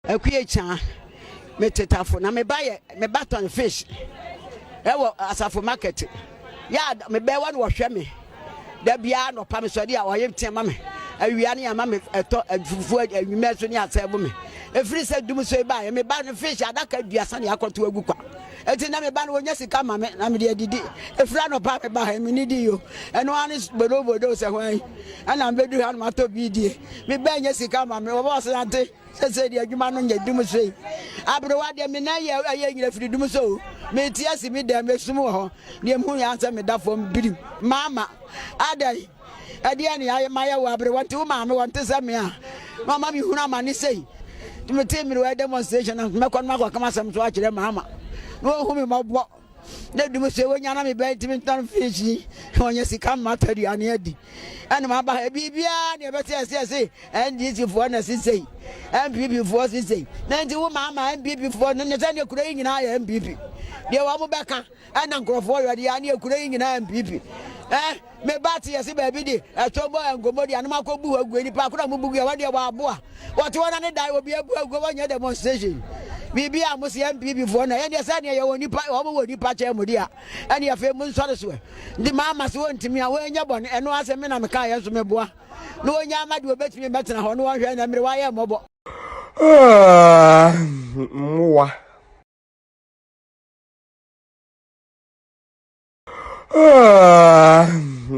Akuyecha metetafo na me baton fish ewo asafo market ya me be wan wo hwe me da bia no pa me so dia wo yem tema me awia ne ama me eto afufu awime so ne asebo me efiri se dum so ba me ba no fish adaka duasa ne akoto agu kwa eti na me ba no wonya sika ma me na me de adidi efira no pa me ba me ni di yo eno ani bodo se hwan ana bedu ha no mato bi die me ba nya sika ma me wo boss ante se di adwuma no nya dum so abro wa de me na ye nyira firi dum so me tia si me de me sum ho ne mu ya ansa me da fom birim mama adai adia ni aye maya wa abro wanti wo ma me wanti se me a mama mi huna ma ni sei me te me we demonstration na me kon ma kwa kama sam so a kire mama no hu me mabo na dum so wonya na me ba ti me tan fishi wonya sika matari ani adi ana ma ba bibia ne be te se NDC fo na sisei MPP fo sisei na ndi wo mama MPP fo no ne se ne kura nyina ya MPP de wa mo beka ana nkrofo yode ya ne kura nyina MPP me bati yesi baby di etobo engomo di anuma ko bu agu ni pa kura mu bugu ya wade wa aboa wote wona ne dai obi abu agu wonya demonstration bibi a musi MPP for na ye say na ye woni pa obo woni pa che mu dia ene ye fe mu nsore so ndi mama se wontimi a we nya bone eno ase me na me ka ye so meboa no onya amade obetimi betena ho no hwe na mere wa ye mobo Mwa.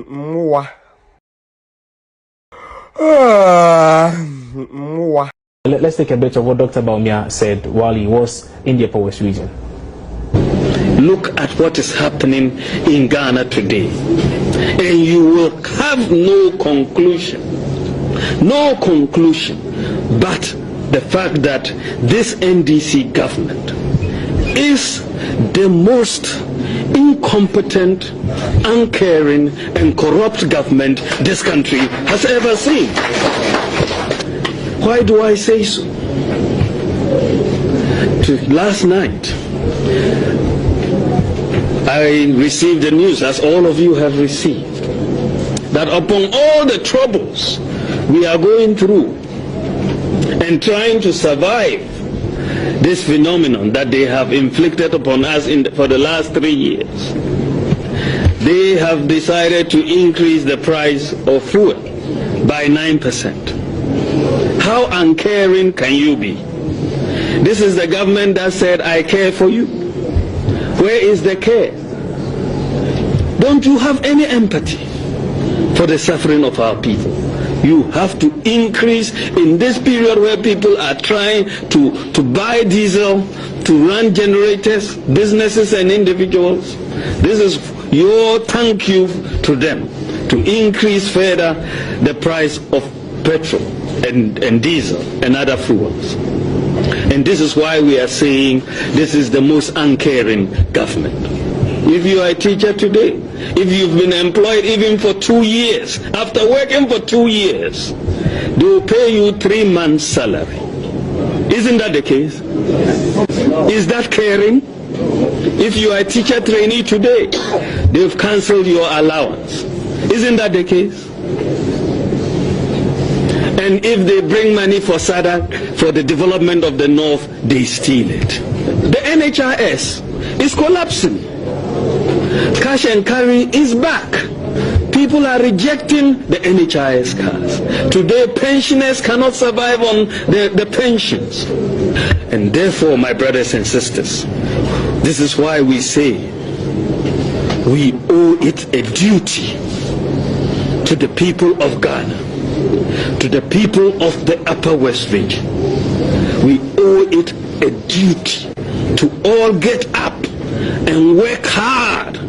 Mwa. Mwa. Let's take a bit of what Dr. Baumia said while he was in the Upper West region. Look at what is happening in Ghana today, and you will have no conclusion but the fact that this NDC government is the most incompetent, uncaring, and corrupt government this country has ever seen. Why do I say so? Last night, I received the news, as all of you have received, that upon all the troubles we are going through and trying to survive this phenomenon that they have inflicted upon us for the last 3 years, they have decided to increase the price of fuel by 9%. How uncaring can you be? This is the government that said, I care for you. Where is the care? Don't you have any empathy for the suffering of our people? You have to increase in this period where people are trying to buy diesel, to run generators, businesses and individuals. This is your thank you to them, to increase further the price of petrol and diesel and other fuels. And this is why we are saying this is the most uncaring government. If you are a teacher today, if you've been employed even for 2 years, after working for 2 years, they will pay you 3 months' salary. Isn't that the case? Is that caring? If you are a teacher trainee today, they've cancelled your allowance. Isn't that the case? And if they bring money for SADC, for the development of the North, they steal it. The NHIS is collapsing. Cash and carry is back. People are rejecting the NHIS cards. Today, pensioners cannot survive on the pensions. And therefore, my brothers and sisters, this is why we say we owe it a duty to the people of Ghana, to the people of the Upper West region. We owe it a duty to all get up and work hard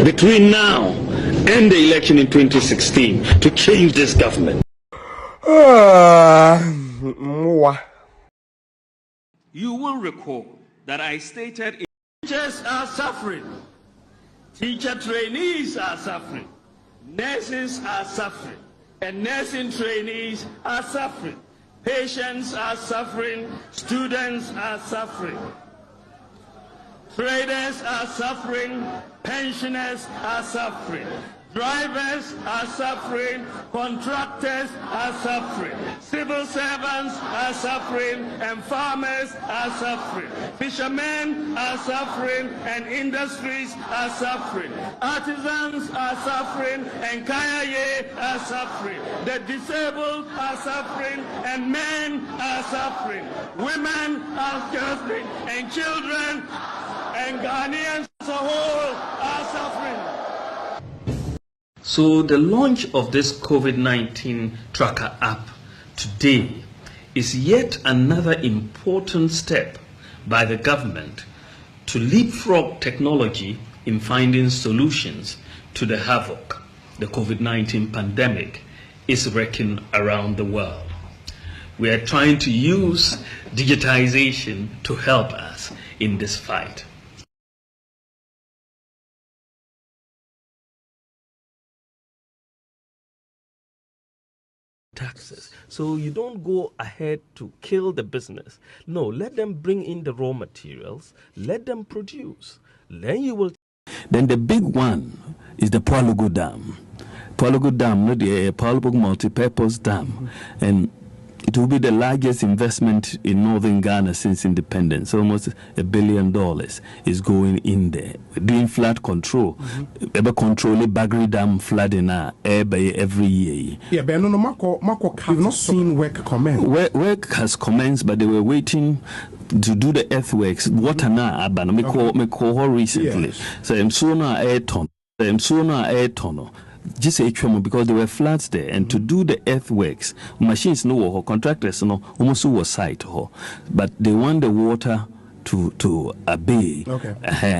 between now and the election in 2016 to change this government. You will recall that I stated teachers are suffering, teacher trainees are suffering, nurses are suffering, and nursing trainees are suffering, patients are suffering, students are suffering, traders are suffering, pensioners are suffering, drivers are suffering, contractors are suffering, civil servants are suffering, and farmers are suffering. Fishermen are suffering, and industries are suffering. Artisans are suffering, and kayaye are suffering. The disabled are suffering, and men are suffering. Women are suffering, and children and Ghanaians as a whole are suffering. So the launch of this COVID-19 tracker app today is yet another important step by the government to leapfrog technology in finding solutions to the havoc the COVID-19 pandemic is wreaking around the world. We are trying to use digitization to help us in this fight. Taxes. So you don't go ahead to kill the business. No, let them bring in the raw materials, let them produce. Then you will. Then the big one is the Palugu Dam. Palugu Dam, not the Palugu multi-purpose dam. And It will be the largest investment in northern Ghana since independence. Almost $1 billion is going in there. We're doing flood control. Ever control the Bagri Dam flooding every year. Yeah, but no, Marco, have not seen work commence. Work has commenced, but they were waiting to do the earthworks. Water na aban me call recently. Yes. So I'm so na air tunnel. Just because there were floods there, and to do the earthworks, machines no contractors no almost was site but they want the water to obey. Okay.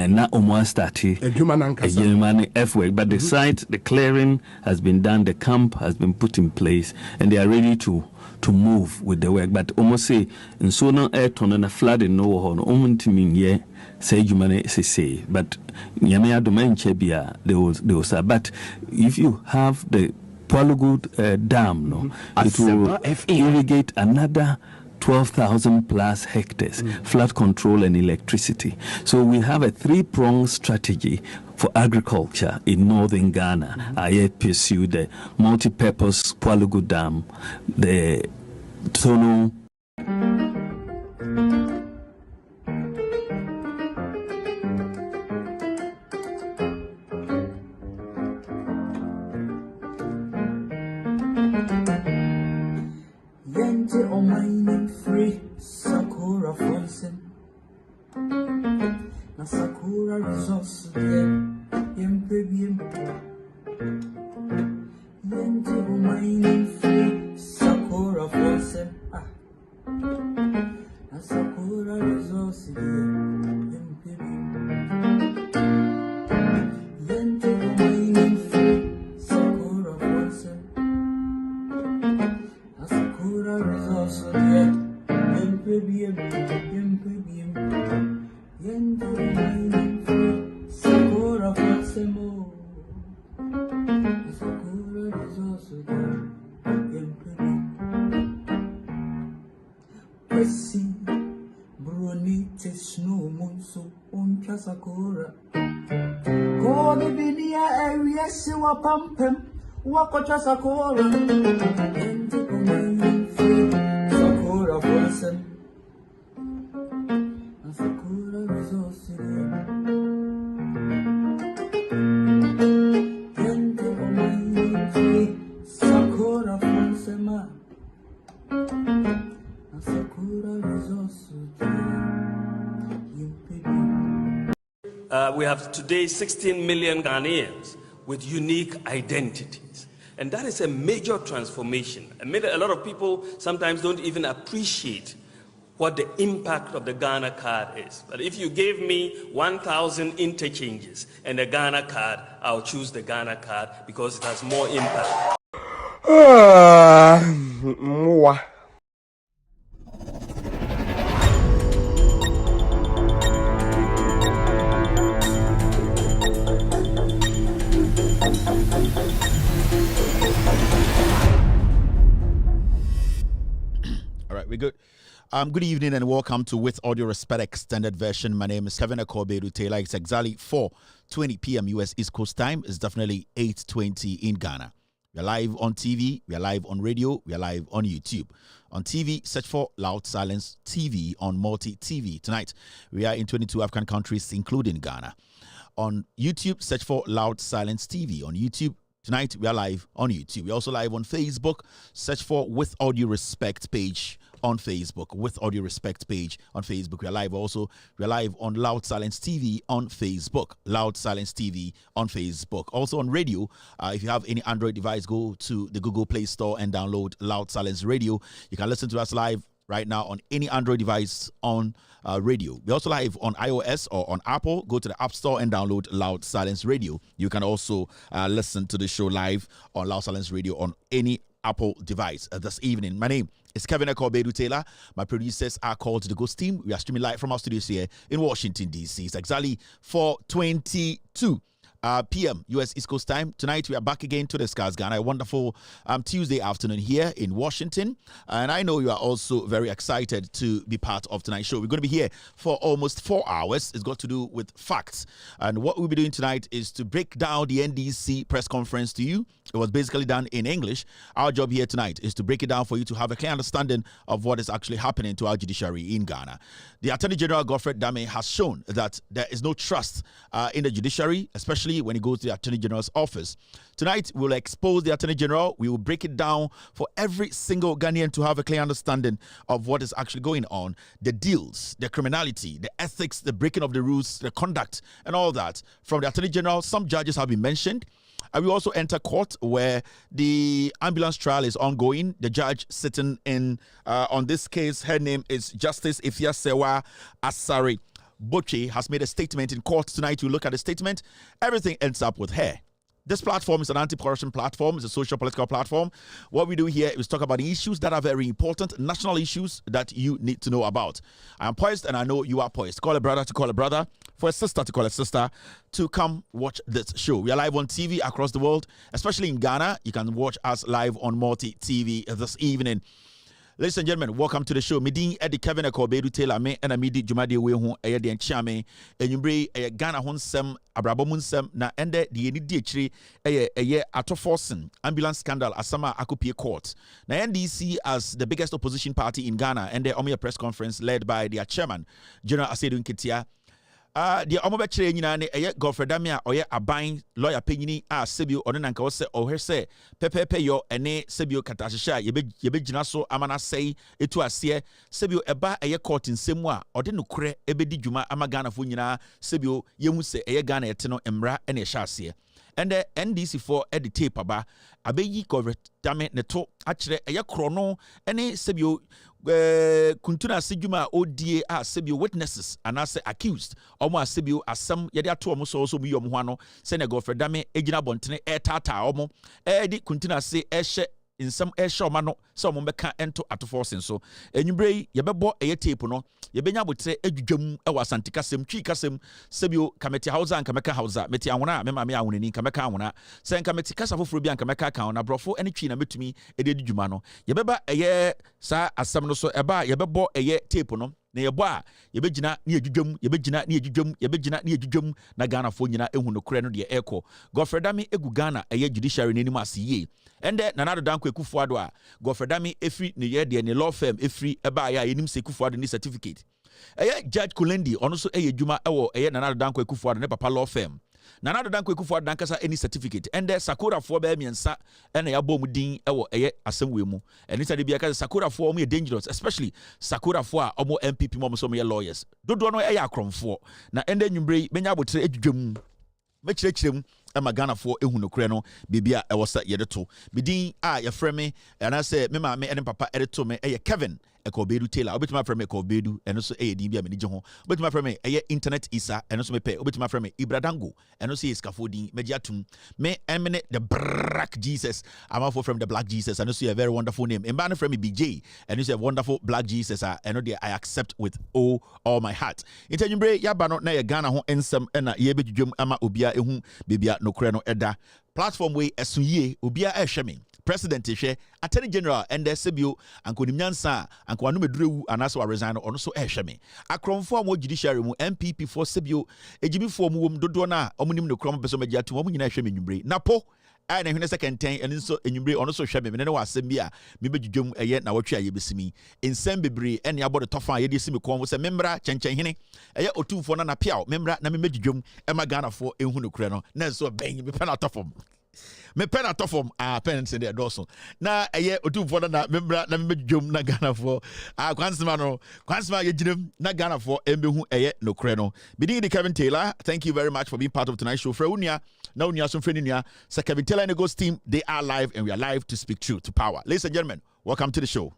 Now almost started a human earthwork, but the site, the clearing has been done, the camp has been put in place, and they are ready to move with the work. But almost say in so now air tunnel and a flood in no almost mean yeah. Say human say, but Yamea domain chebia they will say. But if you have the Polygood dam, it will irrigate another 12,000 plus hectares, flood control and electricity. So we have a 3-pronged strategy for agriculture in northern Ghana. I pursue the multi-purpose Polygood dam, the tunnel. Free Sakura Fonsen na Sakura resource Yempebiem Yente mining free Sakura Fonsen na Sakura resource Yempebiem Yente mining free Sakura Fonsen na Sakura resource Pampem, Wakocha Sakura, and Sakura Fonsen, and Sakura resource Sakura Fonsen, and Sakura resource. We have today 16 million Ghanaians with unique identities. And that is a major transformation. A lot of people sometimes don't even appreciate what the impact of the Ghana card is. But if you gave me 1,000 interchanges and a Ghana card, I'll choose the Ghana card because it has more impact. We're good. Good evening and welcome to With Audio Respect Extended Version. My name is Kevin Akobedu Taylor. It's exactly 4:20 p.m. US East Coast time. It's definitely 8:20 in Ghana. We are live on TV. We are live on radio. We are live on YouTube. On TV, search for Loud Silence TV on Multi TV. Tonight, we are in 22 African countries, including Ghana. On YouTube, search for Loud Silence TV on YouTube. Tonight, we are live on YouTube. We're also live on Facebook. Search for With Audio Respect page on Facebook. With Audio Respect page on Facebook. We are live also. We are live on Loud Silence TV on Facebook. Loud Silence TV on Facebook. Also on radio. If you have any Android device, go to the Google Play Store and download Loud Silence Radio. You can listen to us live right now on any Android device on radio. We're also live on iOS or on Apple. Go to the App Store and download Loud Silence Radio. You can also listen to the show live on Loud Silence Radio on any Apple device this evening. My name is Kevin Akobedu Taylor. My producers are called the Ghost Team. We are streaming live from our studios here in Washington, D.C. It's exactly 4:22 p.m. U.S. East Coast time. Tonight we are back again to discuss Ghana. A wonderful Tuesday afternoon here in Washington. And I know you are also very excited to be part of tonight's show. We're going to be here for almost 4 hours. It's got to do with facts. And what we'll be doing tonight is to break down the NDC press conference to you. It was basically done in English. Our job here tonight is to break it down for you to have a clear understanding of what is actually happening to our judiciary in Ghana. The Attorney General, Godfred Dame, has shown that there is no trust in the judiciary, especially when it goes to the Attorney General's office. Tonight, we'll expose the Attorney General. We will break it down for every single Ghanaian to have a clear understanding of what is actually going on, the deals, the criminality, the ethics, the breaking of the rules, the conduct, and all that. From the Attorney General, some judges have been mentioned. And we also enter court where the ambulance trial is ongoing. The judge sitting in on this case, her name is Justice Ifiasewa Asari Boche, has made a statement in court tonight. We look at the statement. Everything ends up with her. This platform is an anti-corruption platform. It's a social political platform. What we do here is talk about the issues that are very important, national issues that you need to know about. I am poised and I know you are poised. Call a brother to call a brother, for a sister to call a sister to come watch this show. We are live on TV across the world, especially in Ghana. You can watch us live on Multi TV this evening. Ladies and gentlemen, welcome to the show. Medin Eddie Kevin Ekobedu Taylor me and Amidi Jumadi we hu eye de nchiame enyumbre Ghana honsem abrabomunsem na ende de yeni di akiri eye atoforsen ambulance scandal asama akopie court. Na NDC as the biggest opposition party in Ghana and the Omia press conference led by their chairman General Asedu Nketia. The Omobechere nyina ne eye Godfred Dame oye aban lawyer penyini a Sebio ono nanka wo se ohe se pepepe yo ene Sebio katahyeha yebe gina so amana sei etu ase Sebio eba eye court nsemu a ode nokure ebedi dwuma ama Ghana fo nyina Sebio yemu se eye Ghana ete no emra ene ehya ase and the NDC for the tape aba abeyi Godfred Dame ne to akire eye krono ene Sebio kuntuna sejuma odie a Sebio witnesses and as accused omo Sebio asem yede ato omo so bi omo ho ano se ne Godfred Dame egina bontene tata omo di kuntuna se ehye insam ehye omo no se omo beka ento atoforsen so enyubre yebebo eye tape no yebenya botre adwudwam e wasante kasem twi kasem Sebio kameti hausa an kameka hausa meti anwona mema me anwonani kameka anwona se kameti kasa foforo bi an kameka kan na brofo ene twi na metumi ede dwuma no yebeba eye sa asem no so eba yebebo eye tape no na yebo a yebegina na edwudwam yebegina na edwudwam yebegina na edwudwam na Ghana fo nyina ehu no kure no de eko Godfred Dame egu Ghana eye judiciary n'anim asiye ende nanado danko ekufuado a Godfred Dame efri ne ye de ne law firm efri eba ya enim se ekufuado ni certificate eye Judge Kulendi ono so eye dwuma ewo eye nanado danko ekufuado ne papa law firm nanado danko ekufuado dankasa any certificate ende Sakura fo ba miensa ene ya bom din ewo eye asemwe mu eni sade bia ka Sakura fo omo ye dangerous especially Sakura fo a omo MPP mo so mo ye lawyers dodo no eye akromfo na ende nwumbre benya abotre adwudwam mechirechirem ama Ghana fo ehu no kure no bibia ewosa yede to bidin a ye frame ana se me ma me ene papa ede to me eye Kevin Ekobedu Taylor obetima frame Ekobedu eno so eye din bia me nije ho obetima frame eye internet isa eno so me pe obetima frame Ibradango eno so iskafo din meji atum me emene the Black Jesus I'm out from the Black Jesus eno so a very wonderful name emba no frame BJ eno so a wonderful Black Jesus eno de I accept with all my heart intanyumbre yaba no na ye Ghana ho ensem na ye bedwudwam ama obia ehu bibia no kure no eda platform we esuye obia ehweme President Ishe, Attorney General, and the Sebio, and Konimyansa, and Kwanumedu, and also resign on so Eshame. A crown form of judiciary, MPP for Sebio, a Jimmy form whom Dodona, Omunim no Crom Pesomedia to Omina Shemi Napo, and in a second time, and so in Yubre, also Shemi, and no Assembia, maybe Jum a yet now what you see me. In Sembibri, and about the Tofa, Yedi Simicom was a member, Chanchahine, a year or two for Nana Piao, member, Namimejum, and Magana for Ehunu Creno, Nezo bang, me pen out of them. Me pen out of them parents in their dorsal. Na a year or two for na member na me jum na Ghana for Kwansma yejim na Ghana for embehu eye no kreno. Bidi the Kevin Taylor, thank you very much for being part of tonight's show. Freunia, now unia some freunia. Sir Kevin Taylor and the Ghost team, they are live and we are live to speak truth to power. Ladies and gentlemen, welcome to the show.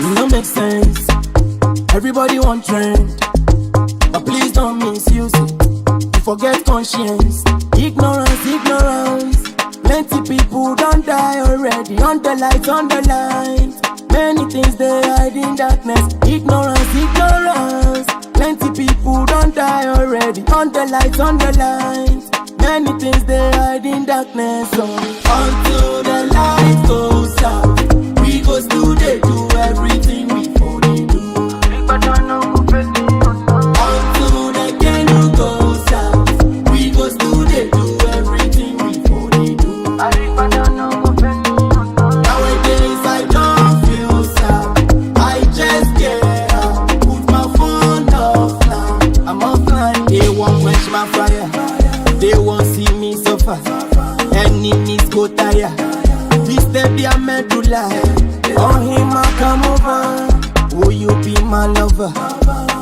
No make sense. Everybody want trend, but please don't misuse it. you forget conscience. Ignorance, ignorance. Plenty people don't die already. On the lights. Many things they hide in darkness. Ignorance, ignorance. Plenty people don't die already. On the lights. Many things they hide in darkness. So until the light goes out, we go still they do everything we for they do. Until the candle goes out, we go still they do everything we for they do. Nowadays I don't feel sad, I just get out, put my phone offline. I'm offline. They won't quench my fire, they won't see me suffer. Enemies go tire, this step they are meant to lie. On him I come over, will you be my lover?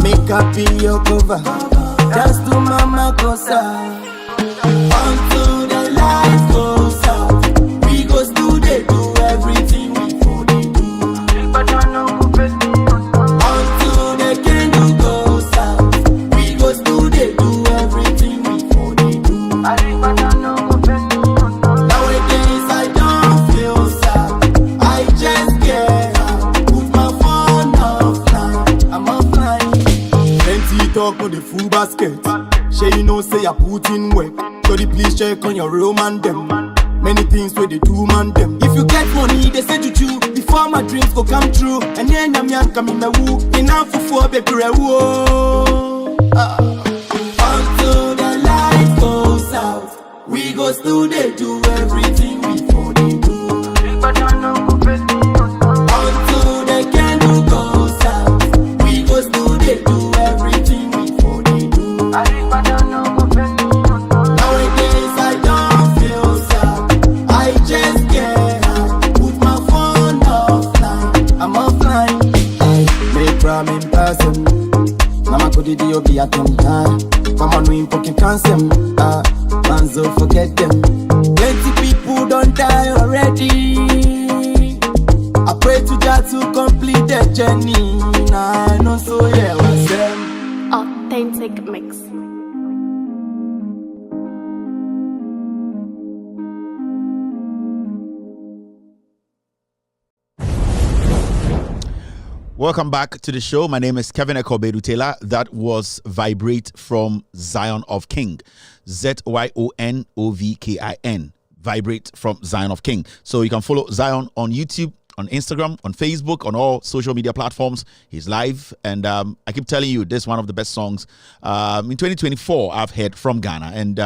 Make up be your cover, dance to Mama Cosa. Until the light goes out, we go still they do everything we for they do. Until the candle goes out, we go still they do everything we for they do. Nowadays I don't feel sad, I just get out, put my phone offline. I'm offline. Plenty talk on the full basket. Shay, you know, say I put in work. So the please check on your real man them. Many things where they do man them. If you get money, they say to you before my dreams go come true. And then I'm young coming my woo. Enough for baby woo. Until the light goes out, we go still they do everything we for they do. Until the candle goes out, we go still they do everything we for they do. Nowadays I don't feel sad, I just get out, put my phone offline. I'm offline. I make prom in person. Mama could do be at them time. Come on, we poking cancer. Manzo forget them. Plenty people don't die already. I pray to God to complete their journey. Nah, I know so yeah, what's them. Authentic mix. Welcome back to the show. My name is Kevin Ekobedu Taylor. That was Vibrate from Zion of King. ZYONOVKIN. Vibrate from Zion of King. So you can follow Zion on YouTube, on Instagram, on Facebook, on all social media platforms. He's live. And I keep telling you, this is one of the best songs in 2024 I've heard from Ghana. And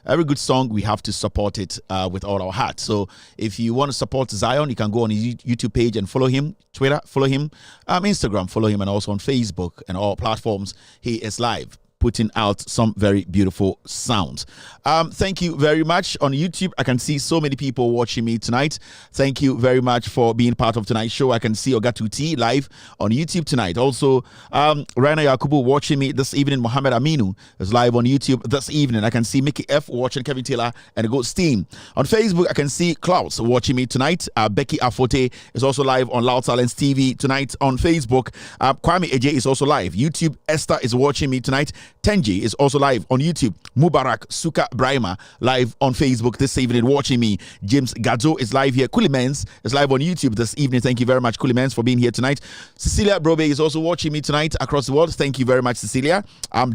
every good song, we have to support it with all our heart. So if you want to support Zion, you can go on his YouTube page and follow him. Twitter, follow him. Instagram, follow him. And also on Facebook and all platforms. He is live, putting out some very beautiful sounds. Thank you very much. On YouTube, I can see so many people watching me tonight. Thank you very much for being part of tonight's show. I can see Ogatuti live on YouTube tonight. Also, Raina Yakubu watching me this evening. Mohammed Aminu is live on YouTube this evening. I can see Mickey F watching Kevin Taylor and Go Steam. On Facebook, I can see Klaus watching me tonight. Becky Afote is also live on Loud Silence TV tonight on Facebook. Kwame Eje is also live. YouTube, Esther is watching me tonight. Tenji is also live on YouTube. Mubarak Suka Brahima live on Facebook this evening watching me. James Gadzo is live here. Kulimens is live on YouTube this evening. Thank you very much, Kulimens, for being here tonight. Cecilia Brobe is also watching me tonight across the world. Thank you very much, Cecilia.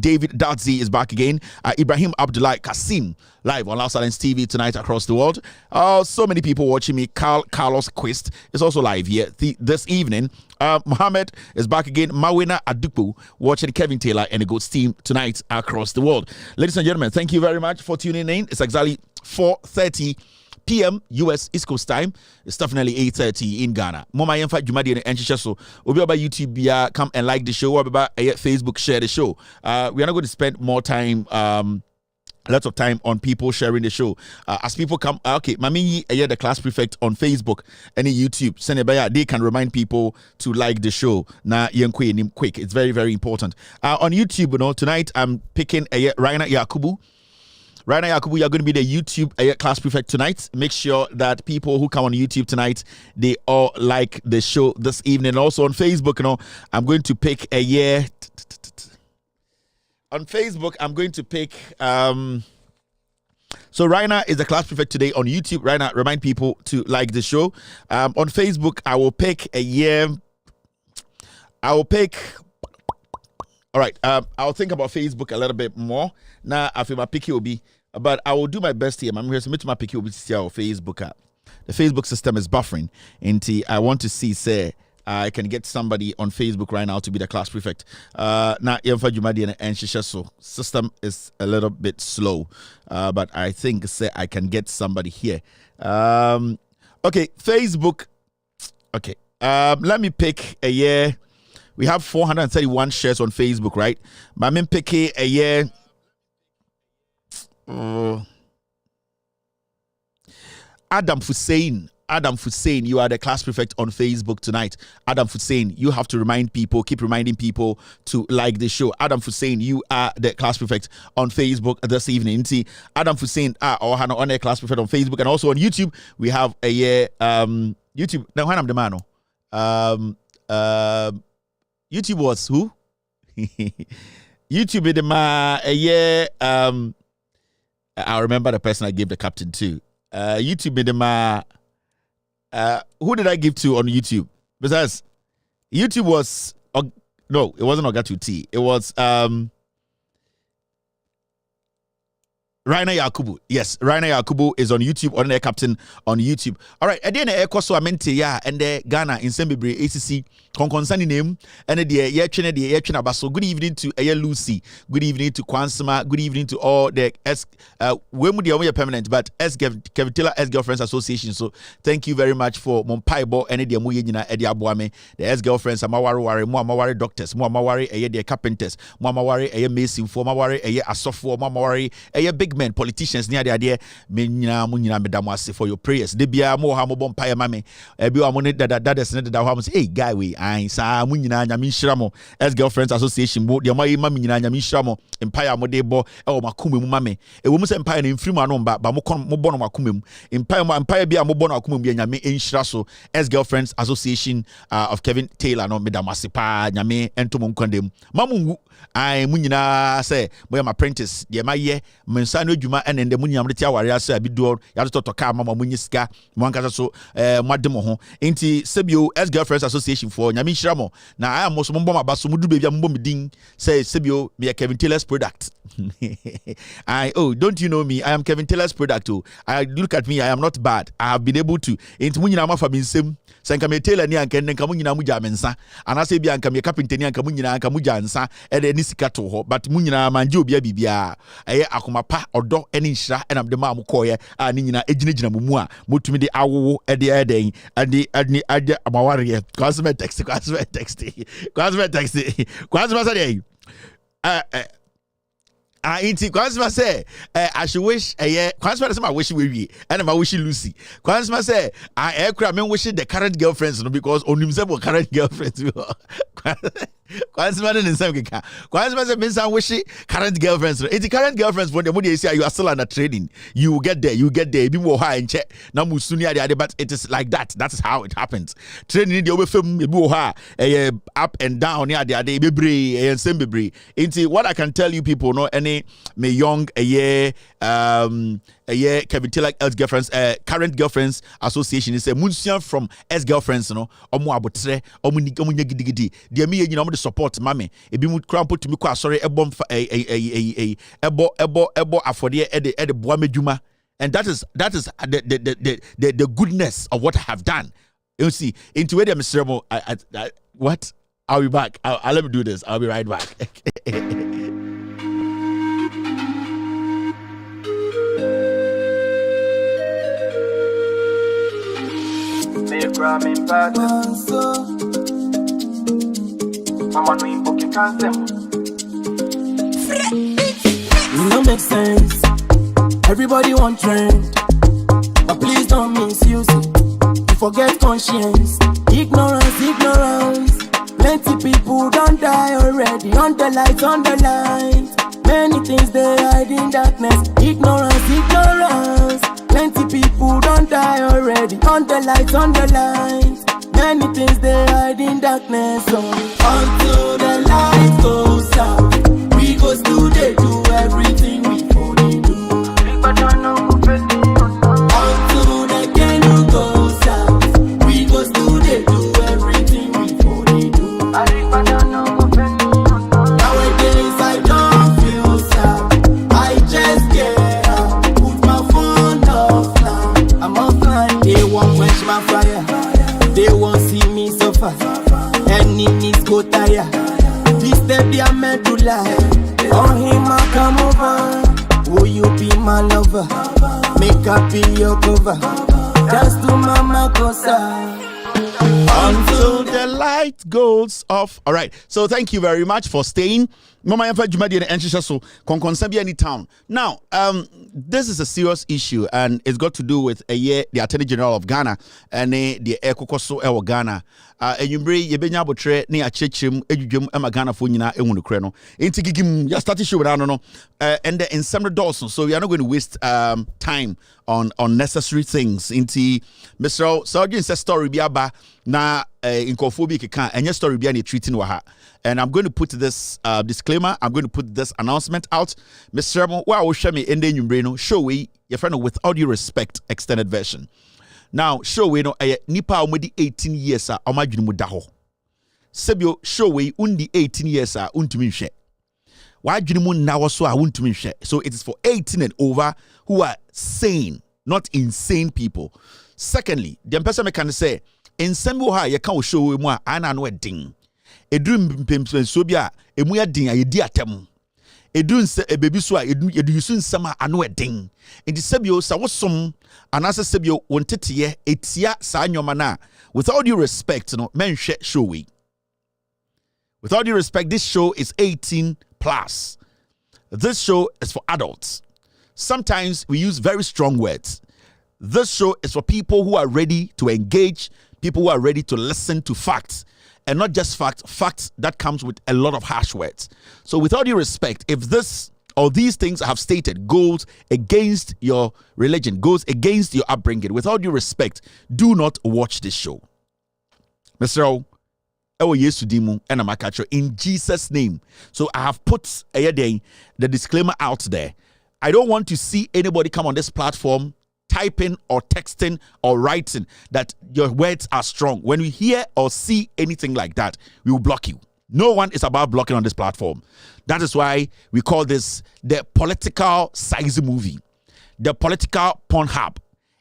David Datzi is back again. Ibrahim Abdullah Kasim live on Loud Silence TV tonight across the world. So many people watching me. Carlos Quist is also live here this evening. Mohammed is back again. Mawina Adupu watching Kevin Taylor and the Good Team tonight across the world. Ladies and gentlemen, thank you very much for tuning in. It's exactly 4:30 p.m. US East Coast time. It's definitely 8:30 in Ghana. Mama Yemfa Jumadi and so we'll be about YouTube. Come and like the show. We'll be about Facebook, share the show. We are not going to spend more time. Lots of time on people sharing the show. As people come, okay, Mami, the class prefect on Facebook and YouTube, they can remind people to like the show. Na quick. It's very, very important. On YouTube, tonight I'm picking Raina Yakubu. Raina Yakubu, you're going to be the YouTube class prefect tonight. Make sure that people who come on YouTube tonight, they all like the show this evening. Also on Facebook, I'm going to pick on Facebook, I'm going to pick. So Raina is the class prefect today on YouTube. Raina, remind people to like the show. On Facebook, I will pick a year. All right. I'll think about Facebook a little bit more. Now, I feel my picky will be, but I will do my best here. I'm here to submit my picky will be Facebook app. The Facebook system is buffering. And I want to see, say, I can get somebody on Facebook right now to be the class prefect. Now, and system is a little bit slow, but I think say I can get somebody here. Okay, Facebook. Okay, let me pick a year. We have 431 shares on Facebook, right? But I'm picking a year. Adam Hussein, you are the class prefect on Facebook tonight. Adam Hussein, you have to keep reminding people to like the show. Adam Hussein, you are the class prefect on Facebook this evening. Adam Hussein, on a class prefect on Facebook and also on YouTube. We have a year YouTube. Now, when I'm the man, YouTube was who? YouTube is the man a year. I remember the person I gave the captain to. YouTube is the man. Who did I give to on YouTube? Besides, YouTube was no, it wasn't Ogatu T. It was Raina Yakubu. Yes, Raina Yakubu is on YouTube, on their captain on YouTube. All right, and then so I meant and the Ghana in Sembibre ACC concerning name and the so good evening to Lucy, good evening to Kwansama, good evening to all the permanent but Kevin Taylor Girlfriends Association. So thank you very much for Mompaibo and the Muyina Eddie Abuame, the Girlfriends, Mawari doctors, Mawari the carpenters, Mawari a mason for Mawari a software, Mawari a big men, politicians near the idea, Munyina Medamasi for your prayers. They be a more hamobon pie mammy, a biamone that is not that hey, guy, we I sa Munyina Yamishramo, as Girlfriends Association, the Mamina Yamishramo, Empire Modebo, or Makumi Mame, a woman's empire in Freeman, but Mobon Makumim, Empire be a Mobon Akumum, Yame in Shrasso, as Girlfriends Association of Kevin Taylor, no Medamasipa, Yame, and Tomon Condem. Mamungu, I Munyina say, where my apprentice, the Maye, Mensano Juma, and the Munyam Tower, I be door, Yato Kama, Muniska, Mancaso, Mademoho, Inti Sebio, as Girlfriends Association for Yami Shramo. Now I am most Mombama Basumudu baby Mumbiding, say Sebio, me a Kevin Taylor's product. Don't you know me? I am Kevin Taylor's product too. I look at me, I am not bad. I have been able to. Into Munyama for me, sim. Sankame Taylor ni anke nkamunyina muja mensa anase bia anka me carpenter ni anka munyina anka muja nsa e de ni sika to ho but munyina manje obi bibia eye akomapa odo eni nhira enam de ma amokoye a ni nyina ejinegina mumu a motumi de awowo e de eden ade amaware kwasme text say Kwansma say I should wish Kwansma say I wish we and I wish Lucy. Kwansma say I aircraft men wishing the current girlfriends because on himself current girlfriends. Kwansma didn't say Kwansma say means I wish current girlfriends. It's the current girlfriends when the money say you are still under training. You get there. Be more high and check. Now Musunia the but it is like that. That is how it happens. Training the over film up and down near the day be and same be. Into what I can tell you people no any me young a year Kevin Taylor ex-girlfriends current girlfriends association is a munsian from ex-girlfriends no omo abotre omo gidigidi de me nyina omo de support mame e bi mu kran put me kwa sorry ebo afode e de boa medjuma and that is the goodness of what I have done. You see into where them miserable what I'll be back. I'll let me do this. I'll be right back. It don't make sense. Everybody want trend, but please don't misuse it. You forget conscience, ignorance. Plenty people don't die already. On the lights. Many things they hide in darkness. Ignorance. Plenty people don't die already. On the lights. Many things they hide in darkness. So until the light goes out, we go still they do everything we for they do. Until the candle goes out, we go still they do everything we for they do. Nowadays I don't feel sad, I just get up, put my phone offline. I'm offline. They won't quench my fire, they won't see me suffer. Enemies go tire, this step they are meant to lie. On him I come over, will you be my lover? Make up be your cover, dance to mama cosa. Until the light goes off. All right. So thank you very much for staying. Mama Yamfa Jumadi and Enchisaso Konkonsabi any town. Now, this is a serious issue, and it's got to do with the Attorney General of Ghana and the Ekokoso of Ghana. And you bring Yebenya Botre near Chechim, Ejum, Emma Ghana for Nina, Emunukreno. Intigim, just started show, I don't know. And the in Samuel Dawson. So we are not going to waste time on unnecessary things. Inti Mr. Sergeant says story biaba na inkofobi keka and your story biani treating waha. And I'm going to put this disclaimer. I'm going to put this announcement out. Mr. Mo, wa o shame ende nyumbreno show we your friend with all due respect extended version. Now show we no nipa omedi 18 years a omadwini mu da ho. Sebio show we undi 18 years a untumi nhwe. Wadwini mu na wo so a untumi nhwe. So it is for 18 and over who are sane, not insane people. Secondly, the person can say in sembo ye kan show we mu a ana no edin. Edrum mpemso bia emu ya din ayedi atem. Edun se ebebi so a edu yusu nsama ano edin. Enti sebio sa wosom anase sebio wontete etia sa nyoma na with all due respect no menhwe show we. With all due respect, this show is 18 plus. This show is for adults. Sometimes we use very strong words. This show is for people who are ready to engage, people who are ready to listen to facts. And not just facts that comes with a lot of harsh words. So with all due respect, if this or these things I have stated goes against your religion, goes against your upbringing, with all due respect, do not watch this show. Mr. O, in Jesus' name. So I have put the disclaimer out there. I don't want to see anybody come on this platform typing or texting or writing that your words are strong. When we hear or see anything like that, we will block you. No one is about blocking on this platform. That is why we call this the political size movie, the political Pornhub.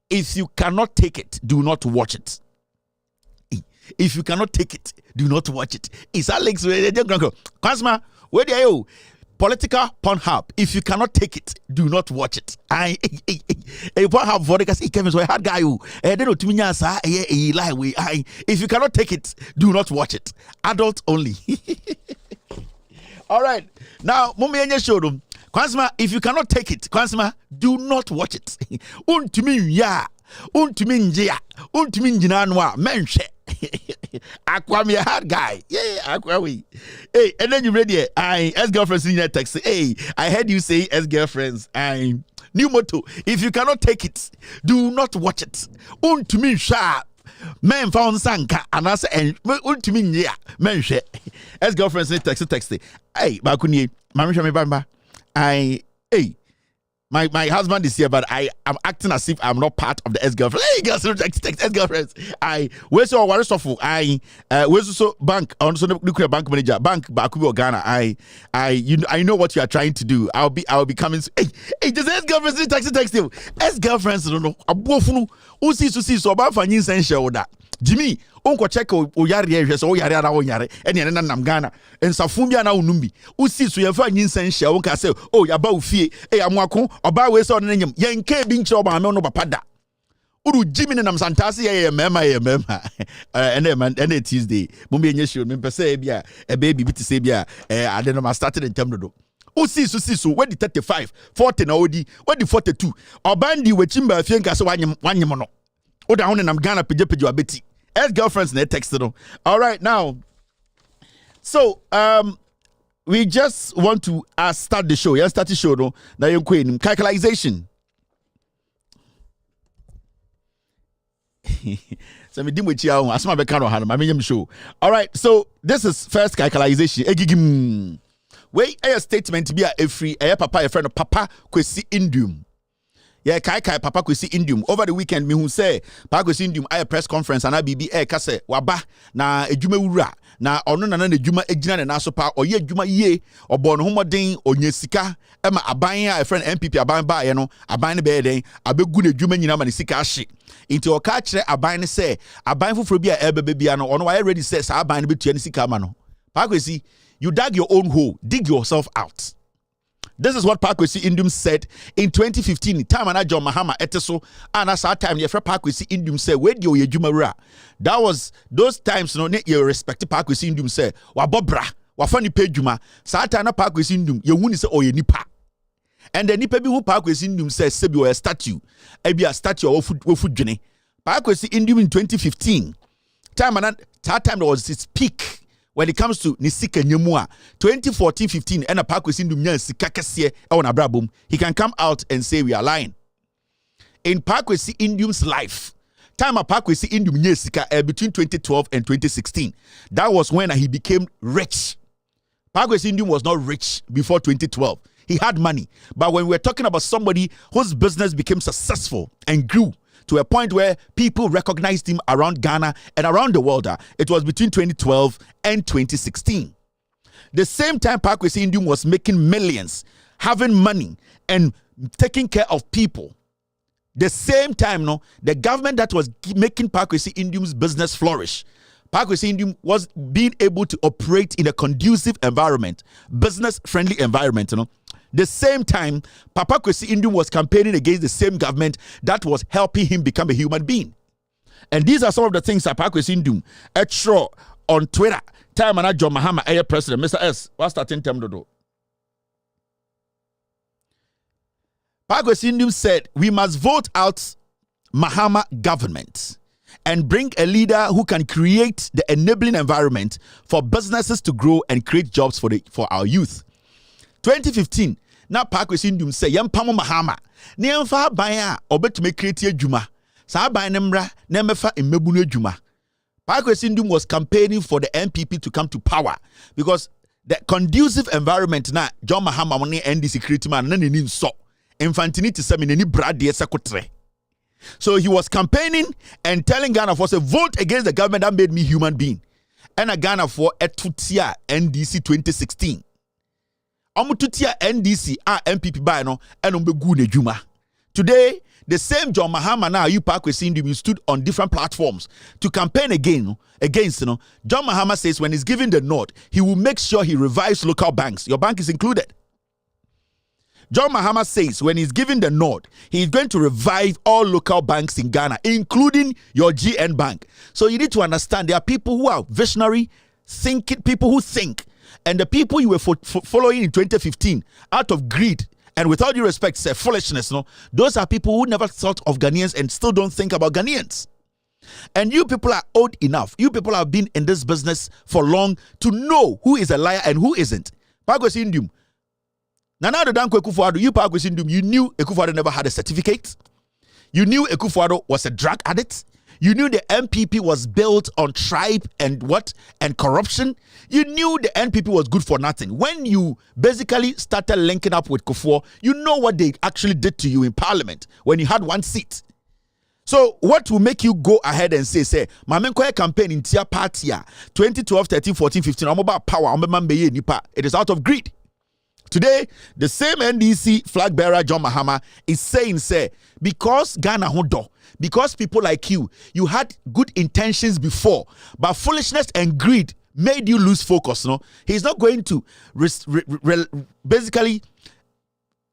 If you cannot take it, do not watch it. If you cannot take it, do not watch it. It's Alex. Kwasma, where are you? Political Pornhub. If you cannot take it, do not watch it. Pornhub vodkas. Hard guy. If you cannot take it, do not watch it. Adult only. All right. Now, Kwasma, if you cannot take it, Kwasma, do not watch it. Aqua hard guy. Yeah, Aqua. Hey, and then you ready? Ex-girlfriends in your text. Hey, I heard you say ex-girlfriends. New motto. If you cannot take it, do not watch it. Sharp. Men found sanka and I say men share. Ex-girlfriends in text. Hey, Bakuni, Mamisha me bamba. Hey. My husband is here, but I am acting as if I'm not part of the ex-girlfriend. Hey, girls, ex-girlfriends. Where's your worst of where's so bank? Also, nuclear bank manager, bank Bakubi Ghana. I know what you are trying to do. I'll be coming. Hey, just ex-girlfriends text you. Ex-girlfriends don't know. Abofunu. Usi so about finding sense that. Jimmy, unko check oyare so oyare ara oyare ene ne nam Ghana ensafumbi na unumbi usi so yefa nyinsan hye unka say oh ya ba ofie amwako oba we so ne nyem yenke bi nche oba me no papa da uru Jimmy ne nam santase ye mema ene Tuesday mumbi enye show me pese bia e baby bi ti say bia ade no ma started in term do usi so we di 35 40 na odi we di 42 obandi we chimba afie nka say wanyem no oda ho ne nam Ghana peje abeti ex-girlfriends they texted. All right, now. So we just want to start the show. Yeah, start the show no. Now you're queen calculation. So me dimwe chia ho asma be kan o ha no show. All right, so this is first calculation. we a statement be a free a papa a friend of Papa Kwesi Indium. Yeah, kai Papa Kwesi Indium. Over the weekend, me who say Papa Kwesi Indium a press conference and I be kase waba na ejuma wura na ono na ejuma ejina na so pa oye ejuma ye obo no homoden onye sika ema aban a friend MPP aban ba ye no aban ne be den abegu na ejuma nyina ma ne sika ahye inti o ka kire aban ne say aban foforo bi a ebebe bia no ono wa ready say sa aban ne betua ne sika ma no Papa Kwesi, you dug your own hole, dig yourself out. This is what Kwesi Indium said in 2015. Time and John Mahama eteso and as that time Kwesi Indium said, "Where do you jumara?" That was those times. No, you respect Kwesi Indium say, "Wa bobra, wa fani pejuma." Satan na Kwesi Indium, you wuni say oye nipa. And the nipa bi who Kwesi Indium says, "Sebi or a statue, ebi a statue of food journey." Kwesi Indium in 2015. Time and that time was its peak. When it comes to Nisika Nyemua, 2014-15, and a Kwesi Indium Sika Kese on Abrabum, he can come out and say we are lying. In Kwesi Indium's life, time of Kwesi Indium Sika between 2012 and 2016, that was when he became rich. Kwesi Indium was not rich before 2012. He had money. But when we're talking about somebody whose business became successful and grew to a point where people recognized him around Ghana and around the world, it was between 2012 and 2016. The same time Kwesi Indium was making millions, having money and taking care of people. The same time, the government that was making Kwesi Indium's business flourish, Kwesi Indium was being able to operate in a conducive environment, business-friendly environment, The same time, Papa Kwesi Indium was campaigning against the same government that was helping him become a human being. And these are some of the things that Papa Kwesi Indium extra on Twitter. Time and John Mahama, Air President, Mr. S. What's that in terms of do? Papa Kwesi Indium said, "We must vote out Mahama government and bring a leader who can create the enabling environment for businesses to grow and create jobs for our youth." 2015, na Kwesi Indium say yampamo Mahama ne yemfa ban a obetume create adwuma sa ban ne mra na mefa emmebu no adwuma. Kwesi Indium was campaigning for the NPP to come to power because the conducive environment na John Mahama ne NDC create man na neni nso infantini to semi neni brade sekotre. So he was campaigning and telling Ghana for say vote against the government that made me human being. And a Ghana for etutia NDC 2016. Omututia NDC MPP by no and umbegu nejuma. Today, the same John Mahama now you Kwesi Indium stood on different platforms to campaign against John Mahama says when he's given the nod, he will make sure he revives local banks. Your bank is included. John Mahama says when he's given the nod, he's going to revive all local banks in Ghana, including your GN Bank. So you need to understand there are people who are visionary, people who think. And the people you were following in 2015 out of greed and with all due respect, say foolishness, those are people who never thought of Ghanaians and still don't think about Ghanaians. And you people are old enough. You people have been in this business for long to know who is a liar and who isn't. Kwesi Indium. Nana Addo Dankwa Akufo-Addo, you Kwesi Indium, you knew Akufo-Addo never had a certificate. You knew Akufo-Addo was a drug addict. You knew the NPP was built on tribe and corruption. You knew the NPP was good for nothing. When you basically started linking up with Kufuor, you know what they actually did to you in parliament when you had one seat. So what will make you go ahead and say, Mamenkoye campaign in Tia Party 2012, 13, 14, 15, I'm about power, it is out of greed. Today, the same NDC flag bearer John Mahama is saying, because Ghana hodo, because people like you had good intentions before, but foolishness and greed made you lose focus. He's not going to basically,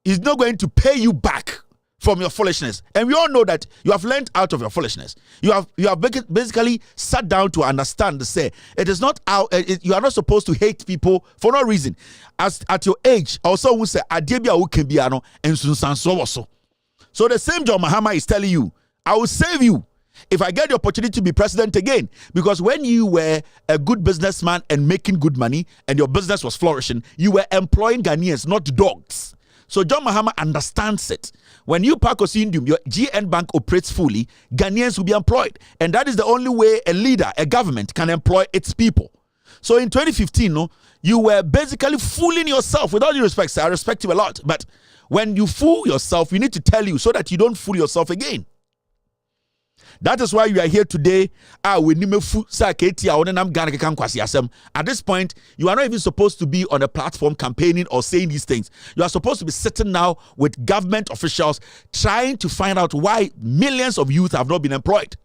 he's not going to pay you back from your foolishness. And we all know that you have learned out of your foolishness. You have basically sat down to understand it is not you are not supposed to hate people for no reason. As at your age, also we say adebia ukebiano and sunsanso. So the same John Mahama is telling you, I will save you if I get the opportunity to be president again. Because when you were a good businessman and making good money and your business was flourishing, you were employing Ghanaians, not dogs. So John Mahama understands it. When you Kwesi Indium, your GN Bank operates fully, Ghanaians will be employed. And that is the only way a leader, a government can employ its people. So in 2015, no, you were basically fooling yourself. With all due respect, sir, I respect you a lot. But when you fool yourself, we need to tell you so that you don't fool yourself again. That is why you are here today. At this point, you are not even supposed to be on a platform campaigning or saying these things. You are supposed to be sitting now with government officials trying to find out why millions of youth have not been employed.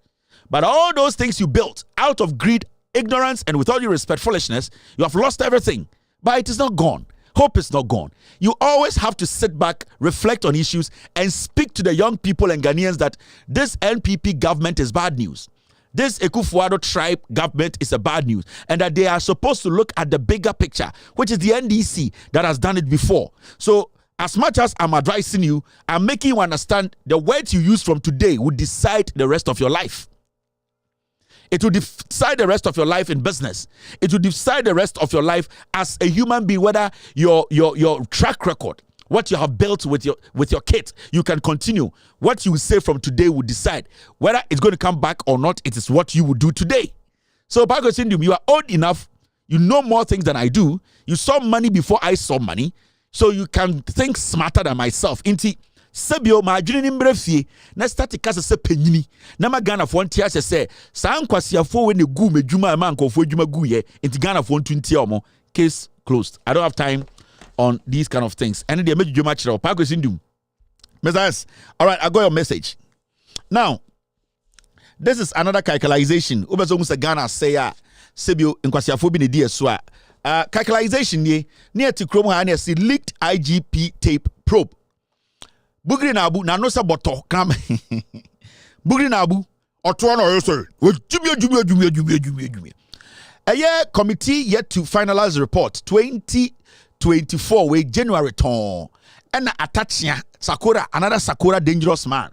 But all those things you built out of greed, ignorance, and with all due respect, foolishness, you have lost everything. But it is not gone. Hope is not gone. You always have to sit back, reflect on issues, and speak to the young people and Ghanaians that this NPP government is bad news. This Ekufuado tribe government is a bad news. And that they are supposed to look at the bigger picture, which is the NDC that has done it before. So, as much as I'm advising you, I'm making you understand the words you use from today will decide the rest of your life. It will decide the rest of your life in business. It will decide the rest of your life as a human being, whether your track record, what you have built with your kids, you can continue. What you say from today will decide whether it's going to come back or not. It is what you will do today. So, Pago Sindum, you are old enough. You know more things than I do. You saw money before I saw money. So you can think smarter than myself. Inti Sabio ma adwene ni mbrafie na start kasa se panyini na ma Ghana fo ntia se sa nkwasiafo we ne gu medwuma ma nkofo adwuma gu ye nti Ghana fo ntuntia omo case closed. I don't have time on these kind of things. And they make dwuma kire Pago Sindum. Messias, all right, I got your message. Now, this is another calculation. Obeso mu se Ghana say Sabio nkwasiafo bi ne die so a calculation ni near to Chrome ha na see leaked IGP tape probe. Bugri na abu na no se boto kam. Bugri na abu oto na oyese. Jumia. A year committee yet to finalize the report 2024 with January ton. And attachia Sakura, another Sakura dangerous man.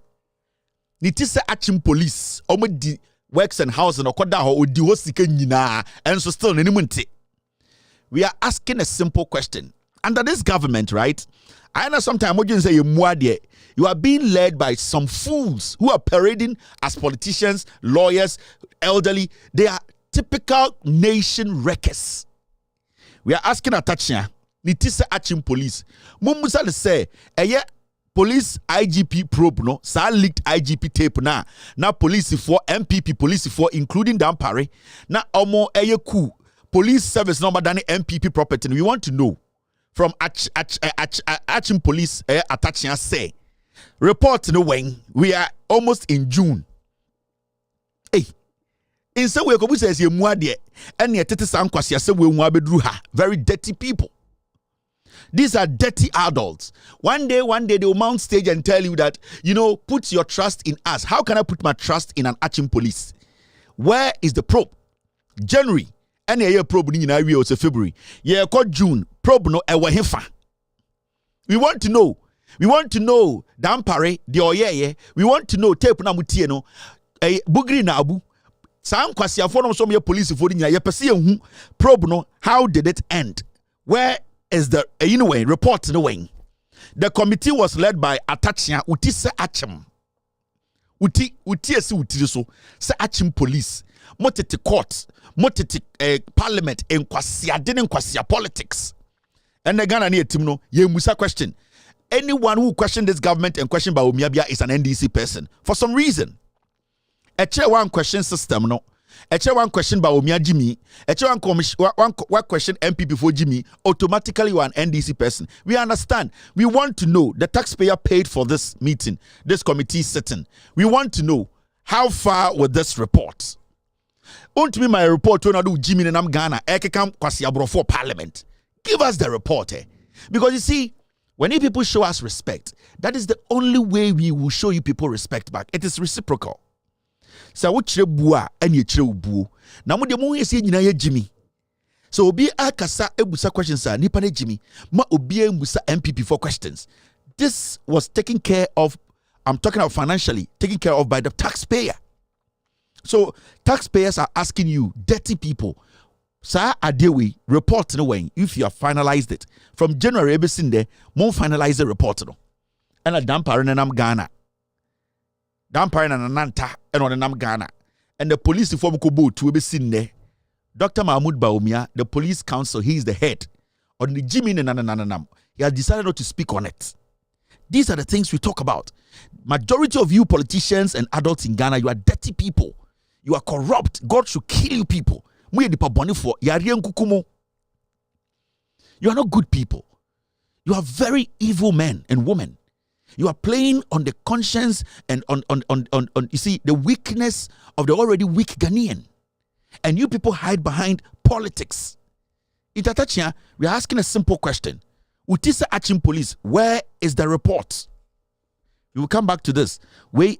Nitise Achim police omo di works and house and okoda ho odi ho sika nyina and so still nenimunte. We are asking a simple question. Under this government, right? I know sometimes you are being led by some fools who are parading as politicians, lawyers, elderly. They are typical nation wreckers. We are asking Atachia, Nitisa Achim police. Mumusa say, police IGP probe no, sa leaked IGP tape na police for MPP police for including Dampare, na omo ku police service number than MPP property. We want to know from Achim police attaching say report no when we are almost in June. Hey, in some way, Kobu says you muadie and yet it is very dirty people. These are dirty adults. One day they will mount stage and tell you that, put your trust in us. How can I put my trust in an Achim police? Where is the probe? January. And a year probe in February. Yeah, called June. Probe no ewahefa. We want to know. We want to know Dampare, the Oyeye. We want to know tape na mutieno. Bugri na abu. Sam kwasi afono so me police for nya ye pese hu probe no. How did it end? Where is the report no wing? The committee was led by Atachia Utise Achim. Uti so se Achim police. Motete court, motete parliament, en kwasia politics. And the Ghana near Timno, ye musa question. Anyone who questioned this government and questioned by Omiabia is an NDC person for some reason. A chair one question system, no. A chair one question by Omia Jimmy, a chair one question MPP for Jimmy, automatically you are an NDC person. We understand. We want to know the taxpayer paid for this meeting, this committee sitting. We want to know how far with this report. Won't me my report to do Jimmy and I'm Ghana, Ekekam Kwasiabro for Parliament. Give us the report, Because you see, when you people show us respect, that is the only way we will show you people respect back. It is reciprocal. So what bua and ye bu. Now mo de mo yesi nyina ye Jimmy. So obi akasa ebusa questions are nipa ne Jimmy. Ma obi embusa MPP for questions. This was taken care of. I'm talking about financially taken care of by the taxpayer. So taxpayers are asking you, dirty people, sir, adewe report no way if you have finalized it from January. Ever since there, more finalize the report no. And a dampare na nam Ghana, dampare na nanta and on nam Ghana, and the police form ko boat to ever seen there. Dr. Mahmoud Baumia, the police council, he is the head. On the Jimmy Nananam, he has decided not to speak on it. These are the things we talk about. Majority of you politicians and adults in Ghana, you are dirty people. You are corrupt. God should kill you people. You are not good people. You are very evil men and women. You are playing on the conscience and on you see, the weakness of the already weak Ghanaian. And you people hide behind politics. In Tatachia, we are asking a simple question. Utisa Achim Police, where is the report? We will come back to this.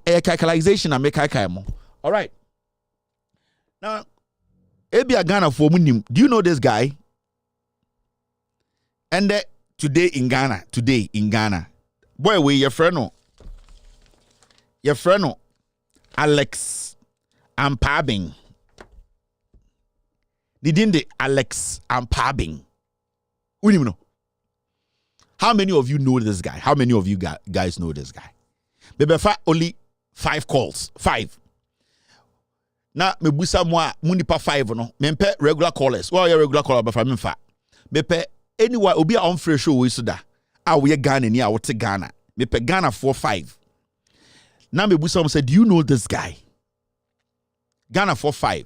Calculation and make all right. Now, Ebia Ghana for Munim. Do you know this guy? And today in Ghana, boy, we your friend, Alex Ampabing. Didn't Alex Ampabing? We don't know. How many of you know this guy? How many of you guys know this guy? Maybe only 5 calls. 5. Now, me busa mwa munipa 5 no. Mempe regular callers. Well, your regular caller but me fa. Mepe anywhere obi a on fresh show we so da. Ah, we Ghana ni a wote Ghana. Mepe Ghana 4-5. Now me busa say, do you know this guy? Ghana 4-5.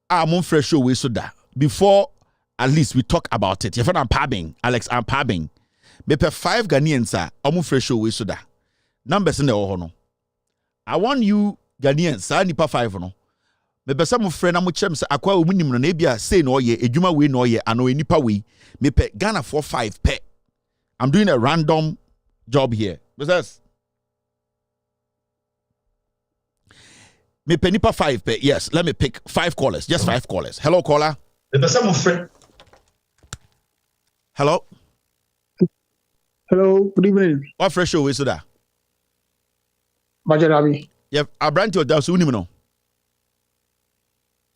Ah, mon fresh show we so da. Before at least we talk about it. Your friend Ampabing, Alex Ampabing. Mepe 5 Ghanaians are mon fresh show we so da. Numbers in the no. I want you Ghanaians, I nipa 5 no. Mepe some friend amu chem say akwa omunim no na bia say no ye edwuma we no ye ano nipa we. Mepe Ghana 4-5 pe. I'm doing a random job here. What's Mepe nipa 5 pe. Yes, let me pick 5 callers. Just 5 callers. Hello caller. Mepe some friend. Hello. Hello, good evening. What fresh show is that? Bajarabi. Yeah, I brand to that soon. No.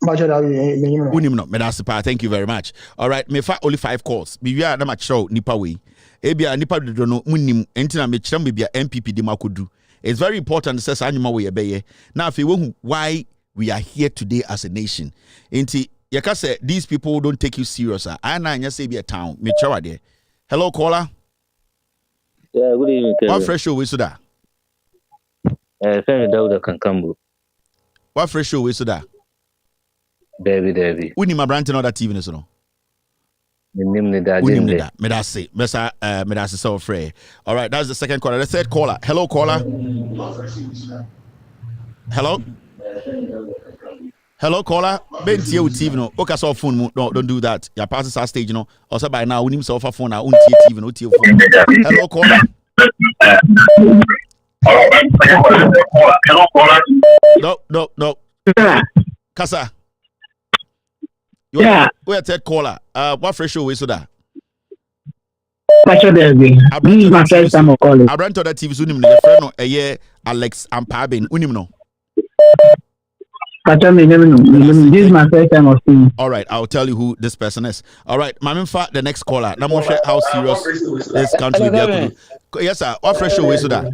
Bajarabi. Unimno. Medasipa. Thank you very much. All right. Me fa only 5 calls. Me we are na show nipa we. Ebia nipa do no munim. Entina me chira me bia MPP di makodu. It's very important says anyuma we ebeye. Now if you why we are here today as a nation. Enti yaka say these people don't take you serious. I na anya say be a town. Me chira there. Hello caller. Yeah, good evening. What fresh show we so da? Femi Dauda Kankambu. What fresh show we so da? Debbie. Uni my brand no that TV so no. Medase. Medase so free. All right, that's the second caller. The third caller. Hello caller. Hello caller. Bentie with TV no. Okay, so phone no, don't do that. Your passes our stage no. Also by now we need so phone now. TV no TV phone. Hello caller. Hello caller. No. Kasa. Yeah. We're third caller. What fresh show is that? This is my first time of calling. I brand to that TV unim no friend no Alex Ampabing unim no. This is my first time of seeing. All right, I'll tell you who this person is. All right, Mamimfa, the next caller. Now share how serious this country will be. Yes, sir. What fresh show is that?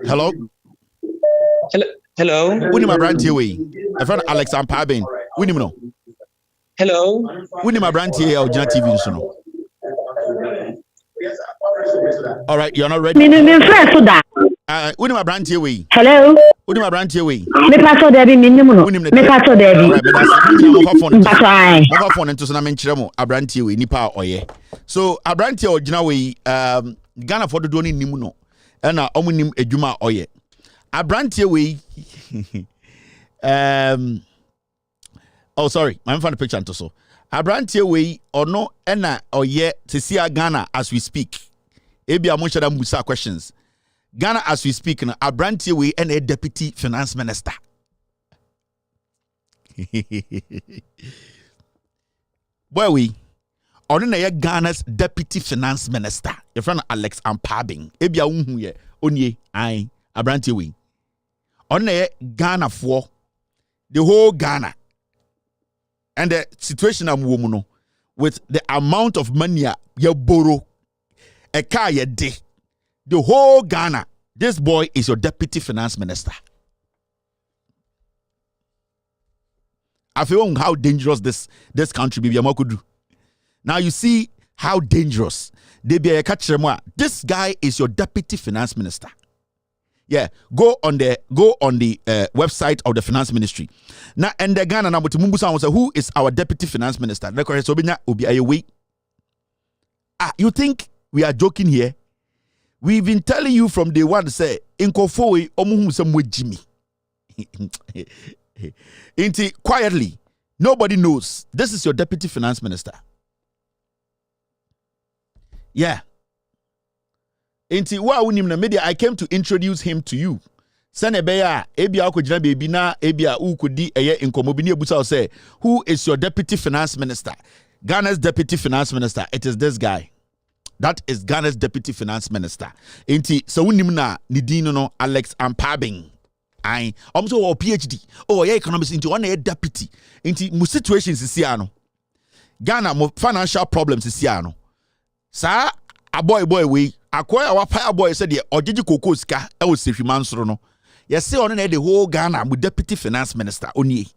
Hello. Hello. Who my brand here? My friend Alex Ampabing. Who no? Hello. Who my brand here? Original TV no. All right, you're not ready. Who my brand here? Hello. Who my brand here? Me paso Debbie minimum no. Me paso Debbie. Mobile phone into na menchire mo abrantie we nipa oye. So abrantie original we Ghana for the doni nimu no. Na omunim edwuma oye. Abrantie we oh sorry, I'm find the picture into so. Abrantie we ono na oye to see Ghana as we speak. Ebi amoncha da musa questions. Ghana as we speak now, Abrantie we and a deputy finance minister. Boy we on na Ghana's deputy finance minister. Your friend Alex Ampabing. Ebia unhu ye onye ai Abrantie we. On na Ghana for the whole Ghana. And the situation I'm woman with the amount of money you borrow a car you day. The whole Ghana, this boy is your deputy finance minister. I feel how dangerous this country be could do. Now you see how dangerous they be a catch. This guy is your deputy finance minister. Yeah, go on the website of the finance ministry. Now and the Ghana now who is our deputy finance minister? You think we are joking here? We've been telling you from day one, say, Inkofo omuhum samwe Jimmy. Quietly, nobody knows. This is your deputy finance minister. Yeah. Media, I came to introduce him to you. Senebeya, ebia okojina baby na ebia ukudi eye inkomobini ebusa say, who is your deputy finance minister? Ghana's deputy finance minister. It is this guy. That is Ghana's deputy finance minister. Inti so unimna nidino no Alex Ampabing. I almost or PhD. Oh, yeah, economics into one deputy. Inti mu situations is ano. Ghana mo financial problems is ano. Sa a boy we acquire our fire boy said the Ojiji Kokoska I was if you mansro no. Yes, say on the whole Ghana with deputy finance minister only.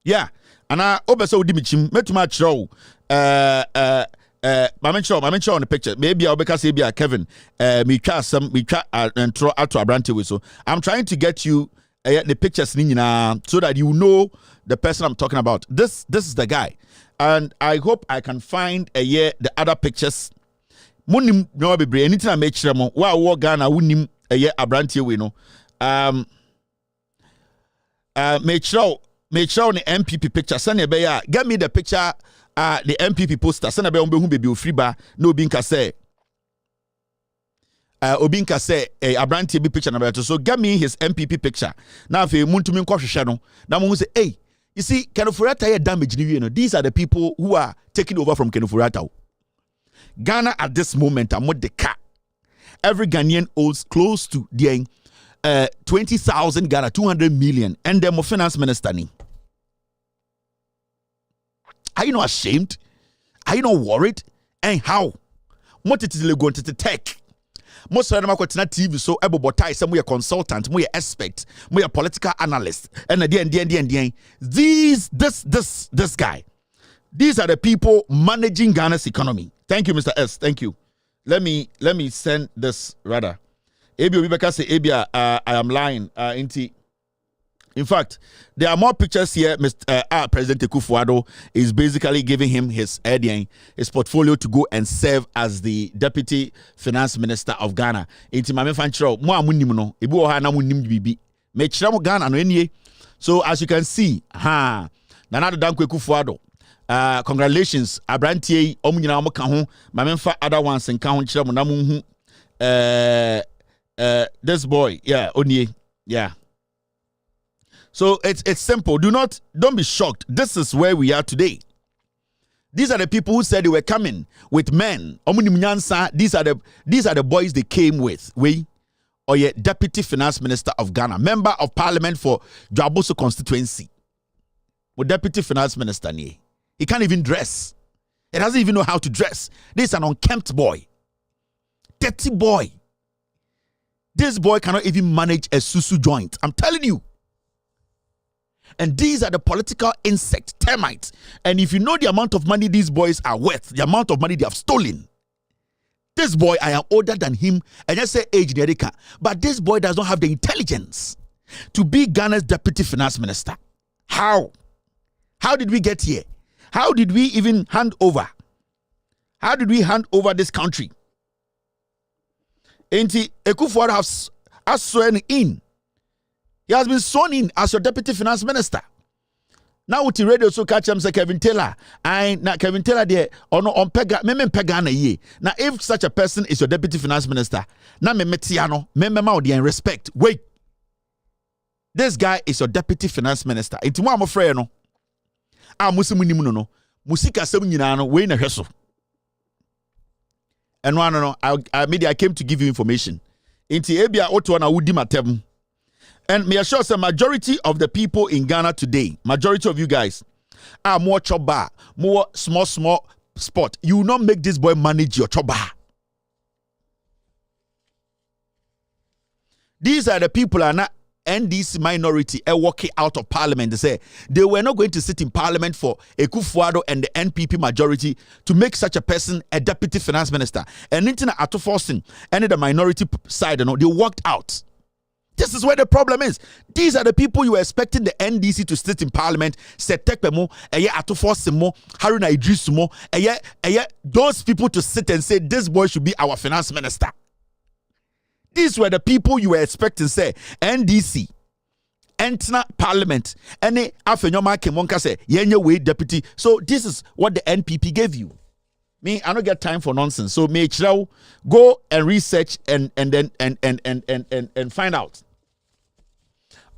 Yeah. And I obeso dimichim metuma chro Mamencho on the picture. Maybe I'll be Kevin. Me try and throw out to Abrante with so. I'm trying to get you the pictures so that you know the person I'm talking about. This is the guy. And I hope I can find the other pictures. Munim no be anything I make sure mo. Wa Ghana wunim Abrante we no. Make sure the MPP picture. Send get me the picture. The MPP poster. Send who be free bar. No binka say. Obinka say Abrante be picture number 2. So get me his MPP picture. Now if you want to me shadow. Now we say, hey, you see, Kenofurata damage. These are the people who are taking over from Kenofurata. Ghana at this moment, I'm with the car. Every Ghanaian owes close to the 20,000 Ghana, 200 million, and them finance minister ni. Are you not ashamed? Are you not worried? And how? What it is going to take? Most of them are TV, so everybody some we are consultant, we are expert, we are political analyst, and this guy. These are the people managing Ghana's economy. Thank you, Mr. S. Thank you. Let me send this rather. Abia Rebecca say Abia, I am lying. In fact, there are more pictures here. Mr. President Akufo-Addo is basically giving him his portfolio to go and serve as the deputy finance minister of Ghana. So as you can see, Nana Dankwa Akufo-Addo. Congratulations, Abrantie. Omunyina omo ka ho. Mamemfa other ones and count chira mo na mo this boy, yeah, Onye, yeah. So it's simple. Don't be shocked. This is where we are today. These are the people who said they were coming with men. These are the boys they came with. Deputy Finance Minister of Ghana, member of Parliament for Dwaboso constituency. Deputy Finance Minister ni. He can't even dress. He doesn't even know how to dress. This is an unkempt boy. Dirty boy. This boy cannot even manage a susu joint. I'm telling you. And these are the political insects, termites. And if you know the amount of money these boys are worth, the amount of money they have stolen. This boy, I am older than him, and I say age, but this boy does not have the intelligence to be Ghana's deputy finance minister. How? How did we get here? How did we even hand over? How did we hand over this country? Enti Akufo-Addo has sworn in. He has been sworn in as your deputy finance minister. Now with the radio so catch him say Kevin Taylor. Kevin Taylor there or no on pega na ye. Now if such a person is your deputy finance minister, now me metiano, me ma respect. Wait. This guy is your deputy finance minister. Enti mo am afraid no. Musimu nimu no. Musika sem nyina no we na hweso. And I came to give you information. Inti ebia oto na wudi matem. And me assure the majority of the people in Ghana today, majority of you guys, are more choba, more small spot. You will not make this boy manage your choba. These are the people are not NDC minority walking out of parliament. They say they were not going to sit in parliament for Akufo-Addo and the NPP majority to make such a person a deputy finance minister. And into forcing and the minority side, they walked out. This is where the problem is. These are the people you were expecting the NDC to sit in parliament. Haruna Idris, those people to sit and say this boy should be our finance minister. These were the people you were expecting, say, NDC, enter parliament, and Afenyoma Kemonka say, yenye way deputy. So this is what the NPP gave you. Me, I don't get time for nonsense. So me go and research and find out.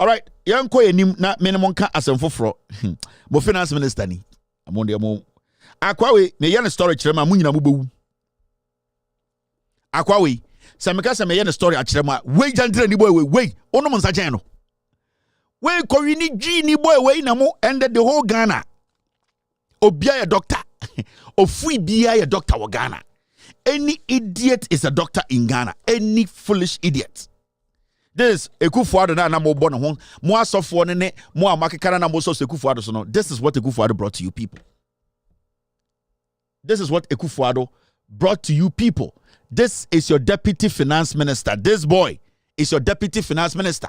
All right, yanko enim na minimum ka asemfoforo. Mo finance minister ni. Amonde mo. Akwawe, me yan story chirema mu nyina mu bewu. Akwawe Samika say me story achirema we jantre ni boy we ono mo nsachen no we korini gi ni boy we na mo ended the whole Ghana obia a doctor ofui bia a doctor wa Ghana. Any idiot is a doctor in Ghana. Any foolish idiot. This Akufo-Addo na mo born ho mo asofo ne mo amakekara na mo so Akufo-Addo so no. This is what Akufo-Addo brought to you people. This is what Akufo-Addo brought to you people. This is your deputy finance minister. This boy is your deputy finance minister.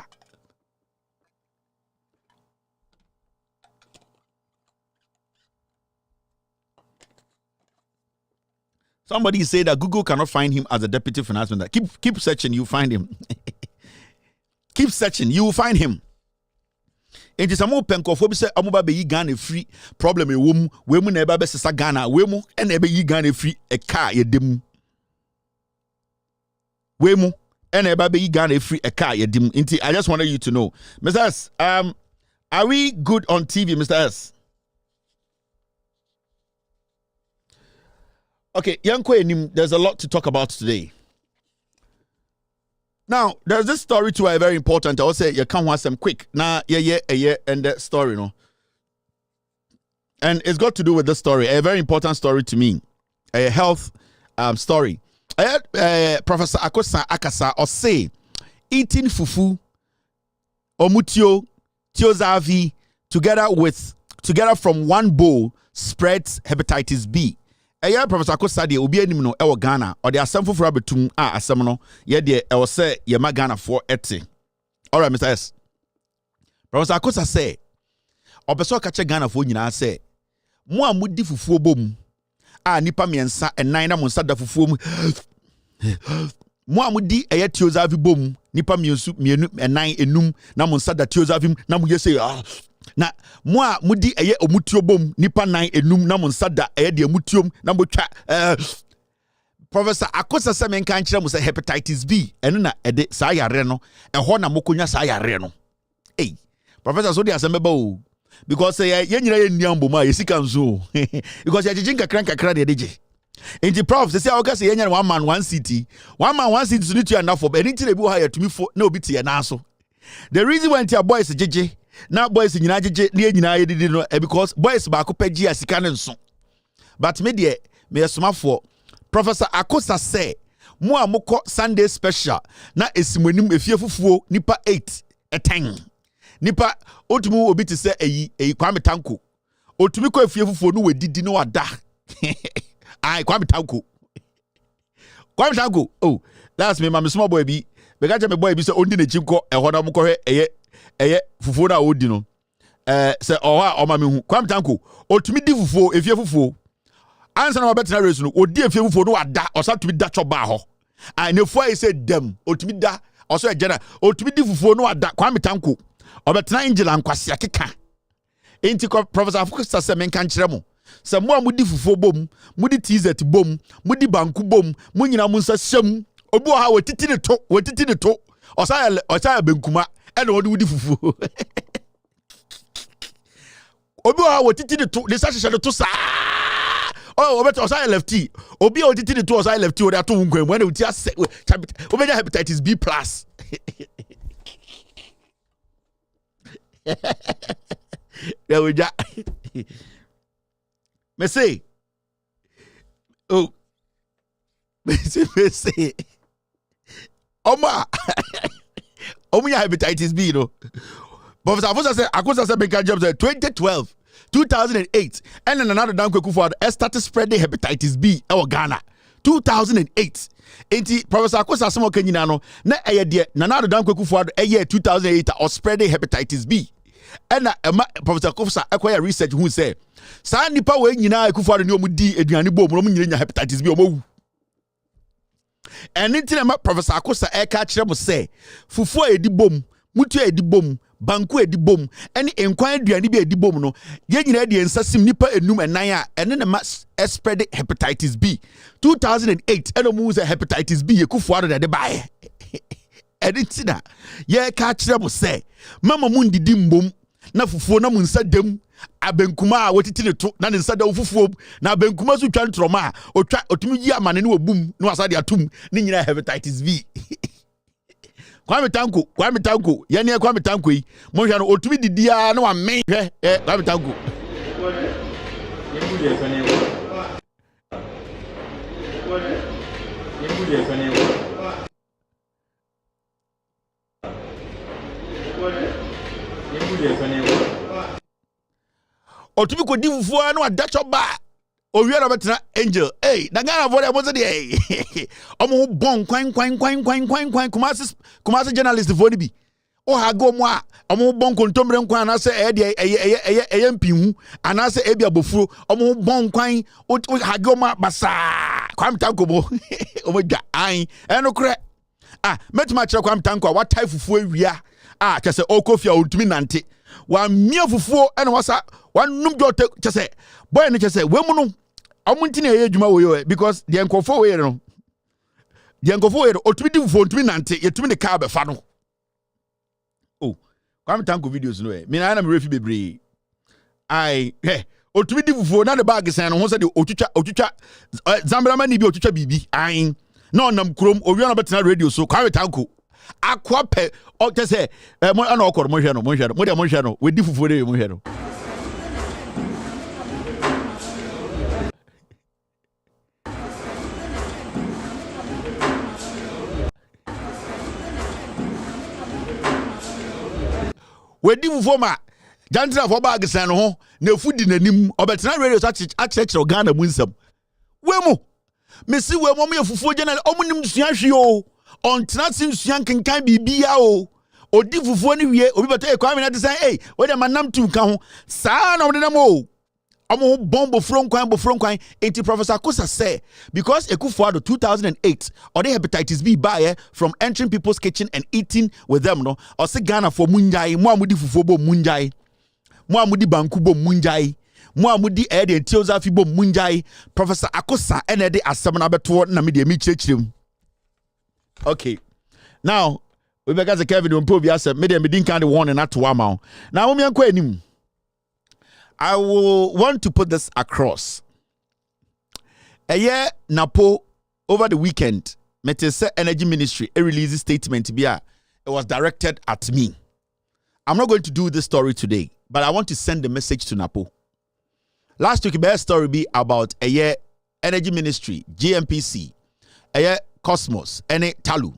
Somebody said that Google cannot find him as a deputy finance minister. Keep searching, you find him. Keep searching, you will find him. It is a more penkophobia say amuba be Ghana free problem we mu na eba be sesa Ghana we mu and ebe yi Ghana free a car yedem. We mu and eba be yi Ghana free a car yedem. Inti I just wanted you to know. Mr. S, are we good on TV, Mr. S? Okay, Yanko Enim, there's a lot to talk about today. Now, there's this story too, very important. I will say you can't want some quick. Now, and that story, no. And it's got to do with this story, a very important story to me, a health story. I had Professor Akosa Akasa or say eating fufu, omutio, tiozavi together from one bowl spreads hepatitis B. Professor Akosa de obi anim no e Ghana or the asem foforo abetum asem no ye de e say ye ma Ghana for ete. All right, Mr. S. Professor Akosa say obeso ka che Ghana for nyina say mo amudi fufuo bom nipa miensa enan na mo nsa da fufuo mu mo amudi tiozavi bom nipa miensu mienu enan enum na mo nsa da tiozavi na mo ye say na mo a mudi omutio bom nipa nan enum na mo nsada de omutiom na mo twa Professor Akosa se men kan kire mo se hepatitis B eno na ede sa yare no ho na mokonya sa yare no. Hey, Professor so dey asemeba o because ye nyira ye niambo ma ye sika nso because ye jijin kakran de deje. Inti prof say o ka say ye nyira one man one city so need to enough for anything e bi ho ya tumi fo na obi tie na so. The reason why your boys jeje now boys nyina jeje na nyina yedidi no because boys ba ko pagi asika ne nso. But me de me esoma for Professor Akosa say mo amoko Sunday special na esimonim efie fufuo nipa 8 10 nipa otumu obi te say eyi Kwame Tanko otumi ko efie fufuo no wedidi no wada ai Kwame Tanko oh that's me my small boy bi be ga me boy bi say ondi na chimko eho na mo ko eye fufuo na odi no say owa o ma me hu Kwame Tanko otumi di fufuo efie fufuo ansa na obetina resu no odi efie fufuo no wada osa tumi da choba ho ai nefu ai say dem otumi da oso ejena otumi di fufuo no wada Kwame Tanko obetina Angela nkwase akeka enti Professor Akosa say men kan kire mo say mo amudi fufuo bom mudi TZ bom mudi banku bom mo nyina mo nsa hyam obi ha wotiti ne to osa benkuma ene wodi fufuo obi ha wotiti ne to de sa hye to sa oh obeto osa lefty obi wotiti ne to osa lefty o de ato nkwan when uti ase obeja hepatitis B+. Yeah, we ja me say oh me say Oma Omuya hepatitis B, no. Professor Akosa said, make a job 2012, 2008, and then another down for started spreading hepatitis B in Ghana. 2008. Professor Akosa Samo Kenyano, na eye another down for a year 2008 or spreading hepatitis B. And Professor Akosa acquire research who say, Sandy Power Nina Kufa no Mudi Ediani Bom, hepatitis B. And intimate Professor Akosa catch them say, Fufu edi bom, mutu edi bom, banku edi bom, any enquiry duani be edi bom no, yen edi ensasim nipa enum enaya, and then a spread hepatitis B. 2008, and moves a hepatitis B, kufu out of the buy. And it's that, yeah, catch them say, Mama Mundi dimbom, na fufu na munsa dem. Abenkuma wotitire to na nsa da ofufuo na abenkuma so twa ntroma otwa otumi yi amane ne wobum no asade atum ne nyina hepatitis B. Kwame tanko ye ne Kwame tanko yi mo hwa no otumi didia na wa men hwe Kwame tanko Otumi ko divufuo na wadacho ba owie na betena angel na Ghana for dem say dey omo bon kwan kumasi journalist for bi o ha go mo a omo bon kontomre nkwan na say eye mpinhu ana say ebi abofuro omo bon kwan o ha go mo basa kwam tanko bo omo gwa an eno kre metuma kire kwam tanko wa tai fufuo awia kese okofia ontumi nante wa mia fufuo ena wasa wanum jote chese boy ne chese we mu no omunti na ye djuma wo yo because the enkofo we no otumi di fufuo ontumi nante yetumi ne ka be fa no kwam tanko videos no me na me refi bebre otumi di fufuo na the bag sen no ho se de otwitwa zambrama ni bi otwitwa bibi na onam krom owi na betena radio so kwam tanko akwape o tese mo ana okoro mo hwe no we di fufuo de mo hwe no we di fufuo ma jantra for bag san no ho na fudi nanim obetena radio so achechero Ghana mu nsam we mu mesi we mo me fufuo general omunim sua hwe o on transin suan kenkan bibia o odi fufuo ni wie obi beto Kwame na design we dem manam tu ka ho saa na we dem o omo bombo fronkwan enti Professor Akosa say because Ekufuado 2008 or the hepatitis B buy from entering people's kitchen and eating with them no or say Ghana for munjai mo amudi fufuo bo munjai mo amudi banku bo munjai mo amudi de tioza fi bo munjai Professor Akosa ene de asem na beto na me de mi chirechirem. Okay. Now, we began to Kevin to improve yourself. Maybe I didn't kind of warning not to amount. Now, I will want to put this across. A year Napo over the weekend, Metese Energy Ministry a release statement. It was directed at me. I'm not going to do this story today, but I want to send a message to Napo. Last week, the story be about a year Energy Ministry, GMPC, a year Cosmos, ene Talu.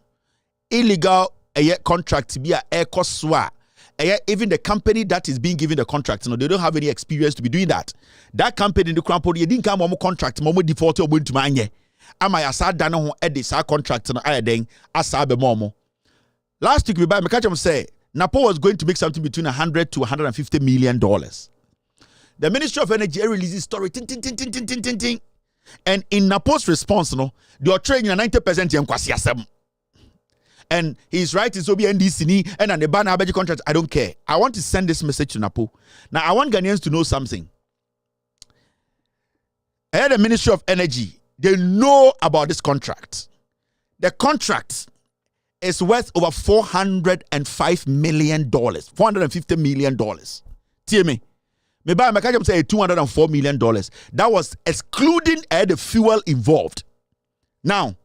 Illegal contract be a air coswa. Even the company that is being given the contract, they don't have any experience to be doing that. That company in the crampo, you didn't come on contract, momo default or to manye. Am I asa dano ho edit sa contract no ayden asa be momo. Last week we buy me catch them say Napo was going to make something between $100 to $150 million. The Ministry of Energy releases story ting. And in Napo's response, they are training 90% young kwasiasem. And he's right, it's obi NDC and the banner abeji contract. I don't care. I want to send this message to Napo. Now I want Ghanaians to know something. The Ministry of Energy, they know about this contract. The contract is worth over $405 million, $450 million. Tell me. Maybe I can say $204 million. That was excluding the fuel involved. Now,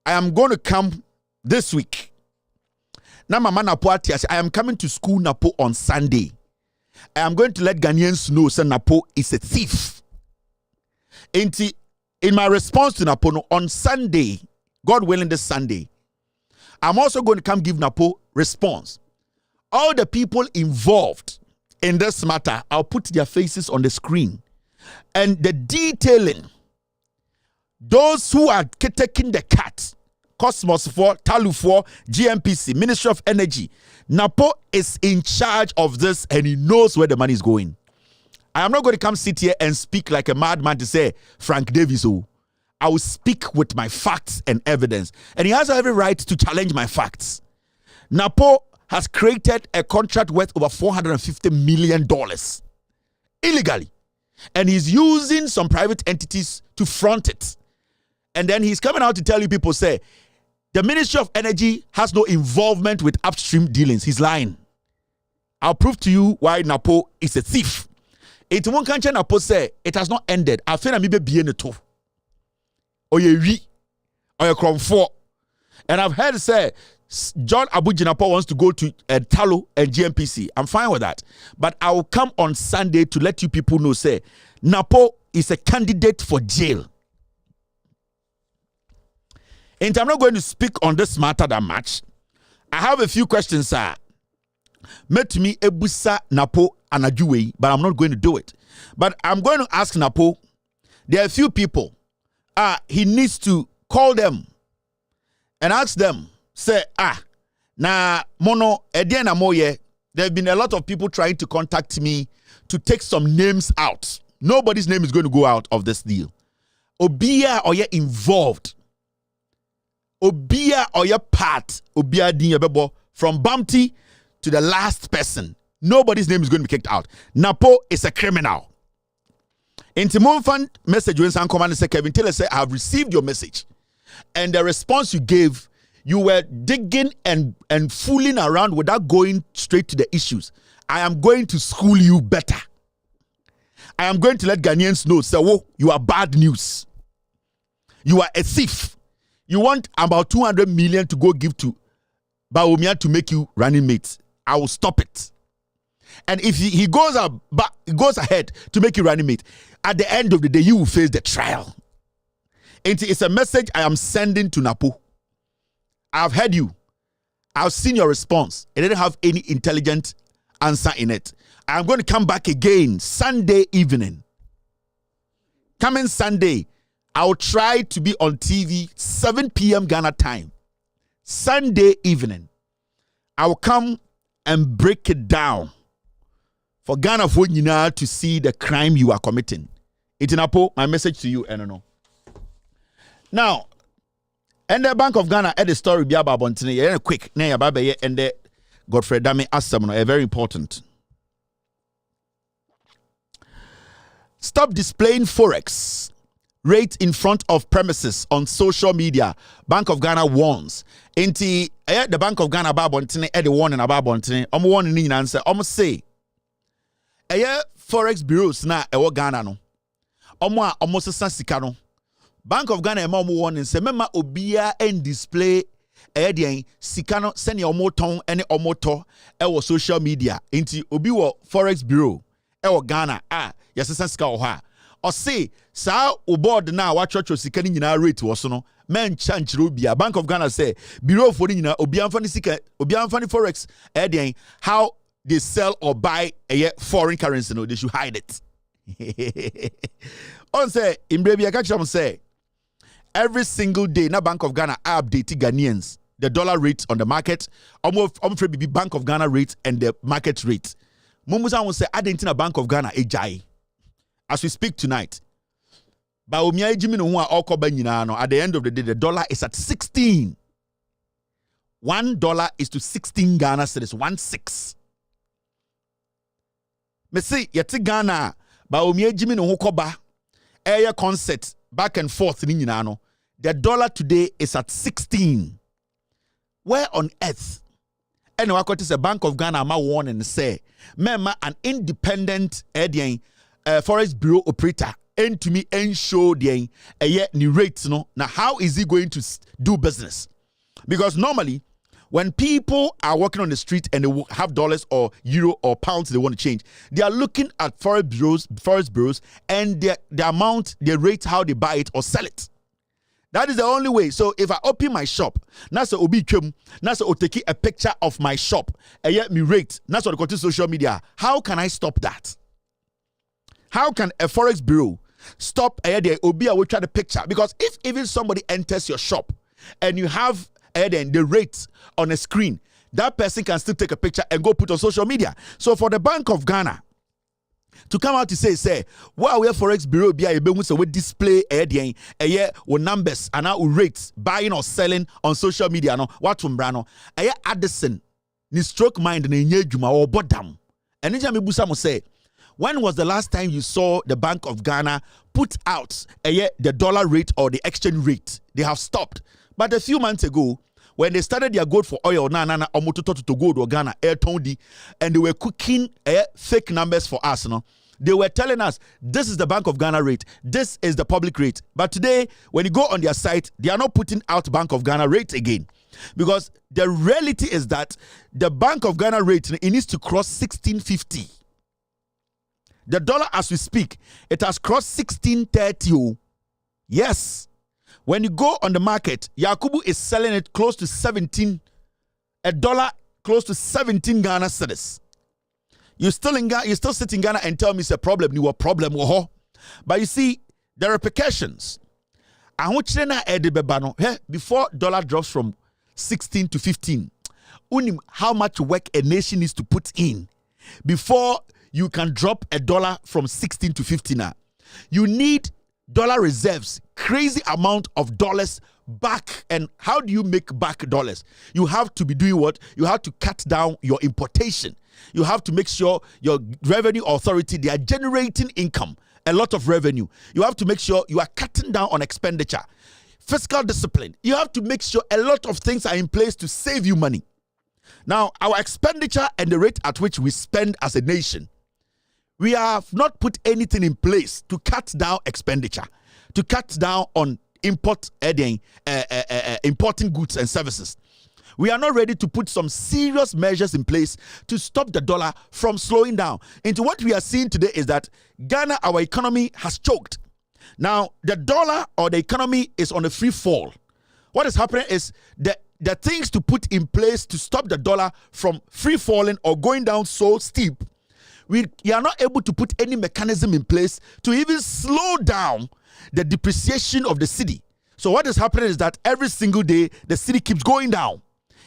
I am going to come this week. Now, Mama Napo, I am coming to school Napo on Sunday. I am going to let Ghanaians know that Napo is a thief. In my response to Napo on Sunday, God willing this Sunday, I'm also going to come give Napo response. All the people involved in this matter, I'll put their faces on the screen. And the detailing, those who are taking the cut, Cosmos for, Talu for, GMPC, Ministry of Energy, Napo is in charge of this and he knows where the money is going. I am not going to come sit here and speak like a madman to say, Frank Davis, I will speak with my facts and evidence. And he has every right to challenge my facts. Napo has created a contract worth over $450 million illegally. And he's using some private entities to front it. And then he's coming out to tell you people, say, the Ministry of Energy has no involvement with upstream dealings. He's lying. I'll prove to you why Napo is a thief. It won't catch Napo say it has not ended. I feel I'm be in too. Or you or you crom for. And I've heard say John Abu Jinapo wants to go to Talo and GMPC. I'm fine with that. But I will come on Sunday to let you people know, say, Napo is a candidate for jail. And I'm not going to speak on this matter that much. I have a few questions, sir. Met me ebusa Napo anajuwe, but I'm not going to do it. But I'm going to ask Napo, there are a few people, he needs to call them and ask them, say, na mono ediana moye. There have been a lot of people trying to contact me to take some names out. Nobody's name is going to go out of this deal. Obia or ye involved. Obia or your part, Obia Dinyabebo, from Bumpty to the last person. Nobody's name is going to be kicked out. Napo is a criminal. In Timon Fan message when some command say Kevin Taylor say, I have received your message. And the response you gave, you were digging and fooling around without going straight to the issues. I am going to school you better. I am going to let Ghanaians know, say, oh, you are bad news. You are a thief. You want about 200 million to go give to Baumia to make you running mates. I will stop it. And if he goes ahead to make you running mate, at the end of the day, you will face the trial. It's a message I am sending to Napo. I've heard you. I've seen your response. It didn't have any intelligent answer in it. I'm going to come back again Sunday evening. Coming Sunday, I'll try to be on TV 7 p.m. Ghana time. Sunday evening. I will come and break it down for Ghana for Nina to see the crime you are committing. Itinapo, my message to you, I don't know. Now, and the Bank of Ghana had a story be about Bontine, quick, and the Godfrey Dame asked them, very important. Stop displaying Forex rate in front of premises on social media. Bank of Ghana warns. The Bank of Ghana about Bontine had a warning about Bontine. Warning in answer. Say, Forex bureaus na ewo Ghana no. Almost sika no. Bank of Ghana warning say mema obia and display sika no send your moton any omoto ewo social media. Inti obi wo Forex bureau ewo Ghana yasesa sika o ha. Or say, sa board na wa church sika ni nyina rate wo so no men chanchiro bia. Bank of Ghana say bureau for nyina obi amfani sika obi amfani Forex how they sell or buy a foreign currency no they should hide it. On say in baby I catch them say every single day na Bank of Ghana update Ghanaians the dollar rate on the market almost be Bank of Ghana rate and the market rate. Mumusa won say adentina Bank of Ghana ejai. As we speak tonight, at the end of the day, the dollar is at 16. $1 is to 16 Ghana cedis, 16. Me say, yeti Ghana, air concert back and forth. The dollar today is at 16. Where on earth? And what is a Bank of Ghana ma warning say, memma an independent Forex bureau operator and to me and show the new rates no. Now how is he going to do business? Because normally when people are walking on the street and they have dollars or euro or pounds they want to change, they are looking at forex bureaus and the amount, the rate, how they buy it or sell it. That is the only way. So if I open my shop, that's obi chum, that's take a picture of my shop, and yet me rate, that's what I go to social media. How can I stop that? How can a Forex bureau stop the obi will try the picture? Because if even somebody enters your shop and you have the rates on a screen, that person can still take a picture and go put on social media. So for the Bank of Ghana to come out to say, wow, we have Forex Bureau be able to display with numbers and now rates buying or selling on social media. No, what from Brano? Addison, ni stroke mind ni nyejuma or bottom. And then me busa mo say, when was the last time you saw the Bank of Ghana put out the dollar rate or the exchange rate? They have stopped. But a few months ago, when they started their gold for oil, to gold or Ghana, and they were cooking fake numbers for us, no? They were telling us, this is the Bank of Ghana rate, this is the public rate. But today, when you go on their site, they are not putting out Bank of Ghana rate again. Because the reality is that the Bank of Ghana rate, it needs to cross 1650. The dollar, as we speak, it has crossed 1630. Yes. When you go on the market, Yakubu is selling it close to 17, a dollar close to 17 Ghana cedis. You still sit in Ghana and tell me it's a problem. You a problem, but you see the repercussions. Before dollar drops from 16 to 15, how much work a nation needs to put in before you can drop a dollar from 16 to 15 now. You need dollar reserves, crazy amount of dollars back. And how do you make back dollars? You have to be doing what? You have to cut down your importation. You have to make sure your revenue authority, they are generating income, a lot of revenue. You have to make sure you are cutting down on expenditure. Fiscal discipline. You have to make sure a lot of things are in place to save you money. Now, our expenditure and the rate at which we spend as a nation, we have not put anything in place to cut down expenditure, to cut down on importing goods and services. We are not ready to put some serious measures in place to stop the dollar from slowing down. Into what we are seeing today is that Ghana, our economy has choked. Now, the dollar or the economy is on a free fall. What is happening is the things to put in place to stop the dollar from free falling or going down so steep, we are not able to put any mechanism in place to even slow down the depreciation of the city. So what is happening is that every single day, the city keeps going down.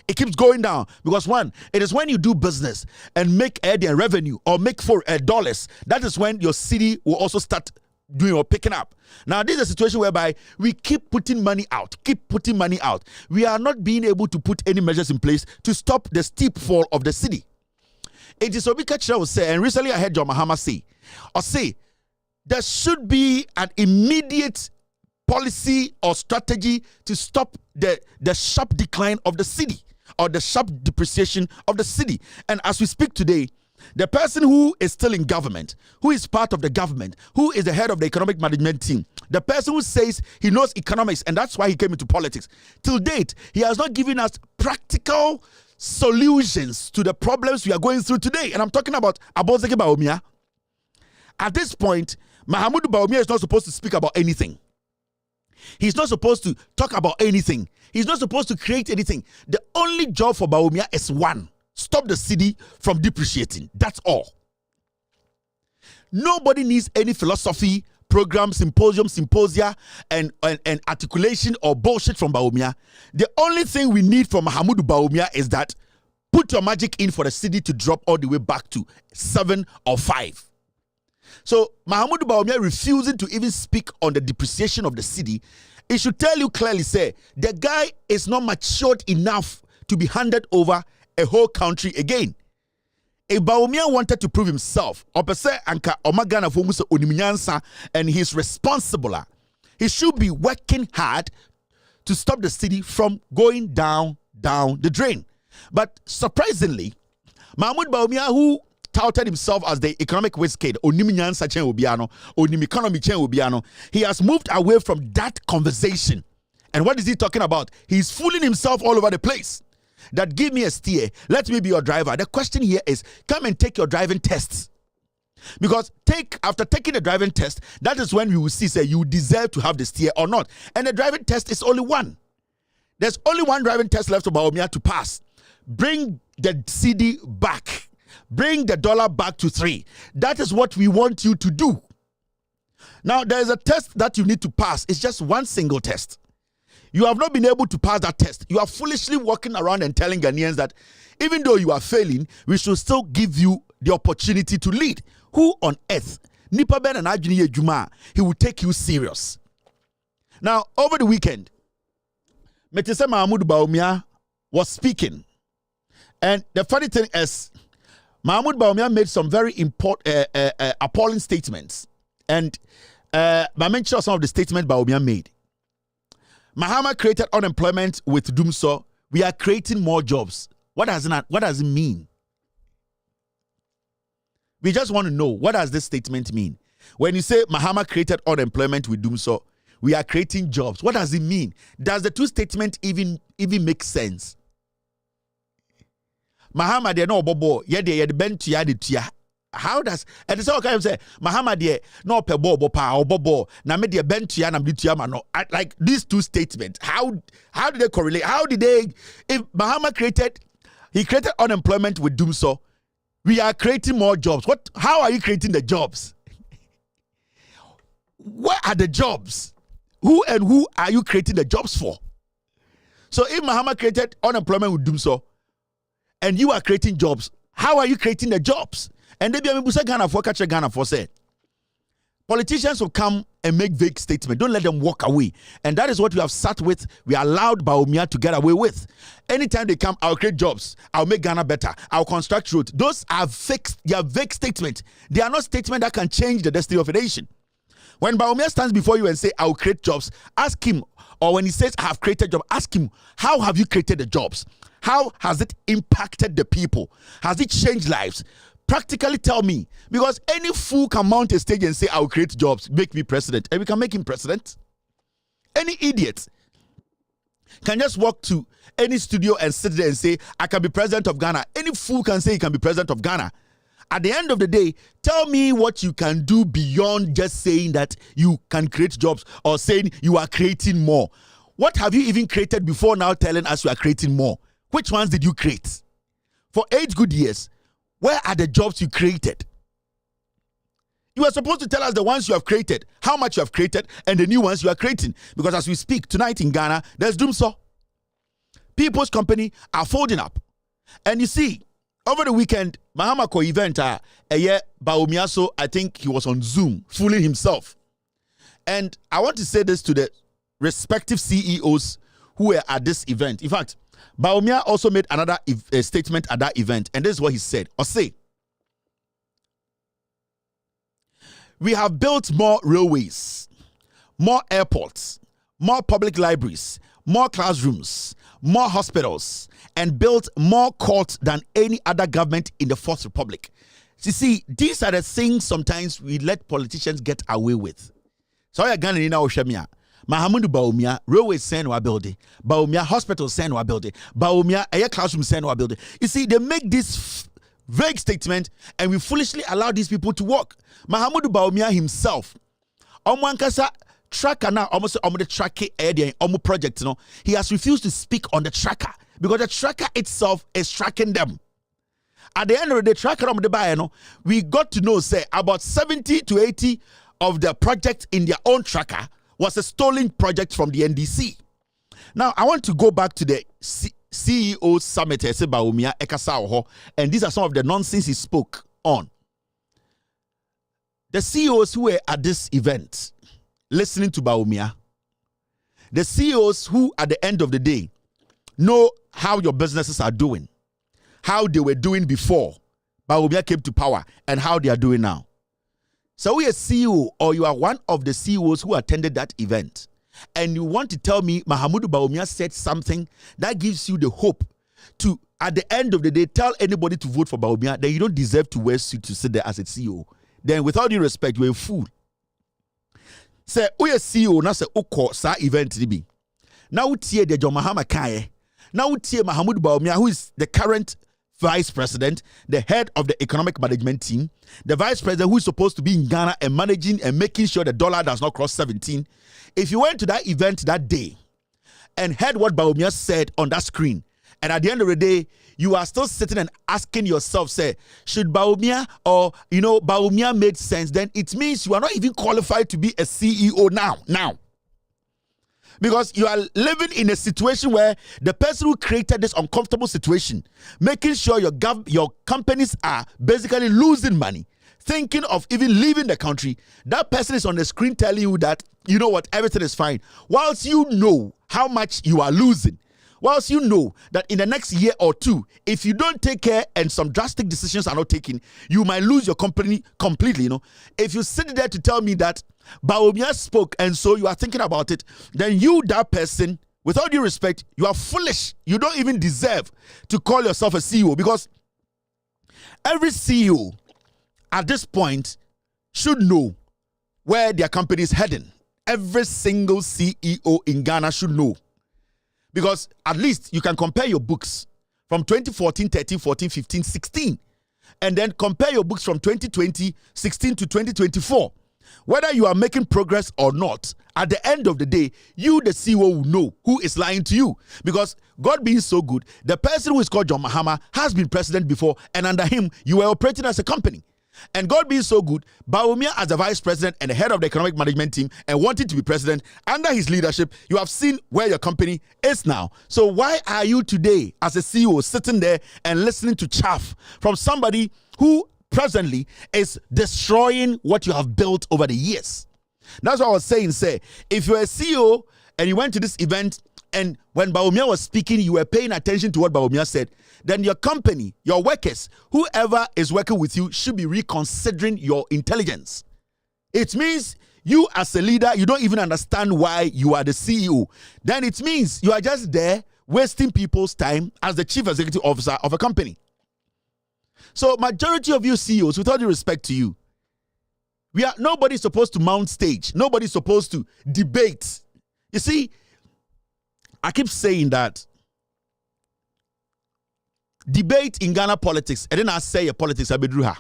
It keeps going down because one, it is when you do business and make revenue or make for dollars, that is when your city will also start doing or picking up. Now, this is a situation whereby we keep putting money out. We are not being able to put any measures in place to stop the steep fall of the city. It is Obi Kachira will say, and recently I heard John Mahama say, there should be an immediate policy or strategy to stop the sharp decline of the city or the sharp depreciation of the city. And as we speak today, the person who is still in government, who is part of the government, who is the head of the economic management team, the person who says he knows economics and that's why he came into politics, till date, he has not given us practical solutions to the problems we are going through today. And I'm talking about Aboseke Bawumia. At this point, Mahamudu Bawumia is not supposed to speak about anything. He's not supposed to talk about anything. He's not supposed to create anything. The only job for Bawumia is one: stop the city from depreciating. That's all. Nobody needs any philosophy, program, symposia, and articulation or bullshit from Bawumia. The only thing we need from Mahamudu Bawumia is that put your magic in for the city to drop all the way back to 7 or 5. So Mahamudu Bawumia refusing to even speak on the depreciation of the city, it should tell you clearly, say, the guy is not matured enough to be handed over a whole country again. If Bawumia wanted to prove himself, and he's responsible, he should be working hard to stop the city from going down the drain. But surprisingly, Mahmoud Bawumia, who touted himself as the economic whiz kid, he has moved away from that conversation. And what is he talking about? He's fooling himself all over the place. That give me a steer, let me be your driver. The question here is, come and take your driving tests. Because after taking the driving test, that is when we will see, say, you deserve to have the steer or not. And the driving test is only one. There's only one driving test left for Bawumia to pass. Bring the CD back. Bring the dollar back to 3. That is what we want you to do. Now, there is a test that you need to pass. It's just one single test. You have not been able to pass that test. You are foolishly walking around and telling Ghanaians that even though you are failing, we should still give you the opportunity to lead. Who on earth, Nipa Ben and Ajini Juma, he will take you serious. Now, over the weekend, Metese Mahmoud Bawumia was speaking. And the funny thing is, Mahmoud Bawumia made some very appalling statements. And I mentioned some of the statements Bawumia made. Mahama created unemployment with Dumso. We are creating more jobs. What does it mean? We just want to know, what does this statement mean? When you say Mahama created unemployment with Dumso, we are creating jobs. What does it mean? Does the two statements even make sense? Mahama de no bobo, ye de ben tuya de tuya. How does, and it's all kind of say Mahama de no pe bobo pa or bobo na me de ben tuya na me tuya mano. Like these two statements, how do they correlate? How did they? If Mahama created unemployment with Dumso, we are creating more jobs. How are you creating the jobs? What are the jobs? Who are you creating the jobs for? So if Mahama created unemployment with Dumso and you are creating jobs, how are you creating the jobs? And then Ghana for say, politicians will come and make vague statements. Don't let them walk away. And that is what we have sat with. We allowed Bawumia to get away with. Anytime they come, I'll create jobs. I'll make Ghana better. I'll construct roads. Those are vague statements. They are not statements that can change the destiny of a nation. When Bawumia stands before you and say, I'll create jobs, ask him, or when he says, I have created jobs, ask him, how have you created the jobs? How has it impacted the people? Has it changed lives? Practically tell me, because any fool can mount a stage and say, I'll create jobs, make me president, and we can make him president. Any idiot can just walk to any studio and sit there and say, I can be president of Ghana. Any fool can say he can be president of Ghana. At the end of the day, tell me what you can do beyond just saying that you can create jobs or saying you are creating more. What have you even created before now telling us you are creating more? Which ones did you create? For 8 good years, where are the jobs you created? You are supposed to tell us the ones you have created, how much you have created, and the new ones you are creating. Because as we speak tonight in Ghana, there's Dumso. People's Company are folding up. And you see, over the weekend, Mahama ko event, Bawumia, so I think he was on Zoom, fooling himself. And I want to say this to the respective CEOs who were at this event. In fact, Bawumia also made another statement at that event, and this is what he said. Or say, we have built more railways, more airports, more public libraries, more classrooms, more hospitals, and built more courts than any other government in the Fourth Republic. You see, these are the things sometimes we let politicians get away with. So I got in Oshemia. Mahamudu Bawumia, railways sen wa building. Bawumia, hospitals sen wa building. Bawumia, air classroom sen wa building. You see, they make this vague statement and we foolishly allow these people to work. Mahamudu Bawumia himself, Omwankasa tracker now, almost the tracker area, project, he has refused to speak on the tracker because the tracker itself is tracking them. At the end of the day, tracker on the buyer, we got to know, say, about 70 to 80 of the project in their own tracker was a stolen project from the NDC. Now, I want to go back to the CEO summit, Bawumia Ekasa, and these are some of the nonsense he spoke on. The CEOs who were at this event, listening to Bawumia, the CEOs who, at the end of the day, know how your businesses are doing, how they were doing before Bawumia came to power, and how they are doing now. So we are CEO, or you are one of the CEOs who attended that event, and you want to tell me Mahamudu Bawumia said something that gives you the hope to, at the end of the day, tell anybody to vote for Bawumia, then you don't deserve to wear suit to sit there as a CEO. Then with all due respect, you're a fool. Say, we are CEO, now say, Oko, sa event be. Now we tie the John Mahama Kaye. Now we tie Mahamudu Bawumia, who is the current vice president, the head of the economic management team, the vice president who is supposed to be in Ghana and managing and making sure the dollar does not cross 17. If you went to that event that day and heard what Bawumia said on that screen, and at the end of the day, you are still sitting and asking yourself, say, should Bawumia or, Bawumia made sense, then it means you are not even qualified to be a CEO now. Because you are living in a situation where the person who created this uncomfortable situation, making sure your companies are basically losing money, thinking of even leaving the country, that person is on the screen telling you that, you know what, everything is fine. Whilst you know how much you are losing, whilst you know that in the next year or two, if you don't take care and some drastic decisions are not taken, you might lose your company completely, If you sit there to tell me that Bawumia spoke and so you are thinking about it, then you, that person, with all due respect, you are foolish. You don't even deserve to call yourself a CEO, because every CEO at this point should know where their company is heading. Every single CEO in Ghana should know. Because at least you can compare your books from 2014, 13, 14, 15, 16, and then compare your books from 2020, 16 to 2024. Whether you are making progress or not, at the end of the day, you, the CEO, will know who is lying to you. Because God being so good, the person who is called John Mahama has been president before, and under him, you were operating as a company. And God being so good, Bawumia as the vice president and the head of the economic management team and wanting to be president, under his leadership, you have seen where your company is now. So why are you today as a CEO sitting there and listening to chaff from somebody who presently is destroying what you have built over the years? That's what I was saying. If you're a CEO and you went to this event and when Bawumia was speaking, you were paying attention to what Bawumia said, then your company, your workers, whoever is working with you should be reconsidering your intelligence. It means you as a leader, you don't even understand why you are the CEO. Then it means you are just there wasting people's time as the chief executive officer of a company. So majority of you CEOs, with all due respect to you, nobody's supposed to mount stage. Nobody's supposed to debate. You see, I keep saying that debate in Ghana politics, and then I say your politics, I bedruha.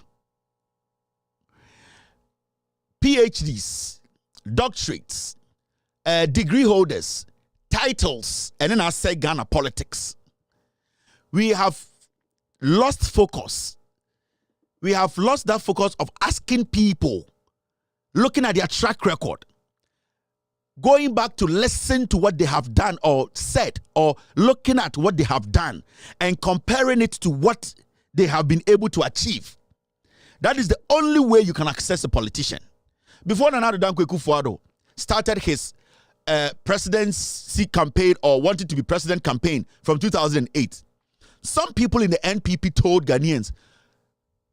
PhDs, doctorates, degree holders, titles, and then I say Ghana politics. We have lost focus. We have lost that focus of asking people, looking at their track record, going back to listen to what they have done or said, or looking at what they have done and comparing it to what they have been able to achieve. That is the only way you can access a politician. Before Nana Dankwa Akufo-Addo started his presidency campaign or wanted to be president campaign from 2008, some people in the NPP told Ghanaians,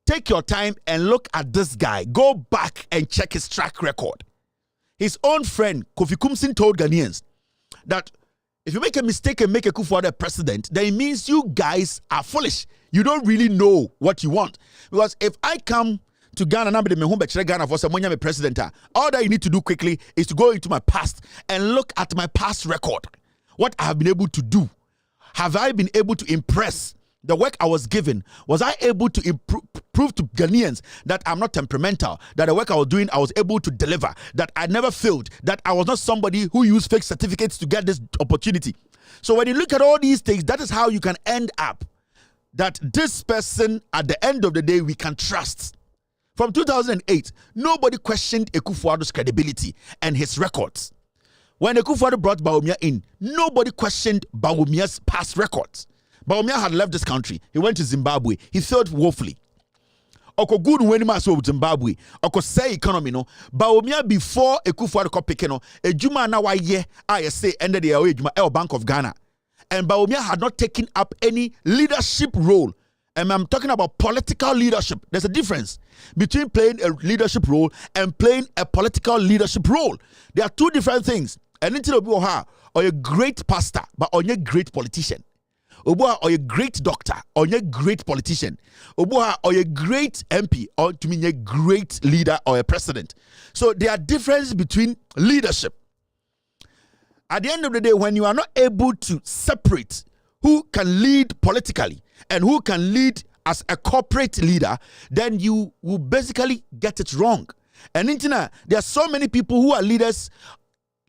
take your time and look at this guy. Go back and check his track record. His own friend, Kofi Kumsin, told Ghanaians that if you make a mistake and make a Akufo-Addo president, then it means you guys are foolish. You don't really know what you want. Because if I come to Ghana, Ghana for some president, all that you need to do quickly is to go into my past and look at my past record. What I have been able to do. Have I been able to impress? The work I was given, was I able to prove to Ghanaians that I'm not temperamental, that the work I was doing, I was able to deliver, that I never failed, that I was not somebody who used fake certificates to get this opportunity. So when you look at all these things, that is how you can end up that this person, at the end of the day, we can trust. From 2008, nobody questioned Akufo-Addo's credibility and his records. When Akufo-Addo brought Bawumia in, nobody questioned Bawumia's past records. Bawumia had left this country. He went to Zimbabwe. He failed woefully. Oko good when he so Zimbabwe. Oko say economy no. Bawumia before Akufo-Addo ko pick no. Ejuma na wa ye I say ended the ejuma Bank of Ghana. And Bawumia had not taken up any leadership role. And I'm talking about political leadership. There's a difference between playing a leadership role and playing a political leadership role. There are two different things. And until or a great pastor, but or a great politician. Obuha or a great doctor or a great politician. Obuha or a great MP or to mean a great leader or a president. So there are differences between leadership. At the end of the day, when you are not able to separate who can lead politically and who can lead as a corporate leader, then you will basically get it wrong. And there are so many people who are leaders,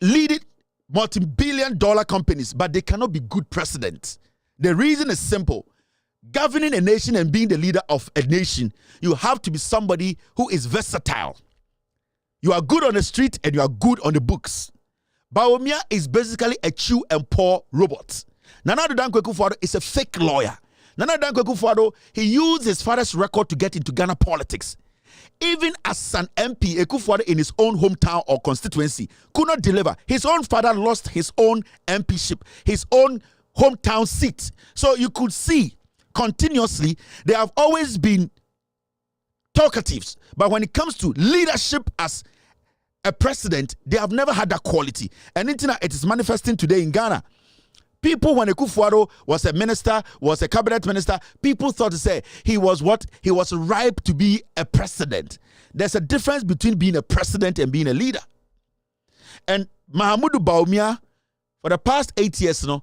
leading multi-billion-dollar companies, but they cannot be good presidents. The reason is simple. Governing a nation and being the leader of a nation, you have to be somebody who is versatile. You are good on the street and you are good on the books. Bawumia is basically a chew and pour robot. Nana Addo Dankwa Akufo-Addo is a fake lawyer. Nana Addo Dankwa Akufo-Addo, he used his father's record to get into Ghana politics. Even as an MP, Akufo-Addo in his own hometown or constituency could not deliver. His own father lost his own MPship, his own hometown seat. So you could see continuously they have always been talkatives, but when it comes to leadership as a president, they have never had that quality. And it is manifesting today in Ghana. People, when Akufo-Addo was a minister, was a cabinet minister, people thought to say he was what? He was ripe to be a president. There's a difference between being a president and being a leader. And Mahamudu Bawumia, for the past 8 years, who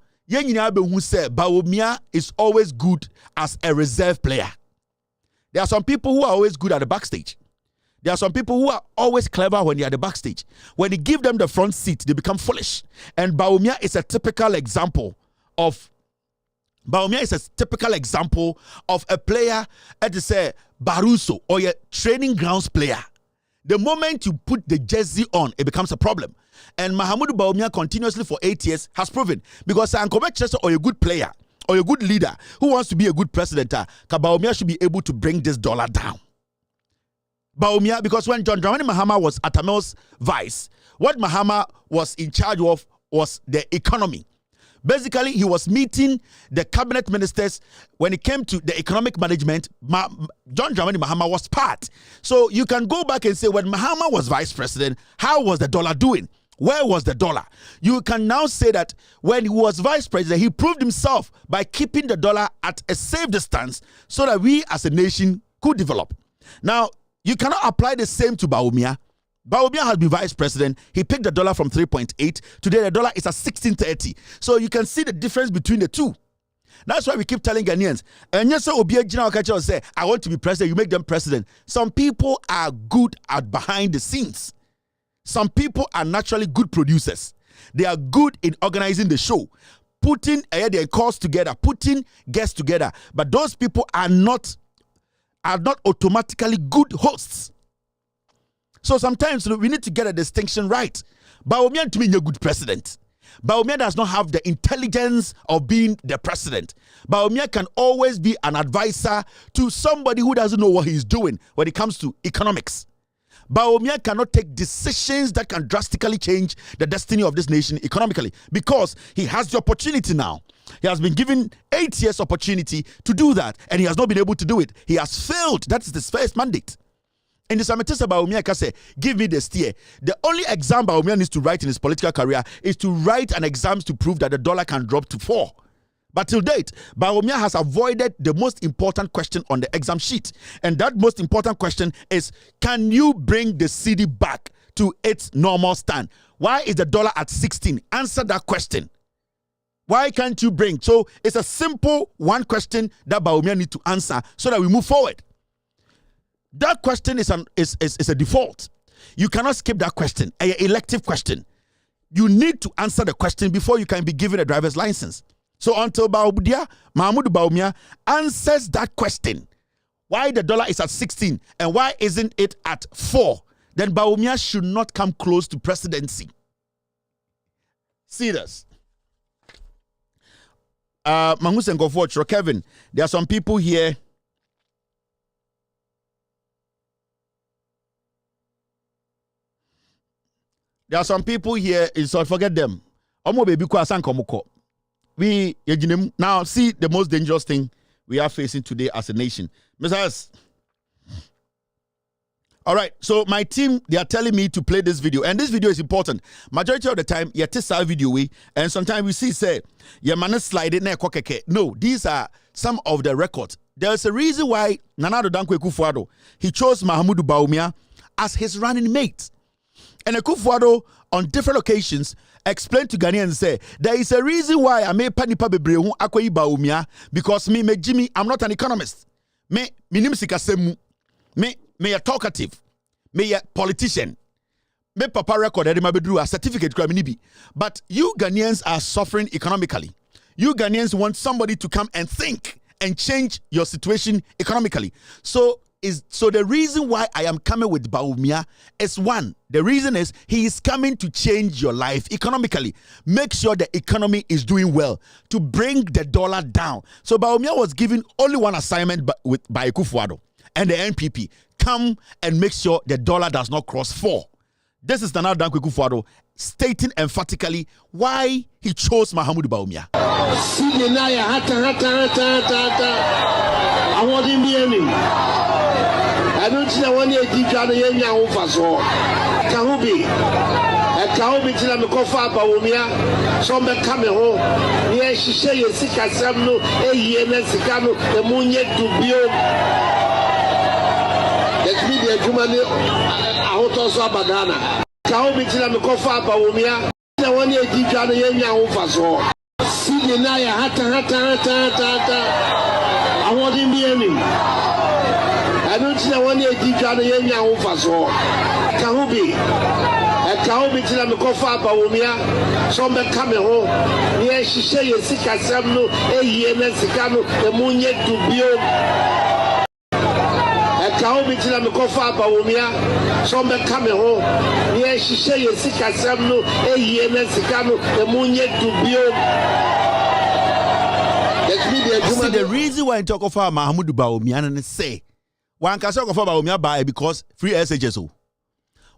said Bawumia is always good as a reserve player. There are some people who are always good at the backstage. There are some people who are always clever when they're at the backstage. When you give them the front seat, they become foolish. And Bawumia is a typical example of a player, as say Baruso, or a training grounds player. The moment you put the jersey on, it becomes a problem. And Mahamudu Bawumia continuously for 8 years has proven, because Ankobe Chester or a good player or a good leader who wants to be a good president, Bawumia should be able to bring this dollar down. Bawumia, because when John Dramani Mahama was Atamel's vice, what Mahama was in charge of was the economy. Basically, he was meeting the cabinet ministers when it came to the economic management. John Dramani Mahama was part. So you can go back and say, when Mahama was vice president, how was the dollar doing? Where was the dollar? You can now say that when he was vice president, he proved himself by keeping the dollar at a safe distance so that we as a nation could develop. Now, you cannot apply the same to Bawumia. Bawumia has been vice president. He picked the dollar from 3.8. Today, the dollar is at 16.30. So you can see the difference between the two. That's why we keep telling Ghanaians, and yes, say, I want to be president, you make them president. Some people are good at behind the scenes. Some people are naturally good producers. They are good in organizing the show, putting their calls together, putting guests together. But those people are not automatically good hosts. So sometimes we need to get a distinction right. Bawumia to me is a good president. Bawumia does not have the intelligence of being the president. Bawumia can always be an advisor to somebody who doesn't know what he's doing when it comes to economics. Bawumia cannot take decisions that can drastically change the destiny of this nation economically, because he has the opportunity now. He has been given 8 years opportunity to do that, and he has not been able to do it. He has failed. That is his first mandate. In the Sametisa Bawumia can say, give me the steer. The only exam Bawumia needs to write in his political career is to write an exam to prove that the dollar can drop to 4. But till date, Bawumia has avoided the most important question on the exam sheet. And that most important question is, can you bring the cedi back to its normal stand? Why is the dollar at 16? Answer that question. Why can't you bring? So it's a simple one question that Bawumia needs to answer so that we move forward. That question is a default. You cannot skip that question, an elective question. You need to answer the question before you can be given a driver's license. So until Mahamudu Bawumia answers that question, why the dollar is at 16 and why isn't it at 4, then Bawumia should not come close to presidency. See this. Mangus and Gofo, Kevin, there are some people here. There are some people here, so forget them. We now see the most dangerous thing we are facing today as a nation. Mr. All right, so my team, they are telling me to play this video, and this video is important. Majority of the time, you test our video, and sometimes we see, say, your man slide it. No, these are some of the records. There's a reason why Nana Addo Dankwa Akufo-Addo, he chose Mahamudu Bawumia as his running mate. And Akufo-Addo on different occasions explained to Ghanaians say there is a reason why I may panipa bebrehun akoyi Bawumia because me Jimmy, I'm not an economist. Me nimsika semu. Me a talkative. Me a politician. Me papa record a certificate. But you Ghanaians are suffering economically. You Ghanaians want somebody to come and think and change your situation economically. So the reason why I am coming with Bawumia is one. The reason is he is coming to change your life economically. Make sure the economy is doing well to bring the dollar down. So Bawumia was given only one assignment by Akufo-Addo and the NPP. Come and make sure the dollar does not cross 4. This is Nana Dankwa Akufo-Addo stating emphatically why he chose Mahamudu Bawumia. I don't see one year deep down the young over so. Kahubi, a Kahubi till I'm a coffee Bawumia, some coming home. Yes, she say you sick as some no, a year and Sicano, the moon yet to build. Let me be a Jumani out of Sabadana. Kahubi till I'm a coffee Bawumia, the 1 year deep down the young over so. See the Naya hata. I want him be any. I don't see one year deep down the young over so. Kahubi, a Kahubi till I'm a coffee Bawumia, some coming home. Yes, she say you sick as some no, a year and Sicano, the moon yet to build. A Kahubi till I'm a coffee Bawumia, some coming home. Yes, she say you sick as some no, a year and Sicano, the moon yet to build. See, the reason why I talk of Mahamudu Bawumia and say one can talk of Bawumia by because free SHSO.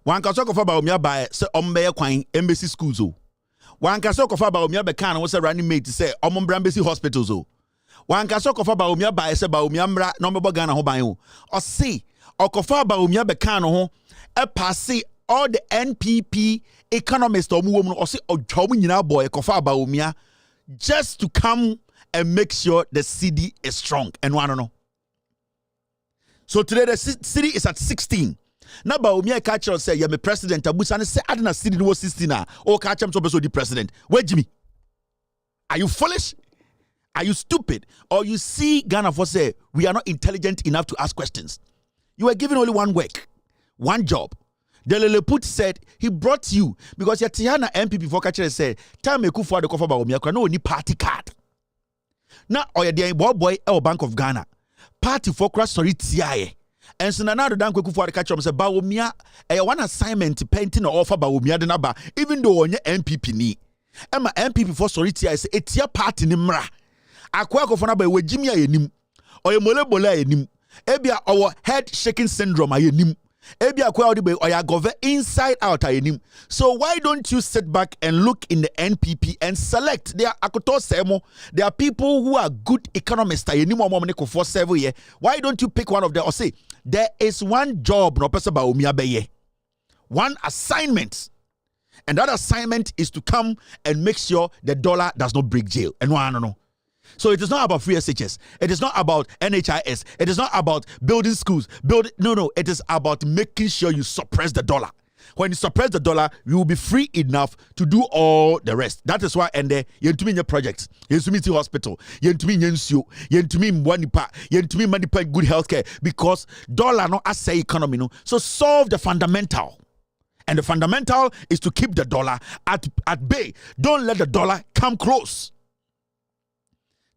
One can talk of Bawumia by say Kwine embassy schools. One can talk of Bawumia by can was a running mate to say embassy hospitals. One can talk of Bawumia by say Bawumia mra number Ghana ho or see or kofa Bawumia by can ho a pass all the NPP economists or woman or say or Chomina boy kofa Bawumia just to come and make sure the city is strong. And one no. So today the city is at 16. Now Bawumia catch us say, "You're my president." Abusa and say, "I didn't city no 16 now." Oh, catch him so the president. Where Jimmy? Are you foolish? Are you stupid? Or you see Ghana for say we are not intelligent enough to ask questions? You were given only one work, one job. Delele Put said he brought you because your Tiana MPP for catcher said, "Tell me Akufo-Addo kofa Bawumia no ni party card." Now, or your boy Bank of Ghana. Party for cross sorry TIA. And so now the Dankwa Akufo-Addo catch up say Bawumia one assignment painting or offer Bawumia the number, even though on your MPP ni. Emma MPP for sorry TIA say etia party ni mra. Akwa kofona ba we Jimmy ayenim. Or your mole bola ayenim. Ebia our head shaking syndrome ayenim. Ebia kwa odi be oya govern inside out ayenim. So why don't you sit back and look in the NPP and select? There are people who are good economists ayenim o momne ko for 7 years. Why don't you pick one of them or say there is one job no person Bawumia beye. One assignment. And that assignment is to come and make sure the dollar does not break jail. And no. So it is not about free SHS. It is not about NHIS. It is not about building schools. No. It is about making sure you suppress the dollar. When you suppress the dollar, you will be free enough to do all the rest. That is why and your projects, Yentumi hospital, Yentumi Yensio, Yentumi Mwanipa, Yentumi Manipa good healthcare because dollar no as say economy no. So solve the fundamental. And the fundamental is to keep the dollar at bay. Don't let the dollar come close.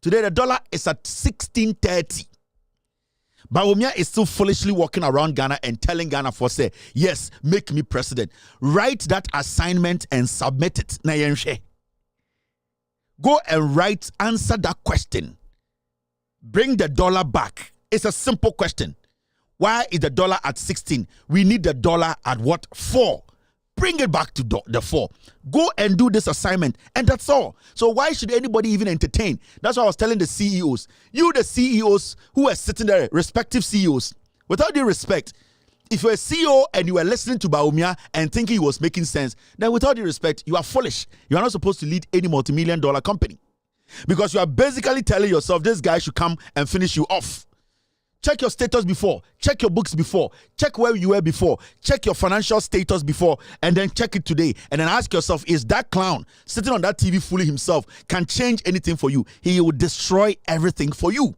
Today, the dollar is at 16.30. Bawumia is still foolishly walking around Ghana and telling Ghana for say, yes, make me president. Write that assignment and submit it. Go and answer that question. Bring the dollar back. It's a simple question. Why is the dollar at 16? We need the dollar at what? 4. Bring it back to the 4. Go and do this assignment. And that's all. So why should anybody even entertain? That's what I was telling the CEOs. You, the CEOs who are sitting there, respective CEOs, without due respect, if you're a CEO and you are listening to Bawumia and thinking he was making sense, then without due respect, you are foolish. You are not supposed to lead any multi-million-dollar company. Because you are basically telling yourself this guy should come and finish you off. Check your status before. Check your books before. Check where you were before. Check your financial status before. And then check it today. And then ask yourself, is that clown sitting on that TV fooling himself can change anything for you? He will destroy everything for you.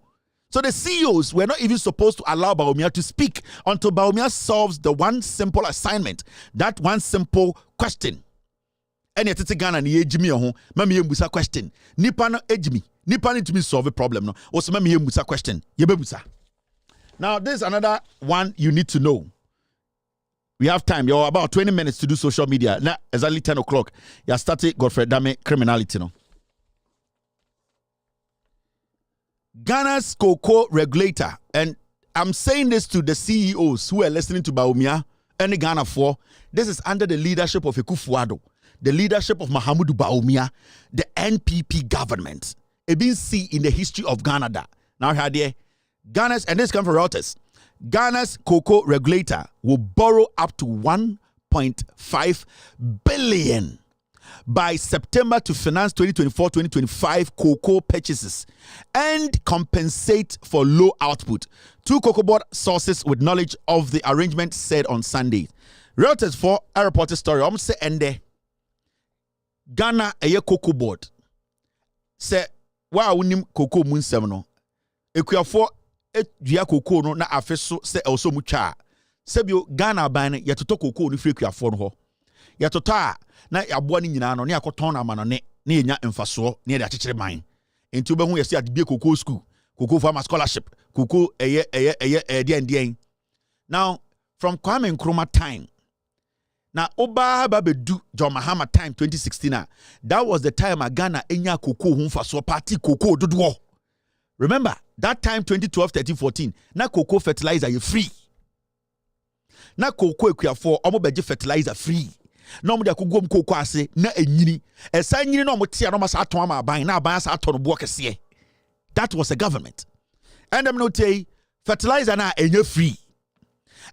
So the CEOs were not even supposed to allow Bawumia to speak until Bawumia solves the one simple assignment. That one simple question. And yet Ghana ni ejimi ho mama yembusa question. Nipa no ejimi. Nipa need to solve a problem no. Also mama yembusa question. Yebebusa. Now, this is another one you need to know. We have time. You're about 20 minutes to do social media. Now, exactly 10 o'clock. You started Godfrey Dame criminality. No? Ghana's cocoa regulator, and I'm saying this to the CEOs who are listening to Bawumia and Ghana for, this is under the leadership of Ekufuado, the leadership of Mahamudu Bawumia, the NPP government. It been seen in the history of Ghana that. Now, here, Ghana's, and this comes from Reuters, Ghana's cocoa regulator will borrow up to 1.5 billion by September to finance 2024-2025 cocoa purchases and compensate for low output. Two cocoa board sources with knowledge of the arrangement said on Sunday. Reuters for a reported story. I'm say ende Ghana a cocoa board say wa unim cocoa mun semno ekuafo dua cocoa no na afeso se also mucha sebio Ghana ban yetoto cocoa no free kuafo no ho yetoto a na yaboa ni nyina no ne akoton na manone na yenya mfaso ne de akekere man enti obehu yesi adebie cocoa school cocoa farmer scholarship cocoa eye. Now from Kwame Nkrumah time na oba babedu John Mahama time 2016 that was the time Ghana enya cocoa hu mfaso party cocoa dodo. Remember, that time 2012, 13, 14, na cocoa fertilizer you free. Na cocoa ekuafo omo beje fertilizer free. Na omo de akogom cocoa ase na enyini. Esa nyini na omo tia na omo sa aton ama aban na aban sa aton no bo kese. That was the government. And them no tey fertilizer na enye free.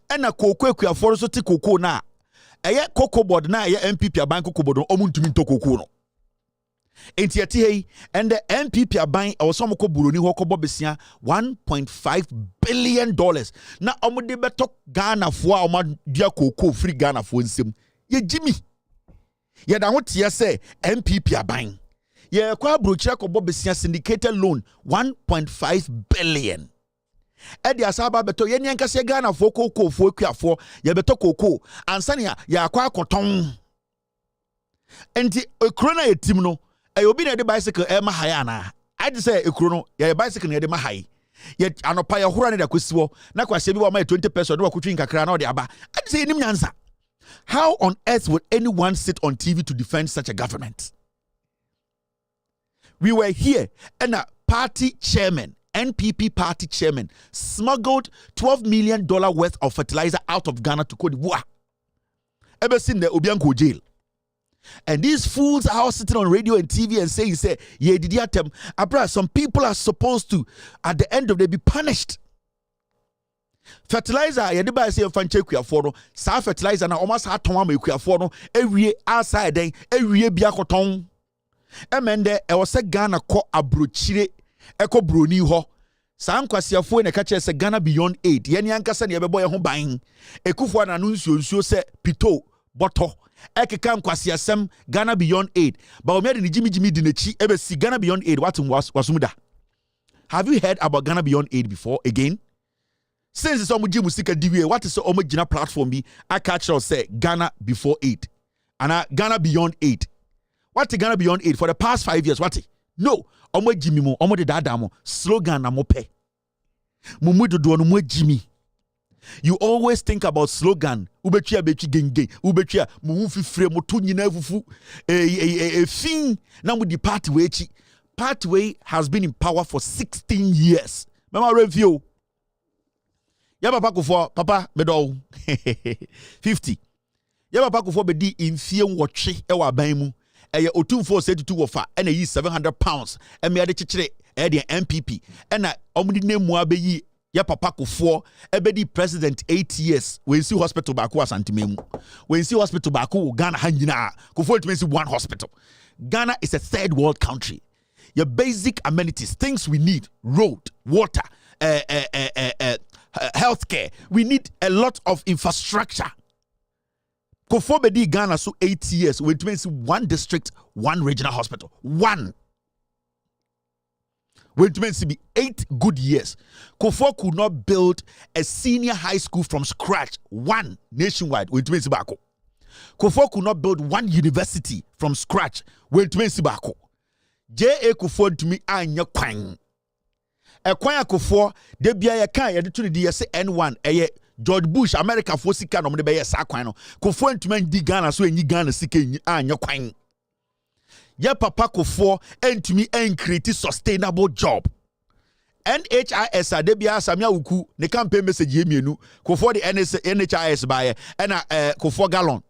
And na cocoa ekuafo so ti cocoa na eye cocoa board na eye MPP aban cocoa board omo ntumi to cocoa no. And the NPP are also moko buroni hoko bobesia $1.5 billion. Na omude beto Ghana for dia cocoa free Ghana for nsem. Ye Jimmy. Ye da ho tie say NPP aban. Ye kwa brochira ko bobesia syndicated loan $1.5 billion. Edi asaba beto ye nyanka se Ghana for cocoa for kuafo ye beto cocoa ansane ya kwa koton. Enti ekrona yetim no obi na de bicycle e ma haya na I just say ekuro no ya bicycle na de ma hayi ye anopa ya hora na de kwesiwo na kwase bi wa ma 20 pesos na wakutwi nkakra na de aba I just say enim nyansa. How on earth would anyone sit on TV to defend such a government? We were here and a party chairman, NPP party chairman, smuggled $12 million worth of fertilizer out of Ghana to Cote d'Ivoire. Ever seen the Obianco jail? And these fools are all sitting on radio and TV and saying, yeah, did you tell Abra, some people are supposed to, at the end of the day, be punished. Fertilizer, yeah, the say fanche kuafo, sa fertilizer na almost ha ton ma kuafo no, ewie outside den, ewie bia koton. Emende e wo se Ghana ko abrochire, eko broni ho. Sa nkwasiafo na ka che se Ghana beyond aid. Ye ni ankasa ne bebo ye ho ban. Ekufo na no nsuo se pito, boto. Ekeka nkwasiasem Ghana beyond aid. Ba o me de jimi di nechi ebe si Ghana beyond aid what wasumuda. Have you heard about Ghana beyond aid before again? Since it's omuji musika diwe, what is the omujina platform be? I catch us say Ghana before aid. And Ghana beyond aid. What is Ghana beyond aid for the past 5 years? What? No. Omujimi mo, omode dadamo, slogan na mope. Mumudu do no jimi. You always think about slogan. Ubechia bechi genge. Ubechia muhufi fre motu nyina fufu. Fin na mu di pathway. Pathway has been in power for 16 years. Mama review. Ya papa kufo papa medo 50. Ya papa kufo be di infie nwotwe e wa ban mu. Eye otumfo say tutu wofa e na yi £700 e me ade kekere e de MPP e na omudi nemu abeyi ya papa kufo e be di president 8 years we see hospital ba ko asantememu. We see hospital ba ko Ghana hanyina kufo it means one hospital. Ghana is a third world country. Your basic amenities, things we need, road, water, healthcare. We need a lot of infrastructure. Kofo bedi Ghana so 8 years. Which means 1 district, 1 regional hospital. 1. Which means to be 8 good years. Kofo could not build a senior high school from scratch. 1 nationwide. Which means Bako. Kofo could not build 1 university from scratch. Which means Bako. J.A. Kofo to me anya kwan. A kwan Kofo de bia ya kan ya de to the say N1 eye George Bush America for sika no de be sa kwan no. Kofo ntuma ndi Ghana so enyi Ghana sika anya kwan. Ya papa Kofo entumi create sustainable job. NHIS adebia samia uku ne campaign message yemienu Kofo the NHIS baye na Kofo gallon.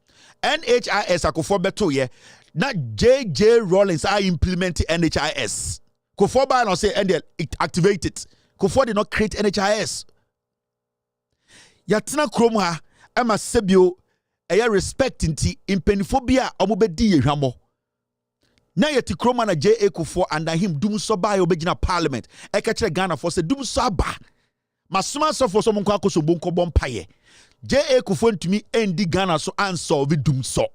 NHIS Kofo beto ye na JJ Rawlings are implementing NHIS. Kofo ba no say and it activate it. Kofo did not create NHIS. Yatena krom ha ama sebio eya respect nti impeniphobia omobedi yehwamo. Na yeti kroma na J.A. Kofo under him dum so ba obegina parliament e ka kire Ghana for say dum so ba masoma so for so monko akoso bonko bompaye J.A. Kofo ntumi endi Ghana so unsolve dum so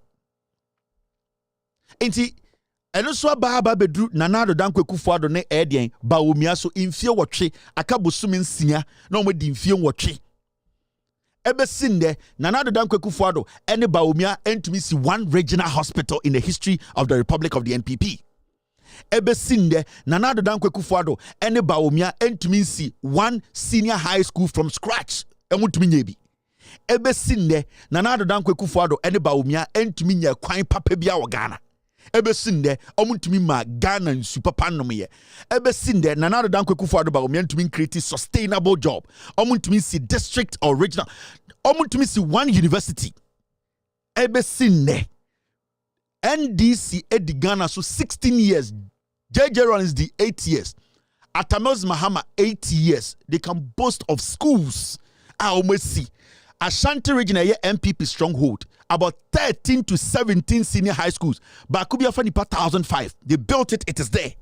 enti eno so ba bedru Nana Dankwa Akufo-Addo ne edien ba omia so mfie wotwe aka bosumi nsia na omodi mfie wotwe Ebesinde, Nana Dankwa Akufo-Addo, ene Baumia entumi si 1 regional hospital in the history of the Republic of the NPP. Ebesinde, Nana Dankwa Akufo-Addo, ene Baumia entumi si 1 senior high school from scratch. Emutumi nyebi. Ebesinde, Nana Dankwa Akufo-Addo, ene Baumia entumi nye kwan papa bia wo Ghana. Ebesinde, omutumi ma Ghana nsu papa no ye. Ebesinde, Nana Dankwa Akufo-Addo Baumia entumi create sustainable job. Omutumi si district or regional. Omutumi si 1 university. Ebesinde, NDC edi Ghana so 16 years. JJ Rawlings the 8 years. Atamels Mahama 8 years. They can boast of schools. Almost Ashanti region a MPP stronghold. About 13 to 17 senior high schools. Bakubia Fanipa 1005. They built it, it is there.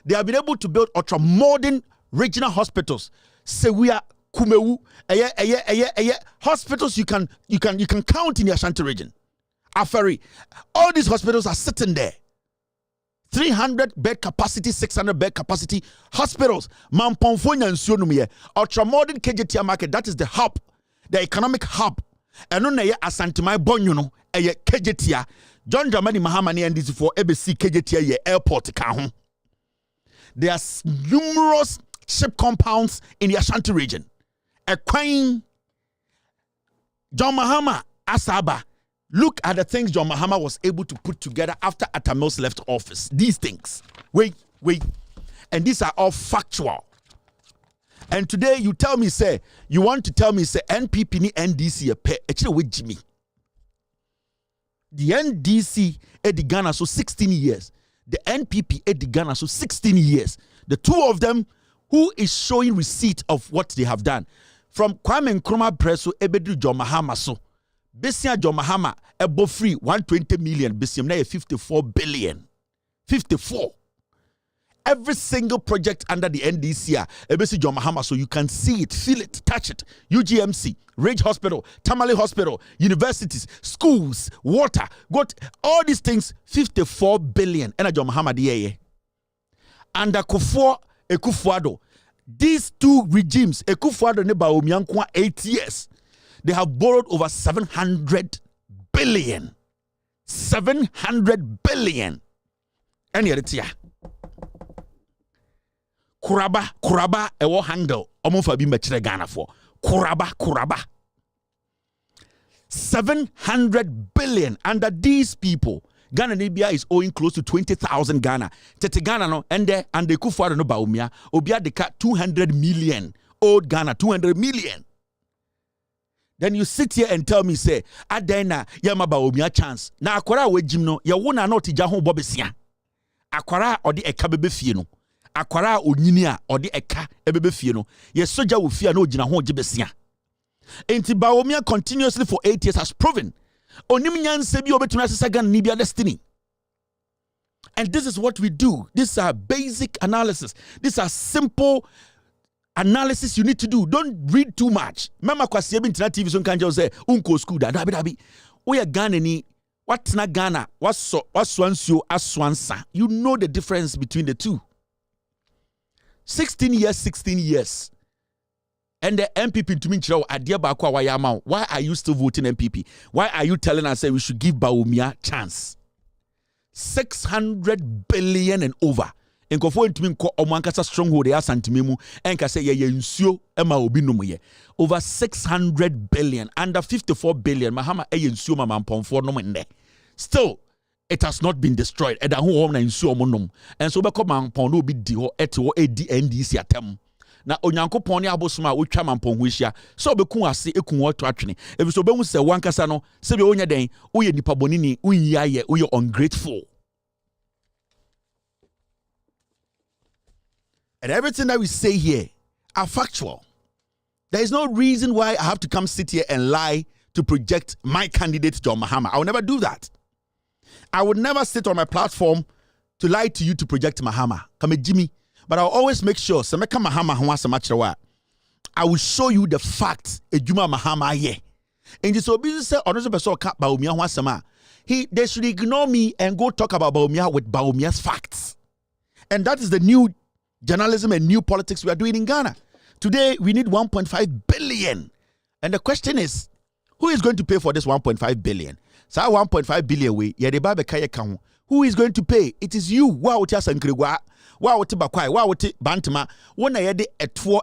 They have been able to build ultra modern regional hospitals. Sewia, Kumewu, hospitals you can count in the Ashanti region. Afari. All these hospitals are sitting there. 300 bed capacity, 600 bed capacity hospitals. Mamponfonya and Sionumiye. Ultra modern KJTR market, that is the hub, the economic hub. And on a Asantimai Bonyono, a KJTR. John Dramani Mahamani and this for ABC KJTR airport. There are numerous ship compounds in the Ashanti region. A queen John Mahama Asaba. Look at the things John Mahama was able to put together after Atamels left office. These things. Wait. And these are all factual. And today you tell me, say, you want to tell me, say, NPP ni NDC a pair. Actually, with Jimmy. The NDC at the Ghana so 16 years. The NPP at the Ghana so 16 years. The two of them, who is showing receipt of what they have done. From Kwame Nkrumah Preso, Ebedru John Mahama so. Besia John Mahama, ebo free 120 million, Besiam na 54 billion. 54. Every single project under the NDC, Ebesi John Mahama, so you can see it, feel it, touch it. UGMC, Rage Hospital, Tamale Hospital, universities, schools, water, got all these things, 54 billion. And John Mahama diye. Under Akufo-Addo, these two regimes, Akufo-Addo ne Baumia 8 years, they have borrowed over 700 billion. 700 billion. And yet it's here. Kuraba, ewo handle. Omofa bi mechire Ghana for. Kuraba. 700 billion under these people. Ghana Nibia is owing close to 20,000 Ghana. Tete Ghana no, and the Akufo-Addo no Baumia, Obia de cut 200 million. Old Ghana, 200 million. Then you sit here and tell me, say, Adena, Yama Baumia chance. Na akwara we jimno, ya wona no tija ho bobesia. Akwara odi eka bebe fie no. Akwara onyinia odi eka ebebe fie no. Ye soja wo fie no jina ho gibesia. Enti Baumia continuously for 8 years has proven onim nyanse bi obetuna sesa Ghana ni bia destiny. And this is what we do. These are basic analysis. These are simple analysis you need to do. Don't read too much. Mama kwasi ebi internet TV so nkan say unko school dabi. We are Ghana ni what's na Ghana? What's aswansa? You know the difference between the two. 16 years. And the MPP to me why are you still voting MPP? Why are you telling us that we should give Bawumia chance? 600 billion and over. And go for to me omankasa stronghold ya santimemu and ka say ye nsuo ema obi nom ye. Over 600 billion, under 54 billion mahama e nsuo mama mpomfo nom nde. Still it has not been destroyed. Eda ho hom na nsuo mo nom. And so be come mampon no obi di ho ete ho edi NDC atem. Na onyankopon ne abosoma a wotwa mampon ho hia so obekun ase ekun wo to atwene ebi so obehu se wankasa no se be onya den uye nipa bonini unyi aye uye ungrateful. And everything that we say here are factual. There is no reason why I have to come sit here and lie to project my candidate John Mahama. I will never do that. I would never sit on my platform to lie to you to project Mahama. Come Jimmy. But I'll always make sure I will show you the facts. Ejuma Mahama ye. And this obvious say they should ignore me and go talk about Bawumia with Bawumia's facts. And that is the new journalism and new politics we are doing in Ghana. Today we need 1.5 billion. And the question is, who is going to pay for this 1.5 billion? So 1.5 billion way, who is going to pay? It is you. Wow, Bantama, when I had a tour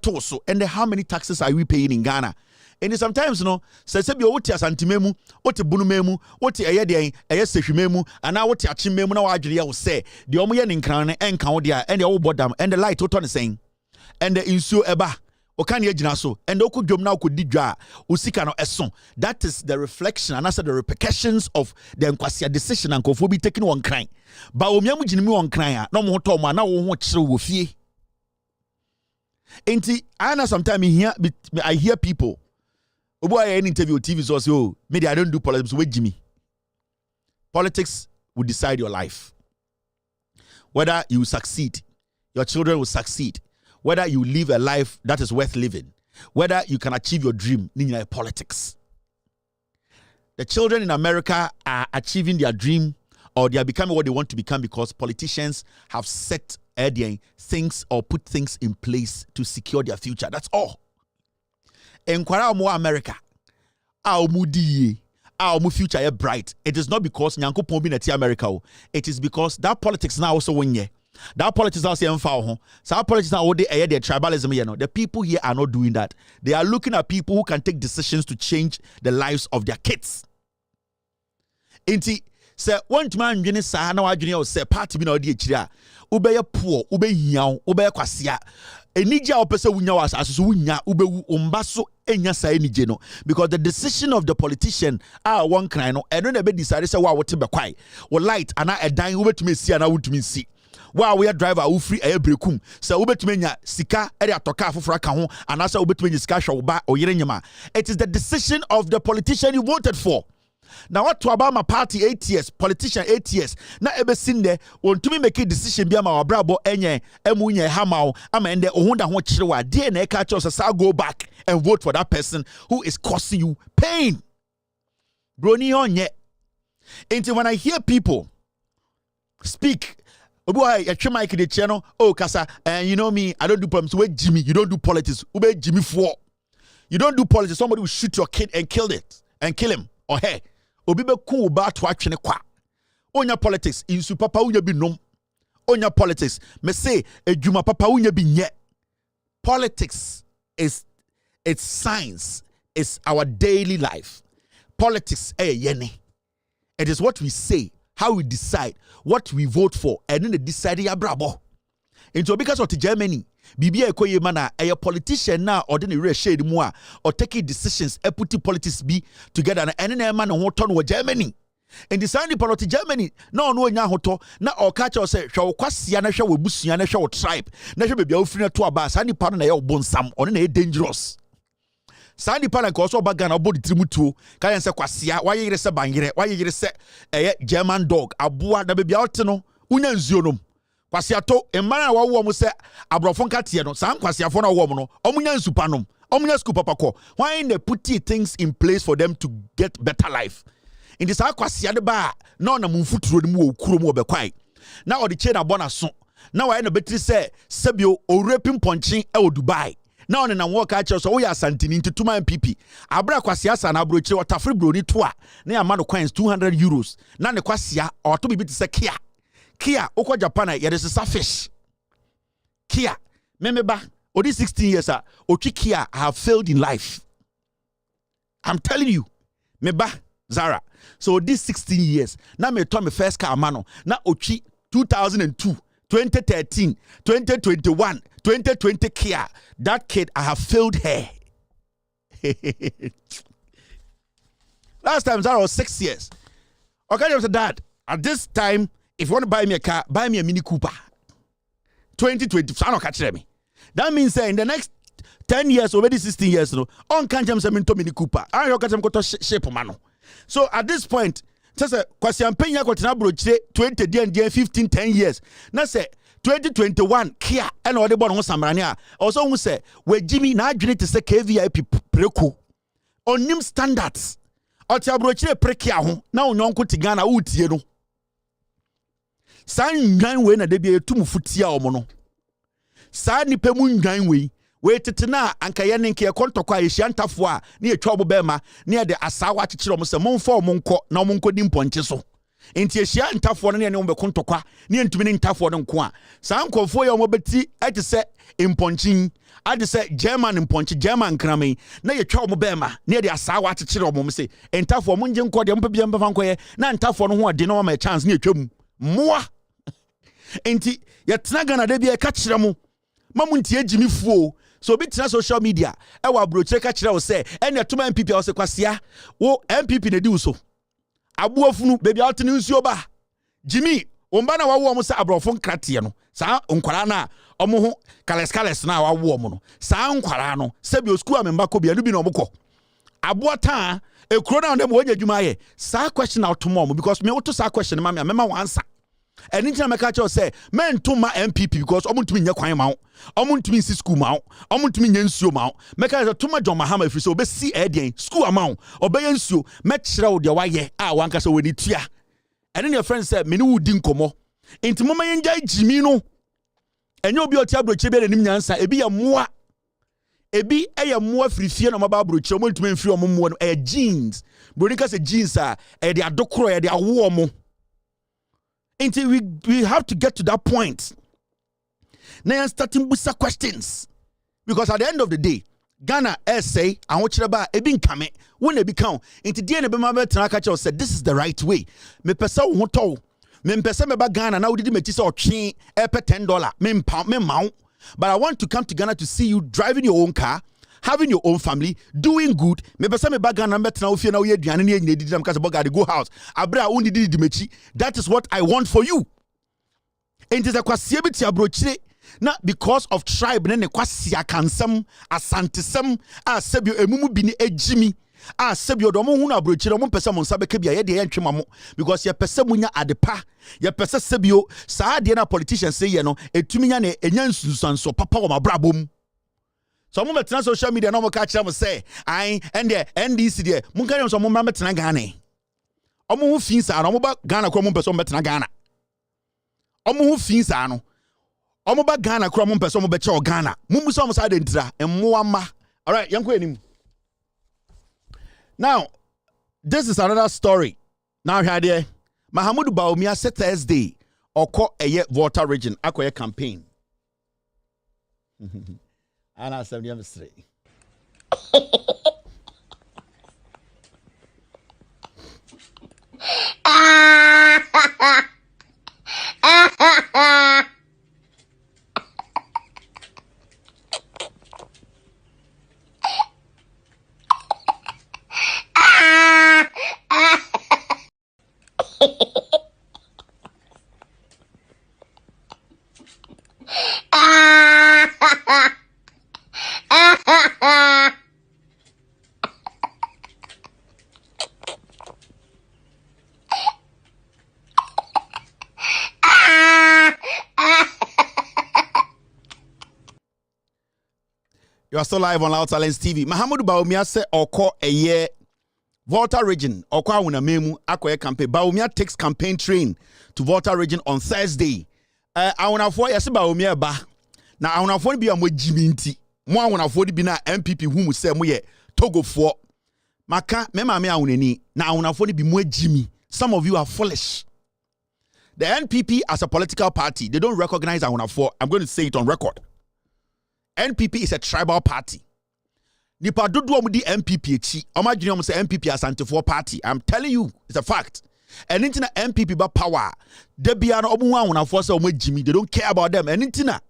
torso, and how many taxes are we paying in Ghana? And sometimes, says what antimemu, what bunumemu, what a seshimemu, and now what achimemu, now I will say, the Omoyan in crown and Kaudia, and the old bottom, and the light, what saying, and the insu eba. Okani ejinaso and oku dwom na oku didwa usika no eson. That is the reflection and also the repercussions of the nkwasia decision and kofo bi taking one crime. Ba omiamu jinimi one crime a no mo to mo na wo ho kire wo fie. Enti I sometimes I hear people obo aye interview TV so say oh me I don't do politics we Jimmy. Politics will decide your life. Whether you succeed, your children will succeed. Whether you live a life that is worth living, whether you can achieve your dream in politics. The children in America are achieving their dream or they are becoming what they want to become because politicians have set things or put things in place to secure their future. That's all. In Kwara America, our future is bright. It is not because Nyanko Pombi neti America. It is because that politics now also win ye. That politics are saying foul. So our politics are their tribalism. The people here are not doing that. They are looking at people who can take decisions to change the lives of their kids. Inti say one man jini sa na wadwene o say party bi na odi akira. Ube ye poor, ube hiaw, ube ye kwasia. Enija opese wunya was asusu wunya ube umbaso enya sa enije no because the decision of the politician one cry no eno na be decide say wa wote be kwai. Wo light ana edan wobetumi si ana wotumi si. Wow, we are driver who free air breakum. So ubetmenya sika area toka fufra ka ho anasa ubetmenya sika hwa or yerenyama. It is the decision of the politician you voted for. Now what to about my party 8 years, politician 8 years. Na ebe sinde want to make a decision bia ma brabo enye emunye hamao ama ende ohunda ho chirewa dey na e ka cho say go back and vote for that person who is causing you pain. Broni onye. Until when I hear people speak boy, oh, Kasa, and you know me, I don't do politics. Wait, Jimmy, you don't do politics. Ube Jimmy for. You don't do politics. Somebody will shoot your kid and kill him or her. Obibe ku ba to atwene kwa. Onya politics. Insu papa unya bi nom. Onya politics. Me say ejuma papa unya bi nye. Politics is it's science. It's our daily life. Politics yene. It is what we say. How we decide what we vote for, and then they decide ya brabo. Into because of Germany, Bibia ekoye mana a politician now or then a shade more or taking decisions, put politics be together and then man who turn with Germany. And deciding politics Germany, no nya hoto, na or catch or say, shall quasia na shall busiana shall tribe, na shall be offering to a bass, any partner ya bonsam on a dangerous. Sandy Palan also bagan about the trimutu. Can say kwasia? Why you say bangire? Why you say a German dog? Abua na baby altino. Unya zionum. kwasiato emana wa wo mo se abrofo nkatie no san kwasiafo na wo mo no omunya nsupanom omunya school papako why they put things in place for them to get better life in this kwasiade ba na na mumfuturo ni mu okuro mu obekwai na odi che na bona so na why na betri se sebio o raping ponchi e o Dubai na on na wo ka che so wo ya santini ntutuma MPP abra kwasia sa na abro che watafre broni to a na ya ma no coins 200 euros na ne kwasia o to bibi te se Kia oko Japan ya de sesa fish Kia memeba odi 16 years ochi Kia have failed in life. I'm telling you meba Zara so this 16 years na me to me first car mano na ochi 2002 2013 2021 2020 Kia that kid I have failed her. Last time Zara was 6 years. Okay, was dad at this time. If you want to buy me a car, buy me a Mini Cooper. 2020, so I don't catch me. That means in the next 10 years, already 16 years, no, on can't jump some into Mini Cooper. I don't catch them go to shape man. So at this point, just a question paying ko tina broche 20 and 15 10 years. Now say 2021 Kia and all the bon samrania. Also who say we Jimmy na adwene to say KVIP preku. On nim standards. Oti abroche prekia ho na onyonko tigana utie no. Sa nwan we na de bia etum futia omo no sa nipa mu nwan we tetena anka ye ne nke kontokwa ehia ntafo a na etwa obo bema na de asawa akekere omo se momfa omo nko na omo nko di mponche so enti ehia ntafo no ne omo be kontokwa na entumi ne ntafo no nko a sa nkofo ye omo beti ate se mponchin ade se German mponche German krame na yetwa omo bema na de asawa akekere omo se ntafo omo nje nko de omo bia mfa nko ye na ntafo no ho de no ma chance na etwam moa enti yetena Ghana de bia ka kire mo mamuntie jimi fuo so bi tena social media e wa broche ka kire wo se ene tuma MPP wo se kwasia wo MPP na di uso abuafunu baby altene nsuo ba jimi omba na wawo mo se abrofo nkrate no sa nkwara na omo ho kales na wawo mo no sa nkwara no se bi oskua memba ko bia no bi na omko aboata ekuro na dem wonya dwuma ye sa question out to mom because me woto sa question ma me mema answer. And in make catch say men to my MPP because omuntumi nya kwan ma omuntumi si school ma omuntumi nya nsuo ma make to my John Mahama if so be see edien school amount obey nsuo me kire wo de waye a wanka so weni tua and your friend said me ni wudi nkomo enti mama yenja jimi no enye obi oti abroche be nim nyansa ebi ya moa ebi eye moa frifie na maba abroche omuntumi mfiri omo moa no jeans bronika say jeans a e de adokro e de awo omo. Until we have to get to that point. Now starting with some questions. Because at the end of the day, Ghana say, I want you to buy a bin kame when they become into the end of my Tanakacho said this is the right way. Me pesa woto. Me pesa me ba Ghana now did me tisa or chin $10. Me pound me mount. But I want to come to Ghana to see you driving your own car, having your own family, doing good. Me pesa me baga na metna ofie na oye duane ne nyedi dam kase boga de go house. Abra undi di mechi. That is what I want for you. And it is a kwasie bi ti abrochire na because of tribe ne kwasia kansam asantesem a sebio emumu bi ni ejimi a sebio do mo hu na abrochire mo pesa mo nsa beka bia ye de ye ntwema mo because ye pesa munya adepa ye pesa sebio saa de na politicians say ye no etumi nya ne enya nsunsanso papa wo mabrabom. So I'm going social media no more catch them say I and the NDC there mun carry so mun ma metena Ghana omo hu fin sa no mo ba Ghana kro mun person metena Ghana omo hu fin sa no omo ba Ghana kro mun person mo be che o Ghana mun bu so mo sa de ntira emmo ma. All right yanko enim. Now this is another story. Now here there Mahamudu Bawumia said Thursday oko eye Volta region akoye campaign. And I said, "You straight." You are still live on Loud Silence TV. Mahamudu Bawumia say oko eye Volta region oko awuna memu akoye campaign. Bawumia takes campaign train to Volta region on Thursday. Awuna fo yesi Bawumia ba. Na awuna fo bi amwe jimi nti. Mo awuna fo bi na MPP hu mu say mo ye Togo fo. Maka me ma me awunani na awuna fo bi mo jimi. Some of you are foolish. The NPP as a political party, they don't recognize awuna fo. I'm going to say it on record. NPP is a tribal party. Nipa dodo mu di MPP echi. Omagini omo say MPP as anti-4 party. I'm telling you, it's a fact. And intina MPP ba power. Debia no omo wan wonafo say omo jimi. They don't care about them. And intina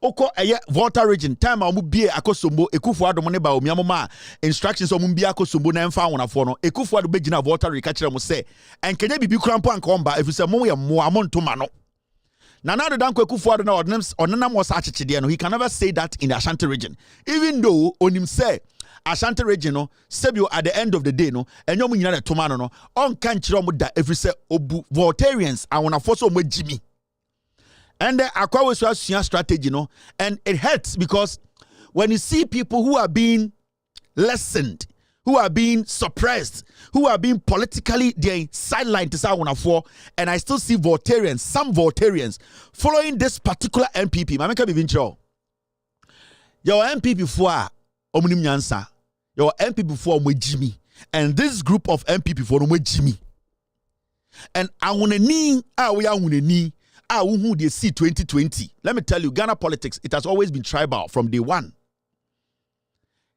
oko eye Volta region time omo bie akosombo Ekufuado ne ba omiamo ma instructions omo bie akosombo na emfa wonafo no Ekufuado begina Volta region ka kire mo say enkenya bibi krampo anka omba efise mo ye mo amontoma no. Nana the Danko Kufuado na Onanam was achide no. He can never say that in the Ashanti region. Even though on him say Ashanti region no, Sebio at the end of the day no, and you nyina the tomano no, on kan chiro mo da every say obu Voltarians and wanna force mo Jimmy. And the akwa we strategy no, and it hurts because when you see people who are being lessened, who are being suppressed, who are being politically sidelined to Sawunafo, and I still see Voltarians, some Voltarians, following this particular MPP. Mameka Bivincho. Your MPP for Omunim Nyansa, your MPP for Jimmy, and this group of MPP for Jimmy. And I want to need, who they see 2020. Let me tell you, Ghana politics, it has always been tribal from day one.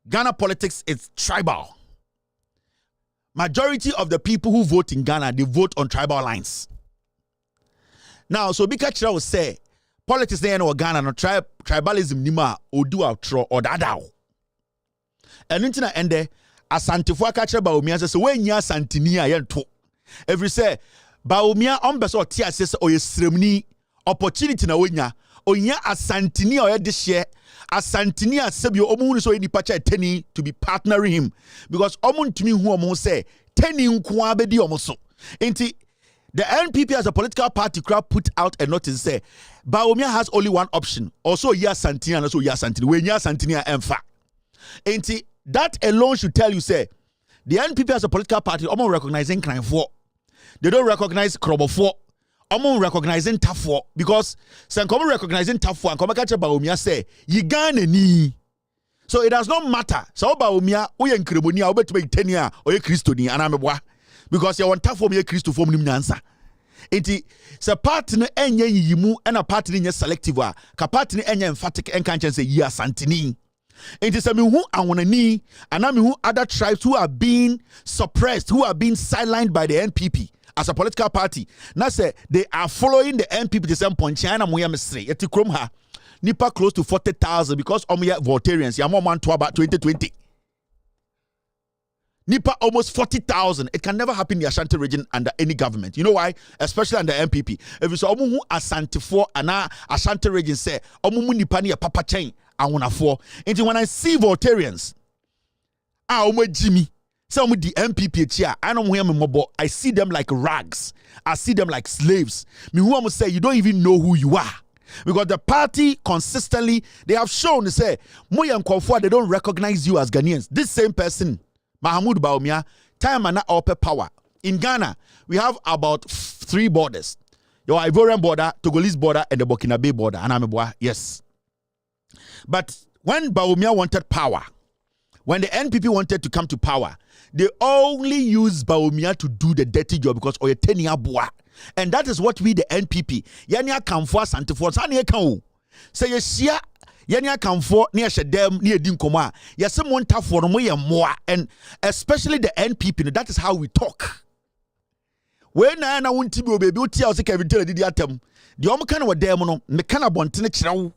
Ghana politics is tribal. Majority of the people who vote in Ghana, they vote on tribal lines. Now, so Bika Chira will say, politics there in Ghana, no tribalism nima odu outro or dadao. And intina ende, asantifua kachira Bawumia says, when ya santinia yento. Every say, Bawumia ombeso tia says, oye sremni, opportunity na wenya, onya asantini oye dishe, asantini asebio omu so eni pacha teni to be partnering him because omu ntumi hu omu say teni nko abedi omu so. Inti the NPP as a political party crowd put out a notice say Bawumia has only one option. Also ya santini and also ya santini. When ya santini emfa. Inti that alone should tell you say the NPP as a political party omu recognizing crime for. They don't recognize Krobo for. I'm recognizing tough for because some come recognizing tough for and come catch Bawumia say you gane ni. So it does not matter. So Bawumia o ye nkreboni a obet make 10 year or ye Christo ni anameboa because you want tough for me Christo form nim nyansa. Enti se party no enye yiyimu and a party no selective a ka party no enye emphatic and can say ye asantini. Enti se me hu anwonani and me hu other tribes who are being suppressed, who are being sidelined by the NPP. As a political party, now say they are following the NPP to some point. China moya mesre. Yeti krom ha nipa close to 40,000 because omoya Voltarians. Yamo man to about 2020. Nipa almost 40,000. It can never happen in the Ashanti region under any government. You know why? Especially under MPP. If you say omu hu Asante for ana Ashanti region say omu mu nipa ni papa chain awuna for. And when I see Voltarians, omu Jimmy. Some with the MPP here, I don't hear me more. I see them like rags. I see them like slaves. Me who am say you don't even know who you are. Because the party consistently, they have shown to say, Moya and they don't recognize you as Ghanaians. This same person, Mahamudu Bawumia, time and not upper power. In Ghana, we have about 3 borders. Your Ivorian border, Togolese border, and the Burkinabe border. And I'm yes. But when Bawumia wanted power, when the NPP wanted to come to power, they only use Bawumia to do the dirty job because oye tenia boa. And that is what we the NPP. Yania come for Santifor. Sani kan. Say yesia yania come for near shedem near dinkoma. Yesem wonta for no ye more. And especially the NPP. That is how we talk. When I want to be baby uti ose Kevin tell did atem. The omo kan wa dem no me kan abontene kirawo.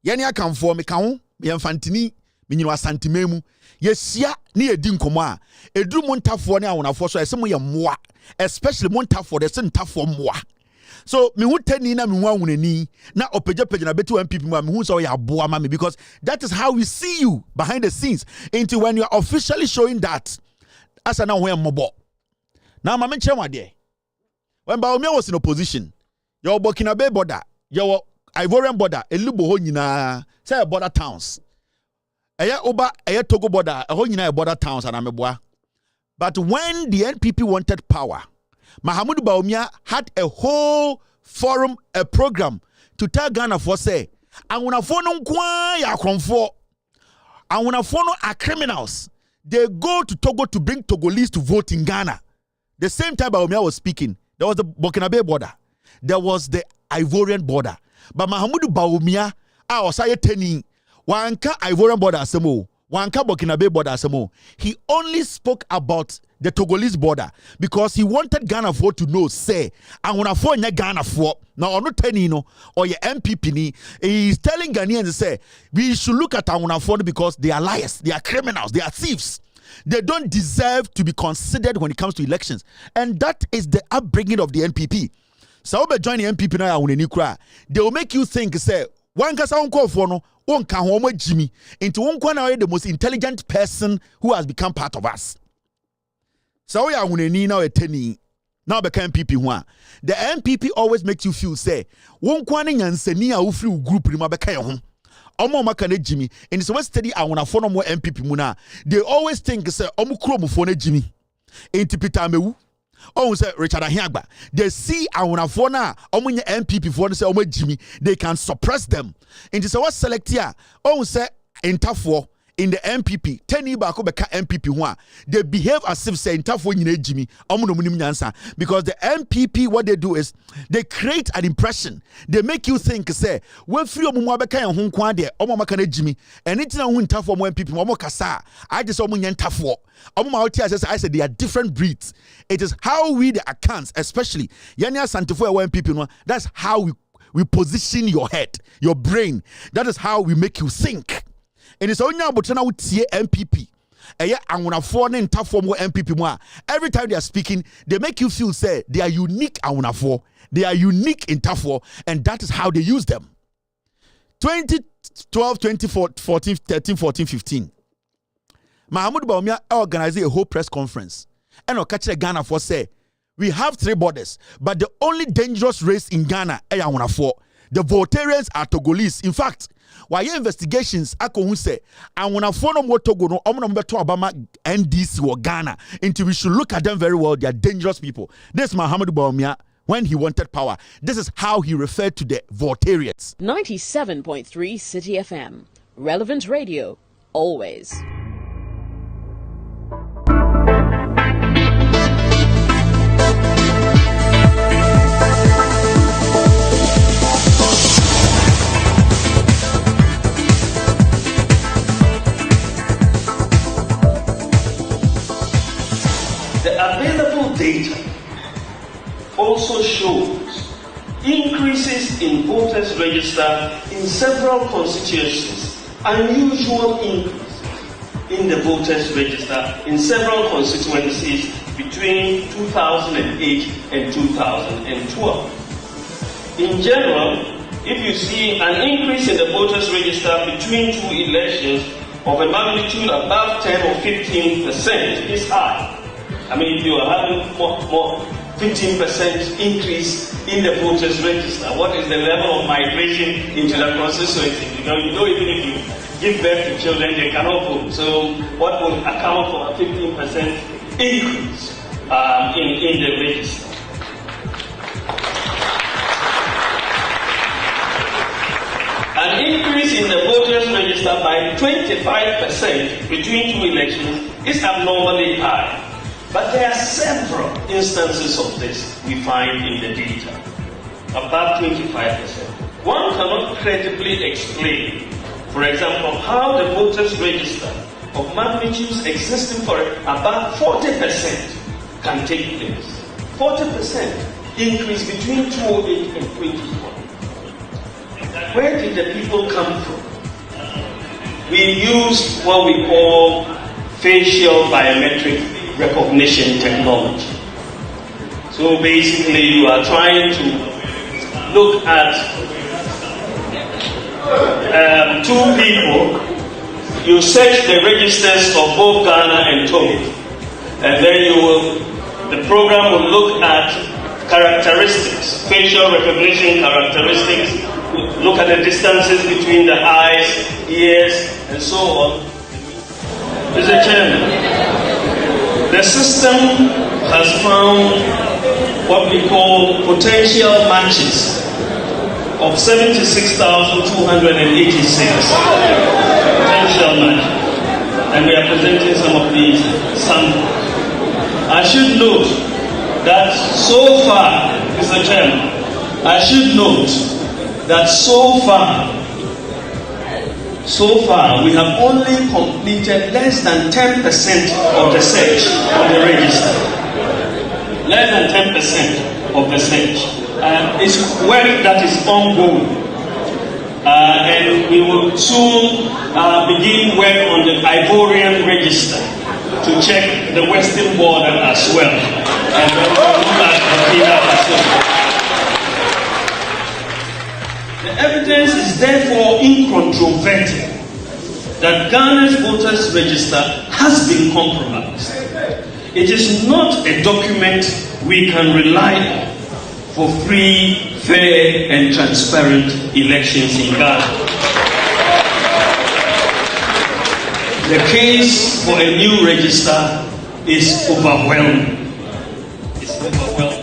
Yania come for me kan me infantini. Minyo asantimemu yesia ni edi nkomo a eduru montafo ne awonafo so ese mo ye moa especially montafo de sentafo moa so me hu tani na me hu awunani na opejapege na betu MPP me hu so ya boa ma me because that is how we see you behind the scenes into when you are officially showing that as na ho mobo na ma me chere wade when Bawumia was in opposition your Burkinabe border your Ivorian border elubo ho nyina say border towns. Eya oba eya Togo border, nyina border towns and ameboa. But when the NPP wanted power, Mahamudu Bawumia had a whole forum, a program to tell Ghana for say, "Angunafo no nkwa ya kromfo. Angunafo no are criminals. They go to Togo to bring Togolese to vote in Ghana." The same time Bawumia was speaking, there was the Burkinabe border, there was the Ivorian border. But Mahamudu Bawumia, osaye teni, wanka Ivorian border asemo, wanka Burkinabe border asemo. He only spoke about the Togolese border because he wanted Ghana for to know, say, and when I phone Ghana for now or not tenino or your MPP ni, he is telling Ghanaians say we should look at our because they are liars, they are criminals, they are thieves. They don't deserve to be considered when it comes to elections. And that is the upbringing of the NPP. So when join the NPP now, they will make you think, say, one kasa unko for no, one can homo Jimmy, into one corner the most intelligent person who has become part of us. So we are now a tenny. Now become NPP one. The NPP always makes you feel, say, one kwane nyanseni a ufri group rima beka home. Omo makane Jimmy. And so what's steady I wanna follow more MPP muna. They always think say omu kromo phone Jimmy. Ain't Peter Mewu. Oh say Richard Ahiagba. They see I wanna phone omu nye MPP phone say omu Jimmy. They can suppress them. And so what select here? Oh say intafo in the MPP, 10 years back, MPP one. They behave as if say intafo nyine Jimmy. Because the MPP, what they do is they create an impression. They make you think, say, when free omu beka ya hunkwa de, omu makane Jimmy. Anything na intafo mo MPP, omu kasa. I just omu nyentafo. Omu mauti I said they are different breeds. It is how we the accounts, especially Yanya Santifo MPP no. That's how we position your head, your brain. That is how we make you think. And it's only about now MPP. MPP. Every time they are speaking, they make you feel say they are unique. They are unique in Tafo, and that is how they use them. 2012, 2014, 13, 14, 15. Mahamudu Bawumia organized a whole press conference. And catch Ghana for say we have 3 borders, but the only dangerous race in Ghana is the Voltarians are Togolese. In fact, why investigations ako say and when I follow more Togo no to Obama NDC or Ghana until we should look at them very well. They are dangerous people. This Mahamudu Bawumia when he wanted power. This is how he referred to the Voltarians. 97.3 City FM. Relevant radio. Always. The available data also shows increases in voters register in several constituencies, unusual increase in the voters register in several constituencies between 2008 and 2012. In general, if you see an increase in the voters register between 2 elections of a magnitude above 10 or 15% is high. I mean, if you are having more 15% increase in the voters register, what is the level of migration into the constituency? You know even if you give birth to children, they cannot vote. So what will account for a 15% increase in the register? An increase in the voters register by 25% between 2 elections is abnormally high. But there are several instances of this we find in the data, about 25%. One cannot credibly explain, for example, how the voters register of magnitudes existing for about 40% can take place. 40% increase between 2008 and 2021. Where did the people come from? We used what we call facial biometric recognition technology. So basically you are trying to look at 2 people, you search the registers of both Ghana and Togo, and then the program will look at characteristics, facial recognition characteristics look at the distances between the eyes, ears, and so on. Mr. Chairman, the system has found what we call potential matches of 76,286 potential matches. And we are presenting some of these samples. I should note that so far, Mr. Chairman, I should note that so far we have only completed less than 10% of the search on the register. Less than 10% of the search. It's work that is ongoing. And we will soon begin work on the Ivorian register to check the western border as well. And then we'll look at Burkina Faso. The evidence is therefore incontrovertible that Ghana's voters register has been compromised. It is not a document we can rely on for free, fair, and transparent elections in Ghana. The case for a new register is overwhelming. It's overwhelming.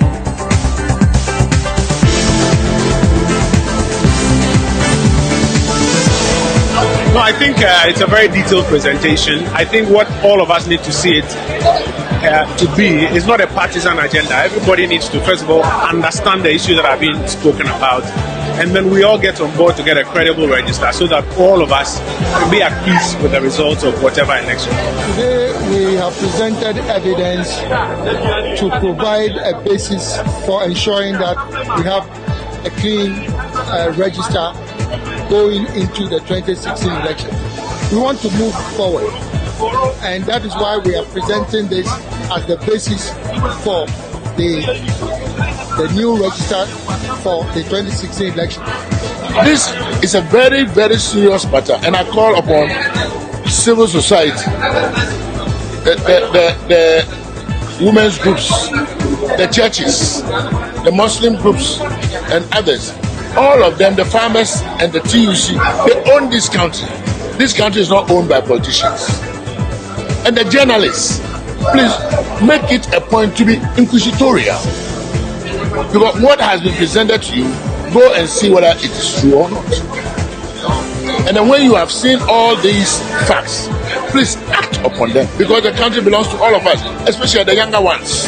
No, I think it's a very detailed presentation. I think what all of us need to see it to be is not a partisan agenda. Everybody needs to, first of all, understand the issues that are being spoken about, and then we all get on board to get a credible register so that all of us can be at peace with the results of whatever election. Today we have presented evidence to provide a basis for ensuring that we have a clean register going into the 2016 election. We want to move forward, and that is why we are presenting this as the basis for the new register for the 2016 election. This is a very, very serious matter, and I call upon civil society, the women's groups, the churches, the Muslim groups, and others. All of them, the farmers and the TUC, they own this country. This country is not owned by politicians. And the journalists, please make it a point to be inquisitorial. Because what has been presented to you, go and see whether it is true or not. And then when you have seen all these facts, please act upon them, because the country belongs to all of us, especially the younger ones.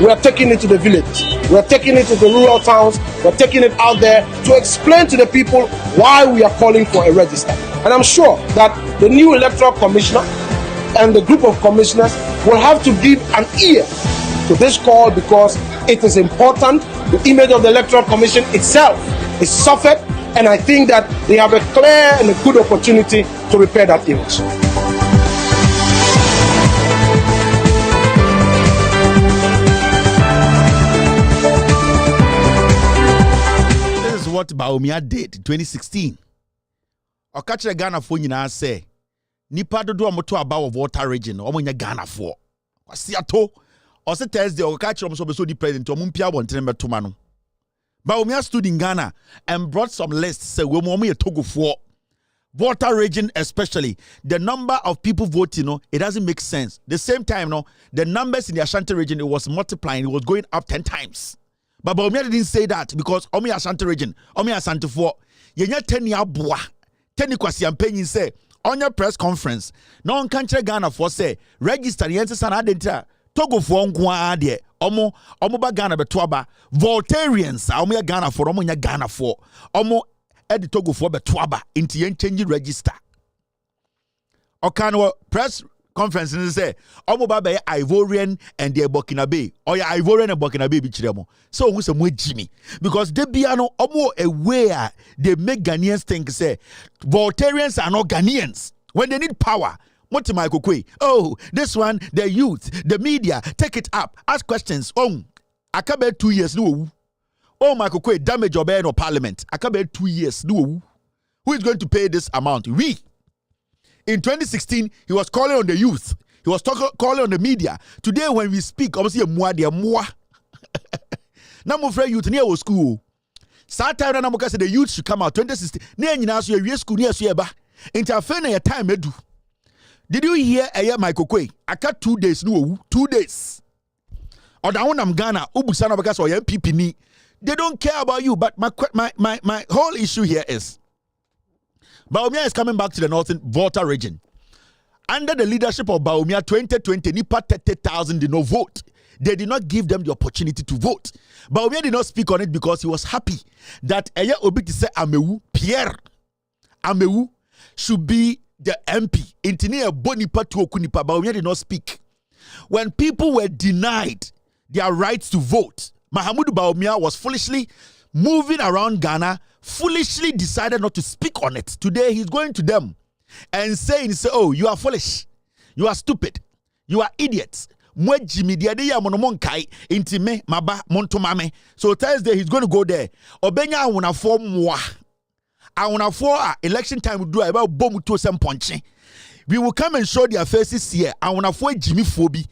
We are taking it to the village. We are taking it to the rural towns. We are taking it out there to explain to the people why we are calling for a register. And I'm sure that the new electoral commissioner and the group of commissioners will have to give an ear to this call, because it is important. The image of the electoral commission itself is suffered, and I think that they have a clear and a good opportunity to repair that image. What Baumia did in 2016. Okachire Ghana for nyina say nipa dodo amoto aba of water region omonya Ghana for. Kwasiato o se Thursday okachire so be so di president omumpia bontere metoma no. Baumia stood in Ghana and brought some lists say we mo ye Togo for. Water region especially, the number of people voting, it doesn't make sense. The same time, the numbers in the Ashanti region, it was multiplying, it was going up 10 times. But Baumia didn't say that, because Omi Ashanti region, Omi Ashanti for yenya 10 ya boa. 10 kwasi ampenyin say on your press conference. No one can check Ghana for say register yense sana adenta Togo for nkwa ade. Omo ba Ghana betwaba. Voltarians omo ya Ghana for omo nya Ghana for. Omo edi Togo for betwaba inti yen change register. Okano press conference ni say omo ba be Ivorian and the Burkinabe, or ya Ivorian and Burkinabe bichiremo. So who say mo Jimmy, because they be ano omo aware they make Ghanaians think say Voltarians are not Ghanaians when they need power. Oh, this one, the youth, the media, take it up, ask questions. Oh, I can't bear 2 years. No. Oh, Michael Kwe, damage your no parliament. I can't bear 2 years. No. Who is going to pay this amount? We. In 2016, he was calling on the youth. He was calling on the media. Today, when we speak, obviously, moi. Now, my friend, youth near school. Start time na say the youth should come out 2016. Ne nyina so ye school ne so ye ba. Interfere na your time edu. Did you hear Michael Kwe? Aka 2 days no 2 days. Or that one I'm Ghana, Ubusana because or MPP ni. They don't care about you. But my whole issue here is Baumia is coming back to the northern Volta region. Under the leadership of Baumia 2020, Nipa 30,000 did not vote. They did not give them the opportunity to vote. Baumia did not speak on it because he was happy that Eya Obiti said Pierre Amewu should be the MP. Intini Bonipa to Okunipa. Baumia did not speak. When people were denied their rights to vote, Mahamudu Baumia was foolishly moving around Ghana, foolishly decided not to speak on it. Today he's going to them and saying, oh, you are foolish, you are stupid, you are idiots. So Thursday he's going to go there. Obenya awuna for moi. Awuna for election time do about bomb to some punching. We will come and show their faces here. Awuna for Jimmy Phobi.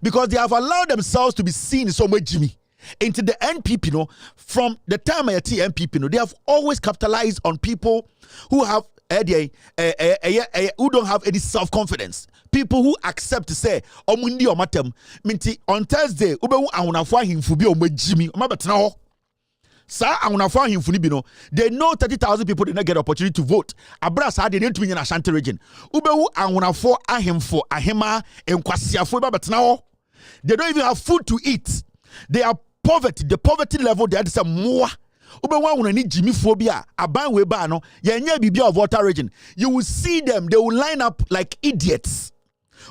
Because they have allowed themselves to be seen so much Jimmy. Into the NPP, from the time I NPP, they have always capitalized on people who have who don't have any self-confidence. People who accept to say, Omundi or Matem, Minti on Thursday, Ubewu Aunafwa him for be on Jimmy, Mabatna. Sir, Aunafwa him for Libino. They know 30,000 people did not get opportunity to vote. Abras had the to win in Ashanti region. Ubewu Aunafwa ahim for Ahema and Kwasia for Babatna. They don't even have food to eat. They are poverty. The poverty level, they had some more. Ubewa need Jimmy phobia, aban webano, yenya bibia of water region. You will see them, they will line up like idiots.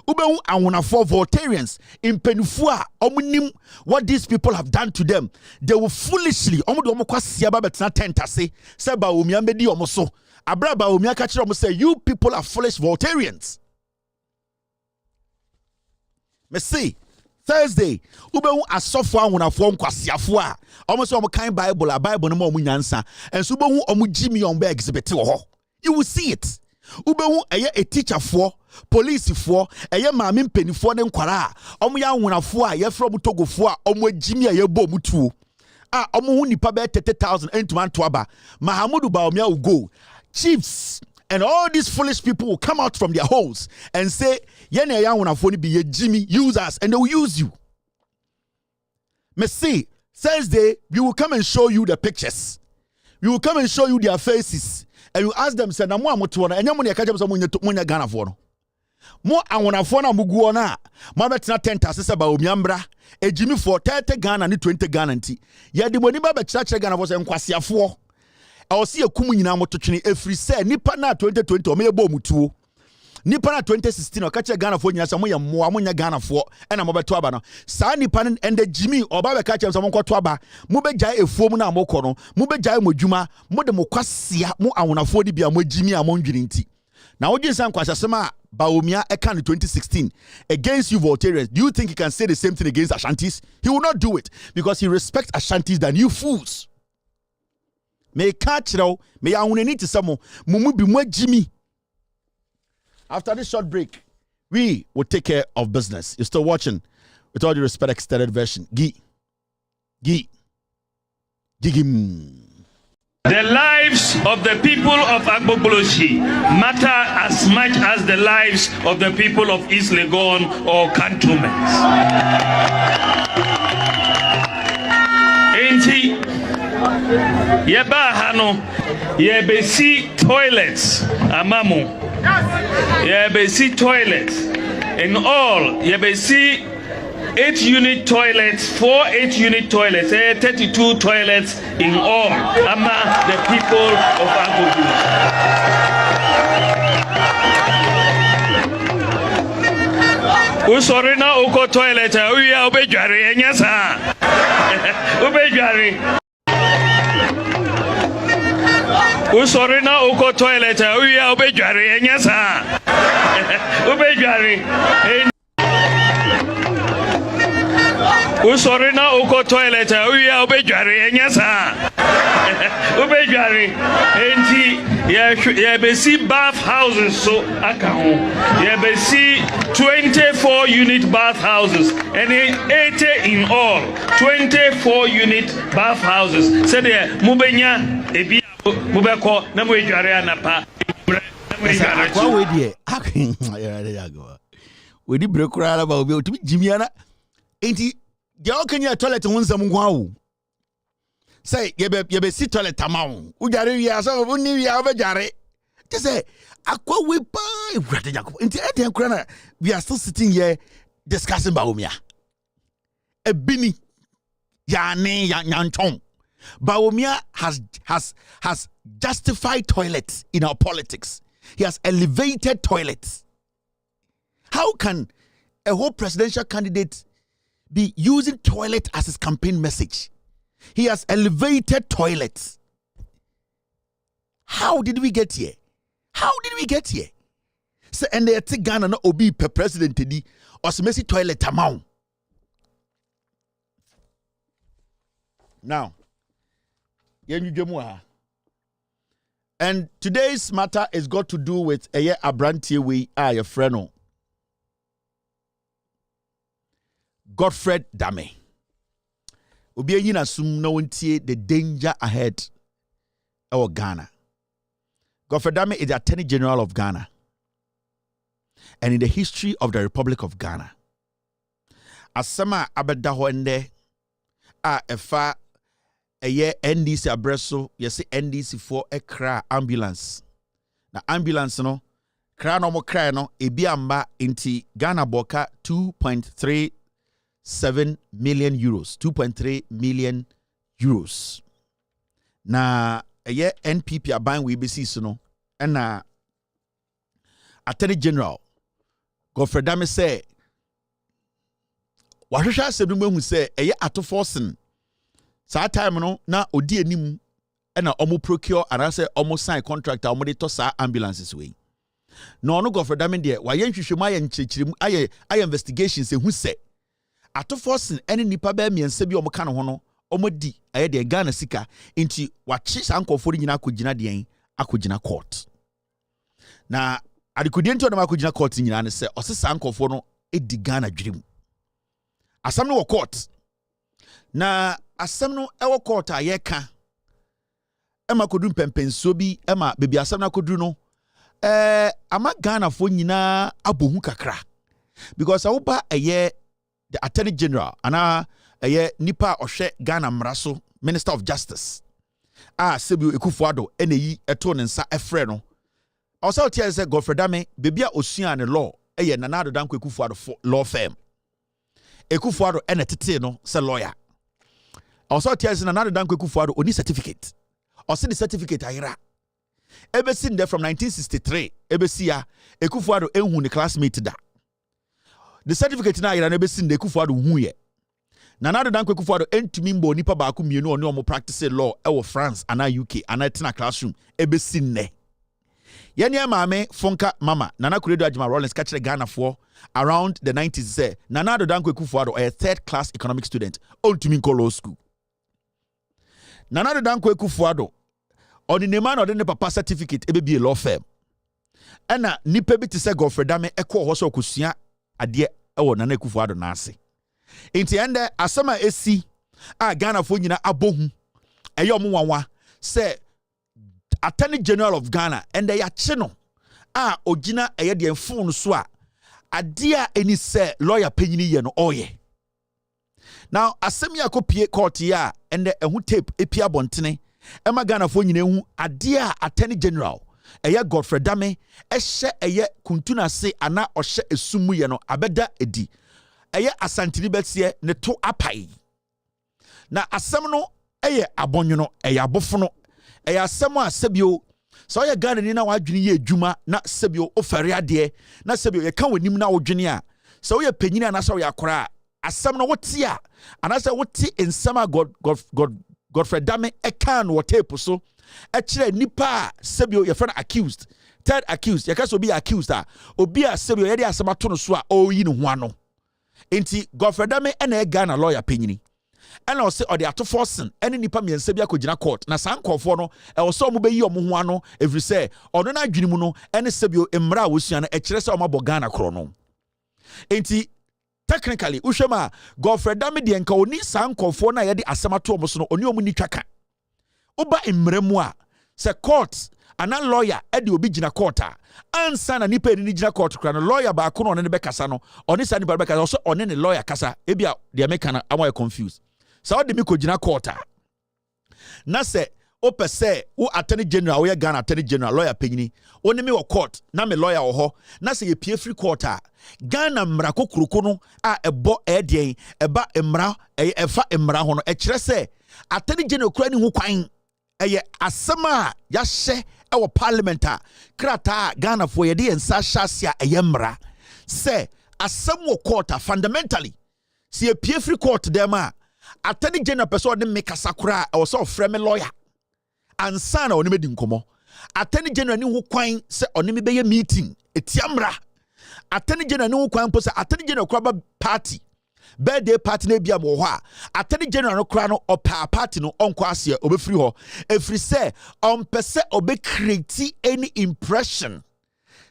Ubewu awuna for Voltarians in Penufua, omunim what these people have done to them. They will foolishly, omudu omukwa siaba betina tentase, seba umiambedi omoso. Abraba umiakachi omo say, you people are foolish Voltarians. Messi. Thursday, Ubewu asofo awuna for nkwasiafo a almost omo kind Bible no mo nyansa and so Ubewu omo Jimmy on be exhibit ho. You will see it. Ubewu a teacher for police for eye maame mpenifo ne nkwara a omo ya awunafo a ye from Togofo a omo Jimmy a ye bo mutuo a omo hu nipa be 30,000 entuma ntoaba Mahamudu Baumia will go. Chiefs and all these foolish people will come out from their holes and say, Yene Yawanafoni be ye Jimmy, use us, and they will use you. Messi, Thursday, we will come and show you the pictures. We will come and show you their faces. And you ask them, say, Namu Amutuana, and Yamuni Akajam Munya Ghana for. Mo Awanafona Muguana, Mabetina Tenta, Saba Umiambra, a Jimmy for 30 Ghana and 20 Ghana. Yet the Moniba Chacha Ghana was in Kwasia 4. I will see a kumina motochini every say nipa na 2020 o me bo mutuo nipa na 2016 o kache Ghana fo nyasa mo ye mo amonya Ghana fo e na mo beto aba no saa nipa and the Jimmy oba be kache so mo kwoto aba mo be gyae efuo mu na mo kɔ no mo be gyae mo dwuma mo de mo kwasia mo awonafo di bia mo Jimmy a mo ndwiri nti na wo jinsan kwasasema Baumia eka in 2016 against you Voltarians. Do you think he can say the same thing against Ashantis? He will not do it because he respects Ashantis than you fools. May catch now, may I need to some mumu be more Jimmy. After this short break, we will take care of business. You're still watching, with all due respect, extended version. The lives of the people of Agbogbolosyi matter as much as the lives of the people of East Legon or cantonments. Yeba hano yebesi toilets amamu yebesi toilets in all yebesi 8-unit toilets 4 8-unit toilets 32 toilets in all ama the people of Agogo. Usorina uko toilet uya obejare enyasa obejare Usorina uko toilet uya obejare enyasa obejare Usori na uko toilet uya obejare enyasa. Obejare enti ye be see bath houses so akaho. Ye be see 24 unit bath houses and 80 in all. 24 unit bath houses. Say there mubenya ebi mubeko na mujare anapa. Akwa we die. We di brekura ba obi otumi jimiana. Enti dia okanya toilet ho nsam nko awo. Say yebe si toilet tamawo. Ujare wi asa oni wi abajare. Te say akwa we pa iwrade Jacob. Enti e den kura na we are still sitting here discussing Bawumia. Ebini yani yanchon. Bawumia has justified toilets in our politics. He has elevated toilets. How can a whole presidential candidate be using toilet as his campaign message? He has elevated toilets. How did we get here? How did we get here? So, and they take Ghana na obi per president di or some messy toilet amount. Now, and today's matter is got to do with a Abrantie we are your friend. Godfred Dame. Obi yina sum no ntie the danger ahead of Ghana. Godfred Dame is the Attorney General of Ghana. And in the history of the Republic of Ghana, asama abedaho ende a efa eye NDC abreso yesi NDC for ekra ambulance. Na ambulance no kra no mo kra no ebi amba inti Ghana boka 2.37 million euros. 2.3 million euros. Na eye NPP aban we besi so no na Attorney General Godfred Dame say wahwehwa asɛm mu say eye atoforsen saa time no na odi anim na omo procure anase omo sign contract omo de to saa ambulances we na ono Godfred Dame de waye nhwehwemu aye nkyekiremu aye investigations ehu se atoforsen ene nipa ba miense bi omo ka no ho no omo di aye de Ghana sika nti wachi sankofo nyina akogina de akogina court na adikudie nti onama akogina court nyina ne se ose sankofo no edi Ghana dwirem asam no wo court na asam no ewo court ayeka ema kodu pempenso bi ema bebi asam na kodu no ama Ghana fo nyina abohu kakra because awuba eye the Attorney General ana eye nipa ohwe Ghana mraso Minister of Justice Sebi Ekufuado eneyi eto ne nsa efre no also tell say Godfred Dame bebi a osua ne law eye Nanado Danko Ekufuado law firm Ekufuado ene tete no se lawyer also tell say Nanado Danko Ekufuado oni certificate or see the certificate ayira ebe sin there from 1963 ebe sia Ekufuado enhu ne classmate da the certificate na ayira na ebe sin de Ekufuado hu ye Nanado Danko Ekufuado entumi mbo nipa baako mienu oni omo practice law ewo France ana UK ana tina classroom ebe sin ne yene maame fonka mama Nana Kuredo Ajima Rollins catch Ghana for around the 90s say Nanado Danko Ekufuado a third class economic student ontumi nko law school Nanado Danko Ekufuado on the man or the papa certificate ebe be a law firm ena nipa bi te say Godfred Dame ekọ ho so kosua ade ewo Nana Ekufuado na ase inti ende asama esi a Ghana fo nyina abohu eye omwanwa say Attorney General of Ghana and they are no ogina eye de phone so a ade a eni say lawyer panyini ye no oye now asemi akopie court ya and ehu tape epia bontene ema Ghana fo nyina ehu ade a Attorney General eye Godfred Dame ehye eye kuntuna se ana ohye esumu ye no abeda edi eye asantiri betie ne to apai na asem no eye abonwono eye abofono eye asem a sebio so ye Ghana ni na wadwene ye adwuma na sebio ofare ade na sebio ye kan wanim na wodwene a so ye panyina na so ye akora asem no wote a ana se wote ensama Godfred Dame e kan wo tape so e kire nipa sebio ye friend accused third accused ye ka so be accused a obi a sebio ye de asem ato no so a oyi ne ho ano Enti Godfrey Dame ene Ghana lawyer penyini. And also or the ato forcing any nipa miense bia kogina court na san nkofo no e wo so mo be yi omo ho ano every say ono na adwini mu no ene sebio emra wosua na e kire se o mabo Ghana kro no. Enti technically ushema Godfrey Dame de nka oni san nkofo na ye de asemato omo so no oni omu ni twaka. Oba emremu a se court ana lawyer e de obi gina court a ansa na nipa ni gina court kra no lawyer ba ko no ne be kasa no oni sa nipa be kasa so oni ne lawyer kasa e bia de make na am confused. So de mi ko gina court a na se o pese wo attorney general wo ye Ghana attorney general lawyer penyini oni mi wo court na me lawyer wo ho na se ye pie free court a Ghana mra kokuruko no a ebo edien eba emra efa emra ho no e kire se attorney general kura ni ho kwan eye asema ya hye ewo parliament a krata Ghana fo ye de ensa hyasia eye mra se asem wo court a fundamentally se ye pie free court dem a attorney general person de make sakura or so frame lawyer ansa na oni medi nkomo attorney general ni ho kwan se oni me beye meeting etiamra attorney general ni ho kwan po se attorney general kura party birthday party na bia mo ho a attorney general no kura no opa party no onko ase obefiri ho efiri se on pese obe create any impression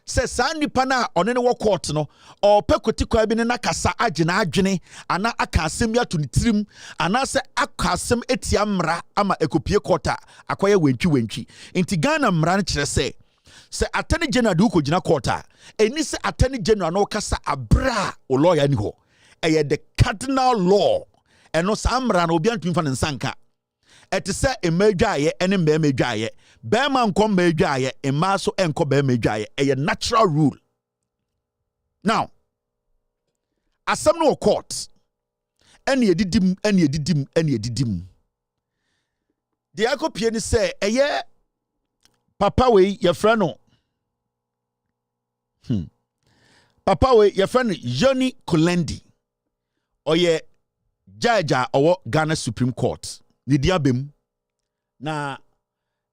se sa nipa na one ne wo court no o pekoti kwa bi ne na kasa agena adwene ana aka asem ya to nitirim ana se aka asem etia mra ama ekopie court a akoye wentwi inti Ghana mra ne kire se attorney general du ko gina court a eni se attorney general no kasa abra o lawyer ni ho eye the cardinal law eno sa mra na obi antumi fa ne nsanka ete se emedwaye ene mbemedwaye bema nkom medwaye emma so enko bemedwaye eye natural rule. Now asem no court ene edidim de akopie ni se eye papa we ye frɛ no papa we ye frɛ no Johnny Kulendi oye judge a owo Ghana Supreme Court ni diabem na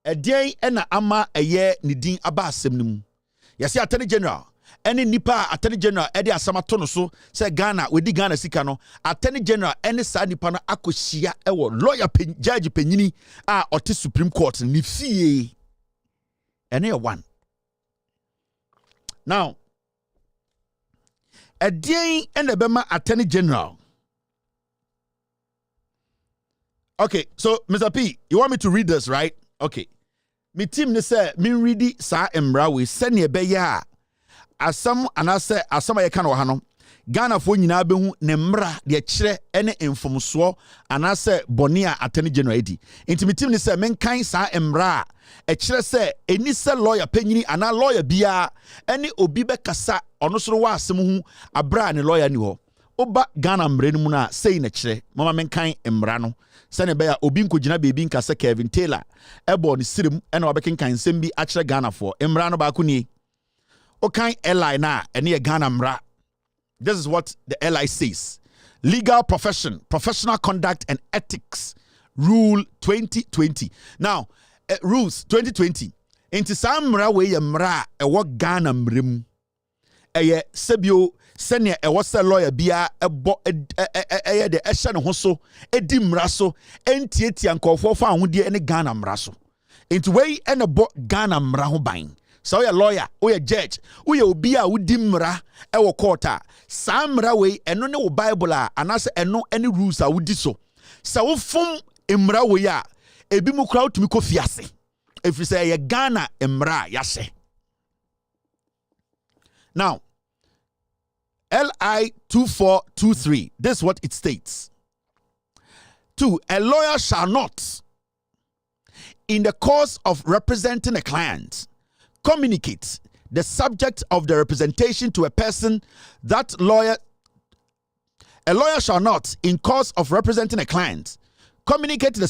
edien ena ama eye ni din aba asem nim yesi attorney general ene nipa attorney general ede asamato no so se Ghana wedi Ghana sika no attorney general ene sa nipa no akohia ewo lawyer judge penyini a ote Supreme Court ni fie ene one. Now edien ene bema attorney general. Okay, so Mr. P, you want me to read this, right? Okay. Me team ne say me ready sa emra we sene be ya asam anase asam ye kan wo ha no Ghana fo nyina be hu ne mra de kire ene infomso anase boni a attorney general edi enti me team ne say men kan sa emra e kire say eni se lawyer penyini ana lawyer bia ene obi be kasa ono so wa asem hu abra ne lawyer ni ho oba Ghana mre ni mu na sei na kire mama men kan emra no sene be ya obi nkogina bebi nkasa Kevin Taylor ebo ni sirim ena wabekin kan sembi a kire Ghana for emra no ba ko ni o kan ally na ene ye Ghana mra. This is what the LI says. Legal profession, professional conduct and ethics, rule 2020. Now, rules 2020. Inti sa mra we ye mra ewo Ghana mrem. Eye sebio senior ewo se lawyer bia ebo eye de ehye ne ho so edi mra so entieti ankofo fa ahode ene Ghana mra so. Inti we ene bo Ghana mra ho ban. So you lawyer, or you judge, or you be a udimra, ewo quarter. Sam rawe, and no Bible, and as and no any rules I would do so. So from Imra we are a bimu crowd to me cofiase. If you say a Ghana Imra, yase. Now, LI 2423, this is what it states. 2. A lawyer shall not, in the course of representing a client, communicate the subject of the representation to a person that a lawyer shall not, in course of representing a client, communicate the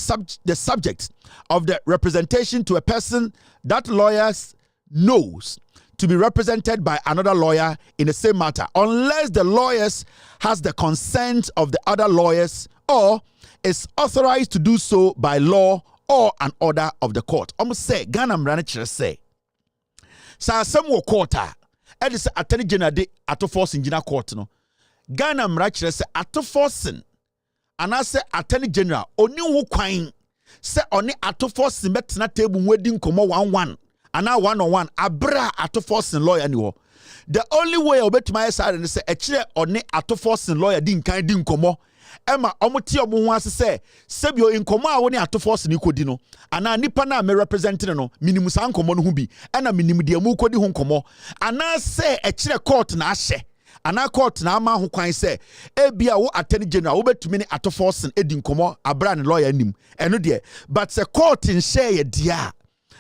subject of the representation to a person that lawyer knows to be represented by another lawyer in the same matter, unless the lawyers has the consent of the other lawyers or is authorized to do so by law or an order of the court. Almost say Ghana manager say. Sa some wo court a edi se attorney general de ato force in court no Ghana mrachire se atoforsen anase attorney general oni wo kwan se oni atoforsen betena table wedding komo 1-1 ana 1-on-1 abra atoforsen lawyer ni ho. The only way obetuma side ne se ekire oni atoforsen lawyer din kan din komo Emma omuti omu ho ase se sebio inkomo a woni atoforsen ni kodi no ana nipa na me representing no minimum san komo no hu bi ana minimum de mu kodi ho komo ana se ekire court na ahye ana court na ama ho kwan se ebia wo attorney general wo betumi ne atoforsen edi nkomo abra ne lawyer nim eno de but se court in share ye dia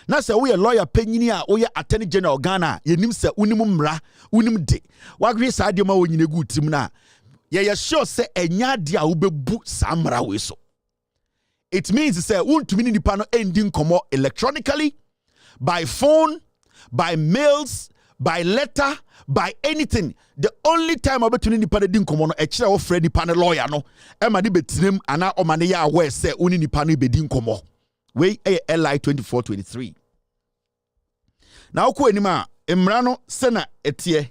na se wo ye lawyer panyini a wo ye attorney general Ghana ye nim se unim mra unim de wagwe sa de ma wo nyine gu tim na ye sure se enya de a wo bebu samra we so. It means say untumi ni nipa no endi nkomo electronically, by phone, by mails, by letter, by anything. The only time obetuni nipa de nkomo no ekire wo frɛ nipa ne lawyer no e ma de betinem ana o ma ne ya aware say uni nipa no be di nkomo. We LI 2423. Now ko enima emra no se na etie.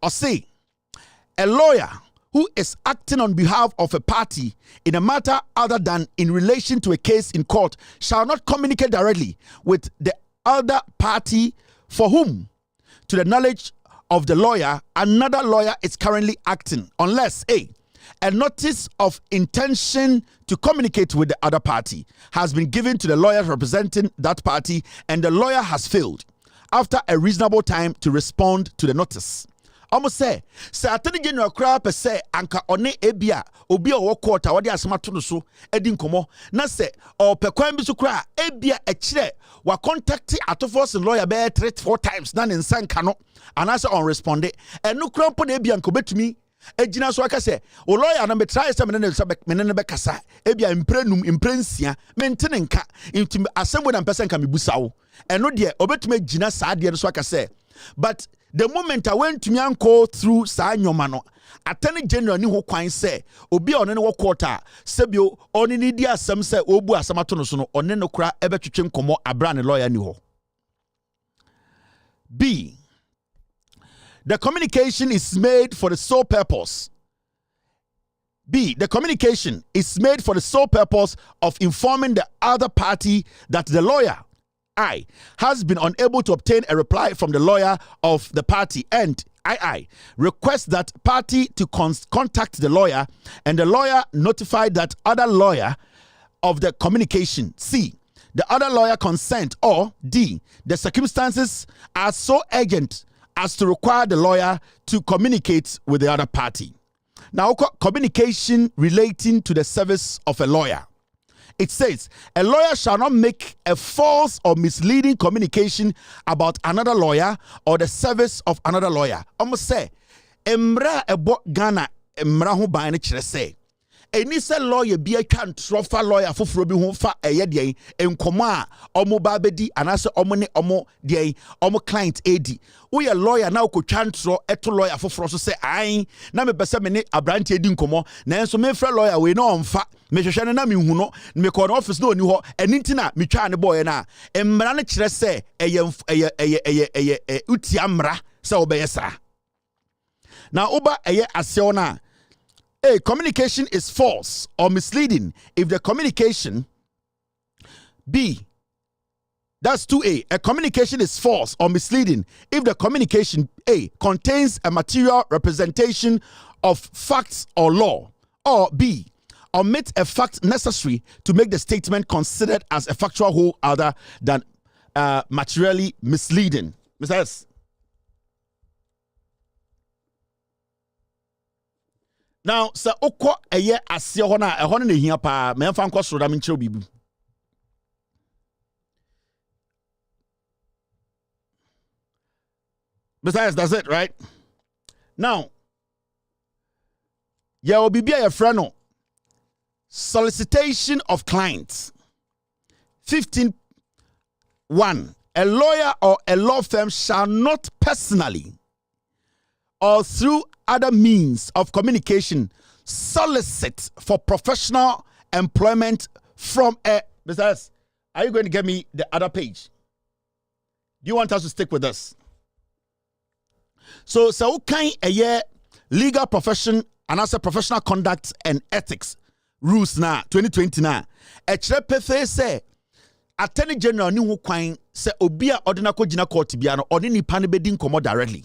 Or say a lawyer who is acting on behalf of a party in a matter other than in relation to a case in court shall not communicate directly with the other party for whom, to the knowledge of the lawyer, another lawyer is currently acting, unless a notice of intention to communicate with the other party has been given to the lawyer representing that party and the lawyer has failed after a reasonable time to respond to the notice. Almost say attorney general crap per se anka one ebia obi o court a wode asema to no so edi nkomo na se o pe kwan bi so kra ebia e kire wa contact atoforce lawyer be 3-4 times na nsanka no anase on responde enu krampo na ebia nko betumi ejina so aka se o lawyer na me try se me ne be kasa ebia imprensia mentene nka intim asemo na mpesa nka mebusa wo eno de obetumi ejina saa de so aka se but the moment I went to Nyanko through Sa Nyomano, Attorney General ni ho kwan se obi a one ne wo quarter sebio oni ni dia asem se obu asamato no so no one no kra ebetwetwe nkomo abra ne lawyer ni ho. B. The communication is made for the sole purpose. B. The communication is made for the sole purpose of informing the other party that the lawyer has been unable to obtain a reply from the lawyer of the party, and request that party to contact the lawyer, and the lawyer notified that other lawyer of the communication. C. The other lawyer consent, or D. The circumstances are so urgent as to require the lawyer to communicate with the other party. Now, communication relating to the service of a lawyer. It says, a lawyer shall not make a false or misleading communication about another lawyer or the service of another lawyer. Almost say, Emra ebo Ghana, Emra ho ban ne kire say. Eni se lawyer bi atwa ntrofa lawyer foforo bi ho fa eyede enkomo a omo ba bedi anase omo ne omo de omo client edi wo ye lawyer na okotwa ntro eto lawyer foforo so say ai na me pese me ne abrante edi nkomo na enso me fra lawyer we no omfa me hwehwe na me hu no me ko office no oni ho eni ntina me twa ne boy na emra ne kire say eye utia mra se obeyesa na oba eye asew na A communication is false or misleading if the communication B. That's 2A. A communication is false or misleading if the communication A contains a material representation of facts or law, or B. omit a fact necessary to make the statement considered as a factual whole other than materially misleading. Mr. S. Now, sir, oko eye asie ho na ehon na hia pa me mfa nko soro da me nkyerɛ bibu. Besides, that's it, right? Now, yeah, will be a friend. Solicitation of clients. 15.1. A lawyer or a law firm shall not personally or through other means of communication solicit for professional employment from a... Mr. S, are you going to get me the other page? Do you want us to stick with this? So kind a legal profession and also professional conduct and ethics rules na 2020 na e kire pefe say attorney general ni ho kwan say obi a odina ko gina court bia no oni nipa ne bedi nkomo directly.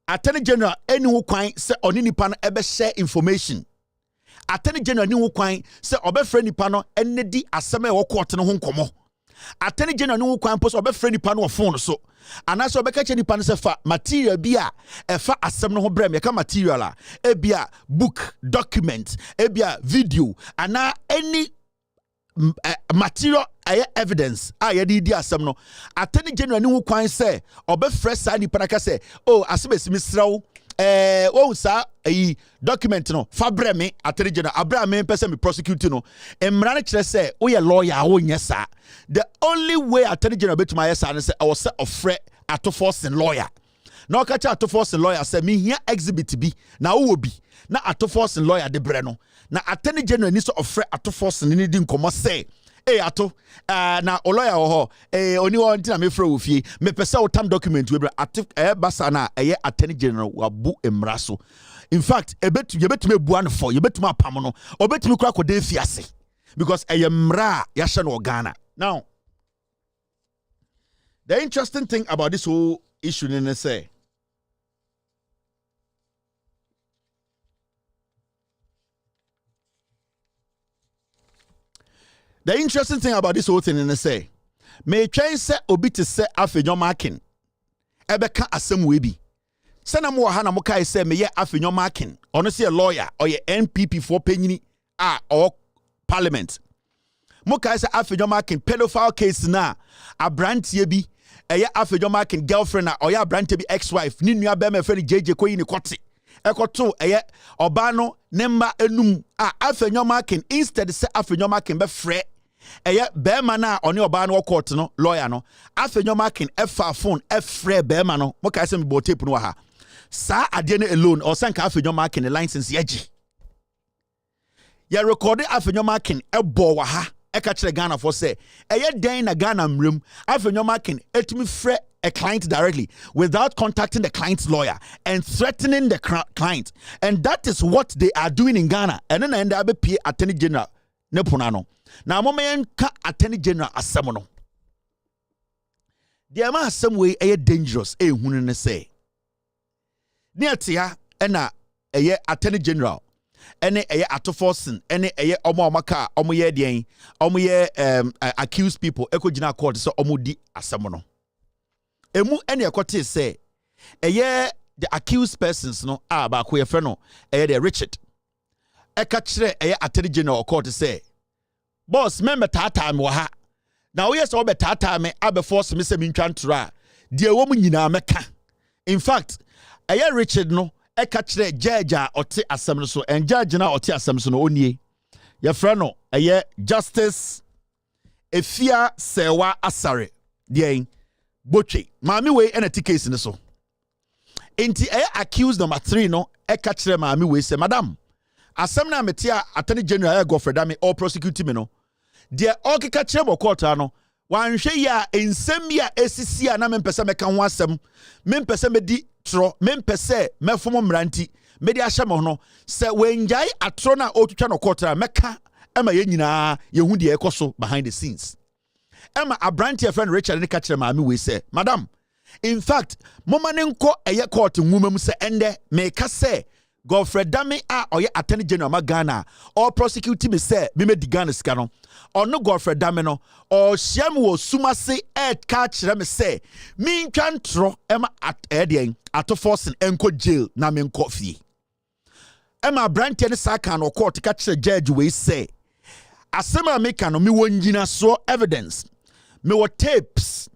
Attorney general any ho kwan say oni nipa no ebe share information. Attorney general ni ho kwan say obefre nipa no enne di asem e wo court no ho nkomo. Attorney general ni ho kwan post obefre nipa no phone so. Anaso obeka che nipa no say fa material bia e fa asem no ho brem ye ka material a e bia book, document, e bia video ana any material evidence yedi di asem no. Attorney general ni ho kwan say obefre sa nipa naka say oh asebesi misrawo oh sa document no fa breme attorney general abraham me pese me prosecute no emra ne kire say wo ye lawyer wo nya sa. The only way attorney general betuma yesa ne say I was ofre atoforcing lawyer na okacha atoforcing lawyer say me here exhibit bi na wo bi na atoforcing lawyer de bre no na attorney general ni so ofre atoforcing ni di nkomo say ato na lawyer ho oni won tina me fra ofie me pese wo tam document we bra basa na attorney general wabu emra so. In fact yebetu me bua no for yebetu apam no obetu kura ko de fiase because emra ya hye no Ghana. Now the interesting thing about this whole issue in say the interesting thing about this whole thing in say may try say obi to say afenyo marking ebeka asem we bi sena mo ha na mo kai say me ye afenyo marking ono say a lawyer or ye NPP for penyini or parliament mo kai say afenyo marking pedophile case na abrantie bi eye afenyo marking girlfriend or ya abrantie bi ex-wife ni nua be me friend JJ koyi ni kote ekoto eye oba no nemba enum afenyo marking instead say afenyo marking be frɛ eye bema na oni oba no court no lawyer no afenyo marking efa phone efrɛ bema no mo kai say me bo tape no ha sa ade no alone or sanka afenyo marking the license yeji ya record afenyo marking ebo wa ha eka kire Ghana for say eye den na Ghana mrem afenyo marking etumi frɛ a client directly without contacting the client's lawyer and threatening the client, and that is what they are doing in Ghana. And then end up pay attorney general nepunano. Now moment ka attorney general asamono. The amount some way dangerous hunu ne say. Near tia ena attorney general ene atoforcing ene omo maka omo ye den omo ye accused people ekogina court so omo di asamono. Emu ene ekote say the accused persons no ba ko ye fe no the Richard eka kire attorney general court say boss member tata me wa ha na wo yes wo be tata me abe force me say me ntwa ntora de wo mu nyina meka. In fact Richard no eka kire judge a ote asem no so and judge na ote asem so no onie ye fe no Justice Efia Sewa Asare de Boche, Mami we ena ti case ni so. Enti accused number 3 no eka kire Mami we say madam asem na metia attorney general Godfrey Dame or prosecute me no. De okeka kire mo court no wanhwe ya ensem ya esisi na mempese meka ho asem mempese medi tro mempese mefom mranti medi ahye mo no se wenjai atro na otwetwa no court meka ema ye nyina ye hu de ekoso behind the scenes. Emma Abrantia friend Richard and catcher Mami we say, Madam, in fact, Momanenko a court woman say ende make us say Godfrey Dame or ye attorney general Magana or prosecute me say me the Ghana scano or no Godfrey Dame no or Shamu Suma say catch them say me can throw Emma at Edian at forcing enco jail na men coffee. Emma Brantia Sakan or court catch the judge we say asema meka no me wonjina so evidence me wo tapes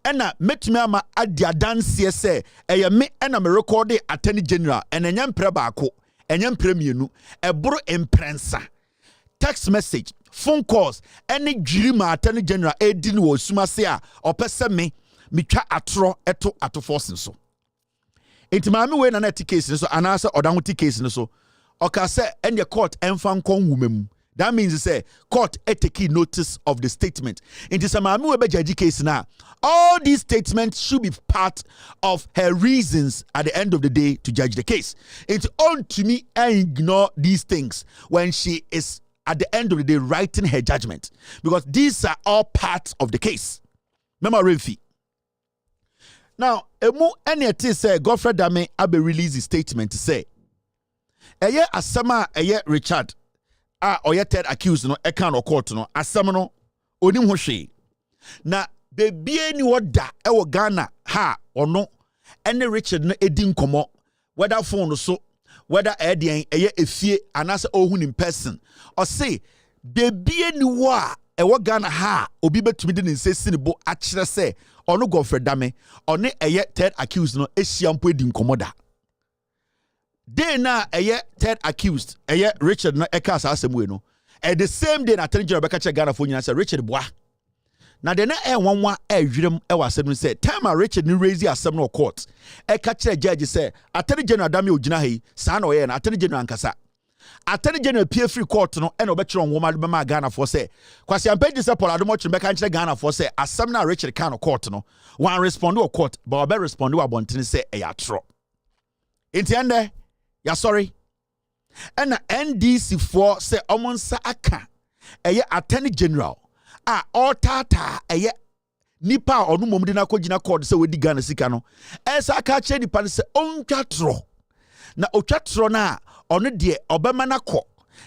ena metumi ama adia dance say me ena me record attorney general ena nya mpre baako enya mpre mienu eboro imprensa text message phone calls any jiri ma attorney general edi no osuma se a opese me twa atro eto atoforcing so intima me we na case so anasa odan case so oka se enye court emfa nkon wumam That means say court take notice of the statement. Into some judge case now. All these statements should be part of her reasons at the end of the day to judge the case. It's on to me and ignore these things when she is at the end of the day writing her judgment, because these are all parts of the case. Remember Renfi. Now, emu any say Godfrey Dame abe release his statement to say, eye asama eye Richard oye third accused no eka no court no asam no onim ho hwe. Na bebie ni woda ewo Ghana ha ono ene Richard no edi nkomo, whether phone so, whether eye efie anase ohun in person, or say bebie ni wo a ewo Ghana ha obi betumi de nsesi ne bo akire se ono Godfrey Dame one eye third accused no ehia edi nkomo da. Day na eye third accused eye Richard no eka asasem no at the same day na attorney general beka che Ghana for nyina say Richard boa na de na wanwa ehwirem asem no say time a Richard ni raise asem no court eka che judge say attorney general Dame ogina hai sa na oye na attorney general ankasa attorney general pie free court no e na obekere nwoma de ma Ghana for say kwasi ampedi say Paul Adomochi beka nche Ghana for say asem na Richard kan no court no wan respond to court but obe respond to abontene say e ya tro entiende ya sorry. And the NDC for say omonsa aka eye attorney general all tata eye nipa onu mom de na kogina court say we di Ghana sika no esa aka che nipa ne say ontwatro na otwatro na ono de obema na kɔ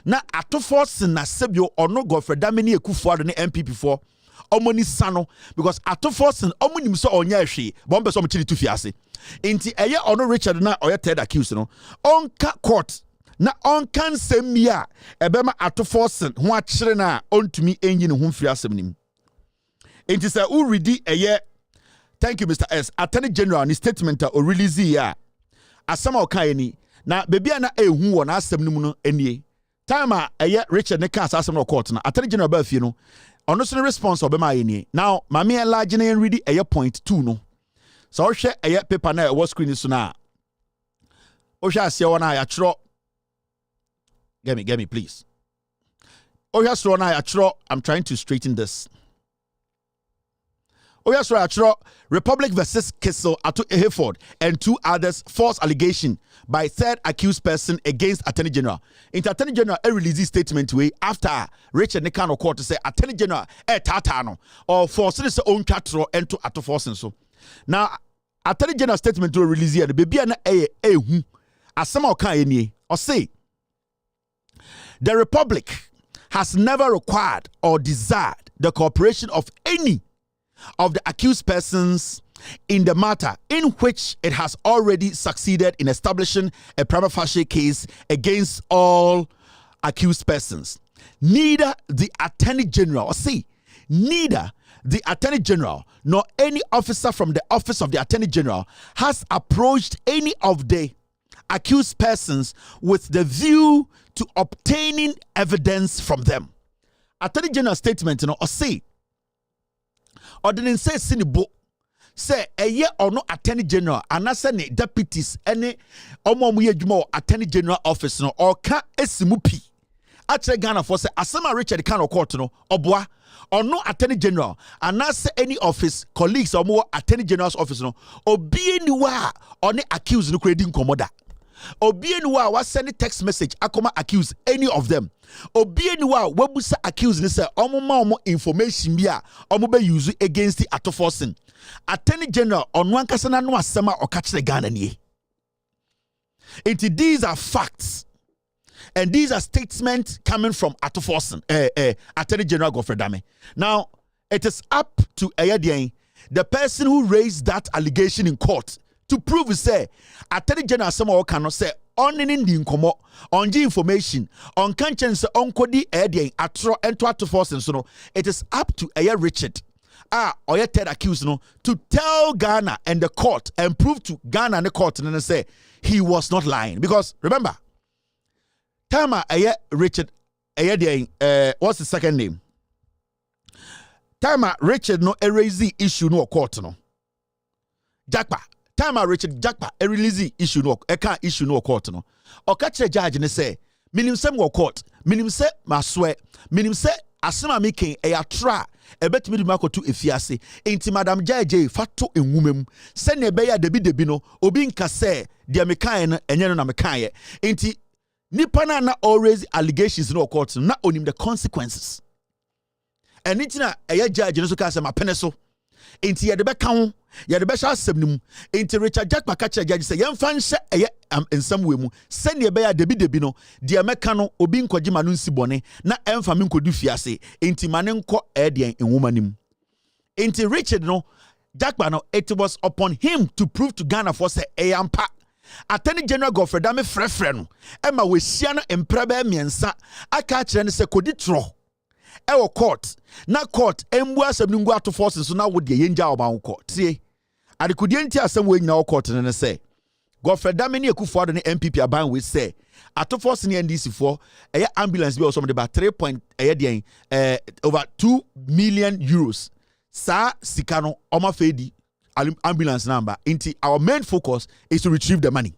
na atofo na sebio ono Godfrey Dame ne Akufo Addo ne MPP for omoni sano because atofo sin omonim so onya hwe bombe so mchiri tufiase inti eye ono Richard na oye third accused no onka court na onka nsemmia ebema atofo sin ho akire na ontumi enyi ne ho mfiri asem nim inti say u ready eye thank you Mr. S Attorney General ni statement o release ya asama okan ni na bebia na ehu wo na asem nim no enie time a eye Richard ne ka asem no court na Attorney General ba fie no ono so response obema yeni now mami enlarge na ready eye point 2 no so o hwe eye paper na e screen so na o hwe ase wona ya chro get me please o hwe so na ya chro I'm trying to straighten this o hwe so ya chro Republic versus Kissel Ato Eheford and 2 others false allegation by third accused person against Attorney General. Attorney General release statement way after Richard Nekano court to say Attorney General tatano or force his own catro and to Ato forcing so. Now Attorney General statement to release here the baby na hu asama okan enie or say the Republic has never required or desired the cooperation of any of the accused persons in the matter in which it has already succeeded in establishing a prima facie case against all accused persons. Neither the Attorney General, neither the Attorney General nor any officer from the office of the Attorney General has approached any of the accused persons with the view to obtaining evidence from them. Attorney General statement, or didn't say sinibo say eye ono Attorney General anase ne deputies ene omo ye dwuma Attorney General office no or ka esimu pi a Ghana for say asema Richard kan court no oboa ono Attorney General anase any office colleagues omo Attorney General's office no obi ni wa one accused no credi nkomoda obi ni wa wa send text message akoma accuse any of them obi ni wa wabusa accuse ni say omo ma omo information bi a omo be use against the atoforcing Attorney General on one kasana no asema o ka kire Ghana nie. These are facts and these are statements coming from atoforcing Attorney General Godfrey Dame. Now it is up to the person who raised that allegation in court to prove say Attorney General someone cannot say on in the incomo on the information on conscience on kodi atro and to force and so no it is up to Richard or third accused no to tell Ghana and the court and prove to Ghana and the court and then say he was not lying because remember Tama Richard what's the second name Tama Richard no erase issue no court no Jakpa time Richard Jakpa release issue no issue no court no or catch a judge and say minim sem wo court Minim se maswe. Minim se asema making a tra. Ebet me mako to efiase. Enti Madam JJ fato enwumem. Se ne be ya debi no obi nka se dia mekan no enye no na mekan ye. Enti nipa na always allegations no court na onim the consequences. And it's na eye judge no so ka se mapene so. Enti ye de be kan ye de be sha asem nim. Enti Richard Jack Makacha judge say yemfa nhye eye ensam we mu. Se ne be ya debi no dia meka no obi nkwaji ma no nsi bone na emfa me nkodu fiase. Enti mane nko de enwuma nim. Enti Richard no Jackpa no it was upon him to prove to Ghana for say eyampa. Attorney General Godfrey Dame frefre no ema we sia no emprebe miensa aka kire ne se kodi tro e wo court na court embu asem ngu ato force so na wo de yenja oban court tie adekodi enti asem we nyina wo court ne se Godfrey Dame ne ekufo ado ne MPP aban we se ato force ne NDC for ambulance bi o so de ba 3 over 2 million euros sa sikano oma fedi ambulance number. Our main focus is to retrieve the money.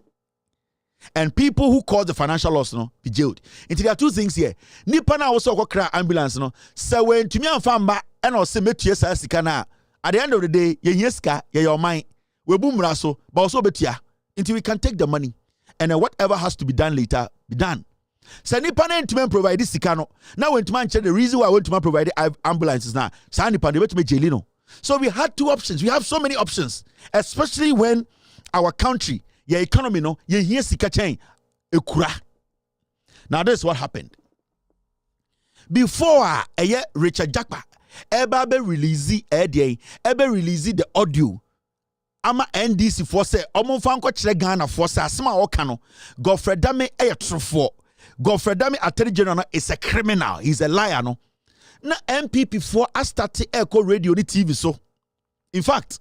And people who cause the financial loss no be jailed. There are two things here. Nipa na also go cry ambulance no. So when to me and famba and also metie sa sika na at the end of the day, ye yeska, ye your mind. We boom raso, but also betia. Until we can take the money. And whatever has to be done later, be done. So nipa na to provide this sika no. Now when to man check the reason why I want to provide the ambulances now. Sa nipa de me jail no. So we had two options. We have so many options, especially when our country, your economy, no, you hear sika chain, ekura. Now this is what happened. Before Richard Jackpa, ebe release the audio. Ama NDC force, omo fanko chire Ghana force asema okano. Godfrey Dame trufo. Godfrey Dame Attorney General is a criminal. He's a liar, no. Na MPP for a start echo radio ni TV so. In fact,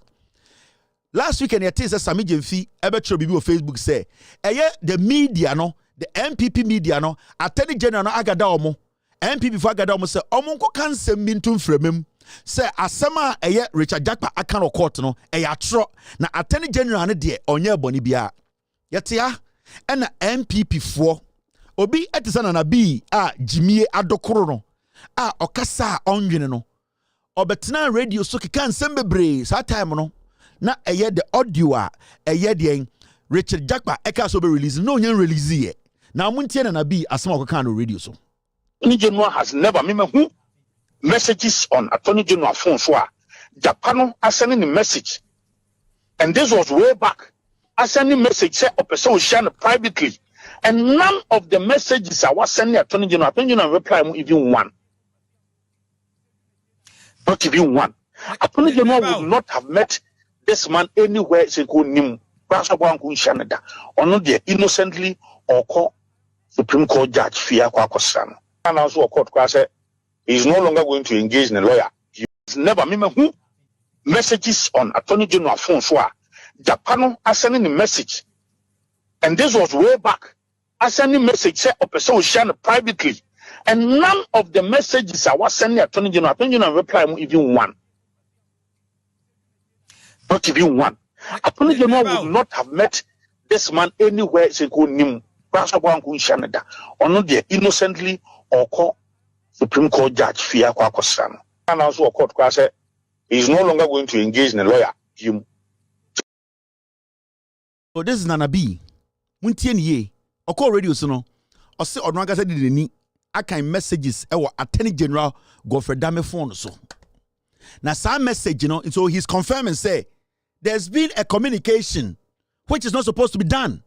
last weekend your teaser Sami Jemfi ebetro bibi on Facebook say, the media no, the MPP media no, Attorney General no agada omo. MPP for agada omo say omo nko kan sem mintum fremem. Say asema Richard Jackpa aka no court no, atro na Attorney General ne de onye boni bia. Yete ya na MPP for obi etisana na bi jimie adokoro no. Okasa onwene no obetena radio so keka nsem bebre sa time no na the audio the Richard Jackpa eka so be release no nyen release ye na muntie na bi asema okeka no radio so. Attorney General has never who messages on Attorney General phone so Japan sending the message, and this was way back. Sending message say a person was sharing privately, and none of the messages I was sending Attorney General reply even one. Not even one. Attorney General would not have met this man anywhere. Say go nim. Or not there innocently or call Supreme Court Judge Fia Kwakosan. And also a court say he is no longer going to engage in a lawyer. He has never who messages on Attorney General phone so Japan sending the message, and this was way back. Sending message say a person was sharing privately. And none of the messages I was sending Attorney General reply even one. Not even one. Attorney General would not have met this man anywhere. Say go nim. Or not there innocently or call Supreme Court Judge Fia Kwakosan. And also a court say he is no longer going to engage in a lawyer. So this is Nanabi. Muntien ye. Oko radio so no. O se odwanka se de ni. Akan messages Attorney General Godfrey Dame phone so. Now some message, so he's confirming say there's been a communication which is not supposed to be done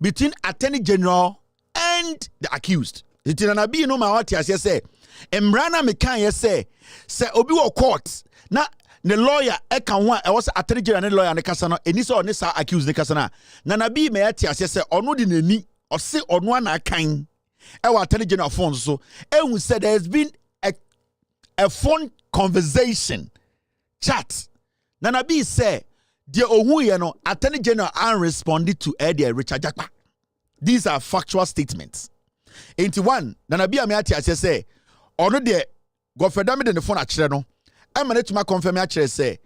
between Attorney General and the accused. It is na be no ma what you say. Emrana mekan say obi wo court na the lawyer can one was Attorney General and lawyer ne kasa no eni so ne sa accused ne kasa na be me ati say ono de nani o se ono na kan Attorney General phone so and we said there's been a phone conversation chat. Nanabi say the ohuye no Attorney General responded to Richard Jackpa. These are factual statements. 81 Nanabi amiati say ono de Godfrey Dame the phone akire no I managed to confirm akire say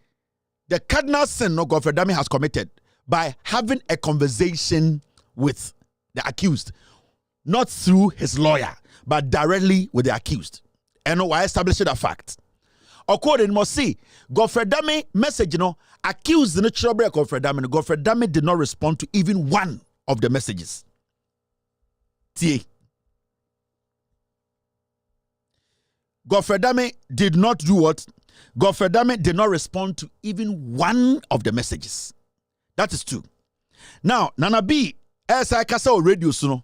the cardinal sin no Godfrey Dame has committed by having a conversation with the accused. not through his lawyer, but directly with the accused. And why establish that fact? According to see, Godfrey Dame message, accused the natural break Godfrey Dame. Godfrey Dame did not respond to even one of the messages. See, Godfrey Dame did not do what? Godfrey Dame did not respond to even one of the messages. That is true. Now, Nana B, as I can say radio soon,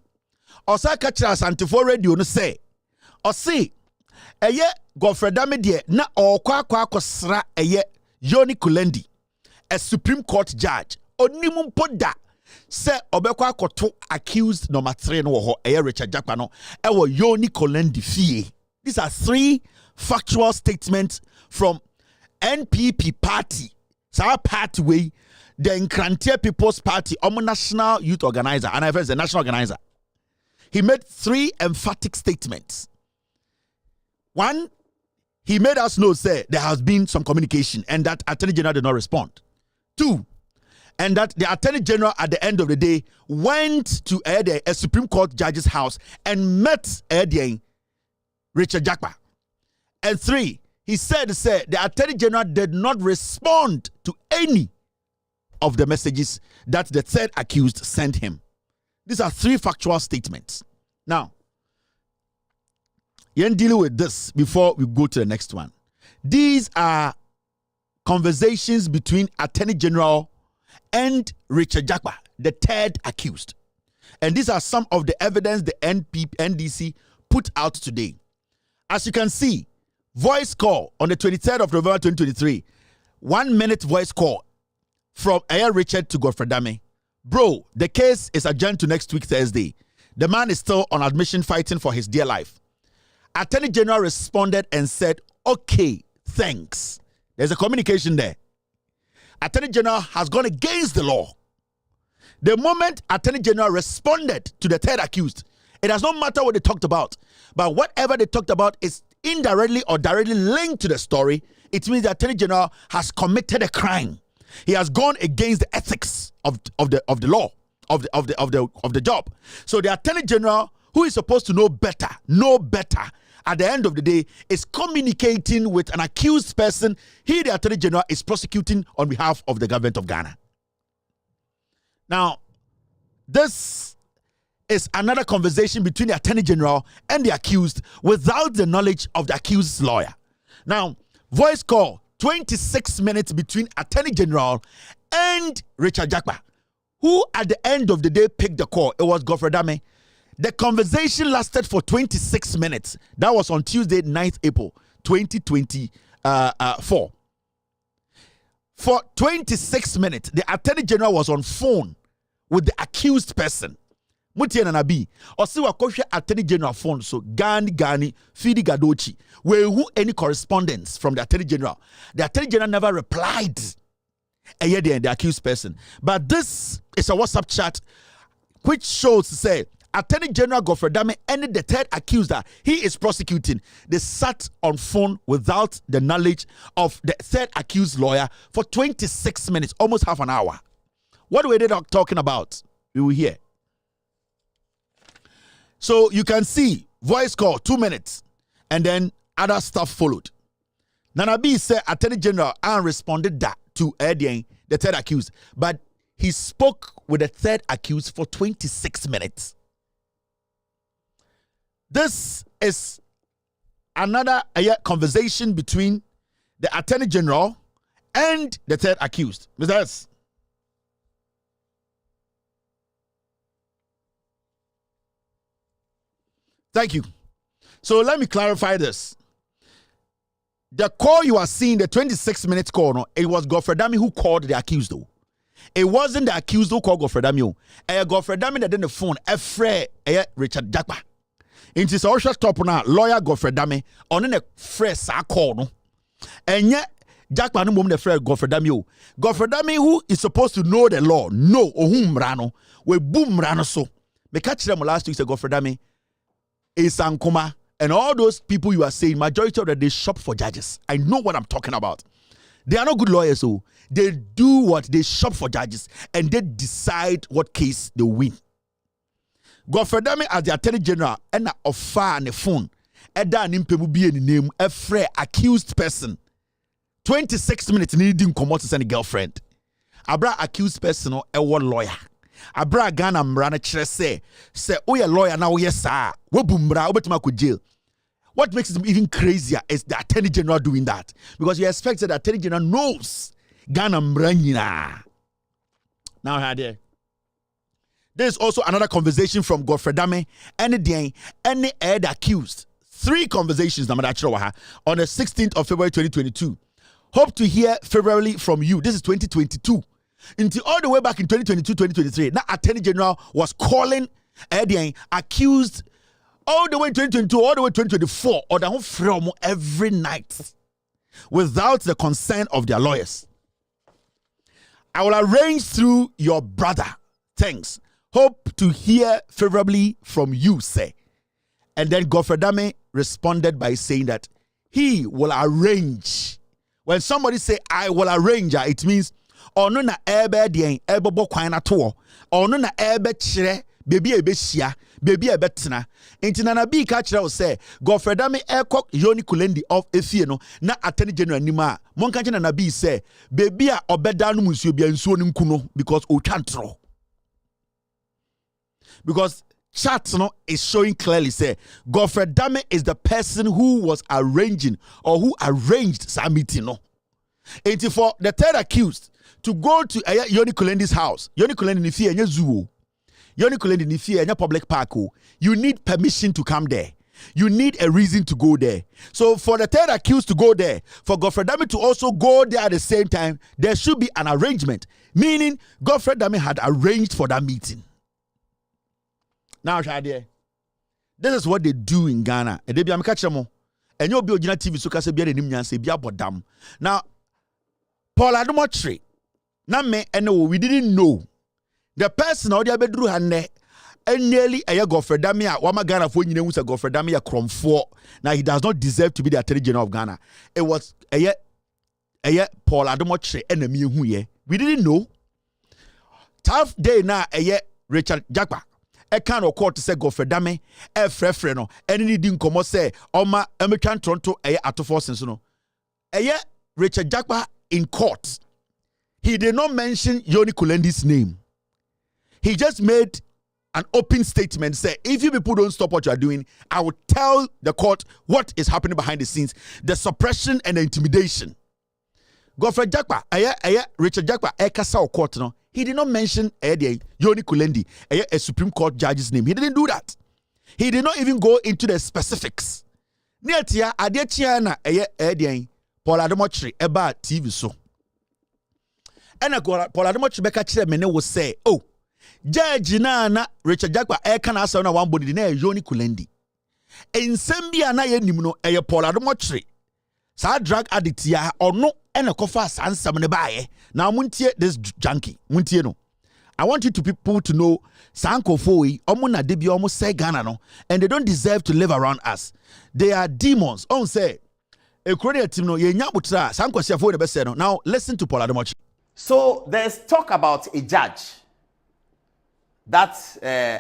or say catch us anti-for radio no say, or say, eye Godfrey Dame de na okwa kosra eye Yoni Kulendi, a Supreme Court judge, onimum poda say obekwa koto accused number 3 no ho eye Richard Jakpano ewo Yoni Kulendi fie. These are 3 factual statements from NPP party. Our party way, the Nkrantia People's Party, national youth organizer, and I've the national organizer. He made 3 emphatic statements. 1, he made us know, say, there has been some communication and that Attorney General did not respond. 2, and that the Attorney General at the end of the day went to a Supreme Court judge's house and met Richard Jakpa. And 3, he said the Attorney General did not respond to any of the messages that the third accused sent him. These are 3 factual statements. Now, you're dealing with this before we go to the next one. These are conversations between Attorney General and Richard Jakpa, the third accused. And these are some of the evidence the NDC put out today. As you can see, voice call on the 23rd of November 2023, 1 minute voice call from Richard to Godfrey Dame. Bro, the case is adjourned to next week, Thursday. The man is still on admission fighting for his dear life. Attorney General responded and said, okay, thanks. There's a communication there. Attorney General has gone against the law. The moment Attorney General responded to the third accused, it does not matter what they talked about, but whatever they talked about is indirectly or directly linked to the story. It means the Attorney General has committed a crime. He has gone against the ethics of the law, of the job. So the Attorney General, who is supposed to know better, at the end of the day, is communicating with an accused person. He, the Attorney General, is prosecuting on behalf of the government of Ghana. Now, this is another conversation between the Attorney General and the accused without the knowledge of the accused's lawyer. Now, voice call, 26 minutes between Attorney General and Richard Jakpa, who at the end of the day picked the call. It was Godfrey Dame. The conversation lasted for 26 minutes. That was on Tuesday, 9th April, 2024. For 26 minutes, the Attorney General was on phone with the accused person. Mutiana Nabi, or see what Attorney General phone, so Gani, Fidi Gadochi, where who any correspondence from the Attorney General. The Attorney General never replied. The accused person. But this is a WhatsApp chat which shows to say Attorney General Godfrey Dame and the third accuser he is prosecuting. They sat on phone without the knowledge of the third accused lawyer for 26 minutes, almost half an hour. What were they talking about? We will hear. So you can see voice call 2 minutes and then other stuff followed. Nana B said Attorney General and responded that to the third accused, but he spoke with the third accused for 26 minutes. This is another conversation between the Attorney General and the third accused. Mr. S. Thank you. So let me clarify this. The call you are seeing, the 26 minutes call, no, it was Godfrey Dame who called the accused though. It wasn't the accused who called Godfrey Dame. Godfrey Dame that did the phone, Richard Jakpa. In this social stop now, lawyer Godfrey Dame on the fresh call no. And yet Jakpa no mum the fresh Godfrey Dame. Godfrey Dame who is supposed to know the law, no ohum rano, we boom rano so. Me catch them last week say Godfrey Dame is Sankuma. And all those people you are saying, majority of them, they shop for judges. I know what I'm talking about. They are not good lawyers, so they do what? They shop for judges and they decide what case they win. Godfredame as the Attorney General and offer on the phone. Eda nimpemu bi any name a free accused person. 26 minutes needing come out to send a girlfriend. Abra accused person or a lawyer. Abra Ghana mrana chere say oye lawyer now yes sir. We bumbra obetima ku jail. What makes it even crazier is the Attorney General doing that. Because you expect that the Attorney General knows Ghana mrana. Now here. There's also another conversation from Godfredame any head accused. 3 conversations on the 16th of February 2022. Hope to hear favorably from you. This is 2022. Until all the way back in 2022-2023, that Attorney General was calling accused all the way in 2022, all the way 2024, or the whole from every night without the consent of their lawyers. I will arrange through your brother. Thanks. Hope to hear favorably from you, say. And then Godfredame responded by saying that he will arrange. When somebody say I will arrange, it means ono na ebe dien ebebo kwan na to ono na ebe kire baby ebe hia baby ebe tena ntina na bi ka kire o say Godfredame ekok Yoni Kulendi of efie no na Attorney General nima monka kire na bi say baby a obeda no musuo bia nsuo ni nkuno because o twantro. Because chat is showing clearly say Godfredame is the person who was arranging or who arranged some meeting. No. And for the third accused to go to Yoni Kulendi's house, Yoni Kulendi nifi enya zoo, Yoni Kulendi nifi enya public park, you need permission to come there. You need a reason to go there. So for the third accused to go there, for Godfredame to also go there at the same time, there should be an arrangement. Meaning Godfredame had arranged for that meeting. Now, this is what they do in Ghana. And they be amkachamo. And you'll be on TV so kase be nim nyanse be abodam. Now, Paul Adomotri. Na me and we didn't know. The person out there bedru hane and nearly a Godfredame a wama Ghana for nyine wuse Godfredame a kromfo. Now he does not deserve to be the Attorney General of Ghana. It was a Paul Adomotri enemy who ye. We didn't know. Tough day na Richard Jakpa. E kan court say Godfredame e frefre no eni ni di nkomo say oma emetwan Toronto atofo senso no Richard Jakpa in court. He did not mention Yoni Kulendi's name. He just made an open statement say if you people don't stop what you are doing, I will tell the court what is happening behind the scenes, the suppression and the intimidation. Godfred Jakpa Richard Jakpa kasa court no. He did not mention Yoni Kulendi, a Supreme Court judge's name. He didn't do that. He did not even go into the specifics. Neatia Adetiana Paul Adomotri eba TV so. And Paul Adomotri beka chire mene will say, oh, Judge na Richard Jakpa can answer na one body na Yoni Kulendi. In Sambia na ye nimno Paul Adomotri. Sa drug addict ya or no and a coffee and some nearby. Now muntie this junkie. Muntie no. I want you people to know Sanko Foi, Omuna Debi almost say Ghana no, and they don't deserve to live around us. They are demons. On say a credit team no ye nyabutra Sanko Siafo the best no. Now listen to Paul Adomotri. So there's talk about a judge that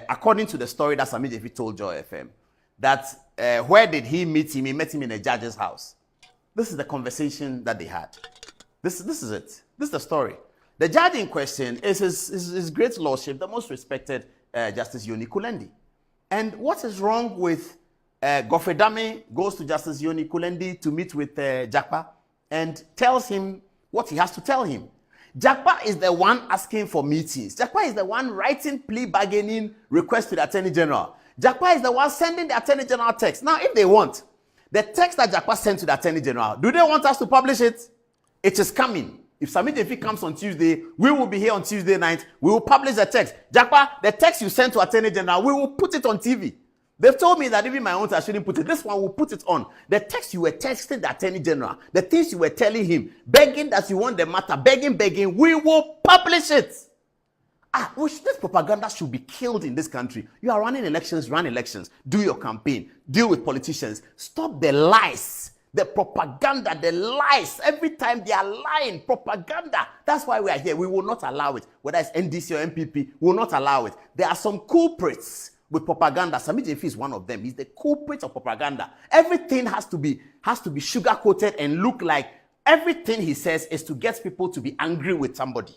according to the story that Sami Jefi told Joy FM, that where did he meet him? He met him in a judge's house. This is the conversation that they had. This is it. This is the story. The judge in question is his great lordship, the most respected Justice Yoni Kulendi. And what is wrong with Godfredame goes to Justice Yoni Kulendi to meet with Jakpa and tells him what he has to tell him. Jakpa is the one asking for meetings. Jakpa is the one writing plea bargaining requests to the Attorney General. Jakpa is the one sending the Attorney General text. Now, if they want, the text that Jakpa sent to the Attorney General, do they want us to publish it? It is coming. If Sami Jefi comes on Tuesday, we will be here on Tuesday night. We will publish the text. Jakpa, the text you sent to Attorney General, we will put it on TV. They've told me that even my own I shouldn't put it. This one will put it on. The text you were texting the Attorney General, the things you were telling him, begging that you want the matter, begging, we will publish it. This propaganda should be killed in this country. You are running elections, run elections. Do your campaign. Deal with politicians. Stop the lies, the propaganda, the lies. Every time they are lying, propaganda. That's why we are here. We will not allow it. Whether it's NDC or MPP, we will not allow it. There are some culprits with propaganda. Sammy Jemfi is one of them. He's the culprit of propaganda. Everything has to be sugar-coated and look like everything he says is to get people to be angry with somebody.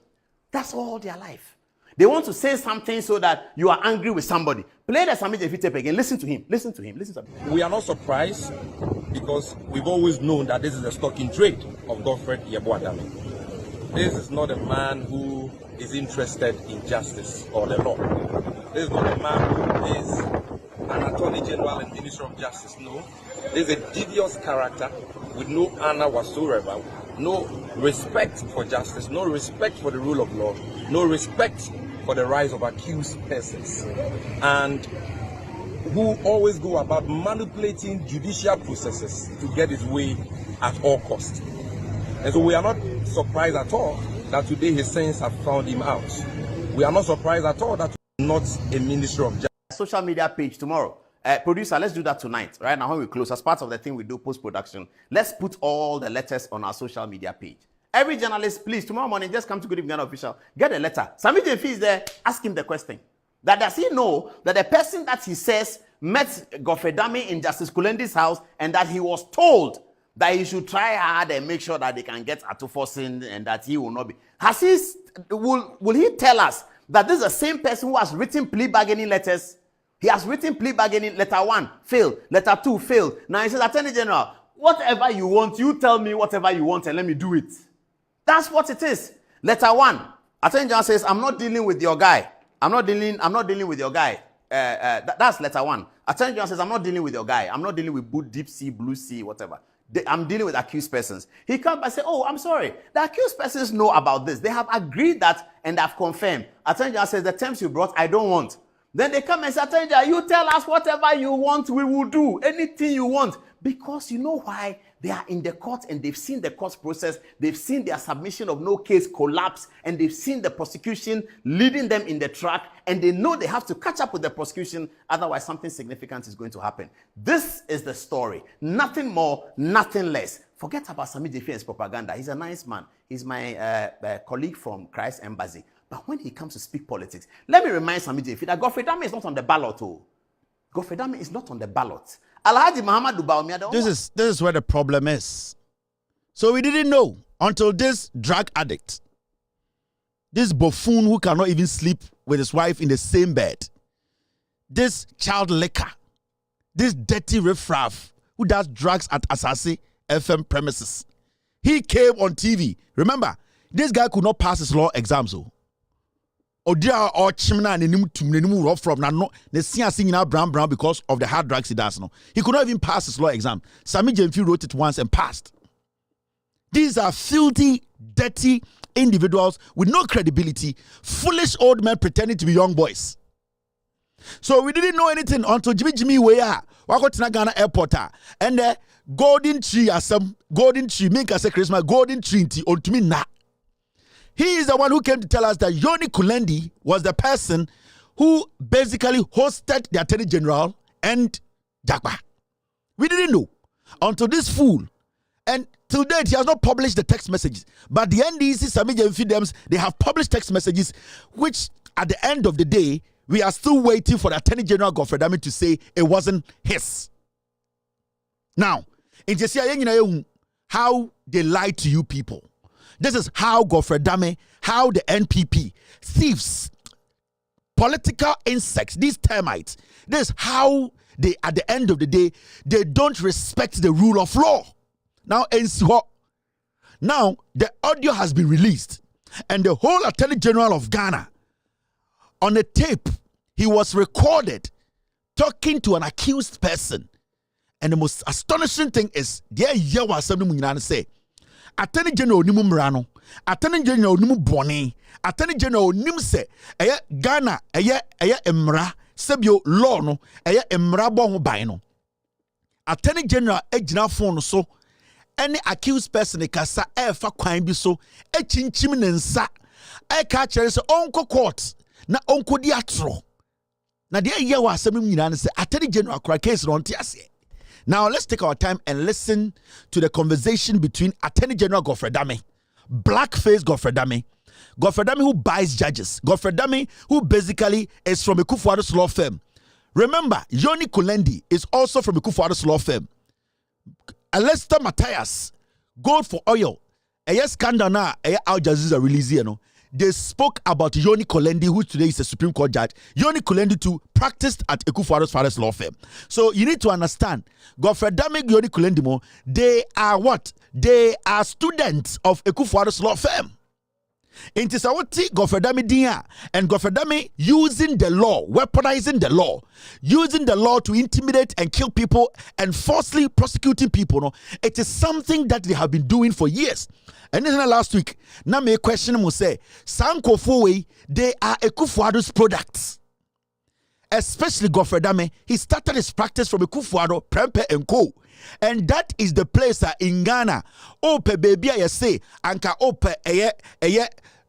That's all their life. They want to say something so that you are angry with somebody. Play the Sammy Jemfi tape again. Listen to him. Listen to him. Listen to him. We are not surprised because we've always known that this is a stock in trade of Godfred Yeboadame. This is not a man who is interested in justice or the law. This is not a man who is an attorney general and minister of justice. No. This is a devious character with no honor whatsoever, no respect for justice, no respect for the rule of law, no respect for the rights of accused persons, and who always go about manipulating judicial processes to get his way at all costs. And so we are not surprised at all that today his sins have found him out. We are not surprised at all that he's not a minister of justice. Social media page tomorrow. Producer, let's do that tonight. Right now when we close, as part of the thing we do post-production, let's put all the letters on our social media page. Every journalist, please, tomorrow morning, just come to Good Evening Ghana Official. Get a letter. Sammy Jemfi is there. Ask him the question. That does he know that the person that he says met Godfred Dame in Justice Kulendi's house and that he was told that he should try hard and make sure that they can get Atufosin and that he will not be. Will he tell us that this is the same person who has written plea bargaining letters? He has written plea bargaining, letter 1, failed, letter 2, failed. Now he says, Attorney General, whatever you want, you tell me whatever you want and let me do it. That's what it is. Letter 1, Attorney General says, I'm not dealing with your guy. I'm not dealing with your guy. That's letter 1. Attorney General says, I'm not dealing with your guy. I'm not dealing with deep sea, blue sea, whatever. I'm dealing with accused persons. He comes and says, oh, I'm sorry. The accused persons know about this. They have agreed that and have confirmed. Attorney General says, the terms you brought, I don't want. Then they come and say, Attorney General, you tell us whatever you want, we will do. Anything you want. Because you know why? They are in the court and they've seen the court process. They've seen their submission of no case collapse. And they've seen the prosecution leading them in the track. And they know they have to catch up with the prosecution. Otherwise, something significant is going to happen. This is the story. Nothing more, nothing less. Forget about Sammy Jemfi and his propaganda. He's a nice man. He's my colleague from Christ Embassy. But when he comes to speak politics, let me remind Sammy Jemfi that Godfred Dame is not on the ballot. Godfred Dame is not on the ballot. Alhaji Muhammad Dubaumia. This is where the problem is. So we didn't know until this drug addict, this buffoon who cannot even sleep with his wife in the same bed, this child licker, this dirty riffraff who does drugs at Asase FM premises. He came on TV. Remember, this guy could not pass his law exams. Odia or chimna and nimu rough from no the singing out brown because of the hard drugs he does. No, he could not even pass his law exam. Sammy Jemfi wrote it once and passed. These are filthy, dirty individuals with no credibility, foolish old men pretending to be young boys. So we didn't know anything until Jimmy Weah, Wako Ghana Airport, and the golden tree as some golden tree, make us a Christmas golden tree on to me na. He is the one who came to tell us that Yoni Kulendi was the person who basically hosted the Attorney General and Jagba. We didn't know until this fool. And till date, he has not published the text messages. But the NDC, Sammy Jemfi, they have published text messages, which at the end of the day, we are still waiting for the Attorney General Godfred Dame to say it wasn't his. Now, in how they lie to you people. This is how Godfred Dame, how the NPP, thieves, political insects, these termites, this is how they, at the end of the day, they don't respect the rule of law. Now, the audio has been released, and the whole Attorney General of Ghana, on a tape, he was recorded talking to an accused person. And the most astonishing thing is, say, Attorney General Nimu Mrano, Attorney General Nimu Boni, Attorney General Nimse, Ghana, Emra, Sebio law no, Emra bon baino. Attorney General Ejina phone so, any accused person kasa fa kwan bi so, chinchim nensa, ka chere se onko court, na onko di atro. Na de wa asem nyina se Attorney General kra case no ntiase. Now, let's take our time and listen to the conversation between Attorney General Godfred Dame, blackface Godfred Dame who buys judges, Godfred Dame who basically is from a Kufuor's law firm, Remember, Yoni Kulendi is also from Ekufuado's law firm. Alester Matthias, Gold for Oil. Yes, scandal now. Al Jazeera release here, no. They spoke about Yoni Kulendi, who today is a Supreme Court judge. Yoni Kulendi too practiced at Ekufuado's father's law firm. So you need to understand, Godfrey Dame, Yoni Kulendi mo, they are what? They are students of Ekufuado's law firm. It is our Godfrey Dame dia and Godfrey Dame using the law, weaponizing the law, using the law to intimidate and kill people and falsely prosecuting people. No, it is something that they have been doing for years. And then last week, now my question will say, Sanko Fowe, they are Ekufuado's products. Especially Godfrey Dame, he started his practice from Ekufuado, Prempe and Co. And that is the place in Ghana. Ope baby, I say, anka ope eye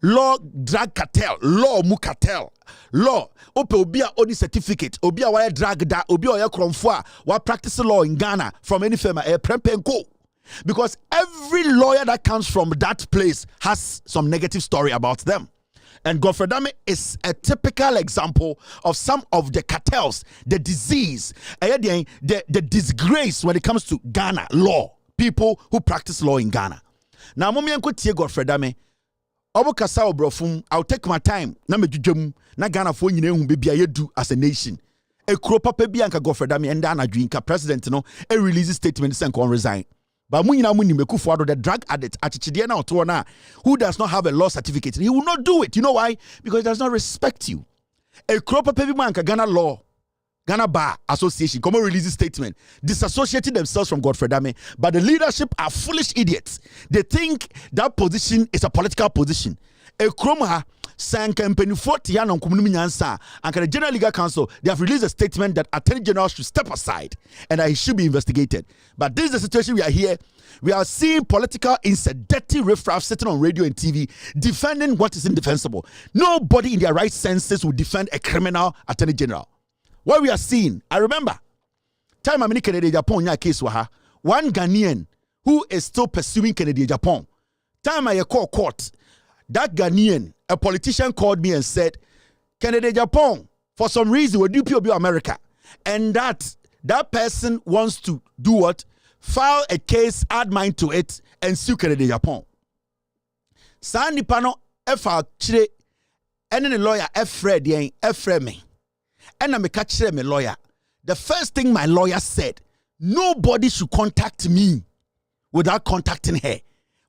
law drug cartel, law mu cartel, law ope obia only certificate, obia wire drug da, obia wire kromfua, wa practice law in Ghana from any firm Prempe and Co. Because every lawyer that comes from that place has some negative story about them. And Godfrey Dame is a typical example of some of the cartels, the disease, the disgrace when it comes to Ghana law, people who practice law in Ghana. Now, Godfrey Dame, I'll take my time. Na Ghana for you do as a nation. A cropa pebianka Godfrey Dame and Dana Drinka president no a release statement saying can resign. But the drug addict who does not have a law certificate, he will not do it. You know why? Because he does not respect you. A crop of people Ghana law, Ghana Bar Association, come on, release a statement, disassociating themselves from Godfrey Dame. But the leadership are foolish idiots. They think that position is a political position. A chroma sang campaign 40 years on Kumunyansa and the General Legal Council, they have released a statement that Attorney General should step aside and that he should be investigated. But this is the situation we are here. We are seeing political insect, dirty riffraff sitting on radio and TV defending what is indefensible. Nobody in their right senses would defend a criminal Attorney General. What we are seeing, I remember, time I'm in Kennedy Japan, case one Ghanaian who is still pursuing Kennedy Japan. Time I call court, that Ghanaian, a politician called me and said, Kennedy Japan, for some reason, will do POB America. And that person wants to do what? File a case, add mine to it, and sue Kennedy Japan. Sandy Pano, F.R. Chile, and then the lawyer, F.Fred, me. And I'm a catcher, my lawyer. The first thing my lawyer said, nobody should contact me without contacting her.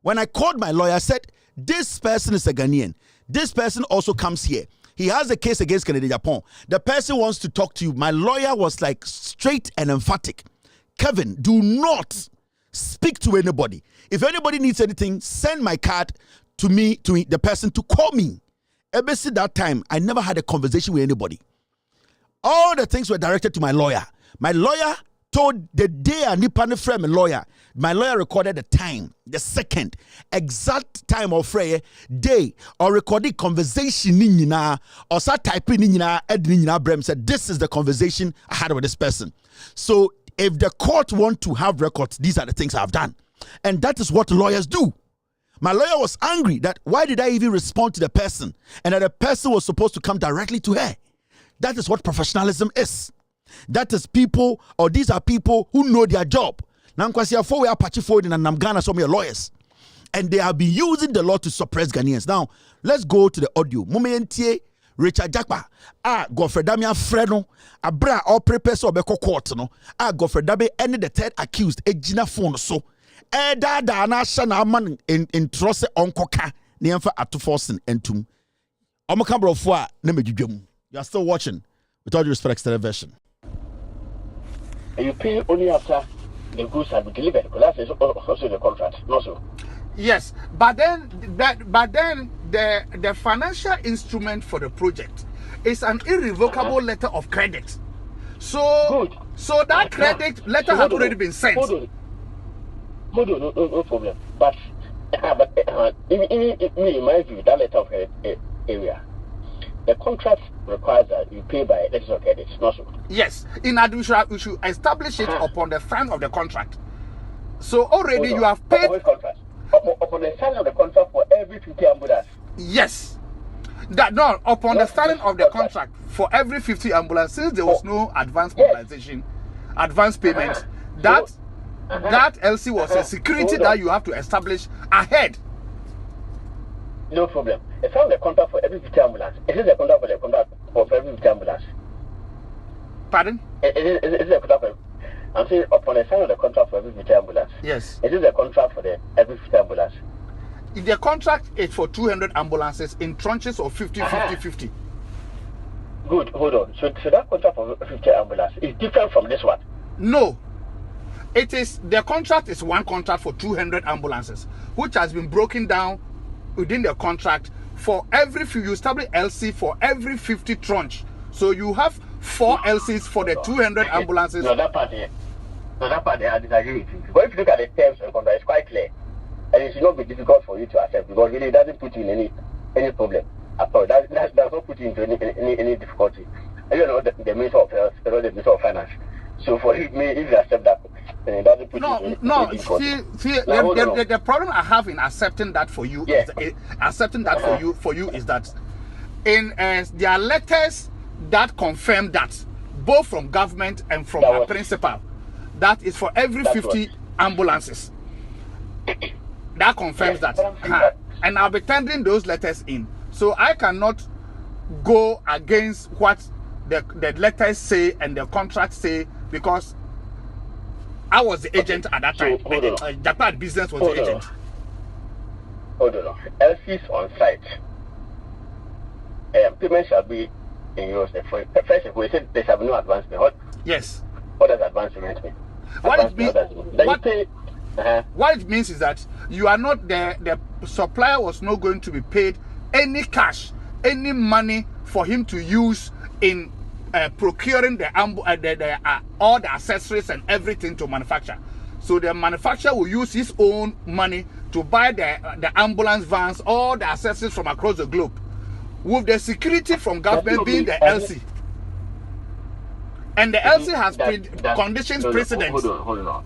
When I called my lawyer, I said, this person is a Ghanaian. This person also comes here. He has a case against Kennedy Japan. The person wants to talk to you. My lawyer was like straight and emphatic. Kevin, do not speak to anybody. If anybody needs anything, send my card to me, to the person to call me. Ever since that time, I never had a conversation with anybody. All the things were directed to my lawyer. My lawyer told the day I nipped from a lawyer. My lawyer recorded the time, the second, exact time of Freya day or recorded conversation or start typing Brem said, this is the conversation I had with this person. So if the court want to have records, these are the things I've done. And that is what lawyers do. My lawyer was angry that why did I even respond to the person and that the person was supposed to come directly to her. That is what professionalism is. That is people, or these are people who know their job. Now, we are Pachi Ford and Ghana, some of your lawyers. And they have been using the law to suppress Ghanaians. Now, let's go to the audio. Momentie, Richard Jakpa, Godfrey Dame Freno, Abra, or prepare so beko court, no, Godfrey Dame, and the third accused, Gina phone so. Da na shana man in trose onkoka, Niamfa atuforsen entum. Omakambro fwa, nemejum. You are still watching, with all due respect, extended version. You pay only after the goods have been delivered, because that is also the contract, not so. Yes, but then the financial instrument for the project is an irrevocable letter of credit. So good. So that credit letter has already been sent. No problem. But in my view, that letter of area. The contract requires that you pay by letters of credit, not so. Yes, in addition, we should establish it upon the front of the contract. So already you have paid. Upon the sign of the contract for every 50 ambulance. Yes, That no, upon the starting of the contract, for every 50 ambulances, since there was no advance mobilization, advance payment, that LC was a security that you have to establish ahead. No problem. It's on the contract for every 50 ambulance. Is it the contract for every 50 ambulance? Pardon? Is it the contract for? I'm saying upon the sign of the contract for every 50 ambulance. Yes. Is it the contract for the every 50 ambulance? The contract is for 200 ambulances in tranches of 50, 50, 50. Good. Hold on. So that contract for 50 ambulance is different from this one? No. It is, the contract is one contract for 200 ambulances, which has been broken down within the contract for every few. You establish LC for every 50 tranche. So you have 4 LCs for the 200 ambulances. No, that part I disagree with you. But if you look at the terms and contract, it's quite clear. And it should not be difficult for you to accept, because really it doesn't put you in any problem at all. That does not put you into any difficulty. And you know the Minister of Health, the Minister of Finance. So for me, if you accept that, then it doesn't put you in any difficulty. The problem I have in accepting that for you is that in there are letters that confirm that, both from government and from our principal, that is for every 50 ambulances. That confirms that. And I'll be tendering those letters in. So I cannot go against what the letters say and the contract say, because I was the agent at that time. Japan Business was the agent. Hold on. LCs on site. Payment shall be in euros. First, we said there shall be no advance payment. Yes. What does advance payment mean? What it means is that you are not the supplier was not going to be paid any cash, any money for him to use in procuring all the accessories and everything to manufacture. So the manufacturer will use his own money to buy the ambulance vans, all the accessories from across the globe, with the security from government being the LC. And the LC has conditions precedent. Hold on.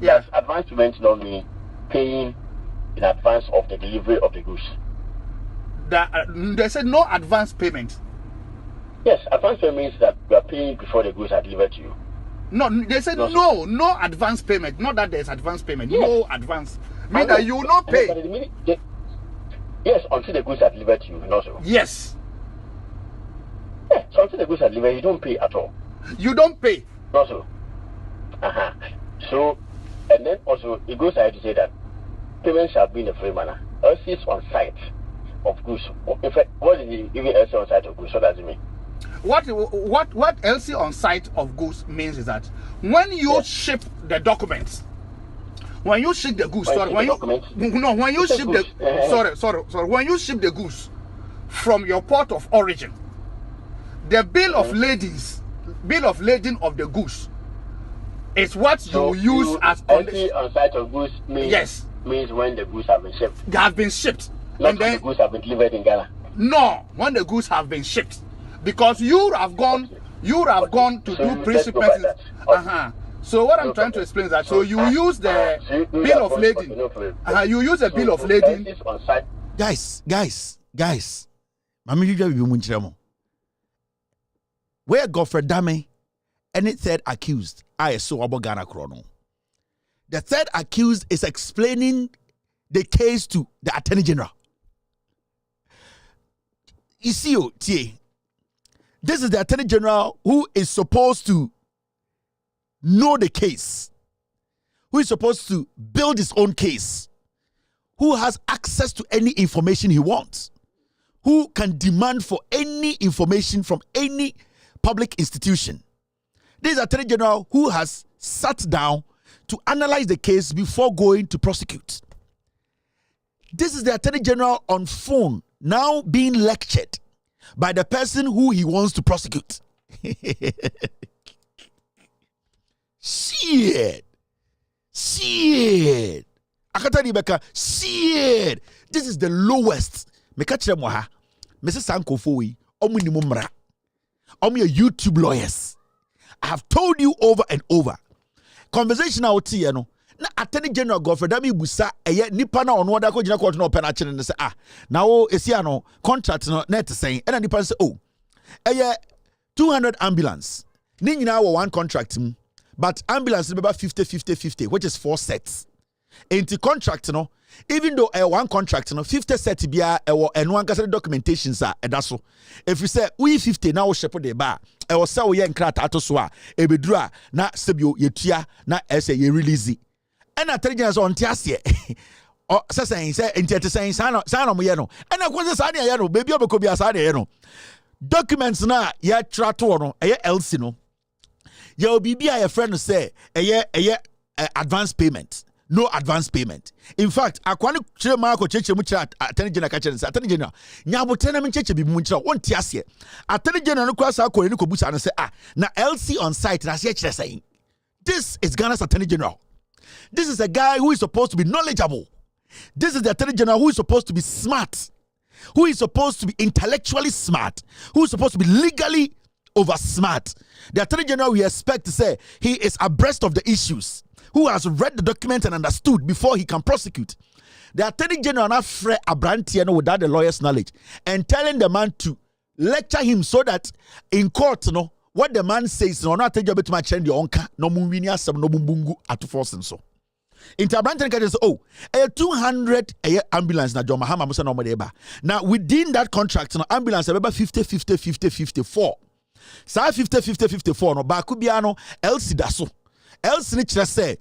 Yes, advance payment don't mean paying in advance of the delivery of the goods. They said no advance payment. Yes, advance payment means that you are paying before the goods are delivered to you. No, they said no advance payment. Not that there's advance payment. Yes. No advance. Mean that you will not pay. Yes, until the goods are delivered to you. Also. Yes. Yeah, so until the goods are delivered, you don't pay at all. You don't pay. Also. So, and then also it goes ahead to say that payment shall be in a free manner. LCs on site of goods. In fact, what is even LC on site of goods? What does it mean? What LC on site of goods means is that when you ship the documents, when you ship the goods, when you ship the goods from your port of origin, the bill of lading of the goods is what you use as LC on site of goods means means when the goods have been shipped. They have been shipped. Not when the goods have been delivered in Ghana. No, when the goods have been shipped. Because you have gone to do pre-shipment. So what I'm trying to explain is that so you use the bill of lading. You use the bill of lading. Guys. Where Godfrey Dame any third accused, I saw about Ghana Chrono. The third accused is explaining the case to the Attorney General. You see, this is the Attorney General who is supposed to know the case, who is supposed to build his own case, who has access to any information he wants, who can demand for any information from any public institution. This is Attorney General who has sat down to analyze the case before going to prosecute. This is the Attorney General on phone now being lectured by the person who he wants to prosecute. Shit. Akatani Beka, shit. This is the lowest. Mekachira moha. Mrs. Sanko Foyi, Omunimumra. Omu YouTube lawyers. I have told you over and over. Conversation out here, no. na Attorney General Godfrey Dami busa eye nipa na ono da ko gina court no open a chene ne say na wo esia no contract no net saying and nipa say oh eye 200 ambulance ni nyina wo one contract but ambulance be 50 which is 4 sets into contract no even though one contract no 50 sets bia eno ankasa documentations a edaso if you say we 50 now ship the bar e wo say wo ye nkrata atoso a ebeduru na sebio yetua na ese ye release and Attorney General on tiase o say enti say say no mo ye no and akwon say say ye no baby obeko bia say ye no documents na ye trato no eye LC no ye obibi a ye friend say eye advance payment. No advance payment. In fact, akwani chire mako cheche mu chira Attorney General ka chire say Attorney General nyabo tena me cheche bi mu chira won tiase Attorney General no kwasa akore ni ko busa no say na LC on site na say chire say this is Ghana's Attorney General. This is a guy who is supposed to be knowledgeable. This is the Attorney General who is supposed to be smart, who is supposed to be intellectually smart, who is supposed to be legally over smart. The Attorney General we expect to say he is abreast of the issues, who has read the document and understood before he can prosecute. The Attorney General now free Abrantiano without the lawyer's knowledge and telling the man to lecture him so that in court, what the man says, no, not take your bit to my change your onka, no muminia, some no bumbungu at force and so. Interbank can say, oh, a 200 ambulance na John Mahama Musa no modeba. Now within that contract, no ambulance about 54. Sa 54 no bakubiano LC daso. Else ni chira say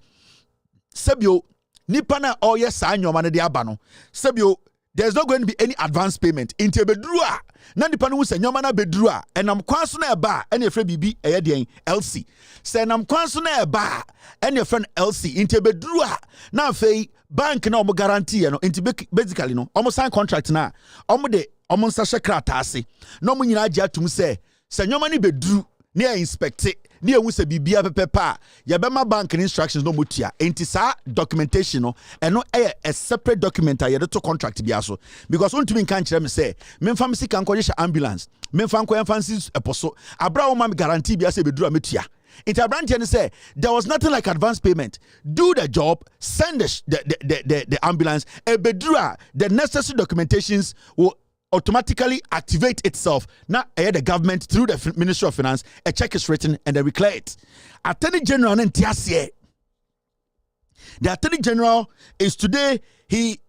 sebio nipa na oye sa nyoma ne de aba no sebio there's not going to be any advance payment into bedru a na nipa no wu se nyoma na bedru a enam kwan so na eba ene efre bibi eye den LC se enam kwan so na eba ene efre LC into bedru a na afei bank na omo guarantee no into basically no omo sign contract na omo de omo nsa hye krata ase no omo nyina agi atum se nyoma ni bedru ne inspect ni ewu se bibia pepepa ya bema bank instructions no mutia enti sa documentation no eno a separate document a to contract bia so because untumi kan kire me say me mfa me sika nkoje ambulance me mfa nko emfansis eposo abra wo ma me guarantee bia se beduru ametua enti abrantie ne say there was nothing like advance payment. Do the job, send the ambulance e beduru the necessary documentations will automatically activate itself. Now, the government through the Ministry of Finance, a check is written and they declare it. Attorney General the Attorney General is today. He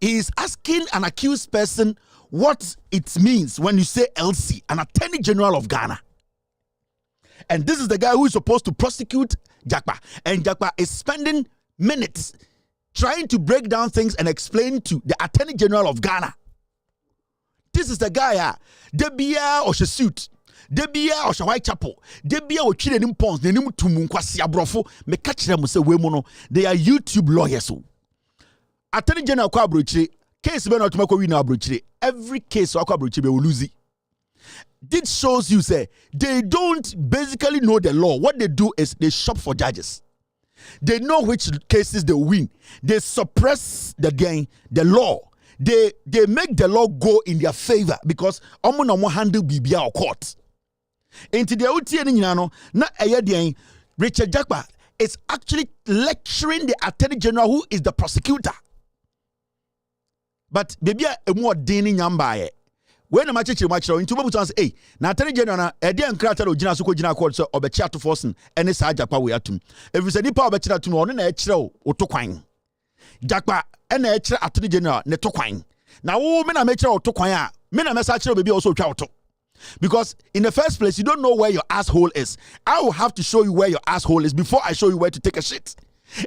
is asking an accused person what it means when you say LC, an Attorney General of Ghana. And this is the guy who is supposed to prosecute Jakpa, and Jakpa is spending minutes trying to break down things and explain to the Attorney General of Ghana. This is the guy, Debia or suit, Debia or White Chapel, Debia or Chile Pons, the name to Munkwasi Abrofo, me catch them say Wemono, they are YouTube lawyers. Attorney General Kwabruchi, case Ben Otomako Wina Abruchi, every case Kwabruchi will lose it. This shows you say they don't basically know the law. What they do is they shop for judges. They know which cases they win. They suppress the law. They make the law go in their favor because omo handle bibia or court. Into the OT na Richard Jakpa is actually lecturing the Attorney General who is the prosecutor. But bibia emu odini nyambaye. When a match into Babutan say, na Attorney General na Edian Crater or Jina Suko Jina Court so obecha to forcing any side Jakpa we atum. If you say nipa obecha to no na echiro otokwang. Jakpa and the Attorney General ne tokwan. Now, men are making out tokwan. Men are messaging baby also chauto. Because in the first place, you don't know where your asshole is. I will have to show you where your asshole is before I show you where to take a shit.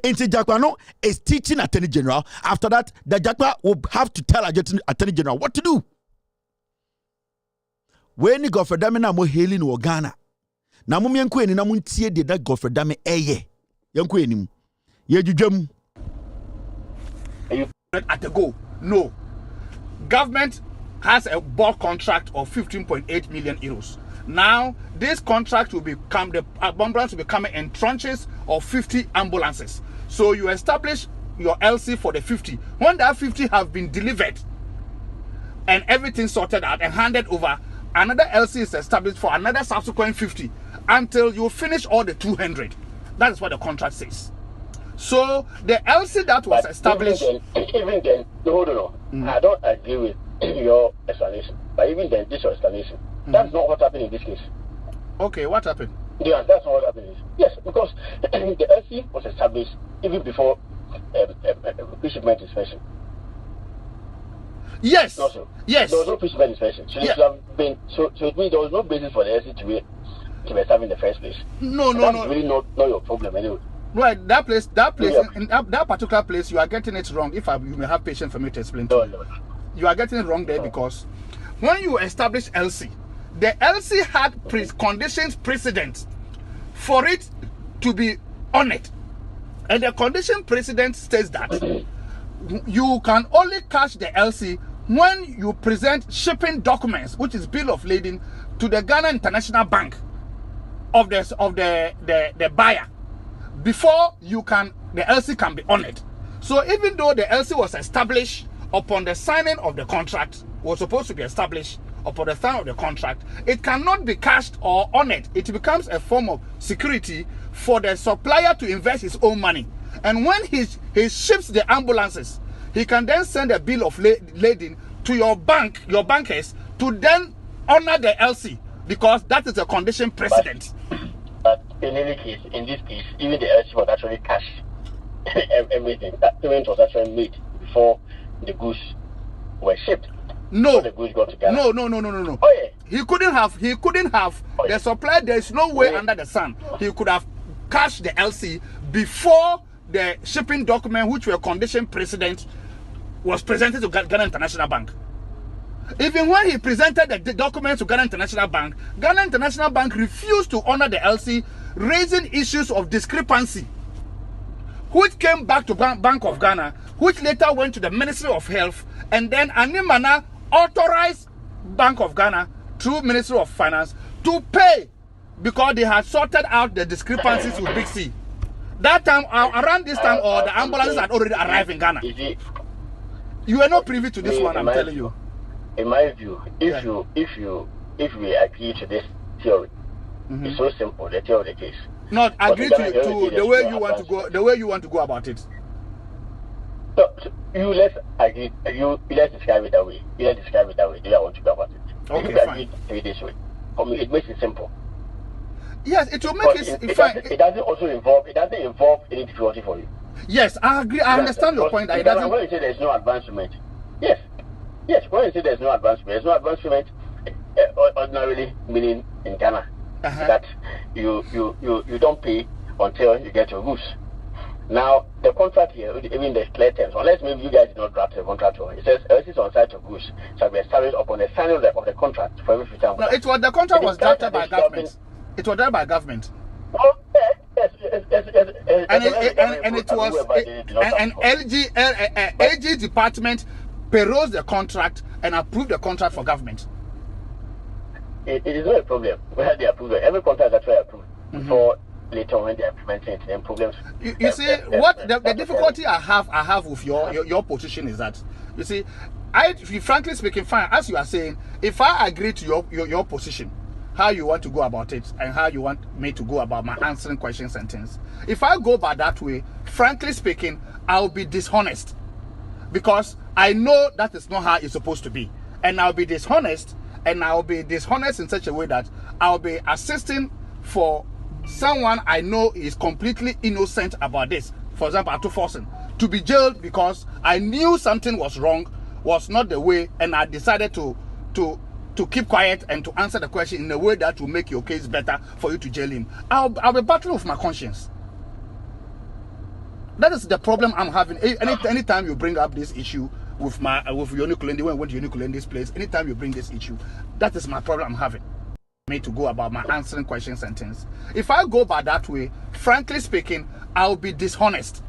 Into Jakpa no is teaching Attorney General. After that, the Jakpa will have to tell Attorney General what to do. When you go for them na mo hailing or Ghana. Na mo mienko eni na mo ntie de that go for them eye. Yenko enim. Ye dwudwam. At a go. No. Government has a bulk contract of 15.8 million euros. Now, this contract will become, the ambulance will be coming in tranches of 50 ambulances. So you establish your LC for the 50. When that 50 have been delivered and everything sorted out and handed over, another LC is established for another subsequent 50 until you finish all the 200. That is what the contract says. So the LC that was established. Even then, hold on. I don't agree with your explanation. But even then, this explanation, that's not what happened in this case. Okay, what happened? Yeah, that's not what happened. Yes, because the LC was established even before pre-shipment inspection. Yes. Also, yes. There was no pre-shipment inspection. So, so it means there was no basis for the LC to be established in the first place. No. That's really not your problem anyway. Right, that place, in that particular place, you are getting it wrong. If you may have patience for me to explain to you. No. You are getting it wrong there because when you establish LC, the LC had conditions precedent for it to be honored. And the condition precedent states that you can only cash the LC when you present shipping documents, which is bill of lading, to the Ghana International Bank of the buyer before the LC can be honored. So even though the LC was established upon the signing of the contract, was supposed to be established upon the signing of the contract, it cannot be cashed or honored. It becomes a form of security for the supplier to invest his own money. And when he ships the ambulances, he can then send a bill of lading to your bankers to then honor the LC, because that is a condition precedent. But in any case, in this case, even the LC was actually cashed. Everything. That payment was actually made before the goods were shipped. No. The goods got to Ghana. No. Oh yeah. He couldn't have the supplier. There is no way under the sun he could have cashed the LC before the shipping document, which were condition precedent, was presented to Ghana International Bank. Even when he presented the documents to Ghana International Bank refused to honor the LC, raising issues of discrepancy, which came back to Bank of Ghana, which later went to the Ministry of Health, and then Animana authorized Bank of Ghana through Ministry of Finance to pay because they had sorted out the discrepancies with Big C. That time, around this time, or the ambulances had already arrived in Ghana. You are not privy to this one, I'm telling you. In my view, if we agree to this theory, it's so simple. The theory of the case. Not agree to the way you want to go. The way you want to go about it. So let's agree. Let's describe it that way. Let's describe it that way. Do you want to go about it? Okay, if fine. Agree this way. For me, it makes it simple. Yes, it will make it doesn't involve any difficulty for you. Yes, I agree. I understand your point. When you say there's no advancement, yes. When you say there's no advancement, ordinarily meaning in Ghana that you don't pay until you get your goods. Now the contract here, even the clear terms, unless maybe you guys did not draft the contract, it says LCs on site of goods shall be established upon the signing of the contract for every future. No, the contract was drafted by government. It was done by government. Oh, yes. And it was an LG department perused the contract and approved the contract for government. It is not a problem whether they approve it. Every contract is actually approved before later when they are implementing it. Then problems. You see, what the difficulty I have with your position is that, you see, frankly speaking, fine, as you are saying, if I agree to your position, how you want to go about it and how you want me to go about my answering questions and things, if I go by that way, frankly speaking, I'll be dishonest, because I know that is not how it's supposed to be, and I'll be dishonest in such a way that I'll be assisting for someone I know is completely innocent about this. For example, Atu Forsen, to be jailed because I knew something was wrong, was not the way, and I decided to keep quiet and to answer the question in a way that will make your case better for you to jail him. I'll be battling with my conscience. That is the problem I'm having. Anytime you bring up this issue with Yonikulende, when I went to Yonikulende's place, anytime you bring this issue, that is my problem I'm having. Me to go about my answering questions and things. If I go by that way, frankly speaking, I'll be dishonest,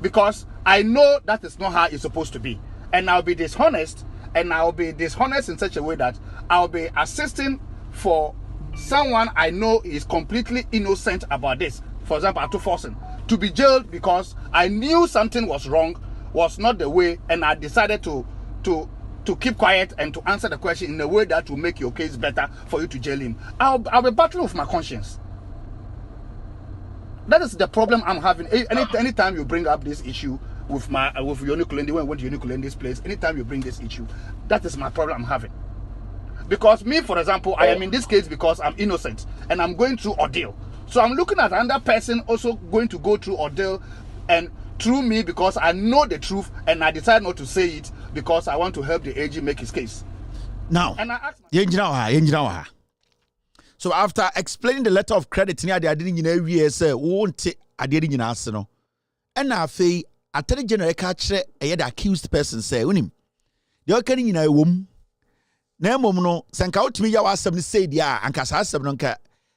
because I know that is not how it's supposed to be, and I'll be dishonest in such a way that I'll be assisting for someone I know is completely innocent about this. For example, Atu Forsen, to be jailed because I knew something was wrong, was not the way, and I decided to keep quiet and to answer the question in a way that will make your case better for you to jail him. I'll be battling with my conscience. that is the problem I'm having. Anytime you bring up this issue with Yoni Kulendi, when I went to Yoni Kulendi's place, anytime you bring this issue, that is my problem I'm having. Because me, for example, I am in this case because I'm innocent and I'm going through ordeal. So I'm looking at another person also going to go through ordeal and through me because I know the truth and I decide not to say it because I want to help the AG make his case. Now, and I ask so after explaining the letter of credit, I didn't say won't I didn't ask no. And now Attorney General catch the accused person say unim. The okay in a womb. Na mom no sanka utumi ya wasem ne say dia anka sa asem no nka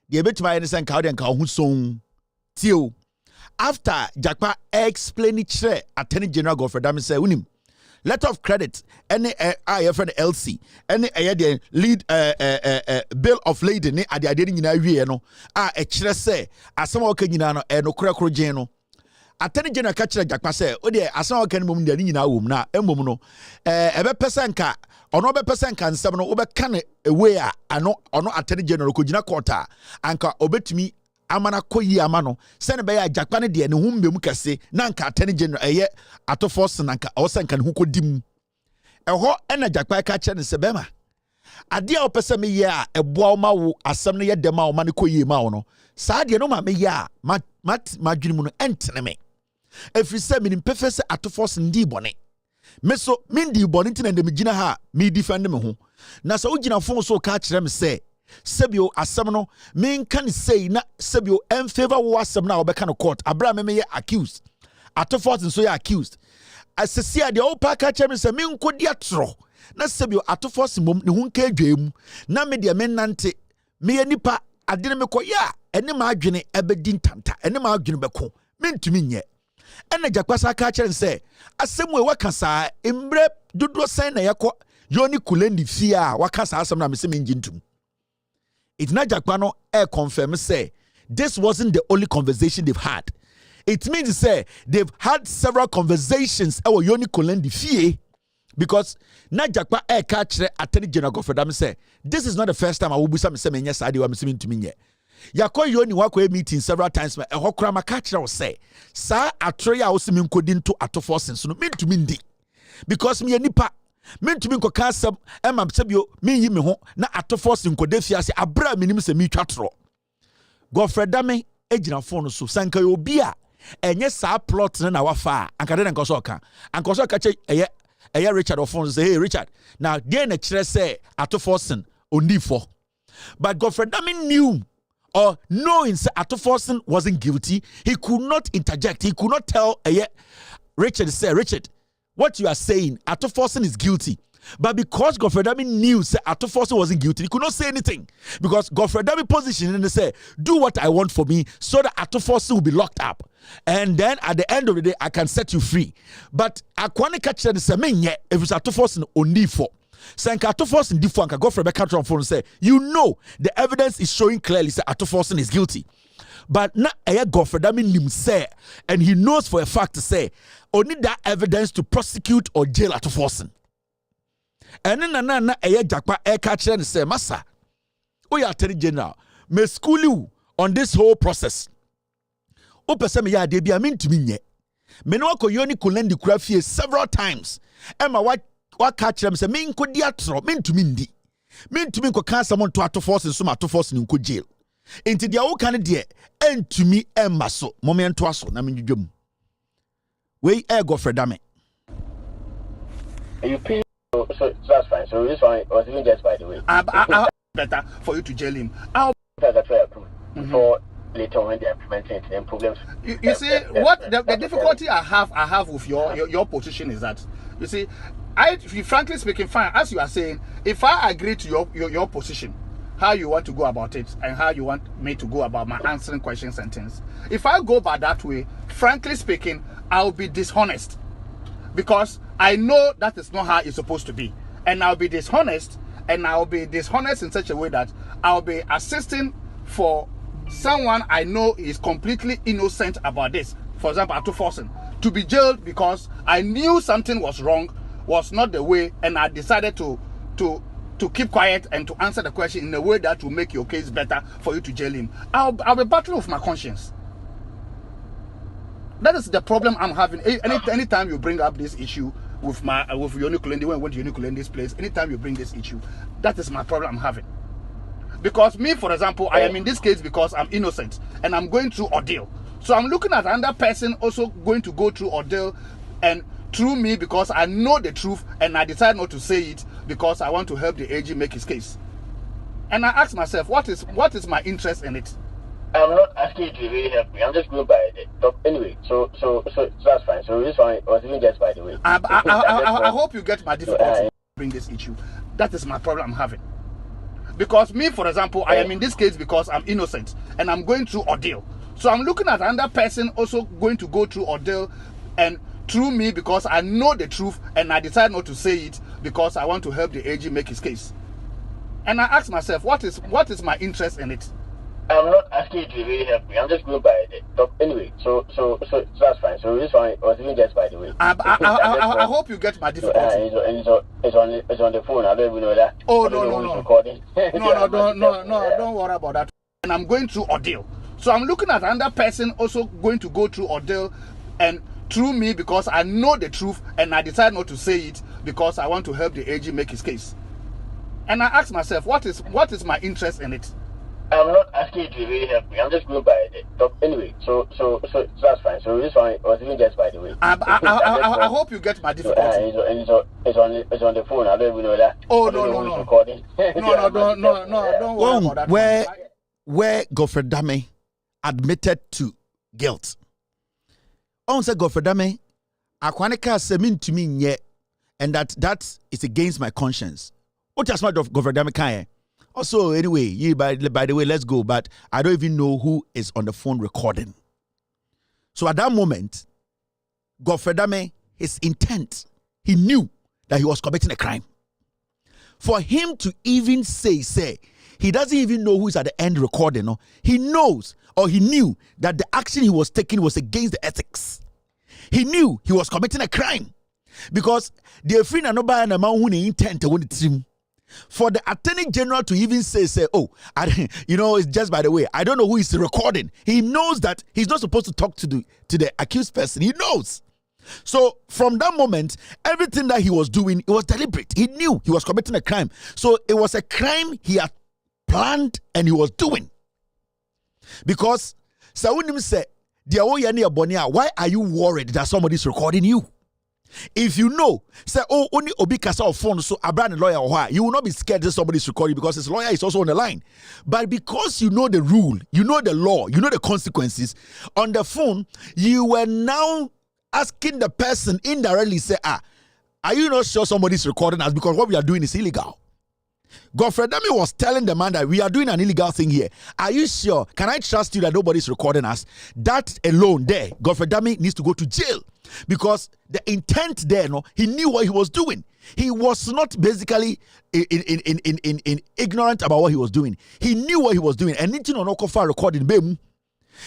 de betima ye ne sanka de nka ho son tio after Jakpa explain it Attorney General Godfrey Dame say unim letter of credit any friend LC any the lead bill of lading ne ade nyina wie no e kire say asem o ka nyina no no kura gen no Attorney General ka kire Jakpa say o de asem o ka ne mom de nyina wom na emom no ebe pesa nka ono be person kan sem no obeka ne away a ano Attorney General ko gina court a anka obetumi amana koyi amano se ne be ya Jakpa ne de ne humbem kase na anka Attorney General ato force na anka osanka ne hukodim eho na Jakpa ka kire ne se bema ade a opese me ye a eboa ma wo asem ne ye dem a o ma ne koyi ma wo no saa de no ma me ye a madwene mu no entene me efri se me nimpefe se ato force ndi bone meso mindi boni ntina de migina ha me defend me ho na sa ugina fon so ka kire me say sebio asem no me kan say na sebio en favor wo asem na obeka no court abra me ye accused atofort so ye accused asesia de opa ka kire me say me nkodi atro na sebio atofort mom ne ho nka adwam na me de me nante me ye nipa ade ne me koya ene ma adwene ebedi ntanta ene ma adwene beko me ntumi nye ene Jakpa sa ka kire say asem we waka sa embre dodo sen na yakọ Yoni Kulendi fia waka sa asem na me se menjintum it na Jakpa no confirm say this wasn't the only conversation they've had. It means say they've had several conversations our Yoni Kulendi fie because na Jakpa ka kire Attorney General Godfrey Dame say this is not the first time I will be some say menya sa de wa me se mentumi nye yakọ Yoni wakọ meeting several times ma ehọ kra maka kire say sa atroya a osimi nkodi nto atoforsen so no mentumi ndi because me nipa mentumi nkoka asem ema sebio me yi me ho na atoforsen nkode fiase abra menim se me twatro Godfrey Dame ejina phone so sanka yo bia enye sa plot na wafa anka de nka so ka anka so ka che eye Richard of phone say hey Richard now dey na kire say atoforsen ondi for but Godfrey Dame knew or knowing Atoforsen wasn't guilty, he could not interject. He could not tell Richard, say, Richard, what you are saying, Atoforsen is guilty. But because Godfrey Dame knew Atoforsen wasn't guilty, he could not say anything. Because Godfrey Dame positioned and say, do what I want for me so that Atoforsen will be locked up. And then at the end of the day, I can set you free. But Akwane catch the same if it's Atoforsen only for. Sanka Atoforsen different Godfrey Becker on phone say you know the evidence is showing clearly that Atoforsen is guilty but na Godfrey Dame nim say and he knows for a fact to say only that evidence to prosecute or jail Atoforsen and na Jakpa catch and say massa we are Attorney General me school you on this whole process o pese me ya de bia me ntumi nye me no ko Yoni Kulendi kura fie several times Emma what catch them say me nkodi atro me ntumi ndi me ntumi nko kan someone to Atoforsen so Atoforsen nko jail enti dia wo kan de entumi emma so momento aso na me dwedwam we Godfrey Dame you pay so that's fine so this one was even just by the way better for you to jail him before later when they're implementing it, then problems. You see, what the difficulty I have with your position is that you see, frankly speaking, fine, as you are saying, if I agree to your position, how you want to go about it and how you want me to go about my answering questions and things, if I go by that way, frankly speaking, I'll be dishonest because I know that is not how it's supposed to be, and I'll be dishonest, in such a way that I'll be assisting for someone I know is completely innocent about this, for example, Atoforsen, to be jailed because I knew something was wrong, was not the way, and I decided to keep quiet and to answer the question in a way that will make your case better for you to jail him. I'll be battling with my conscience. That is the problem I'm having. Anytime you bring up this issue with Yoni Kulendi, when I went to Yoni Kulendi's place, anytime you bring this issue, that is my problem I'm having. Because me, for example, I am in this case because I'm innocent and I'm going through ordeal. So I'm looking at another person also going to go through ordeal and through me because I know the truth and I decide not to say it because I want to help the AG make his case. And I ask myself, what is my interest in it? I'm not asking you to really help me. I'm just going by the top. Anyway, so that's fine. So this one was even just by the way. I hope you get my difficulty to bring this issue. That is my problem I'm having. Because me, for example, I am in this case because I'm innocent and I'm going through ordeal. So I'm looking at another person also going to go through ordeal and through me because I know the truth and I decide not to say it because I want to help the AG make his case. And I ask myself, what is my interest in it? I'm not asking you to really help me. I'm just going by the top. Anyway, so that's fine. So this one was even just by the way. I hope you get my difficulty. It's on the phone. I don't even know that. Oh no. Recording. No, don't worry about that. And I'm going through ordeal. So I'm looking at another person also going to go through ordeal and through me because I know the truth and I decide not to say it because I want to help the AG make his case. And I ask myself, what is my interest in it? I'm not asking you to really help me. I'm just going by the top. Anyway, so that's fine. So this one was even just by the way. I hope you get my difficulty. It's on the phone. I don't even know that. Oh no. Recording. No, don't worry about that. Where Godfrey Dame admitted to guilt. On said Godfrey Dame, akwaneka semin to me yet, and that is against my conscience. What has my Godfrey Dame kind? Also, anyway, by the way, let's go. But I don't even know who is on the phone recording. So at that moment, Godfrey Dame, his intent, he knew that he was committing a crime. For him to even say, he doesn't even know who is at the end recording. No? He knows or he knew that the action he was taking was against the ethics. He knew he was committing a crime. Because the free and nobody and a man who intent to win the team. For the Attorney General to even say, it's just by the way, I don't know who is recording. He knows that he's not supposed to talk to the accused person. He knows. So from that moment, everything that he was doing, it was deliberate. He knew he was committing a crime. So it was a crime he had planned and he was doing. Because Sawunim said, why are you worried that somebody is recording you? If you know, say, only Obi Kasa of phone, so a brand lawyer or why, you will not be scared that somebody is recording because his lawyer is also on the line. But because you know the rule, you know the law, you know the consequences, on the phone, you were now asking the person indirectly, say, are you not sure somebody's recording us because what we are doing is illegal? Godfrey Dame was telling the man that we are doing an illegal thing here. Are you sure? Can I trust you that nobody's recording us? That alone there, Godfrey Dame needs to go to jail. Because the intent there, he knew what he was doing. He was not basically in ignorant about what he was doing. He knew what he was doing. And anything on Okofa recording, babe.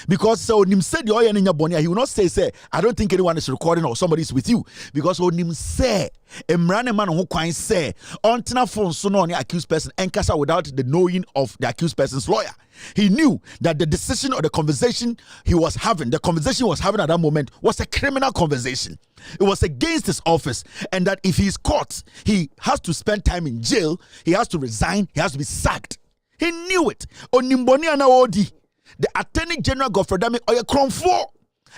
Because so Nim said he will not say, I don't think anyone is recording or somebody is with you. Because Nim say, Emrane man who can say, on phone so no accused person enkasa without the knowing of the accused person's lawyer. He knew that the decision or the conversation he was having, the conversation he was having at that moment was a criminal conversation. It was against his office, and that if he is caught, he has to spend time in jail, he has to resign, he has to be sacked. He knew it. Onimboni anaodi. The Attorney General Godfrey Dame oye kronfo.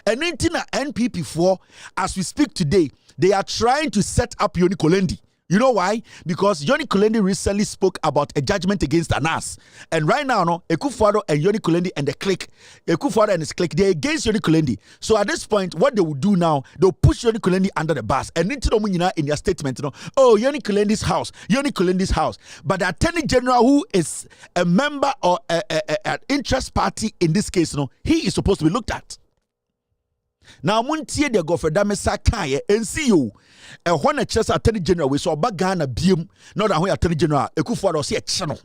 And NPP 4, as we speak today, they are trying to set up Yoni Kulendi. You know why? Because Yoni Kulendi recently spoke about a judgment against Anas. And right now, Ekufuado and Yoni Kulendi and the clique, Ekufuado and his clique, they're against Yoni Kulendi. So at this point, what they will do now, they'll push Yoni Kulendi under the bus. And in their statement, Yoni Kulendi's house, Yoni Kulendi's house. But the Attorney General, who is a member or an interest party in this case, he is supposed to be looked at. Now, Muntie de Godfrey Dame Sakaye and see you. And when a chess Attorney General, we saw Bagana Beam, not a way Attorney General, Ekufuado or see a channel.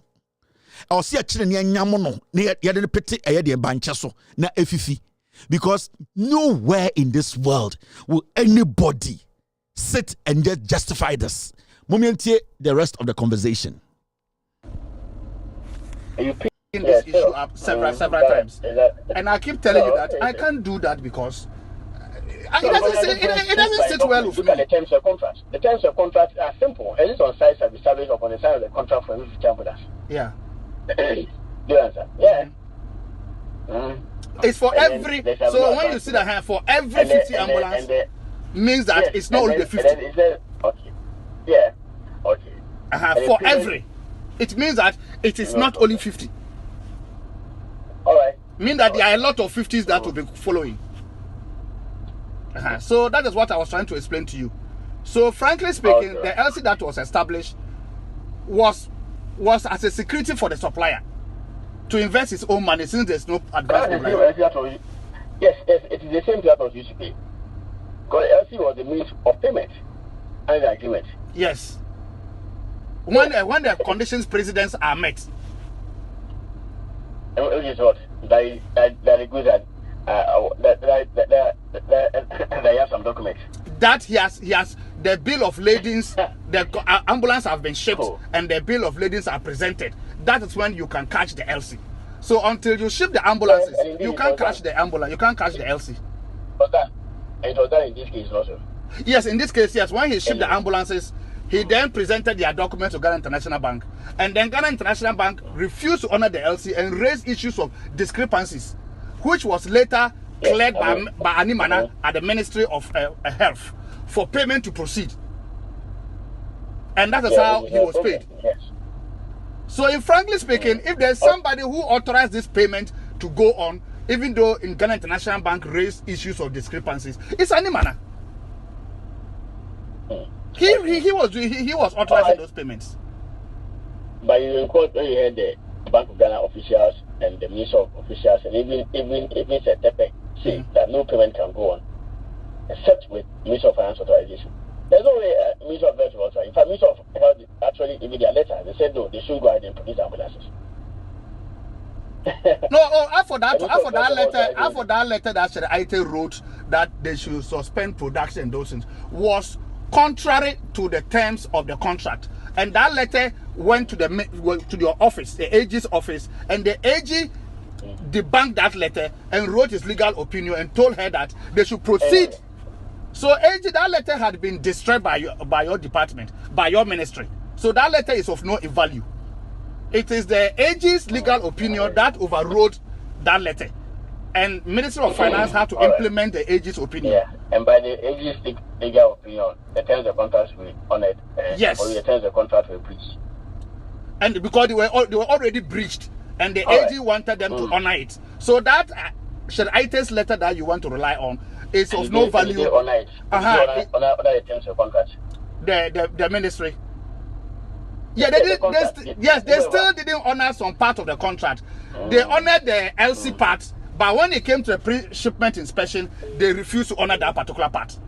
Or see a channel near Yamono, near Yaden Petit, a Yadi and Banchaso, na Efifi. Because nowhere in this world will anybody sit and just justify this. Momentie the rest of the conversation. You picking this issue up several times. And I keep telling you that I can't do that because doesn't sit well with me. Look at the terms of contract. The terms of contract are simple. And it's on sites have established upon the sign of the contract for every 50 ambulance. Yeah. Do you understand? Yeah. It's for every. So when you see that hand for every 50 ambulance, means that it's not only the 50. Okay. Yeah. Okay. For every, it means that it is not only 50. All right. Mean that there are a lot of 50s that will be following. So that is what I was trying to explain to you. So frankly speaking, the LC that was established was as a security for the supplier to invest his own money since there's no advance. Yes, it is the same that was used to pay. Because LC was the means of payment and the agreement. Yes. When the conditions precedents are met. Which is what? That agrees that they have some documents. That he has the bill of ladings, the ambulance have been shipped and the bill of ladings are presented. That is when you can catch the LC. So until you ship the ambulances, you can't catch the ambulance, you can't catch the LC. It was that in this case also. Yes, in this case, yes. When he shipped the ambulances, he then presented their documents to Ghana International Bank. And then Ghana International Bank refused to honor the LC and raised issues of discrepancies, which was later cleared by Animana at the Ministry of Health for payment to proceed. And that is how he was paid. Yes. So, frankly speaking, if there's somebody who authorized this payment to go on, even though in Ghana International Bank raised issues of discrepancies, it's Animana. He was authorizing those payments. But you quote when you heard the Bank of Ghana officials and the Minister of officials and even Tepe say that no payment can go on except with Minister of Finance authorization. There's no way Minister of Health will authorize. In fact, Minister of Health actually even their letter they said no, they should go ahead and produce ambulances. After that letter that Sheraite wrote that they should suspend production and those things was contrary to the terms of the contract, and that letter went to your office, the AG's office, and the AG debunked that letter and wrote his legal opinion and told her that they should proceed. So AG, that letter had been destroyed by your department, by your ministry. So that letter is of no value. It is the AG's legal opinion that overrode that letter, and Ministry of Finance had to implement the AG's opinion. Yeah, and by the AG's legal opinion, the terms of contract were honored. Yes. Or the terms of contract were breached. And because they were already breached, and the AG wanted them to honor it. So that Sheraite's letter that you want to rely on is of no value. They honor it. Honor the terms of contract. The ministry. Yeah, they did. They still didn't honor some part of the contract. They honored the LC part, but when it came to the pre-shipment inspection, they refused to honor that particular part.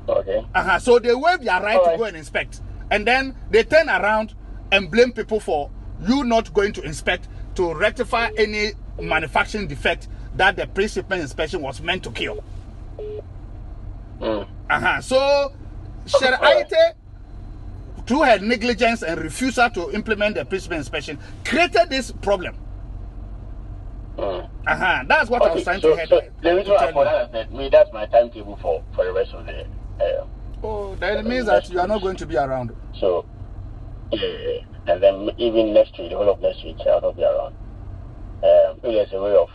Okay. So they waived their right to go and inspect, and then they turn around and blame people for you not going to inspect to rectify any manufacturing defect that the pre-shipment inspection was meant to kill. So Sheraite, through her negligence and refusal to implement the pre-shipment inspection, created this problem. That's what I was trying to head. The reason why for that is that that's my timetable for the rest of the. That means that you are not going to be around. So, and then even next week, the whole of next week, I'll not be around. There's a way of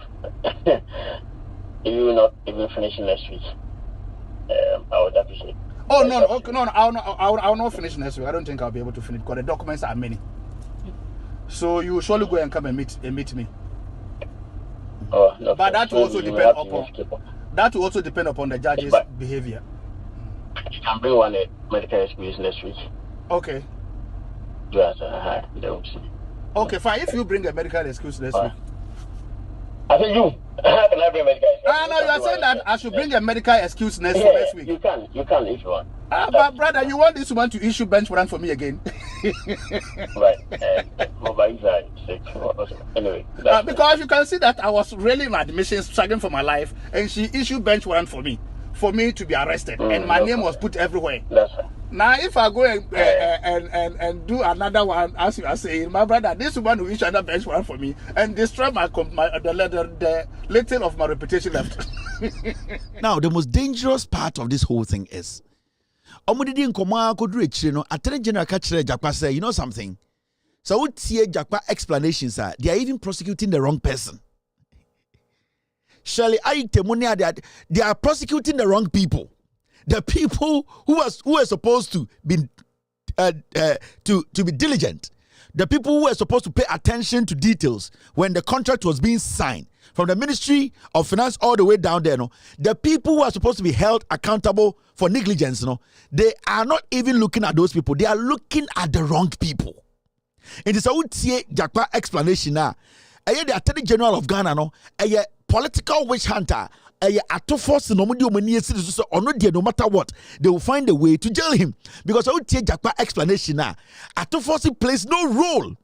if you not even finishing next week, I would appreciate. I'll not finish next week. I don't think I'll be able to finish because the documents are many. So you will surely go and come and meet me. No, but that will also depend upon the judge's behavior. You can bring one medical experience next week. Okay. Okay, fine. If you bring a medical excuse next week. I said you. How can I bring a medical excuse? No, you are saying that I should bring a medical excuse next week. You can if you want. But brother, you want this woman to issue bench warrant for me again? Right. Anyway. Because you can see that I was really in admission, struggling for my life, and she issued bench warrant for me to be arrested, and my name was put everywhere. That's right. Now, if I go and do another one, as you are saying, my brother, this woman who issued another bench warrant for me and destroy the little of my reputation left. Now, the most dangerous part of this whole thing is, Attorney General Jakpa say, you know something? So what Jakpa explanations are, they are even prosecuting the wrong person. Surely, they are prosecuting the wrong people. The people who are supposed to be to be diligent. The people who were supposed to pay attention to details when the contract was being signed, from the Ministry of Finance all the way down there, the people who are supposed to be held accountable for negligence, they are not even looking at those people. They are looking at the wrong people. It is a Jakpa explanation now. The Attorney General of Ghana, a political witch hunter, no matter what, they will find a way to jail him. Because I would take Jakpa explanation now. Atoforce plays no role.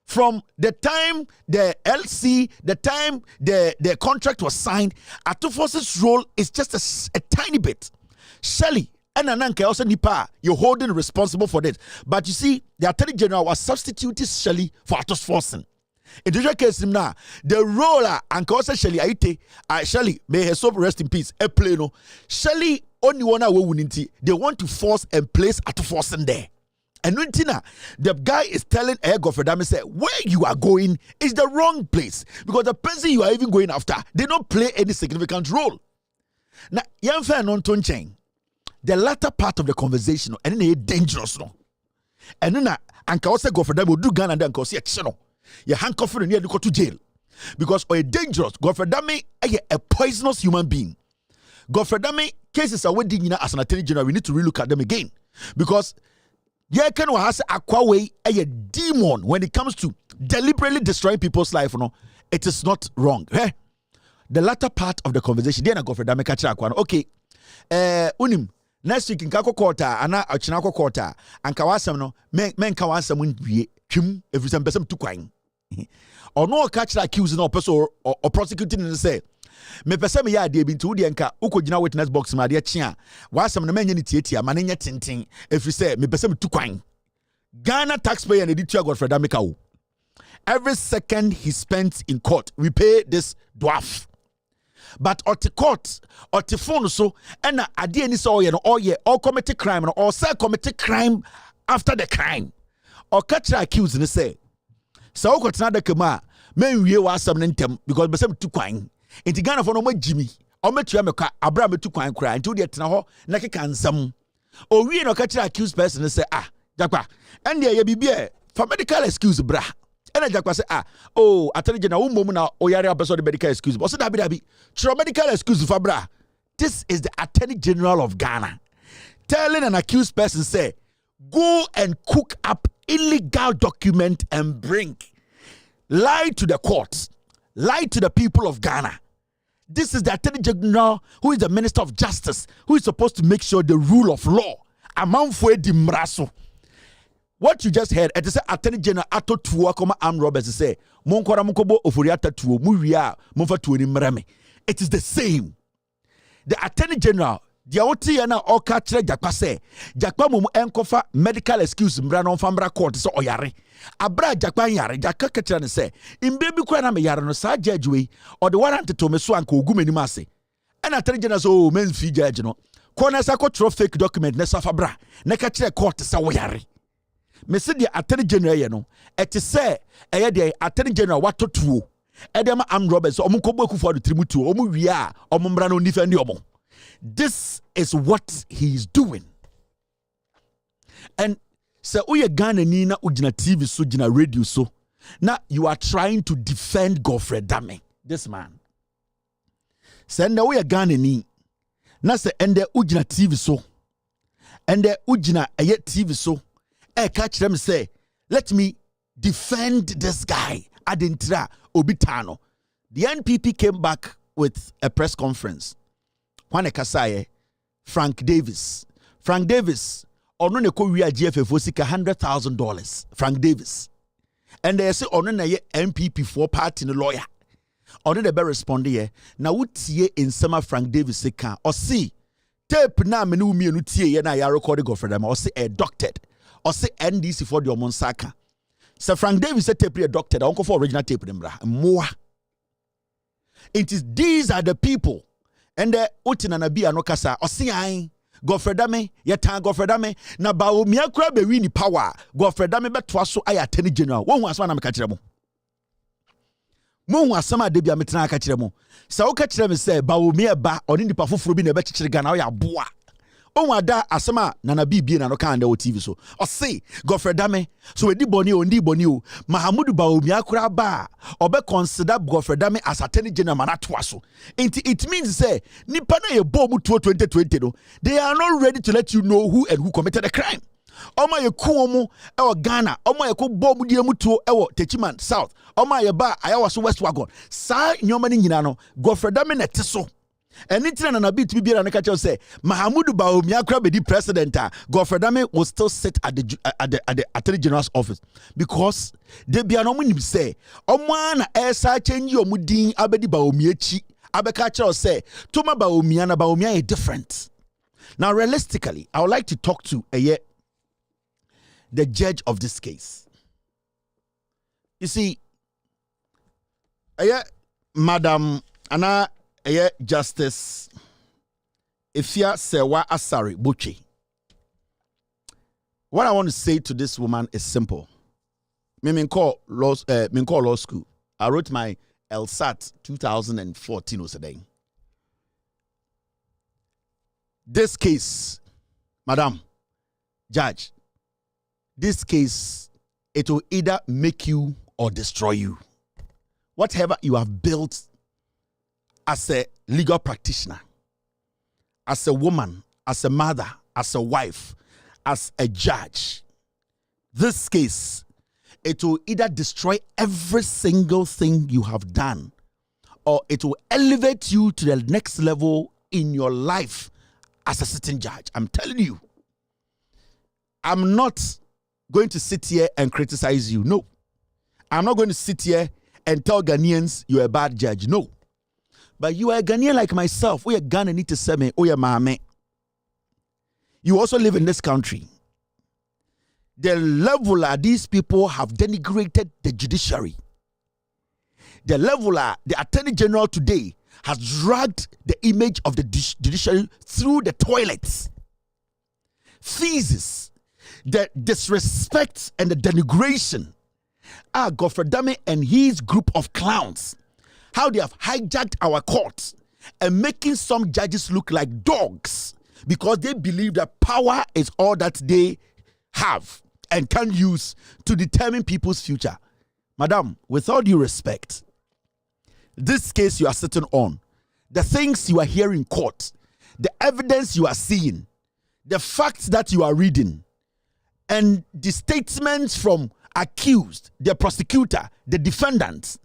From the time the LC, the time the contract was signed, Atoforce's role is just a tiny bit. Shelley and Ananke also nipa, you're holding responsible for this. But you see, the Attorney General was substituting Shelley for Atoforce. In the case now, the role and also Shelley Aite, Shelley may her soul rest in peace. A plano. Shelley only one they want to force and place Atoforce in there. And the guy is telling Godfrey say, where you are going is the wrong place. Because the person you are even going after, they don't play any significant role. Now, the latter part of the conversation, and it's dangerous. And then, also Godfrey will do Ghana and then go see action. You handcuff and you go to jail. Because a dangerous, Godfrey a poisonous human being. Godfrey cases are waiting as an Attorney General, we need to relook at them again. Because yeah, can has a demon when it comes to deliberately destroying people's life. It is not wrong. Eh? The latter part of the conversation, then I go for Dameka. Okay, unim next week in Kako quarter, ana Achinako quarter, and Kawasam no men Kawasam win chim every time person to crying. Or no catch accusing no person or prosecuting and say. Me pese me ya de bi nti wo de nka ukogina witness box ma de chia wasam na manya ni tietia ma nenya tintin efri say me pese me tu kwan Ghana taxpayer na editua Godfrey Dameka wo. Every second he spent in court we pay this dwarf, but at the court at the phone so and ade ani so or commit crime or say commit crime after the crime or catch accused ni say so ukotena de kema men wie wasam ntem because pese tu kwan. Inti Ghana for no more Jimmy. Or met you Abraham to quine cry until the Tanaho, Naki can some. Or we no catch accused person and say, Jakpa, and there be beer for medical excuse, bra. And a Jakpa say, Attorney General, woman, or Yara episode medical excuse. What's that be? True medical excuse for bra. This is the Attorney General of Ghana telling an accused person, say, go and cook up illegal document and bring. Lie to the courts. Lie to the people of Ghana. This is the Attorney General who is the Minister of Justice, who is supposed to make sure the rule of law. What you just heard, it is Attorney General Ato Tuwa Koma Armed Robbers say, Monkora Munkobo Ofuriata Tuwo, Muria, Monfa Tuweni Mreme. It is the same. The Attorney General, the Otiana Oka Tre Jakpa say, Jakpa Mumu Enkofa medical excuse Mbrano Fambra Court so Oyare. Abra Jakpa Yare, Jaka Katran say, in baby Kwana me Yarano Sa Judge or the warrant to me so uncle Gumeni Mase. And Attorney General so men fee judge no. Kona Sako tro fake document Nessa Fabra, Nekatre Court sa Oyare. Me see the Attorney General no, et say, the Attorney General what to two. Edema Armed Robbers, Omukoboku for the tributu, Omuria, Omumbrano defend Yomo. This is what he is doing. And so uye Ghana nina ujina TV so jina radio so. Now you are trying to defend Godfrey Dame. This man. Send uye Ghana ni. Na se ende ujina TV so. Ende ujina ayet TV so. Catch them say, let me defend this guy. Adentra Obitano. The NPP came back with a press conference. Juan Kasaye, Frank Davis, ono ne ko wi GFF sika $100,000. Frank Davis. And they say ono na ye NPP for party no lawyer. Ono de be respond here. Na wutie in summer Frank Davis sika. O see tape na me no mienu tie ye na ya record go for them. O say doctored. O say NDC for the Omonsaka. So Frank Davis said tape doctored. Uncle for original tape them bra. More. It is these are the people And the utina na bia no kasa osian Gofredame yeta Gofredame na bawo miakura be wini power Gofredame betwa so aya attorney general wo hu asama na meka kire mo hu asama de bia metena aka kire mo sa wo ka kire me se bawo mi eba oni nipa foforo bi na be kire Ghana wo ya boa ada asama na bibie na no kan o TV so o say Gofredame so we di boni o ndi boni o Mahamudu Baomi akura ba obe consider Gofredame as attorney general manatwa so it means say nipa na ye bom 2020 no they are not ready to let you know who and who committed the crime. Oma ye ku omo e Ghana oma ye ko bom die mutuo e Techiman South oma ye ba ayawa so West Wagon sa nyoma ni nyina no Gofredame na teso. And it's not a bit to be able to say Mahamudu Baomi akura be the president. Gofredame will still sit at the Attorney General's office because they be no munim say Omwana esa change your mudin abedi Baomi echi abeka say Toma Baomi and Baomi are different. Now realistically, I would like to talk to the judge of this case. You see, Madam Anna Justice Ifia Sewa Asari Buchi. What I want to say to this woman is simple. Me call law school. I wrote my LSAT 2014 was a day. This case, Madam Judge, this case, it will either make you or destroy you. Whatever you have built as a legal practitioner, as a woman, as a mother, as a wife, as a judge, this case, it will either destroy every single thing you have done or it will elevate you to the next level in your life as a sitting judge. I'm telling you. I'm not going to sit here and criticize you. No. I'm not going to sit here and tell Ghanaians you're a bad judge. No. But you are a Ghanaian like myself. We are Ghana need to say me, oh yeah, mame. You also live in this country. The level these people have denigrated the judiciary. The level the Attorney General today has dragged the image of the judiciary through the toilets. Thesis, the disrespect and the denigration. Gofredame and his group of clowns, how they have hijacked our courts and making some judges look like dogs because they believe that power is all that they have and can use to determine people's future. Madam, with all due respect, this case you are sitting on, the things you are hearing in court, the evidence you are seeing, the facts that you are reading, and the statements from accused, the prosecutor, the defendants,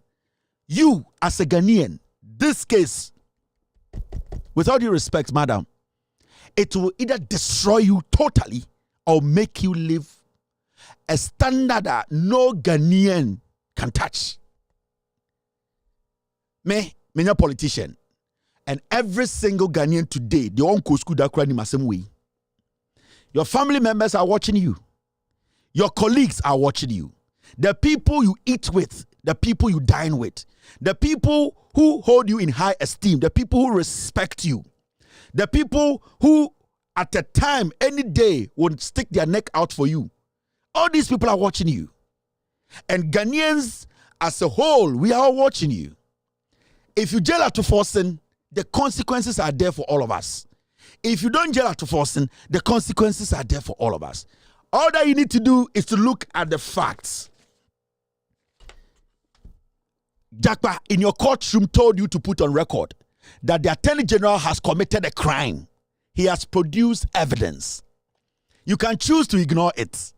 you as a Ghanaian, this case, with all due respect, madam, it will either destroy you totally or make you live a standard that no Ghanaian can touch. Me a politician, and every single Ghanaian today, they won't go school that cry in the same way. Your family members are watching you. Your colleagues are watching you. The people you eat with, the people you dine with, the people who hold you in high esteem, the people who respect you, the people who at a time, any day, would stick their neck out for you. All these people are watching you. And Ghanaians as a whole, we are all watching you. If you jail at forcing, the consequences are there for all of us. If you don't jail at forcing, the consequences are there for all of us. All that you need to do is to look at the facts. Jakpa, in your courtroom, told you to put on record that the Attorney General has committed a crime. He has produced evidence. You can choose to ignore it.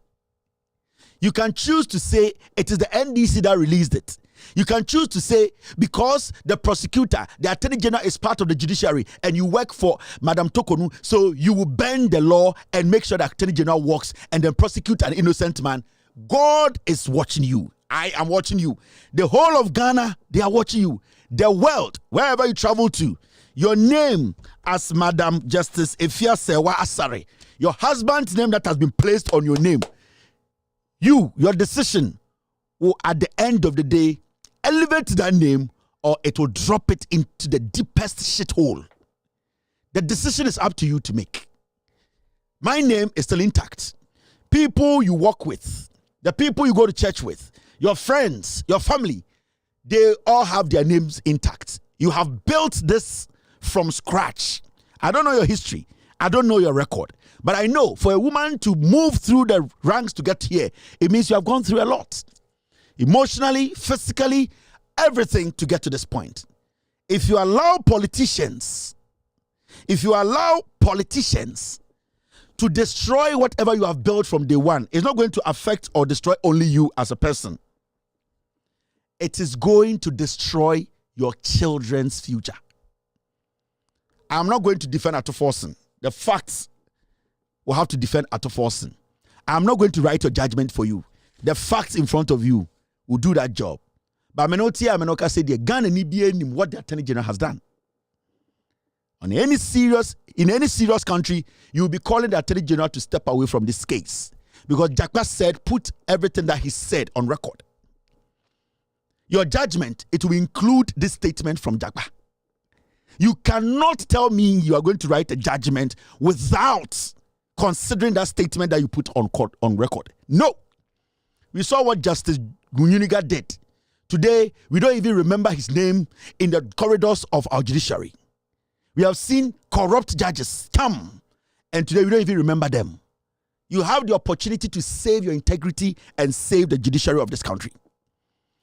You can choose to say it is the NDC that released it. You can choose to say because the prosecutor, the Attorney General is part of the judiciary and you work for Madam Tokonu, so you will bend the law and make sure the Attorney General works and then prosecute an innocent man. God is watching you. I am watching you. The whole of Ghana, they are watching you. The world, wherever you travel to, your name as Madam Justice Ifia Sewa Asare, your husband's name that has been placed on your name, your decision will at the end of the day elevate that name or it will drop it into the deepest shithole. The decision is up to you to make. My name is still intact. People you work with, the people you go to church with, your friends, your family, they all have their names intact. You have built this from scratch. I don't know your history. I don't know your record. But I know for a woman to move through the ranks to get here, it means you have gone through a lot. Emotionally, physically, everything to get to this point. If you allow politicians to destroy whatever you have built from day one, it's not going to affect or destroy only you as a person. It is going to destroy your children's future. I'm not going to defend Atoforsen. The facts will have to defend Atoforsen. I'm not going to write your judgment for you. The facts in front of you will do that job. But Amenoka said the Ghana Nibian what the Attorney General has done. In any serious country, you will be calling the Attorney General to step away from this case. Because Jakpa said, put everything that he said on record. Your judgment, it will include this statement from Jakpa. You cannot tell me you are going to write a judgment without considering that statement that you put on record. No. We saw what Justice Gunyuniga did. Today, we don't even remember his name in the corridors of our judiciary. We have seen corrupt judges come, and today we don't even remember them. You have the opportunity to save your integrity and save the judiciary of this country.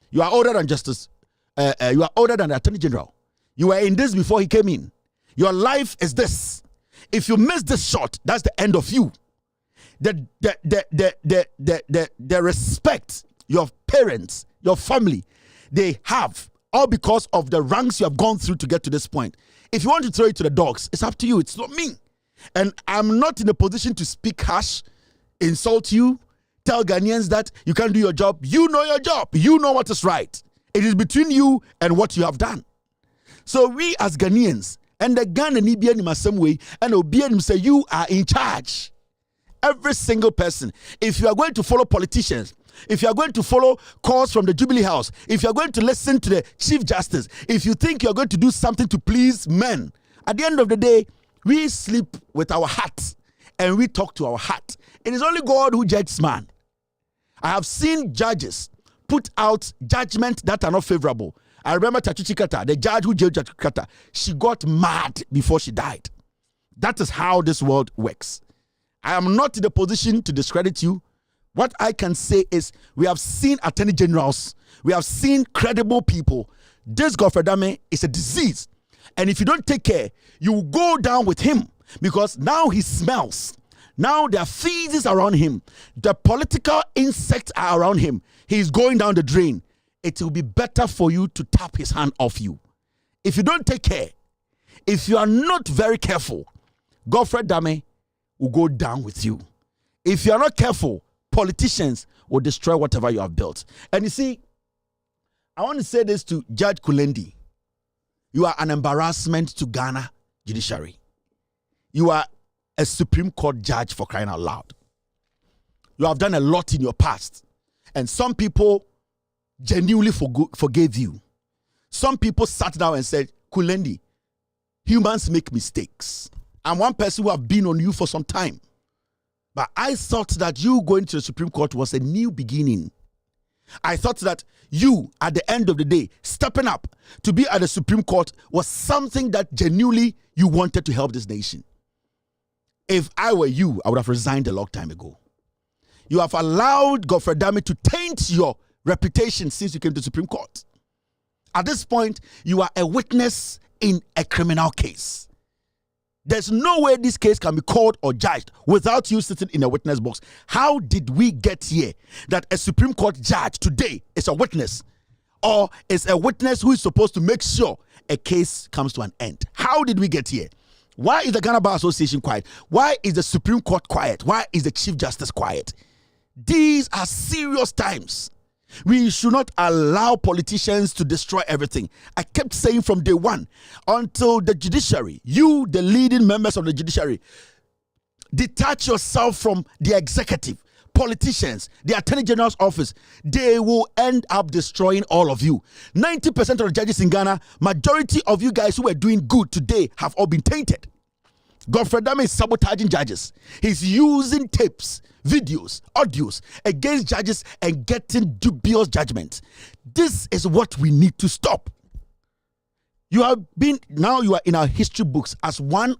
You are older than Justice. You are older than the Attorney General. You were in this before he came in. Your life is this. If you miss this shot, that's the end of you. The respect your parents, your family, they have, all because of the ranks you have gone through to get to this point. If you want to throw it to the dogs, it's up to you. It's not me. And I'm not in a position to speak harsh, insult you, tell Ghanaians that you can't do your job. You know your job. You know what is right. It is between you and what you have done. So we as Ghanaians, and the Ghana Nibian in the same way, and Obianim say you are in charge. Every single person. If you are going to follow politicians, if you are going to follow calls from the Jubilee House, if you are going to listen to the Chief Justice, if you think you are going to do something to please men, at the end of the day, we sleep with our heart and we talk to our heart. It is only God who judges man. I have seen judges put out judgments that are not favorable. I remember Tachuchi Kata, the judge who judged Tachuchi Kata. She got mad before she died. That is how this world works. I am not in the position to discredit you. What I can say is we have seen attorney generals. We have seen credible people. This Godfrey Dame is a disease. And if you don't take care, you will go down with him because now he smells. Now there are feces around him. The political insects are around him. He's going down the drain. It will be better for you to tap his hand off you. If you don't take care, if you are not very careful, Godfrey Dame will go down with you. If you are not careful, politicians will destroy whatever you have built. And you see, I want to say this to Judge Kulendi. You are an embarrassment to Ghana Judiciary. You are a Supreme Court judge, for crying out loud. You have done a lot in your past. And some people genuinely forgave you. Some people sat down and said, Kulendi, humans make mistakes. I'm one person who have been on you for some time. But I thought that you going to the Supreme Court was a new beginning. I thought that you, at the end of the day, stepping up to be at the Supreme Court was something that genuinely you wanted to help this nation. If I were you, I would have resigned a long time ago. You have allowed Godfrey Dame to taint your reputation since you came to the Supreme Court. At this point, you are a witness in a criminal case. There's no way this case can be called or judged without you sitting in a witness box. How did we get here that a Supreme Court judge today is a witness or is a witness who is supposed to make sure a case comes to an end? How did we get here? Why is the Ghana Bar Association quiet? Why is the Supreme Court quiet? Why is the Chief Justice quiet? These are serious times. We should not allow politicians to destroy everything. I kept saying from day one until the judiciary, you, the leading members of the judiciary, detach yourself from the executive, politicians, the Attorney General's office. They will end up destroying all of you. 90% of the judges in Ghana, majority of you guys who were doing good today have all been tainted. Godfrey Dame is sabotaging judges. He's using tapes, videos, audios against judges and getting dubious judgments. This is what we need to stop. You are in our history books as one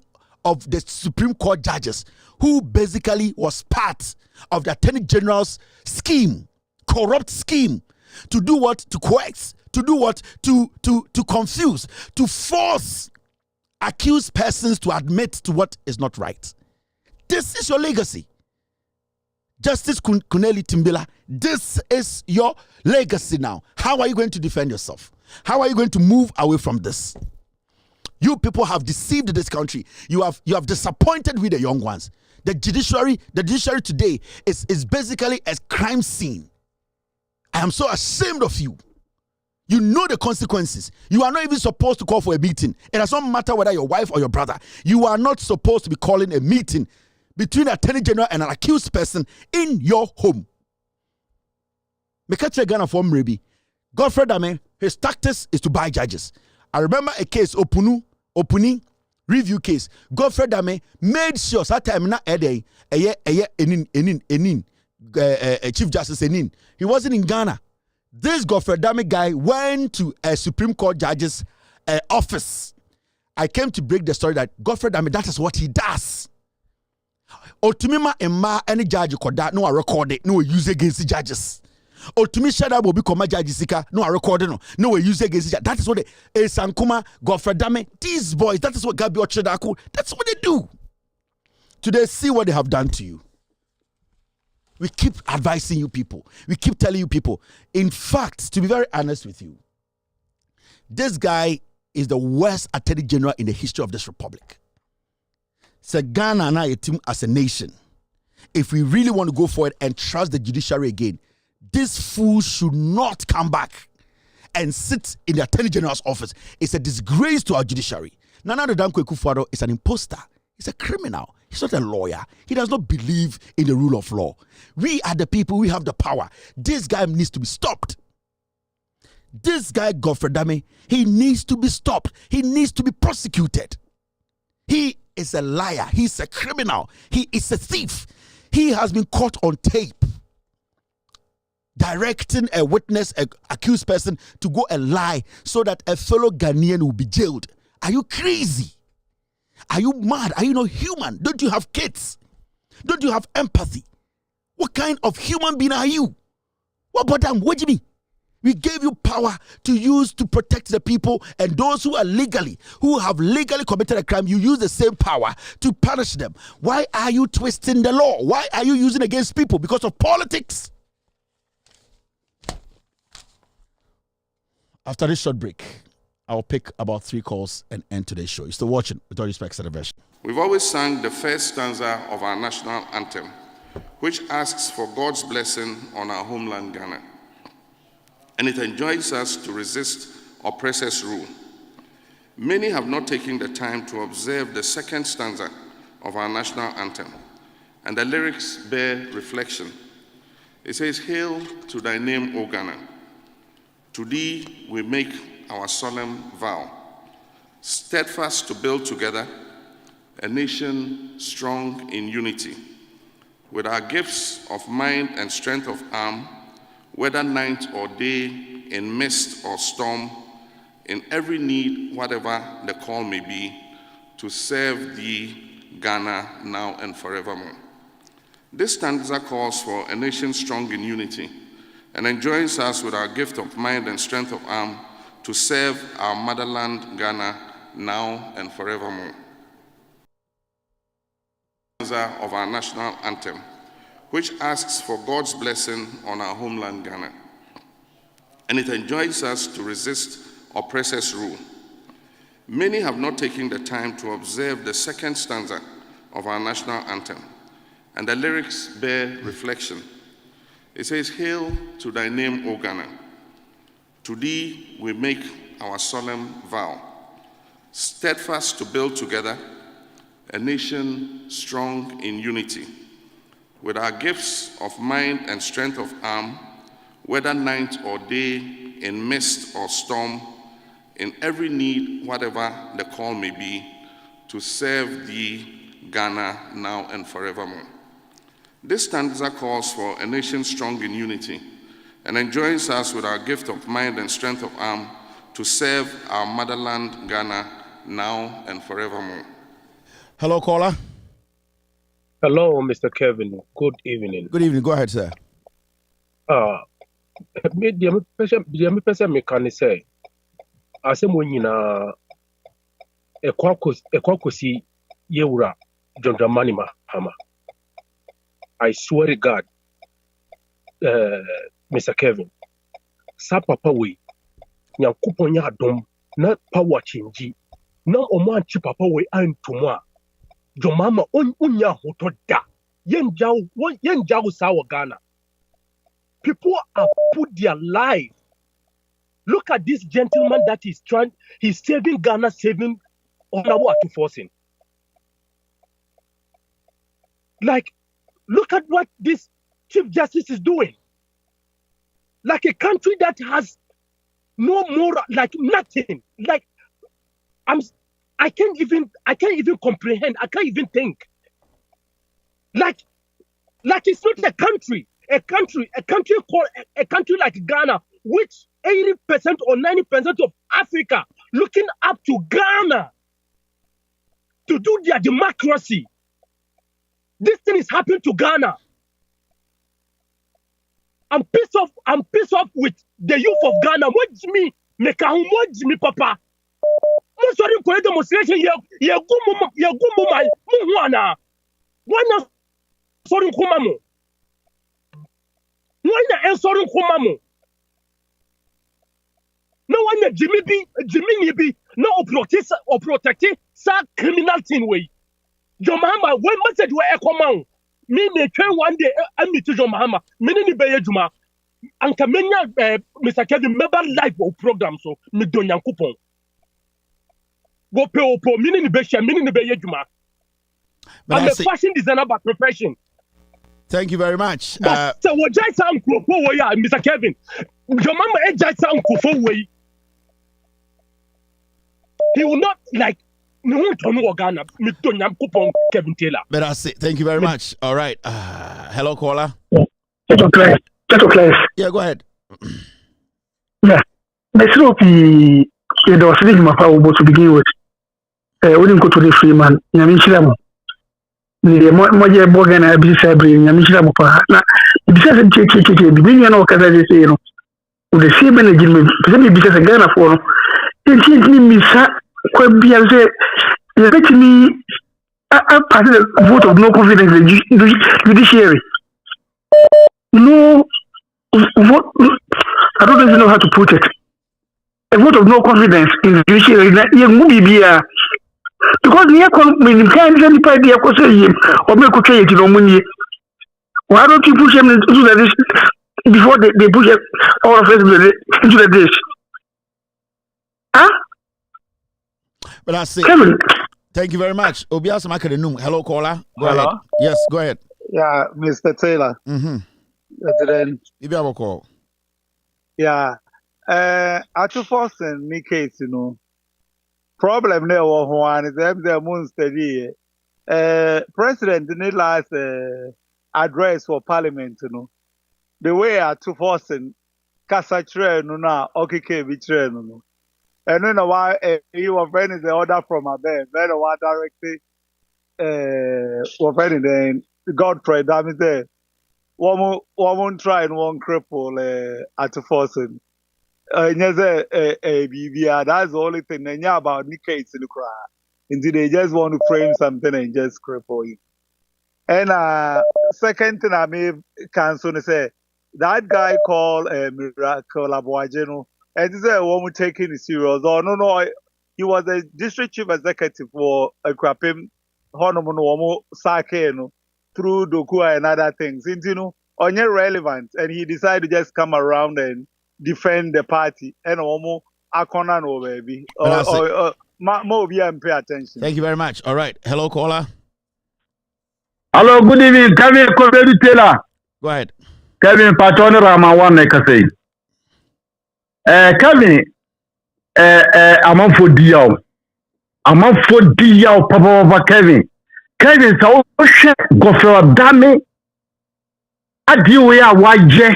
of the Supreme Court judges who basically was part of the Attorney General's scheme, corrupt scheme, to do what? To coerce, to do what? To confuse, to force accused persons to admit to what is not right. This is your legacy. Justice Kuneli Timbila, this is your legacy now. How are you going to defend yourself? How are you going to move away from this? You people have deceived this country. You have disappointed with the young ones. The judiciary today is basically a crime scene. I am so ashamed of you. You know the consequences. You are not even supposed to call for a meeting. It does not matter whether your wife or your brother. You are not supposed to be calling a meeting between an attorney general and an accused person in your home. Mekache Ghana for Mrebi. Godfrey Dame, his tactics is to buy judges. I remember a case, Opuni review case. Godfrey Dame made sure that time na Chief Justice Enin. He wasn't in Ghana. This Godfrey Dame guy went to a Supreme Court judge's office. I came to break the story that Godfrey Dame, that is what he does. Otumima Emma any judge could that no record it, no use against the judges. Otumi Shada will become a judge sika, no record no use against the judge. That is what Sankuma, Godfrey Dame, these boys, that is what Gabi Ochedaku, that's what they do. Today, see what they have done to you. We keep advising you people. We keep telling you people. In fact, to be very honest with you, this guy is the worst attorney general in the history of this republic. So Ghana and I as a nation, if we really want to go forward and trust the judiciary again, this fool should not come back and sit in the attorney general's office. It's a disgrace to our judiciary. Nana Dankwe Kufuor is an imposter. He's a criminal. He's not a lawyer. He does not believe in the rule of law. We are the people. We have the power. This guy needs to be stopped. This guy, Godfrey Dame, he needs to be stopped. He needs to be prosecuted. He is a liar. He's a criminal. He is a thief. He has been caught on tape directing a witness, an accused person, to go and lie so that a fellow Ghanaian will be jailed. Are you crazy? Are you mad? Are you not human? Don't you have kids? Don't you have empathy? What kind of human being are you? What about them? What do you mean? We gave you power to use to protect the people, and those who have legally committed a crime, you use the same power to punish them. Why are you twisting the law? Why are you using against people? Because of politics. After this short break, I'll pick about 3 calls and end today's show. You're still watching with all respect to the version. We've always sung the first stanza of our national anthem, which asks for God's blessing on our homeland, Ghana. And it enjoins us to resist oppressors' rule. Many have not taken the time to observe the second stanza of our national anthem, and the lyrics bear reflection. It says, "Hail to thy name, O Ghana. To thee we make our solemn vow, steadfast to build together a nation strong in unity, with our gifts of mind and strength of arm, whether night or day, in mist or storm, in every need, whatever the call may be, to serve thee, Ghana, now and forevermore." This stanza calls for a nation strong in unity and enjoins us with our gift of mind and strength of arm to serve our motherland, Ghana, now and forevermore. Of our national anthem, which asks for God's blessing on our homeland, Ghana. And it enjoins us to resist oppressors' rule. Many have not taken the time to observe the second stanza of our national anthem, and the lyrics bear reflection. It says, "Hail to thy name, O Ghana. To thee we make our solemn vow, steadfast to build together a nation strong in unity, with our gifts of mind and strength of arm, whether night or day, in mist or storm, in every need, whatever the call may be, to serve thee, Ghana, now and forevermore. This stanza calls for a nation strong in unity and enjoins us with our gift of mind and strength of arm to serve our motherland, Ghana, now and forevermore. Hello, caller. Hello, Mr. Kevin. Good evening. Good evening. Go ahead, sir. Me person me can say, asem wonyina ekwakosi yewura John Dramani Mahama. I swear to God, Mr. Kevin, sa papa we nyankopon nya adom na power change na omo anchi papa we antuma Jomama unya hoto da yenjao sawa Ghana. People have put their life. Look at this gentleman that he's saving Ghana, saving Honorable Atuforsen. Like, look at what this Chief Justice is doing. Like a country that has no more, like nothing. Like, I can't even comprehend. I can't even think. Like it's not a country like Ghana, which 80% or 90% of Africa looking up to Ghana to do their democracy. This thing is happening to Ghana. I'm pissed off with the youth of Ghana. Watch me, papa. I'm sorry for the demonstration. Why not? Sorry, Kumamo. Why not? Sorry, Kumamo. No one Jimmy B. No protect sa criminal thing way. John Mahama, when message were come me one day I meet John Mahama. Many ni be juma. Anka menya Mr. Kevin member live program so me don yankopon. Go pay opo mini ni be share mini ni be juma. I'm a fashion designer by profession. Thank you very much. So what jai sound Mr. Kevin. Your mama jai sound way. He will not like Kevin Taylor. But that's it. Thank you very much. All right. Hello, caller. Just okay. Yeah, go ahead. Yeah. Let's hope there was a power to begin with. We didn't go to the free man. Yamishilam. The Moja Bogan, I be sabri, Yamishilam. It doesn't take the million of Kazay, you know, with the same energy, because a Ghana for it seems me, quite be as let me pass a vote of no confidence in the judiciary. No vote, I don't even know how to put it. A vote of no confidence in the judiciary. Because near when you can't get the idea or make a change to money. Why don't you push them into the before they push all of us into the dish? Huh? But I say, thank you very much. Obias Makanum. Hello, caller. Go ahead. Yes, go ahead. Yeah, Mr. Taylor. Then maybe I will call. Yeah. Atuforsen me case, you know. Problem there was one is the moon study. President didn't last address for Parliament, you know. The way Atuforsen Kasa train no okay be train no. And then why he was friend is the order from above. Then what directly was friend then Godfrey damn there. One try and one cripple Atuforsen. That's the only thing they know about Nikkei in the crowd. Indeed, they just want to frame something and just cripple it. And second thing I may cancel is say that guy called Miracle Abuajeno, and this is a woman taking it serious. Oh no, he was the district chief executive for a crapim Honomono Sake through Dokua and other things. You know, on your relevant, and he decided to just come around and defend the party and almost akona no baby more be and pay attention. Thank you very much. All right. Hello, caller. Hello, good evening. Kevin Kobedu Taylor. Go ahead. Kevin Patron Rama one Kase. Kevin I'm on for deal. amafo di ya papa Kevin sa o hwe gofro dame adi we a waje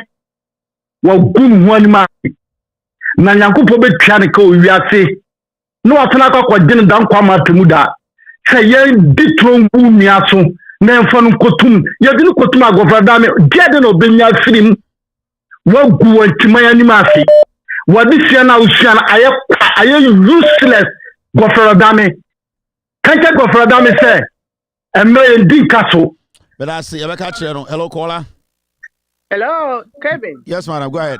wa gum ho anima na nyankopɔ betwa ne ka o wiase no atena akwa gene dan kwa matemu da sɛ yɛn di trongu nuaso na mfa no kotum yɛde no kotum agofra dame gede no benya firim wa gu wantima anima ase wadi sia na usiana aye useless gofra dame kanche gofra dame say emre ndi kaso. But I see, hello, caller. Hello, Kevin. Yes, madam, go ahead.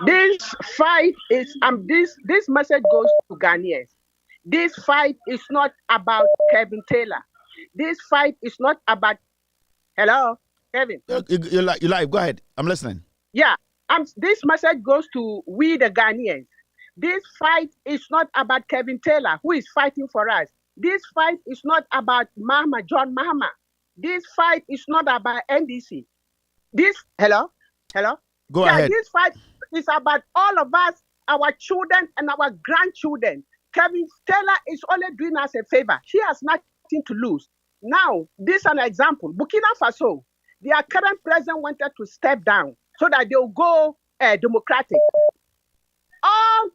This fight is this message goes to Ghanaians. This fight is not about Kevin Taylor. This fight is not about. Hello, Kevin. You live. Go ahead. I'm listening. Yeah. This message goes to we the Ghanaians. This fight is not about Kevin Taylor, who is fighting for us. This fight is not about John Mahama. This fight is not about NDC. Hello? Go ahead. This fight is about all of us, our children and our grandchildren. Kevin Taylor is only doing us a favor. He has nothing to lose. Now, this is an example. Burkina Faso, their current president wanted to step down so that they'll go democratic. All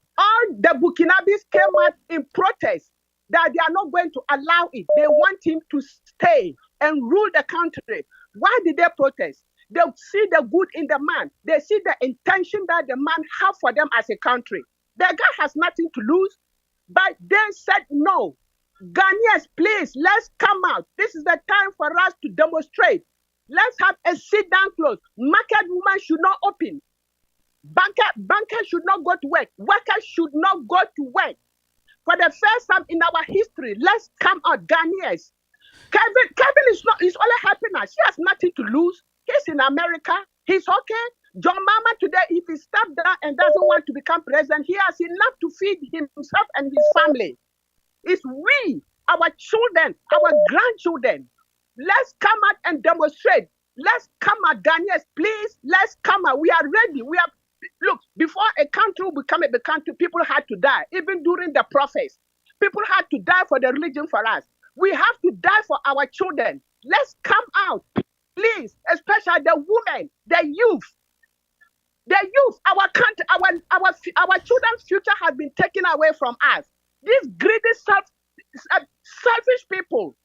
the Burkinabes came out in protest that they are not going to allow it. They want him to stay and rule the country. Why did they protest? They see the good in the man. They see the intention that the man have for them as a country. The guy has nothing to lose, but they said no. Ghanaians, please, let's come out. This is the time for us to demonstrate. Let's have a sit-down clause. Market women should not open. Bankers should not go to work. Workers should not go to work. For the first time in our history, let's come out, Ghanaians. Kevin is only happiness. He has nothing to lose. He's in America. He's okay. John Mama today, if he steps down and doesn't want to become president, he has enough to feed himself and his family. It's we, our children, our grandchildren. Let's come out and demonstrate. Let's come out, Ghanaians, please. Let's come out. We are ready. Look, before a country will become a country, people had to die. Even during the prophets, people had to die for the religion for us. We have to die for our children. Let's come out, please, especially the women, the youth. The youth, our country, our children's future has been taken away from us. These greedy, selfish people,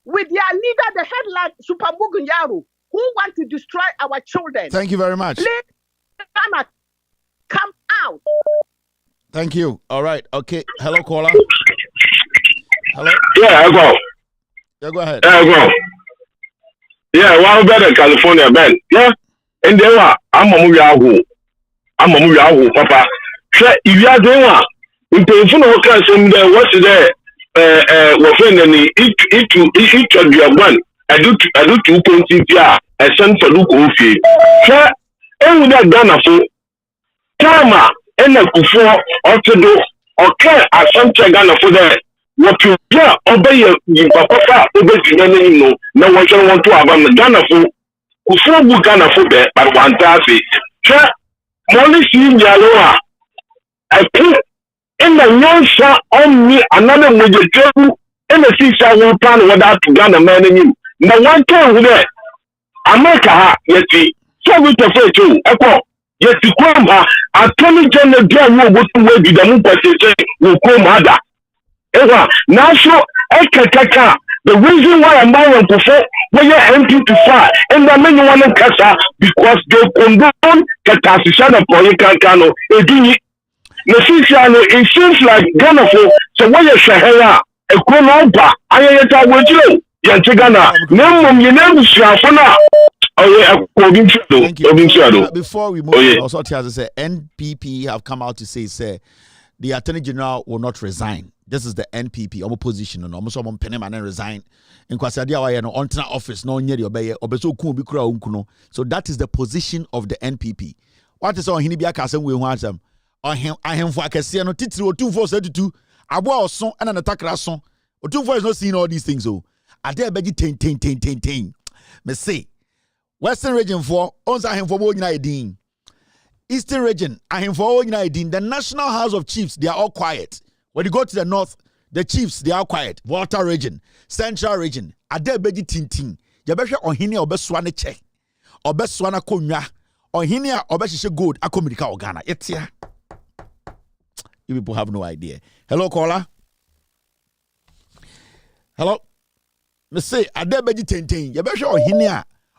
with their leader, the head like Super Mugunyaru, who want to destroy our children. Thank you very much. Please come out. Thank you. All right. Okay. Hello, caller. Hello. Yeah, I go. Yeah, go ahead. Yeah, I go. Yeah, well, better California, Ben. Yeah, and there are. I'm a movie, Papa. If you are doing one, in person, okay, so what's there? We're friendly. Each of your one. I do 2.6 years. I send for Luke Ofi. Sir, and with that Ghana for Tama and a Kufo or to do okay. I sent to Ghana for that. What you obey your papa, obey you no one shall want to have on the Ghana for Kufo Ghana for that, but one taffy. Sir, money seen Yaloa. I put in the young shot on me another with the trouble and the seashell will plan without to Ghana man in you. Now one time with that. America, yes, so we prefer to echo. Yes, to come, Attorney General will go to where the moon person will come harder. Ewa, now so, Ekaka, the reason why I'm buying before, when you're empty to fire, and the many one in Casa, because they condone Katasishana for Yankano, it seems like Ghana for, so when you're Sahara, a Konoba, I am with you. Yantigana, no, you never shall now. Oh, yeah, before we move on, also to say NPP have come out to say the Attorney General will not resign. This is the NPP opposition, and almost someone Peneman and resign. In Kwasadia, no on office, no near your bay, or Beso Kubikra Unkuno. So that is the position of the NPP. What is on Hinibia Castle? We want them. I am for Cassiano Titro 2432. Abo son and an attack son. Or 24 is not seeing all these things. So I dare beg you 10. Me say. Western region for onza him for United. Eastern region, I him for United. The National House of Chiefs, they are all quiet. When you go to the north, The chiefs, they are quiet. Volta region, Central region, Ade beji tintin. Yabesha ohini obeswane che. Obeswana konya. Ohini obeshishe gold akomirika ogana. Etia. You people have no idea. Hello, caller. Hello. Me say Ade beji tintin. Yabesha ohini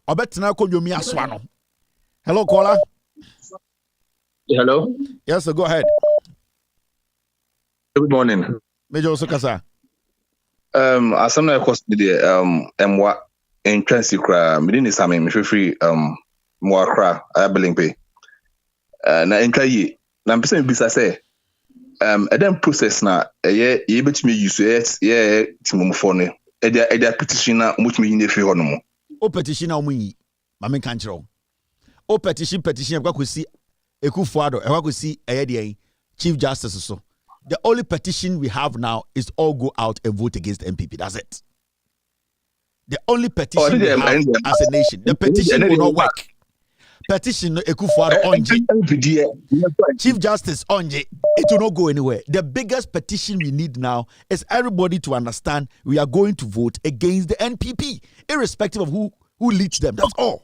obetina konyomi aswano. Hello, caller. Hello. Yes, sir, go ahead. Good morning. Major Osokasa. Asana cost the mwa intrinsic midini same me free mwa kra abeling pay. Na enka yi na mpese bisa say eden process na ye betimi use ye timomfo ne e petition na mutimi yin efi ho no mo. O petition na omunyi ma me kan kire o petition kwakosi Ekufuado kwakosi eye Chief Justice so. The only petition we have now is all go out and vote against MPP. That's it. The only petition we have as a nation. The petition will not work. Petition Ekufuado Onje. Chief Justice Onje. It will not go anywhere. The biggest petition we need now is everybody to understand we are going to vote against the NPP, irrespective of who leads them. That's all.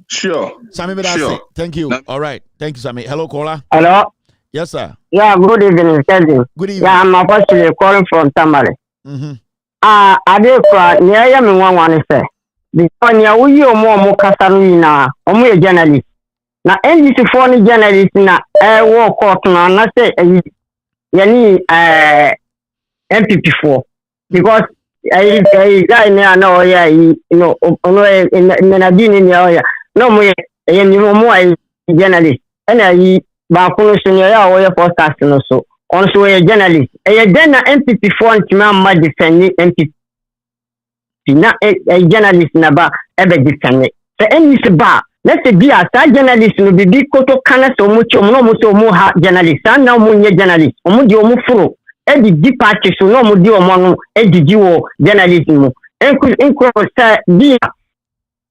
Sure. Sammy, sure. Thank you. All right. Thank you, Sammy. Hello, caller. Hello. Yes, sir. Yeah, good evening, Kevin. Good evening. Yeah, I'm actually calling from Tamale. I did cry near me one say. Because near we or more Casalina, or more journalist. Now, any foreign journalist na walk out and I say, yani MPP4. Because I guy near no, yeah, you know, in the no more journalist. And I Bakuno senior ya podcast no so also a journalist then na MPP for ntima defend MPP na a journalist na ba ebe defend so any se ba let's be a journalist no bibi koto kana so mu chi no mu so mu ha journalist na mu nye journalist omu di omu furo e di party so no mu di omu no e di wo journalism enko sa bi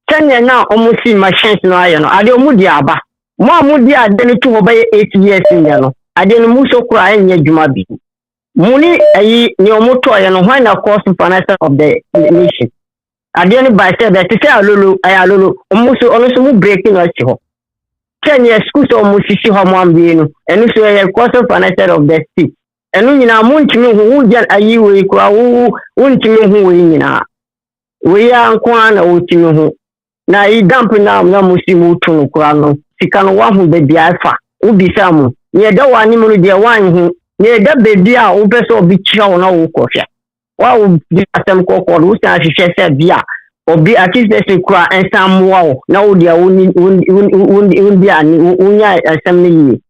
senya na omu si machines no ayo no ade omu di aba Mudi adeni to obey 8 years in yano. Adeni muso kura enye jumabi. Muni ayi ni omoto ayano when a cost financial of the nation. Adeni by say that say alulu ayalulu omuso onuso mu breaking us ho. 10 years school so omusisi ho mo ambinu. Enu so a cost financial of the state. Enu nyina muntimi hu jan ayi we kura hu untimi hu we nyina. We ya nkwa na utimi hu. Na I dump na musimu tunu kura no. Sikano wahu bebi alfa ubisa mu ye da wani mu de wanhu ye da bebi a ubeso obi chiao na wo kofia wa wo di atem kokko wo san hwehwe se bia obi akise kura ensam wo na wo dia undi ani unya asem ne yi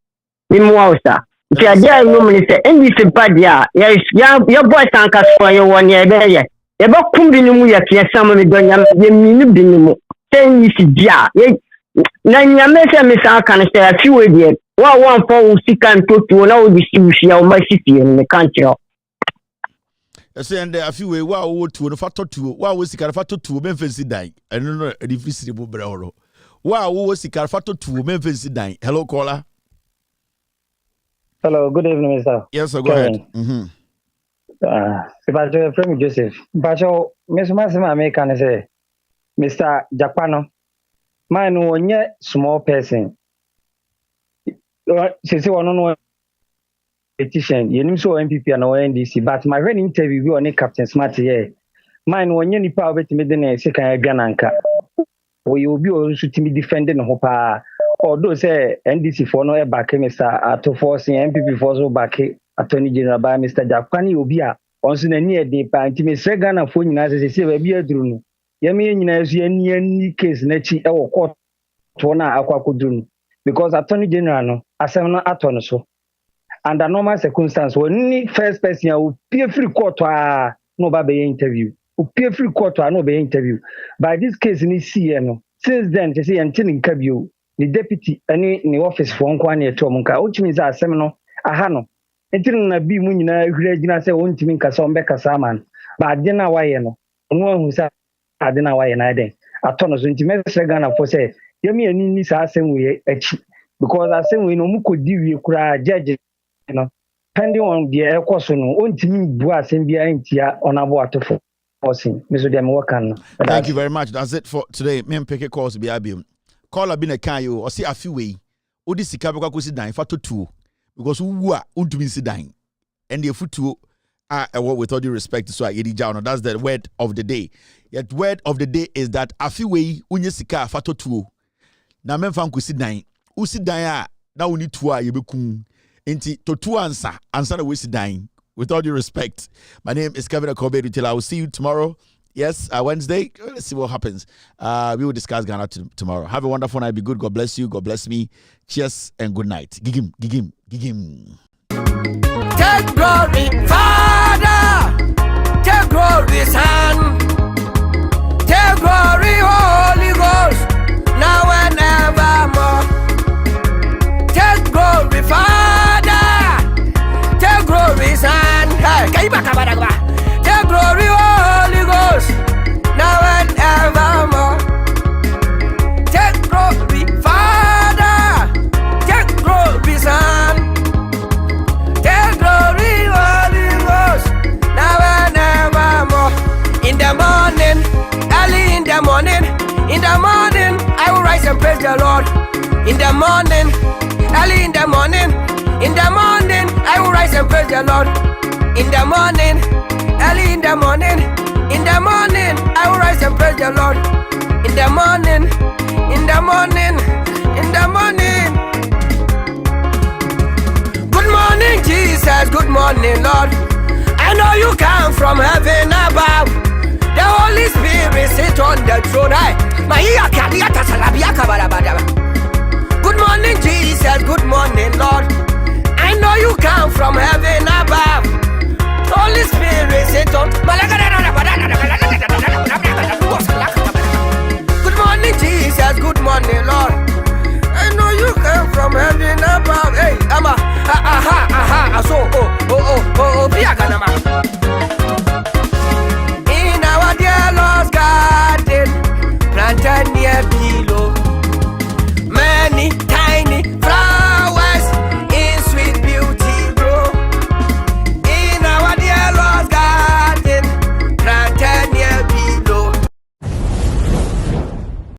mi mu wa sa ti adia no mu ni se endi se padia ya boy sanka so ye woni e be ye ba kumbi ni mu ya tiasam mi donya ye mi ni bi ni mu ten yi si dia ye na nyamese misa kan se afiwe die wa for usika ntoto na odisibuhia o masifie ne kanchiro ese ende afiwe wa wo tuo no fatotuo wa wo sika fatotuo memfensi dan eno no edifisiri bo brehoro wa wo sika fatotuo memfensi dan. Hello, caller. Hello, good evening, sir. Yes, sir, go ahead. Sebastian from Joseph Bacho mesuma me kan say Mr. Japano man wonye small person. Say one no petition. You so MPP and NDC, but my very interview we on Captain Smart here. Man wonye nipa obetimi de na se kan adwananka. We will be also to be defending hopa. Although say NDC for no back Mr. Ato Force MPP for so back Attorney General by Mr. Japani Obia. Once na near the party Mr. Ghana for you as say we be adru. Yemi nyina so any case na chi e wo court to na akwakoduru because Attorney General no asem no ato no so under normal circumstances when first person will pay free court no ba be interview will pay free court no be interview by this case ni see no since then they say antin nkabio the deputy any ni office for nkwa na eto munka ochimi za asem no aha no entin na bi mu nyina hwira gina say wontimi nkasa ombe kasa man ba de na waye no onu ahu sa adena waye na den atono so ntime se Ghana for say yemi ani ni sa asem we achi because asem we no mu kodi wie kura judge no depending on the air course, on to Bua Sembia Intia on a water for forcing. Mr. Demokan. Thank you very much. That's it for today. Me pick a course be abium. Call a bin a kayo or see a few way. Odi sikabaka kusi dine for 2 because who are unto sit dying. And the foot with all due respect to Swahili Jano, that's the word of the day. Yet word of the day is that a few way unyesika fato 2. Na men fan kusi dine. Usi dine na uni 2 yebekun. Inti to 2 answer the way sit dying. With all due respect, my name is Kevin Akobe Retail. I will see you tomorrow. Yes, Wednesday. Let's see what happens. We will discuss Ghana tomorrow. Have a wonderful night. Be good. God bless you. God bless me. Cheers and good night. Gigim, gigim, gigim. Take glory, Father. Take glory, Son. Take glory, Holy Ghost. Now and evermore. Take glory, Father. Take glory, Son. Take glory, Holy Ghost. Now and evermore. Take glory, Father. Take glory, Son. Take glory, Holy Ghost. Now and evermore. In the morning, early in the morning, I will rise and praise the Lord. In the morning, early in the morning, I will rise and praise the Lord. In the morning, early in the morning, I will rise and praise the Lord. In the morning, Good morning, Jesus. Good morning, Lord. I know you come from heaven above. The Holy Spirit sit on the throne. Good morning, Jesus. Good morning, Lord. I know you come from heaven above. Holy Spirit sit on.